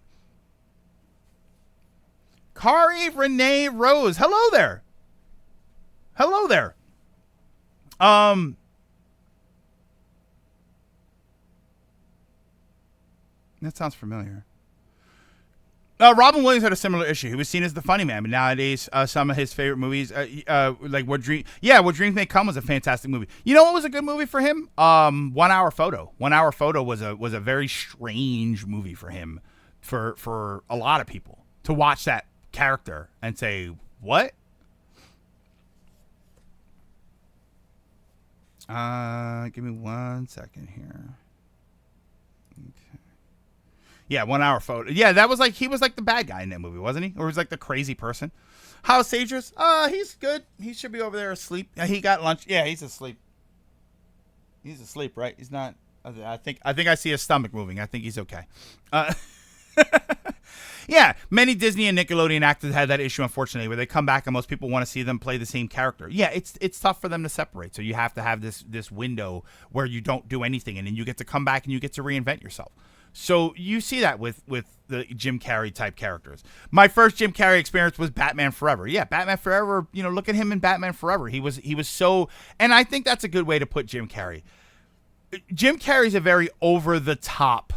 A: Kari Renee Rose. Hello there. That sounds familiar. Robin Williams had a similar issue. He was seen as the funny man, but nowadays, some of his favorite movies, like What Dreams May Come was a fantastic movie. You know what was a good movie for him? 1 Hour Photo. 1 Hour Photo was a very strange movie for him, for a lot of people to watch that character and say, what? Give me 1 second here. Okay. Yeah, 1 hour photo. Yeah, that was like he was like the bad guy in that movie, wasn't he? Or he was like the crazy person. How's Sagers? He's good. He should be over there asleep. He got lunch. Yeah, he's asleep. He's asleep, right? He's not. I think I see his stomach moving. I think he's okay. Yeah, many Disney and Nickelodeon actors had that issue, unfortunately, where they come back and most people want to see them play the same character. Yeah, it's tough for them to separate. So you have to have this window where you don't do anything, and then you get to come back and you get to reinvent yourself. So you see that with the Jim Carrey type characters. My first Jim Carrey experience was Batman Forever. Yeah, Batman Forever. You know, look at him in Batman Forever. He was so, and I think that's a good way to put Jim Carrey. Jim Carrey's a very over the top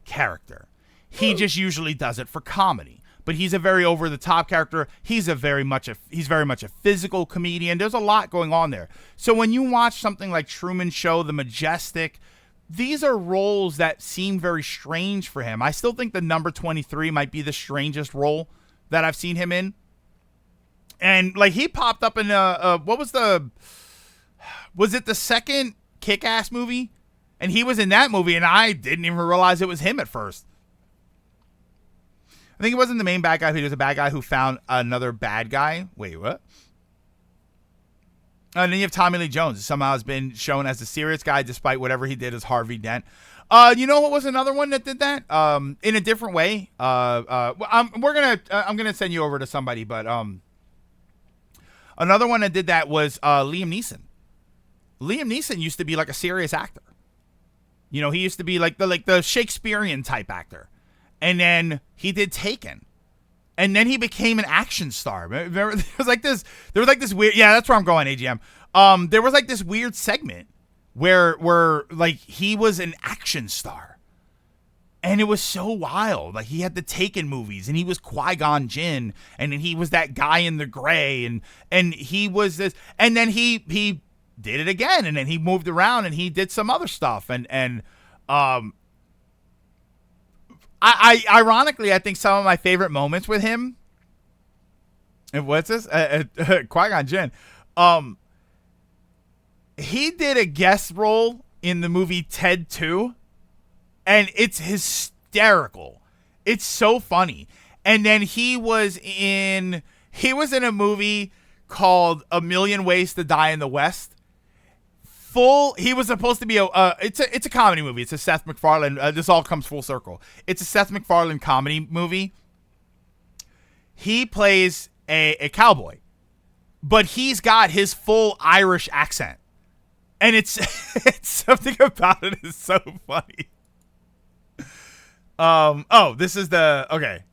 A: character. He just usually does it for comedy, but he's a very over the top character. He's very much a physical comedian. There's a lot going on there. So when you watch something like Truman Show, The Majestic, these are roles that seem very strange for him. I still think the number 23 might be the strangest role that I've seen him in. And like he popped up in was it the second Kick-Ass movie? And he was in that movie and I didn't even realize it was him at first. I think he wasn't the main bad guy. He was a bad guy who found another bad guy. Wait, what? And then you have Tommy Lee Jones, who somehow has been shown as a serious guy despite whatever he did as Harvey Dent. You know what was another one that did that? In a different way. I'm gonna send you over to somebody, but another one that did that was Liam Neeson. Liam Neeson used to be like a serious actor. You know, he used to be like the Shakespearean type actor. And then he did Taken. And then he became an action star. There was like this weird, yeah, that's where I'm going, AGM. There was like this weird segment where like he was an action star. And it was so wild. Like he had the Taken movies and he was Qui-Gon Jinn and then he was that guy in the gray and he was this, and then he did it again and then he moved around and he did some other stuff I ironically, I think some of my favorite moments with him, and what's this? Qui-Gon Jinn. He did a guest role in the movie Ted 2, and it's hysterical. It's so funny. And then he was in a movie called A Million Ways to Die in the West. He was supposed to be it's a comedy movie. It's a Seth MacFarlane. This all comes full circle. It's a Seth MacFarlane comedy movie. He plays a cowboy, but he's got his full Irish accent, and it's something about it is so funny. This is okay.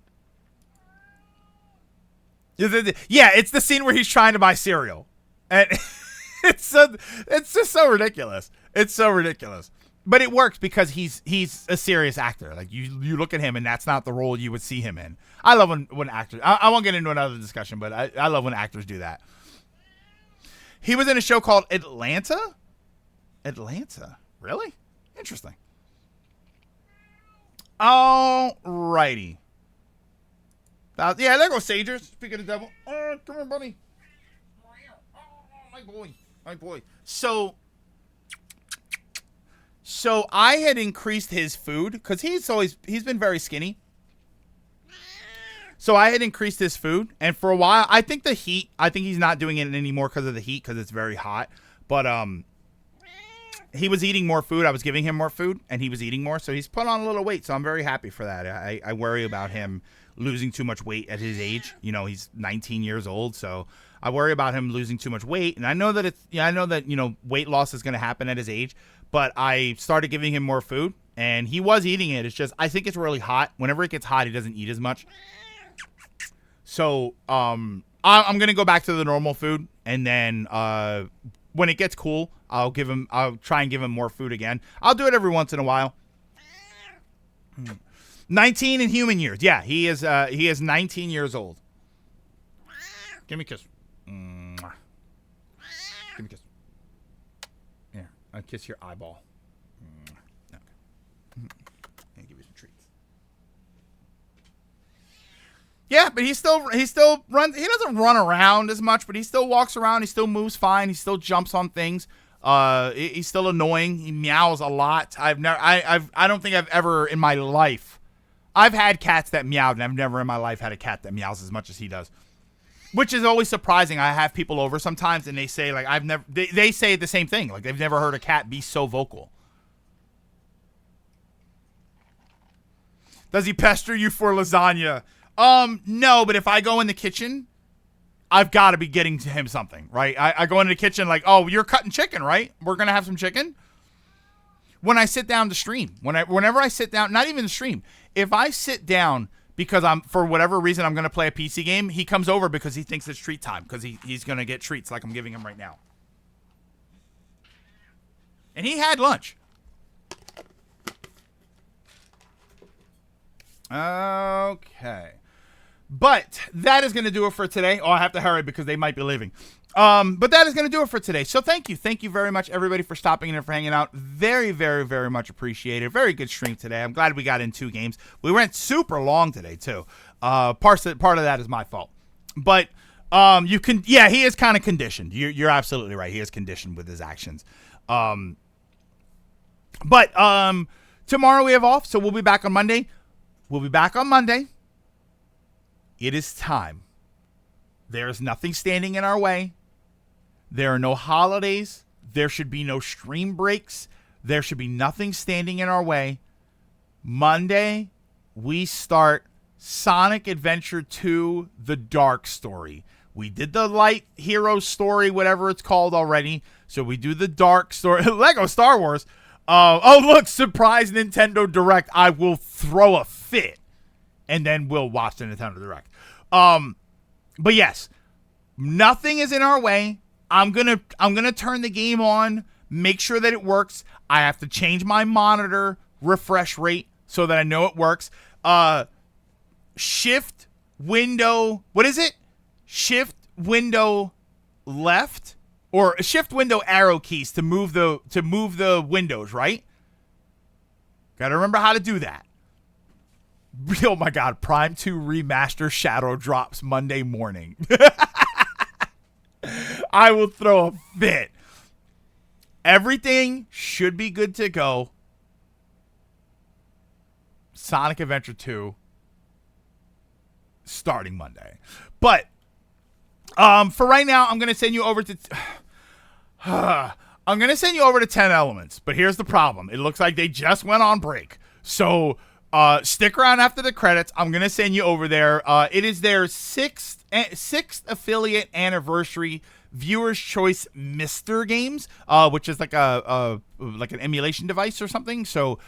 A: Yeah, it's the scene where he's trying to buy cereal, and. It's just so ridiculous. It's so ridiculous. But it works because he's a serious actor. Like you look at him and that's not the role you would see him in. I love when actors, I won't get into another discussion, but I love when actors do that. He was in a show called Atlanta? Really? Interesting. Alrighty. Yeah, there goes Sagers. Speaking of the devil. Come here, buddy. My boy. So I had increased his food because he's been very skinny. So I had increased his food, and for a while, I think he's not doing it anymore because of the heat, because it's very hot. But he was eating more food. I was giving him more food, and he was eating more. So he's put on a little weight. So I'm very happy for that. I worry about him losing too much weight at his age. You know, he's 19 years old, so I worry about him losing too much weight. And I know that weight loss is going to happen at his age, but I started giving him more food and he was eating it. It's just, I think it's really hot. Whenever it gets hot, he doesn't eat as much. So, I'm going to go back to the normal food. And then, when it gets cool, I'll try and give him more food again. I'll do it every once in a while. 19 in human years. Yeah, he is 19 years old. Give me a kiss. Give me a kiss. Yeah, I'll kiss your eyeball. Okay. And give you some treats. Yeah, but he still runs. He doesn't run around as much, but he still walks around. He still moves fine. He still jumps on things. He's still annoying. He meows a lot. I don't think I've ever in my life I've had cats that meowed, and I've never in my life had a cat that meows as much as he does. Which is always surprising. I have people over sometimes, and they say, like, they say the same thing. Like, they've never heard a cat be so vocal. Does he pester you for lasagna? No, but if I go in the kitchen, I've got to be getting to him something, right? I go into the kitchen like, oh, you're cutting chicken, right? We're going to have some chicken? When I sit down to stream, whenever I sit down, not even the stream, if I sit down because for whatever reason, I'm going to play a PC game, he comes over because he thinks it's treat time because he's going to get treats like I'm giving him right now. And he had lunch. Okay. But that is going to do it for today. Oh, I have to hurry because they might be leaving. But that is going to do it for today. So thank you. Thank you very much, everybody, for stopping in and for hanging out. Very, very, very much appreciated. Very good stream today. I'm glad we got in 2 games. We went super long today, too. Part of that is my fault. But he is kind of conditioned. You're absolutely right. He is conditioned with his actions. But tomorrow we have off, so we'll be back on Monday. It is time. There is nothing standing in our way. There are no holidays. There should be no stream breaks. There should be nothing standing in our way. Monday, we start Sonic Adventure 2, The Dark Story. We did the Light Hero Story, whatever it's called already. So we do the Dark Story. Lego Star Wars. Oh, look, surprise Nintendo Direct. I will throw a fit. And then we'll watch the Nintendo Direct. But yes, nothing is in our way. I'm gonna turn the game on, make sure that it works. I have to change my monitor refresh rate so that I know it works. Shift window, what is it? Shift window left or shift window arrow keys to move the windows, right? Got to remember how to do that. Oh my God, Prime 2 Remaster Shadow drops Monday morning. I will throw a fit. Everything should be good to go. Sonic Adventure 2 starting Monday. But for right now, I'm going to send you over to 10 Elements. But here's the problem. It looks like they just went on break. So stick around after the credits. I'm going to send you over there. It is their sixth affiliate anniversary Viewer's Choice Mister Games, which is like an emulation device or something. So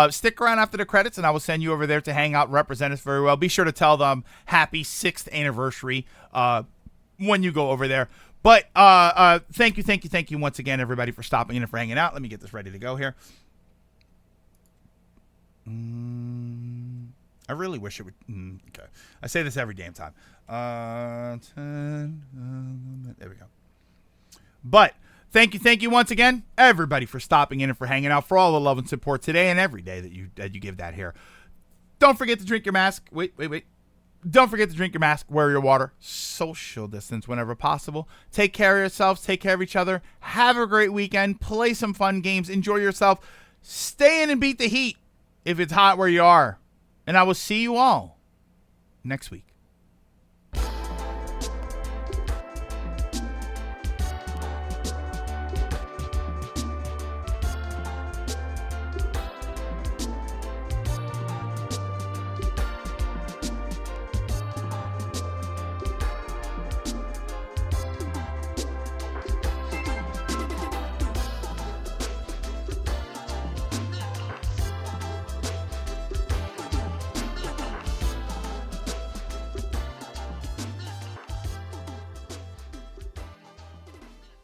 A: stick around after the credits, and I will send you over there to hang out, represent us very well. Be sure to tell them happy 6th anniversary when you go over there. But thank you once again, everybody, for stopping in and for hanging out. Let me get this ready to go here. I really wish it would. Okay, I say this every damn time. There we go. But thank you once again, everybody, for stopping in and for hanging out, for all the love and support today and every day that you give that here. Don't forget to drink your mask. Wait. Don't forget to drink your mask, wear your water, social distance whenever possible. Take care of yourselves, take care of each other. Have a great weekend. Play some fun games. Enjoy yourself. Stay in and beat the heat if it's hot where you are. And I will see you all next week.